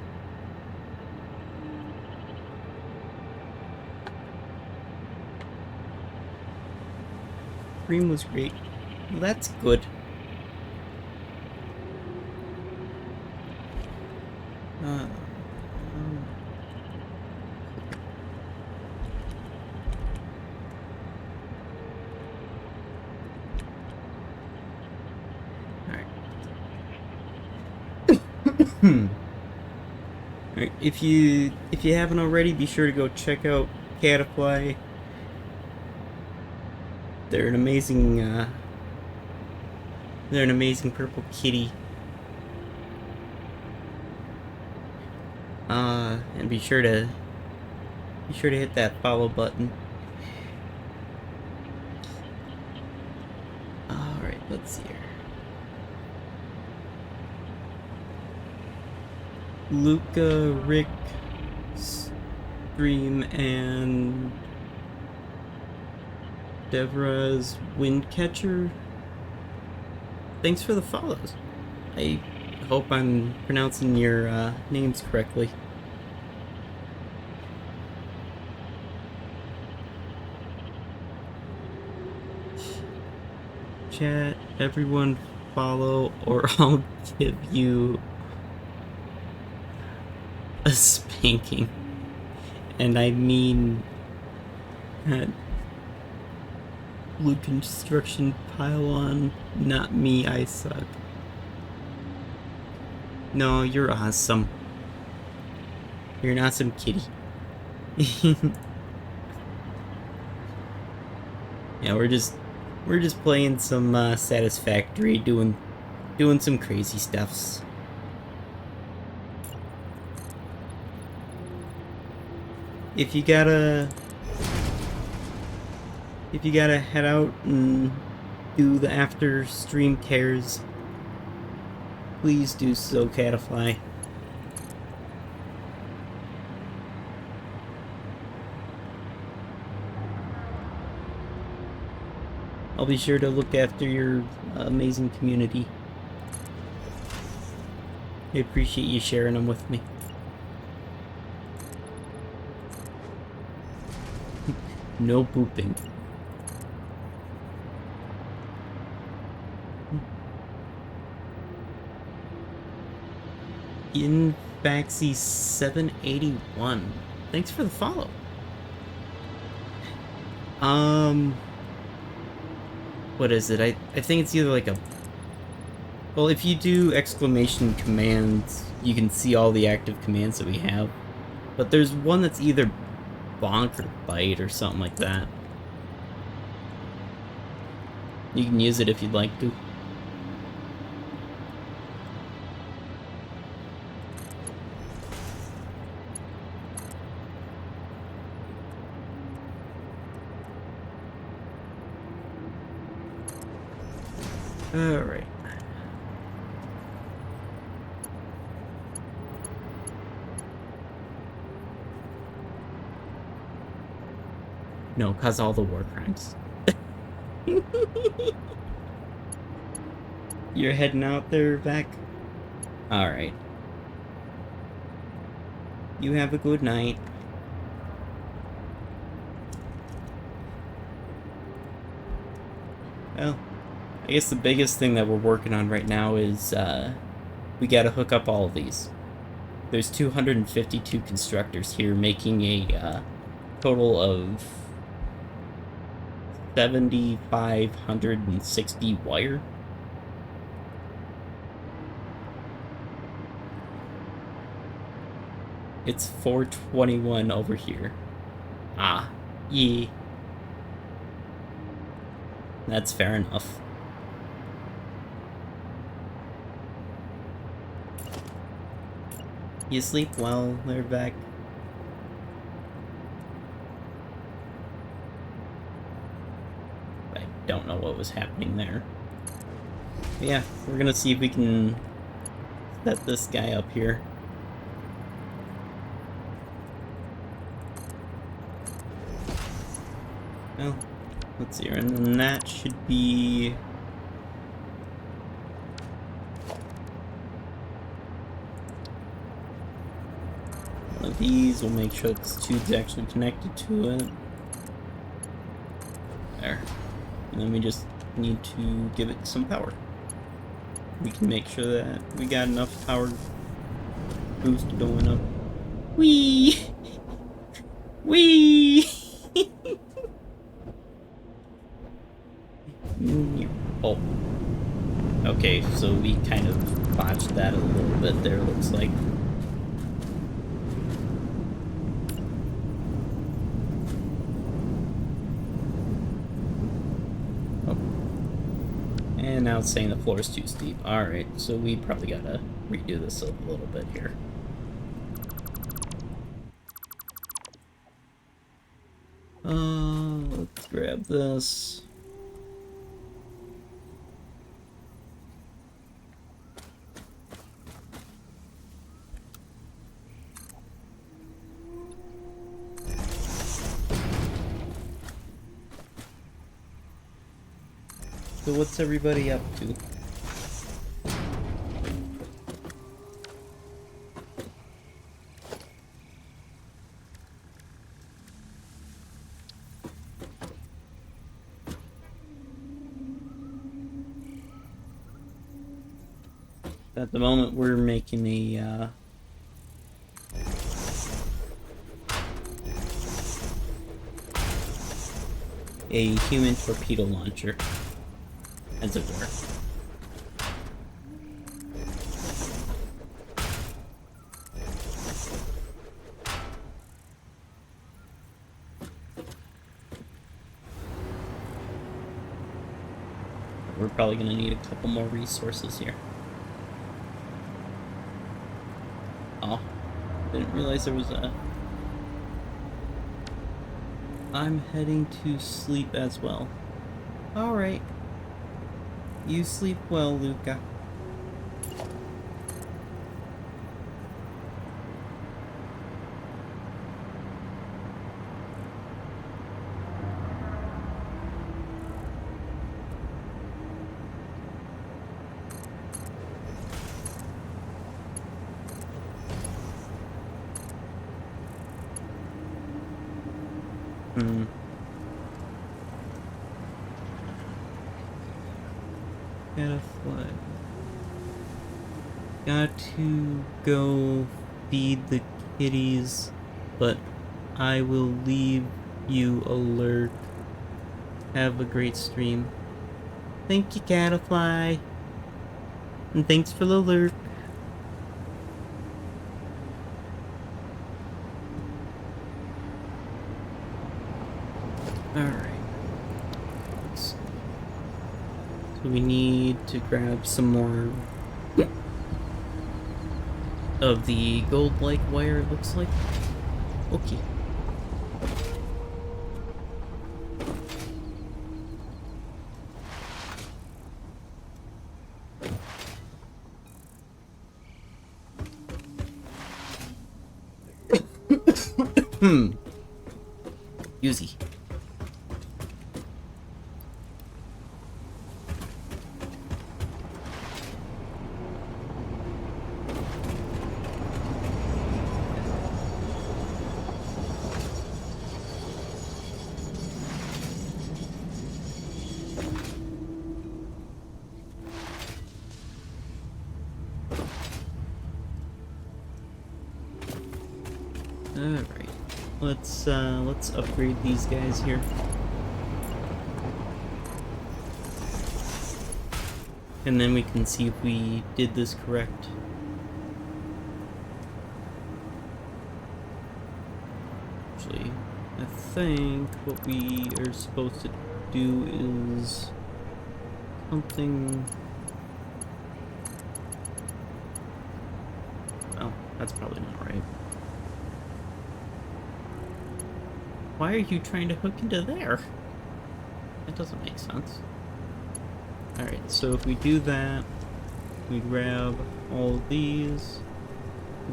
Stream was great. Well, that's good. Alright, if you haven't already, be sure to go check out Caddafly. They're an amazing purple kitty. And be sure to hit that follow button. Alright, let's see here. Luca, Rick, Stream, and Deborah's Windcatcher. Thanks for the follows. I hope I'm pronouncing your names correctly. Chat, everyone follow or I'll give you a spanking. And I mean blue construction pylon, not me, I suck. No, you're awesome. You're an awesome kitty. Yeah, we're just playing some satisfactory, doing some crazy stuffs. If you gotta head out and do the after stream cares, please do so, Caddafly. I'll be sure to look after your amazing community. I appreciate you sharing them with me. No pooping. Infaxy 781. Thanks for the follow. What is it? I think it's either like a... Well, if you do exclamation commands, you can see all the active commands that we have. But there's one that's either bonk or bite or something like that. You can use it if you'd like to. Alright. No, cause all the war crimes. You're heading out there, Beck? Alright. You have a good night. Well, I guess the biggest thing that we're working on right now is, we gotta hook up all of these. There's 252 constructors here, making a, total of 7,560 wire. It's 421 over here. Ah, yeah. That's fair enough. You sleep well, Back. I don't know what was happening there. But yeah, we're gonna see if we can set this guy up here. Well, let's see, and then that should be... one of these. We'll make sure this tube's actually connected to it. There. And then we just need to give it some power. We can make sure that we got enough power boost going up. Whee! Whee! Oh. Okay, so we kind of botched that a little bit there, looks like. Oh. And now it's saying the floor is too steep. Alright, so we probably gotta redo this a little bit here. Let's grab this. So what's everybody up to? At the moment, we're making a human torpedo launcher, as it were. We're probably going to need a couple more resources here. Oh, didn't realize there was a... I'm heading to sleep as well. Alright. You sleep well, Luca. Gotta fly. Got to go feed the kitties, but I will leave you alert. Have a great stream. Thank you, Catafly. And thanks for the alert. Alright. So we need to grab some more of the gold-like wire, it looks like. Okay. Yuzi. Alright. Let's upgrade these guys here. And then we can see if we did this correct. Actually, I think what we are supposed to do is something... Oh, that's probably not right. Why are you trying to hook into there? That doesn't make sense. Alright, so if we do that, we grab all of these,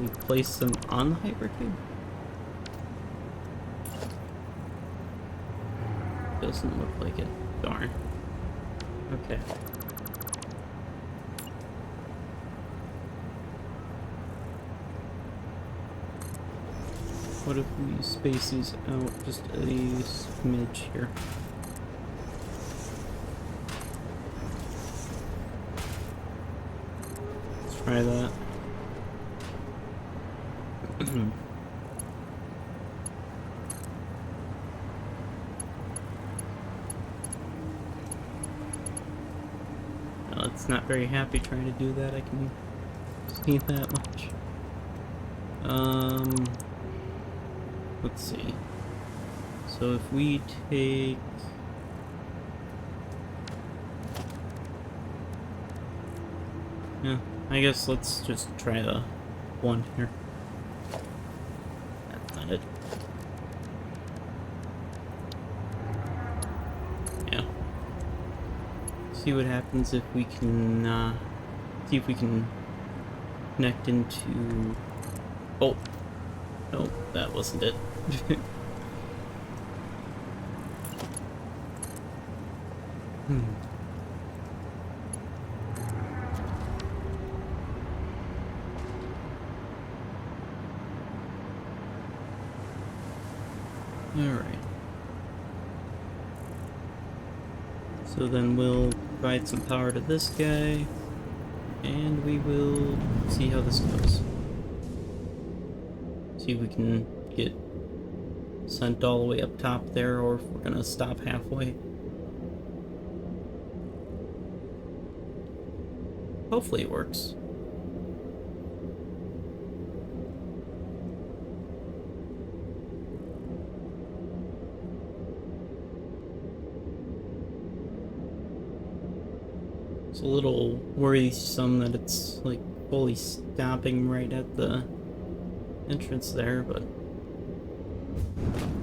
we place them on the hypercube. Doesn't look like it. Darn. Okay. What if we space these out just a smidge here? Let's try that. Well, it's not very happy trying to do that, I can see that much. Let's see. So if we take... Yeah, I guess let's just try the one here. That's not it. Yeah. See what happens if we can, see if we can connect into... Oh! No, that wasn't it. Alright. So then we'll provide some power to this guy, and we will see how this goes. See if we can get sent all the way up top there, or if we're gonna stop halfway. Hopefully it works. It's a little worrisome that it's like fully stopping right at the entrance there, but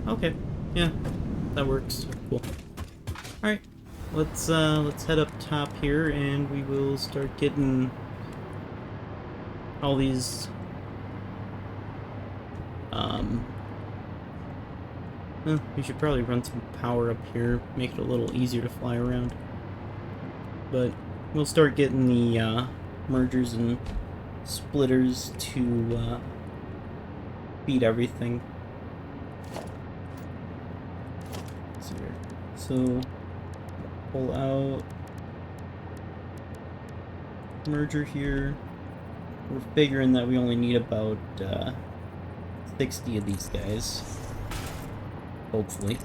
okay, yeah, that works. Cool. All right, let's head up top here, and we will start getting all these. We should probably run some power up here, make it a little easier to fly around. But we'll start getting the mergers and splitters to beat everything. Let's see here. So pull out merger here. We're figuring that we only need about 60 of these guys. Hopefully.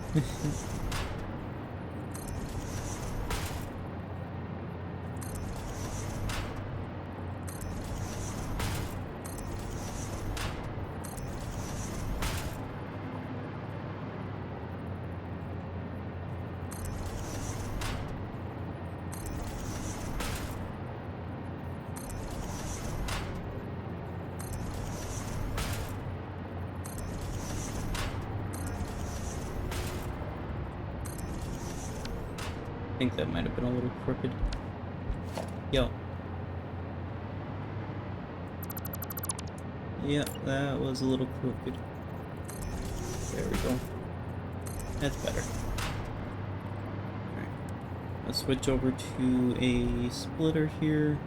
I think that might have been a little crooked. Yo. Yeah, that was a little crooked. There we go. That's better. Alright. Let's switch over to a splitter here.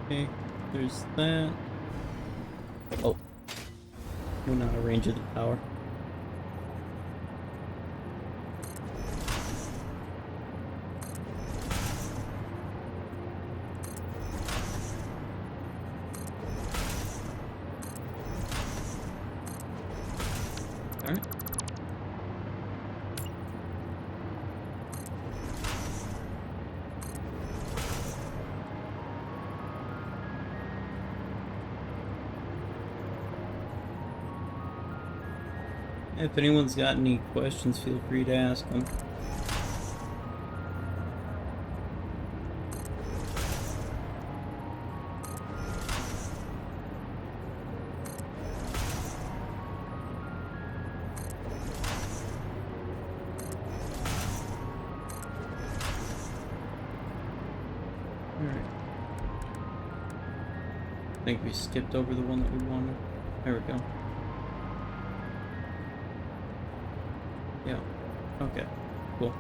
Okay, there's that. Oh. Went out of range of the power. Alright. If anyone's got any questions, feel free to ask them. Alright. I think we skipped over the one that we wanted. There we go. Yeah. Okay. Cool.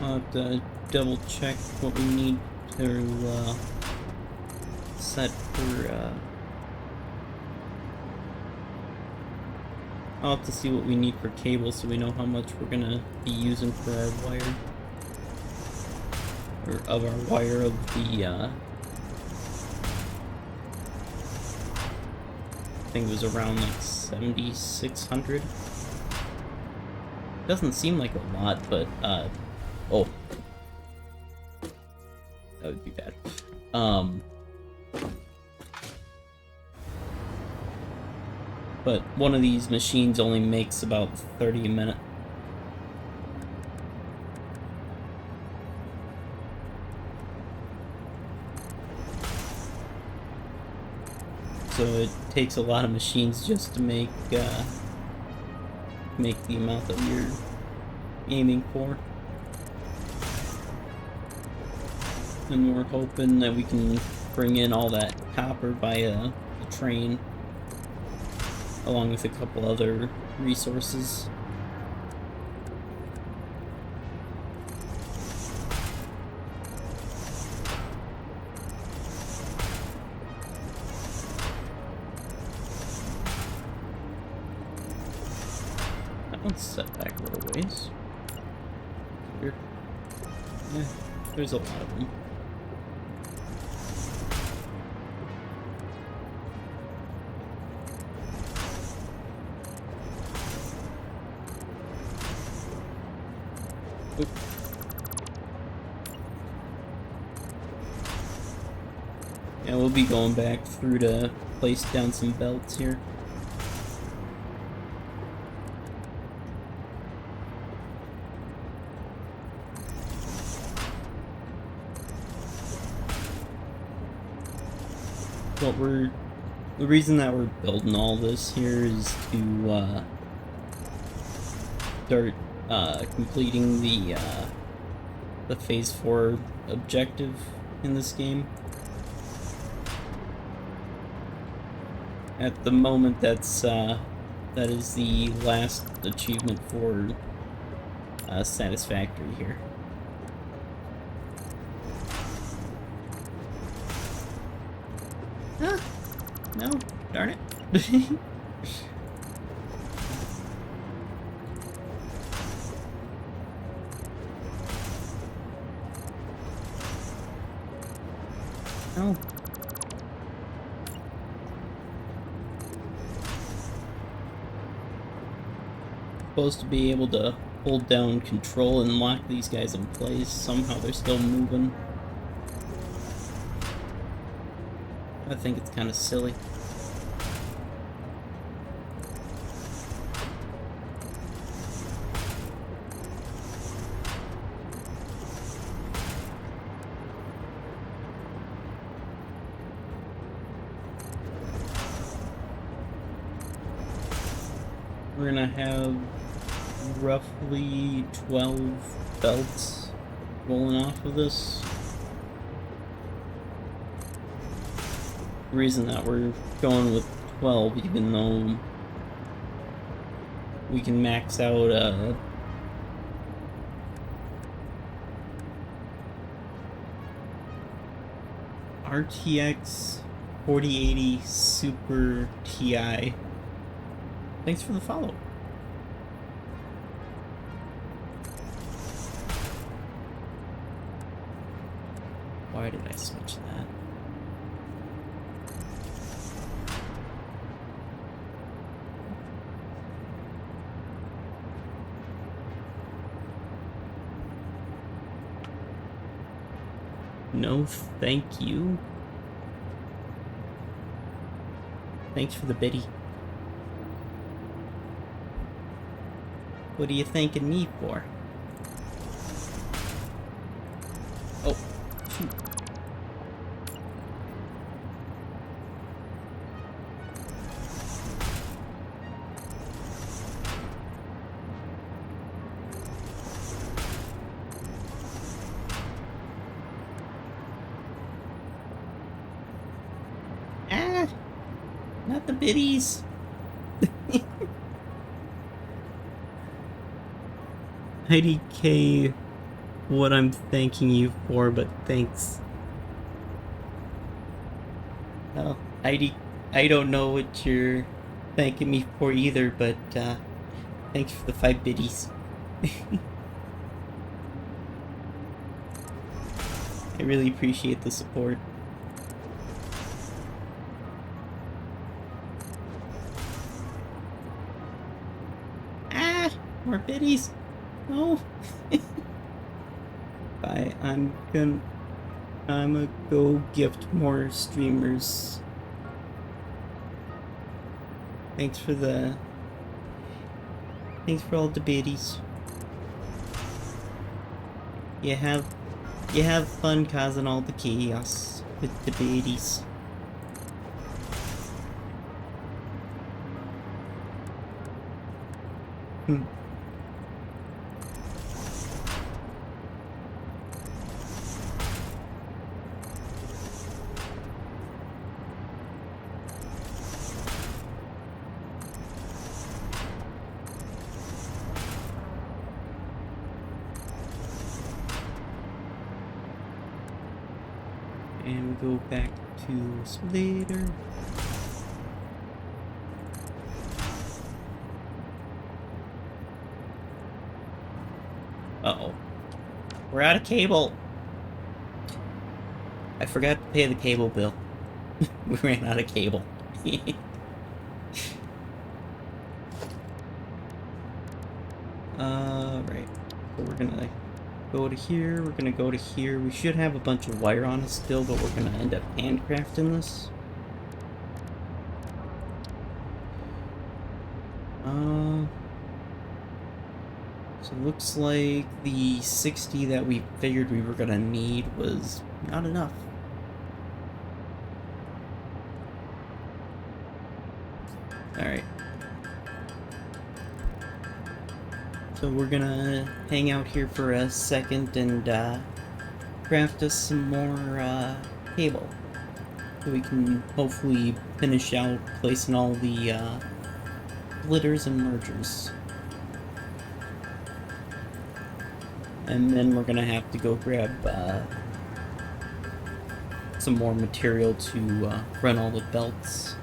I'll have to double check what we need to set for I'll have to see what we need for cable so we know how much we're gonna be using for our wire. Or of our wire of the, I think it was around like 7,600. Doesn't seem like a lot, but, oh. That would be bad. But one of these machines only makes about 30 a minute. So it takes a lot of machines just to make the amount that you're aiming for. And we're hoping that we can bring in all that copper via the train, along with a couple other resources. Let's set back a little ways. Here. Yeah, there's a lot of them. Oop. Yeah, we'll be going back through to place down some belts here. The reason that we're building all this here is to start completing the phase 4 objective in this game. At the moment, that is the last achievement for satisfactory here. Ah, no, darn it. No. Supposed to be able to hold down control and lock these guys in place. Somehow they're still moving. I think it's kind of silly. We're gonna have roughly 12 belts rolling off of this. The reason that we're going with 12, even though we can max out RTX 4080 Super Ti. Thanks for the follow. Why did I switch that? No, thank you. Thanks for the biddy. What are you thanking me for? Oh, shoot. Ah! Not the biddies! IDK, what I'm thanking you for, but thanks. Well, I don't know what you're thanking me for either, but thanks for the 5 biddies. I really appreciate the support. Ah! More biddies! No! Bye, I'm gonna go gift more streamers. Thanks for all the biddies. You have fun causing all the chaos with the biddies. And we go back to Splitter. Uh-oh. We're out of cable. I forgot to pay the cable bill. We ran out of cable. Right. So we're gonna go to here, we're gonna go to here. We should have a bunch of wire on us still, but we're gonna end up handcrafting this. So it looks like the 60 that we figured we were gonna need was not enough. Alright. So we're gonna hang out here for a second and craft us some more cable. So we can hopefully finish out placing all the splitters and mergers. And then we're gonna have to go grab some more material to run all the belts.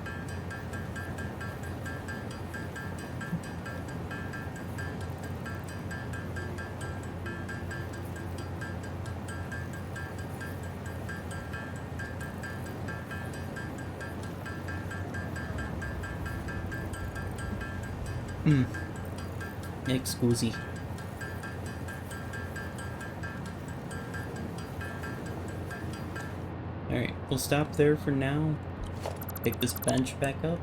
Excuse. Alright, we'll stop there for now. Pick this bench back up.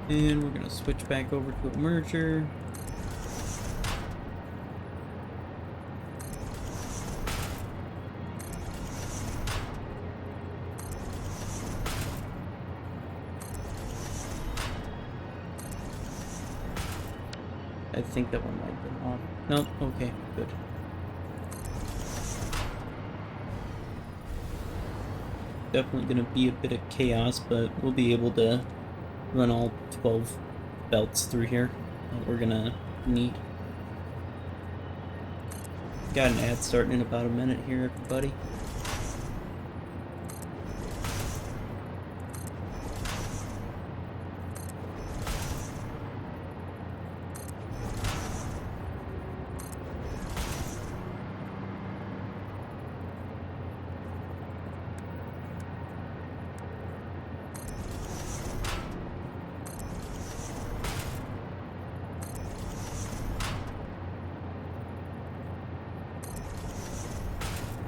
And we're gonna switch back over to a merger. I think that one might have been off. Nope, okay, good. Definitely gonna be a bit of chaos, but we'll be able to run all 12 belts through here that we're gonna need. Got an ad starting in about a minute here, everybody.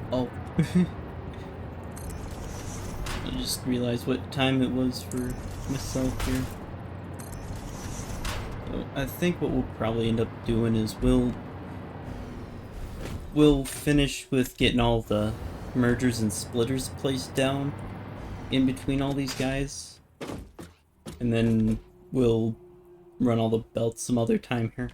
Oh. I just realized what time it was for myself here. So I think what we'll probably end up doing is we'll finish with getting all the mergers and splitters placed down in between all these guys. And then we'll run all the belts some other time here.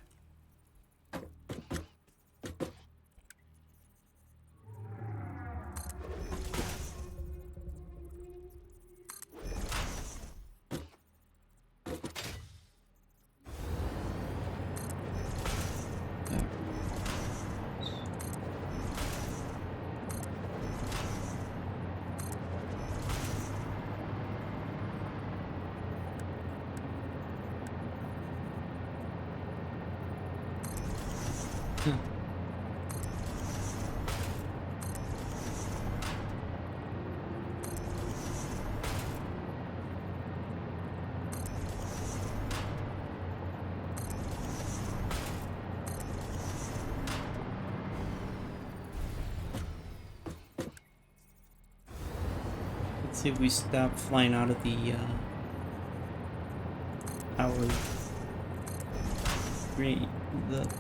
Let's see if we stop flying out of the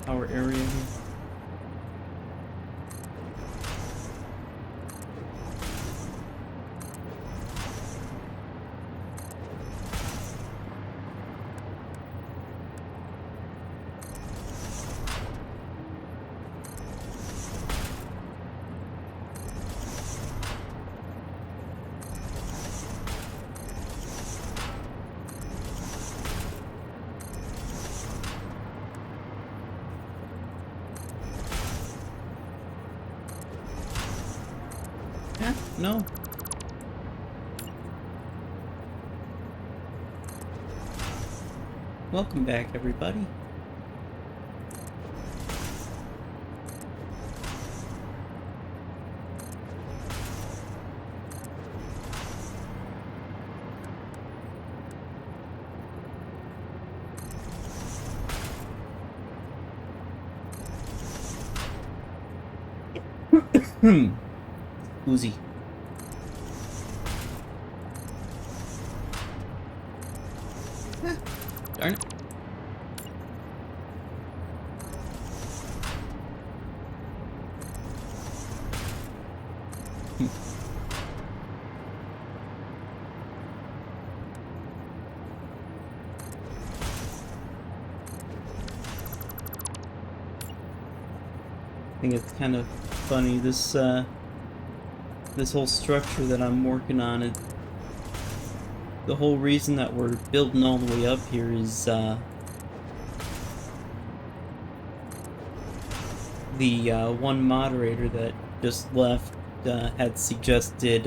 power area here. No. Welcome back, everybody. Uzi. Darn it. I think it's kind of funny, this whole structure that I'm working on, the whole reason that we're building all the way up here is the one moderator that just left had suggested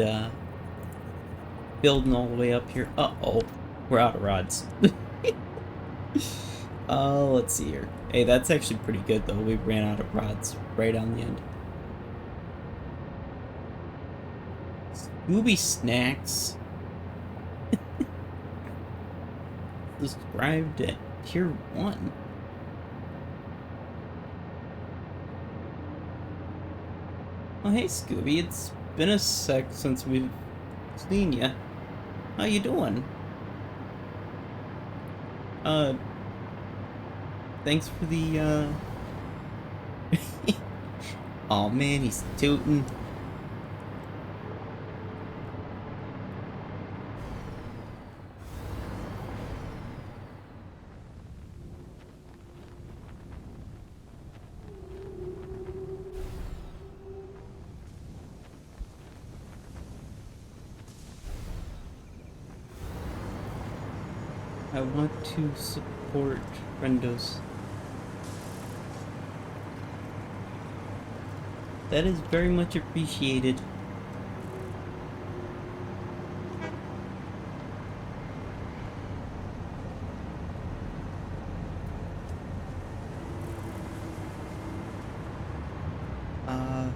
building all the way up here. Uh-oh, we're out of rods. Let's see here. Hey, that's actually pretty good though. We ran out of rods right on the end. Scooby Snacks. Described at tier 1. Oh hey Scooby, it's been a sec since we've seen ya. How you doing? Uh, thanks for the, oh man, he's tooting. I want to support friendos. That is very much appreciated. Uh,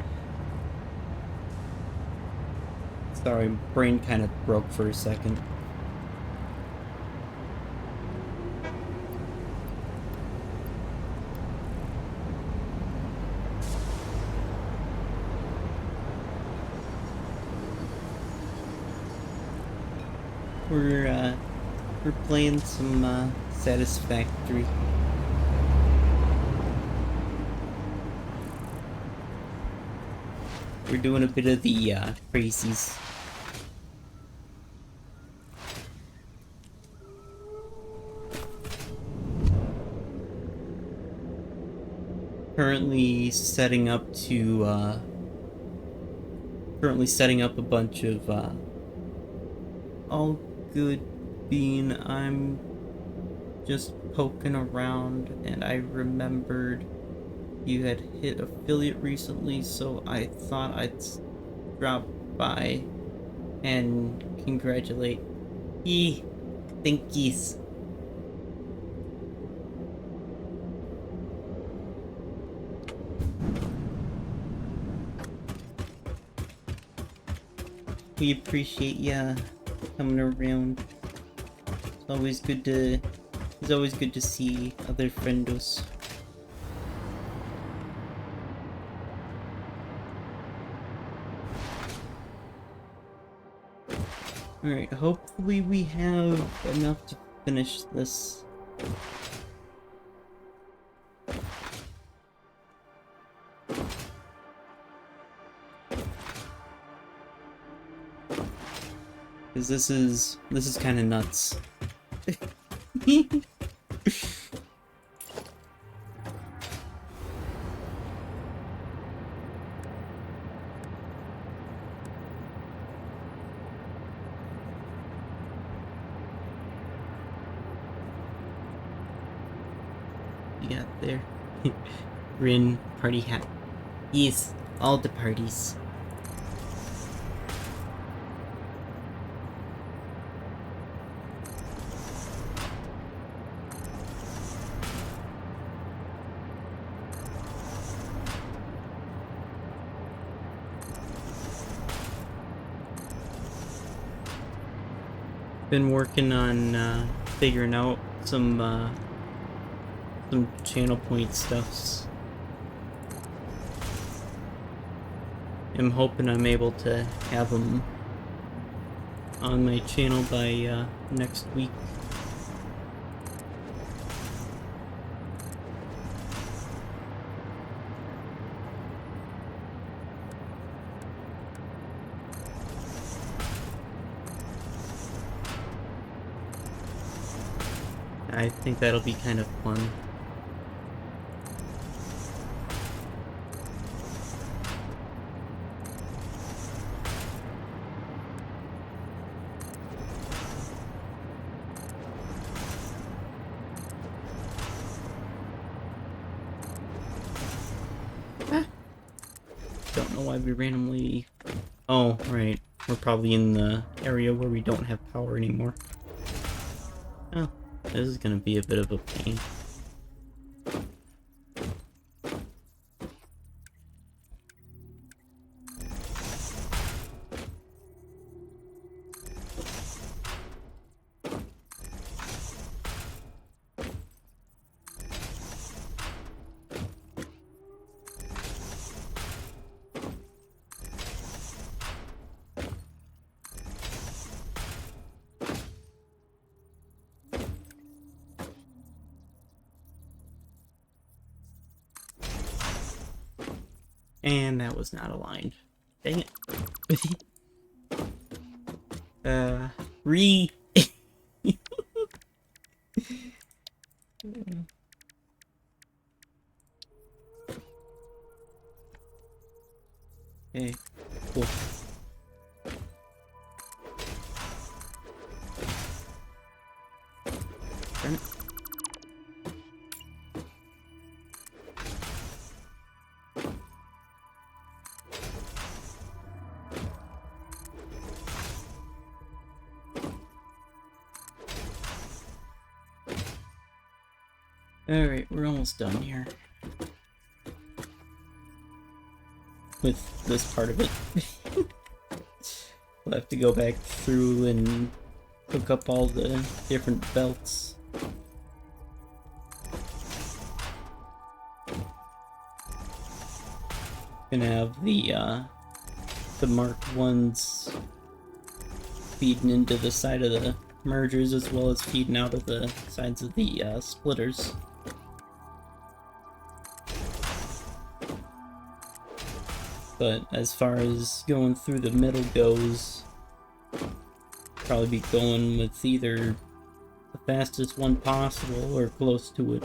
sorry, brain kind of broke for a second. We're playing some satisfactory. We're doing a bit of the crazies. Currently setting up a bunch of all good bean. I'm just poking around and I remembered you had hit affiliate recently, so I thought I'd drop by and congratulate. Thankies. We appreciate ya coming around. It's always good to see other friendos. Alright, hopefully we have enough to finish this. Because this is kind of nuts. You got there. Rin party hat. Yes, all the parties. Been working on figuring out some channel point stuffs. I'm hoping I'm able to have them on my channel by next week. I think that'll be kind of fun. Don't know why we randomly... Oh, right. We're probably in the area where we don't have power anymore. Oh, this is gonna be a bit of a pain. And that was not aligned. Dang it. Re... Okay, cool. Darn it. Alright, we're almost done here. With this part of it. We'll have to go back through and hook up all the different belts. Gonna have the Mark 1s feeding into the side of the mergers as well as feeding out of the sides of the splitters. But as far as going through the middle goes, probably be going with either the fastest one possible or close to it.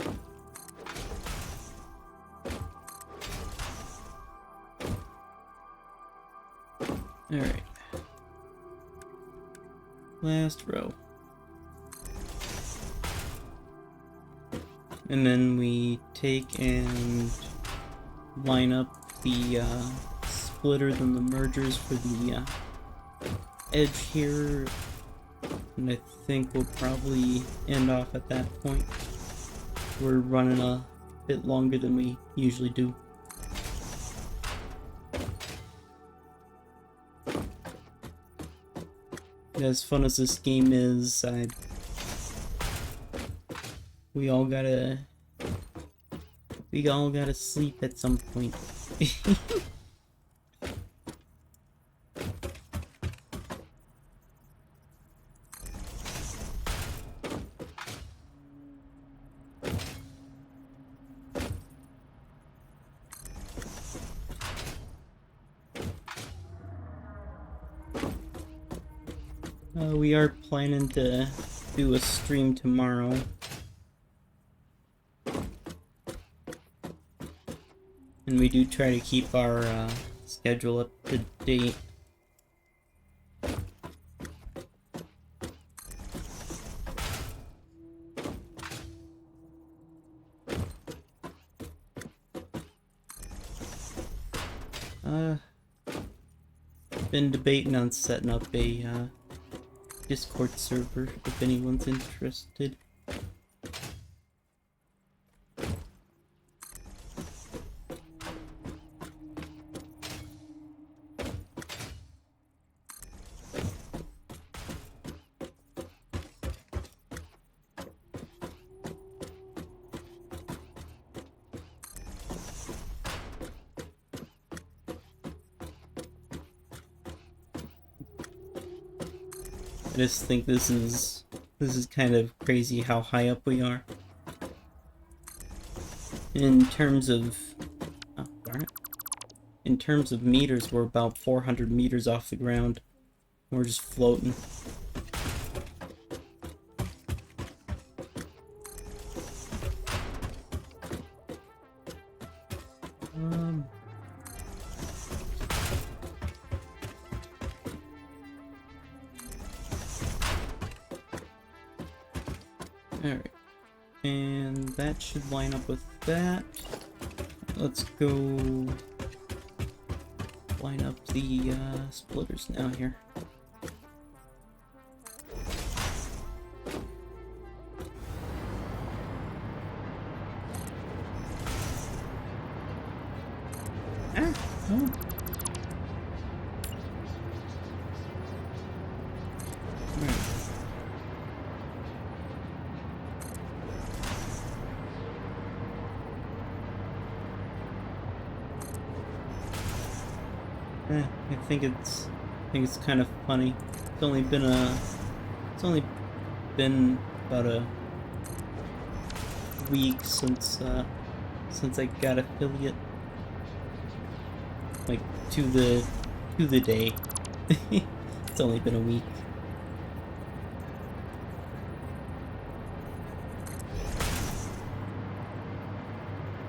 Alright. Last row. And then we take and line up the splitters and the mergers for the edge here, and I think we'll probably end off at that point. We're running a bit longer than we usually do. As fun as this game is, we all gotta sleep at some point. We are planning to do a stream tomorrow. And we do try to keep our schedule up to date. Been debating on setting up a Discord server if anyone's interested. I just think this is kind of crazy how high up we are. In terms of darn it. In terms of meters, we're about 400 meters off the ground. We're just floating. Alright, and that should line up with that. Let's go line up the splitters now here. Oh. I think it's kind of funny. It's only been about a week since I got affiliate. Like, to the day. It's only been a week.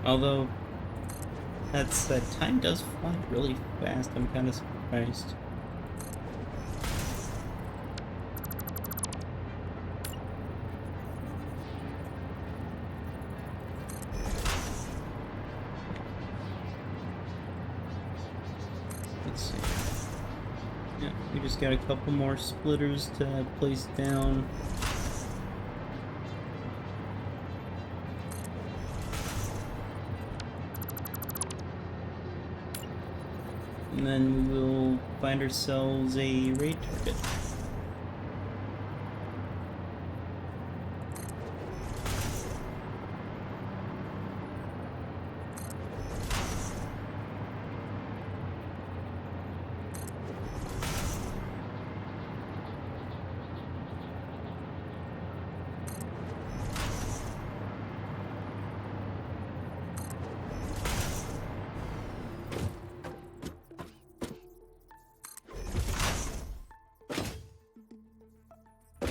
Although, that time does fly really fast. I'm kind of surprised. Let's see. Yeah, we just got a couple more splitters to place down. And then we will find ourselves a raid target.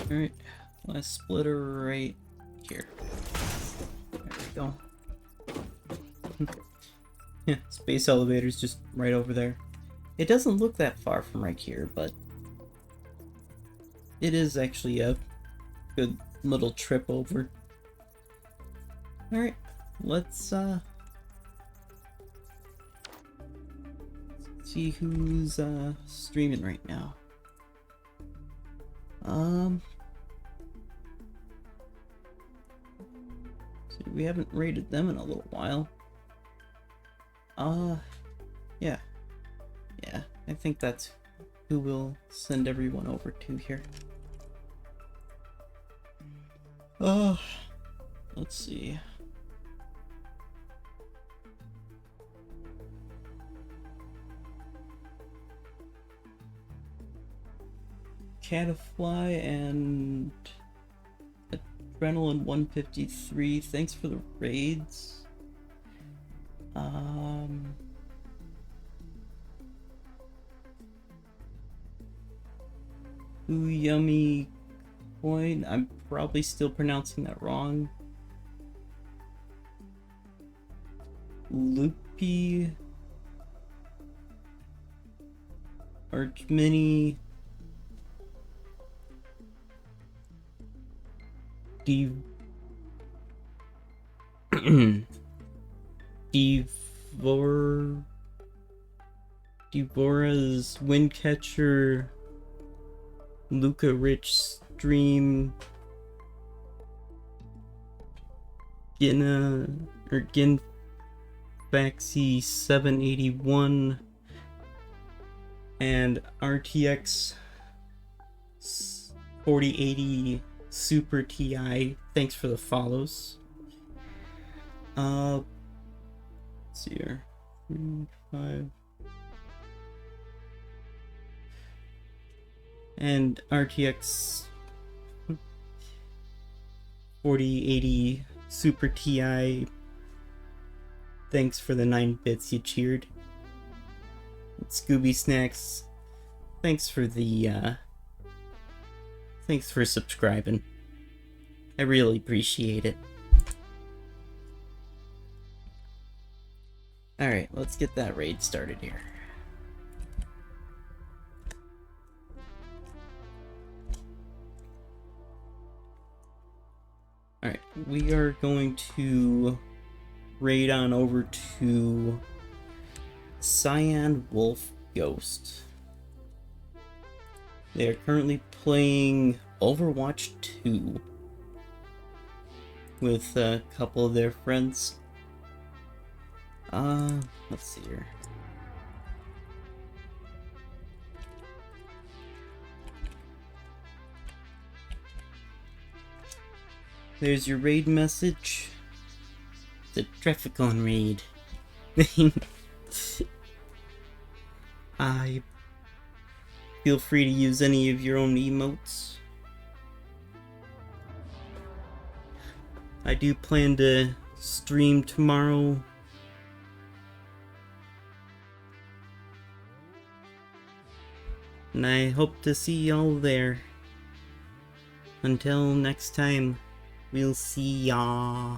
Alright, last splitter right here. There we go. Yeah, space elevator's just right over there. It doesn't look that far from right here, but it is actually a good little trip over. Alright, let's see who's streaming right now. See, we haven't rated them in a little while. Yeah. Yeah, I think that's who we'll send everyone over to here. Let's see. Catafly and Adrenaline 153, thanks for the raids. Ooh, yummy coin. I'm probably still pronouncing that wrong. Loopy. Archmini. Devora's Windcatcher, Luca Rich Stream, Ginfaxy 781, and RTX 4080 Super TI. Thanks for the follows. Let's see here. 3, 5. And RTX 4080 Super TI. Thanks for the 9 bits you cheered. Scooby Snacks. Thanks for the thanks for subscribing. I really appreciate it. Alright, let's get that raid started here. Alright, we are going to raid on over to Cyan Wolf Ghost. They are currently playing Overwatch 2 with a couple of their friends. Let's see here. There's your raid message. The Trafficon raid. I feel free to use any of your own emotes. I do plan to stream tomorrow. And I hope to see y'all there. Until next time, we'll see ya.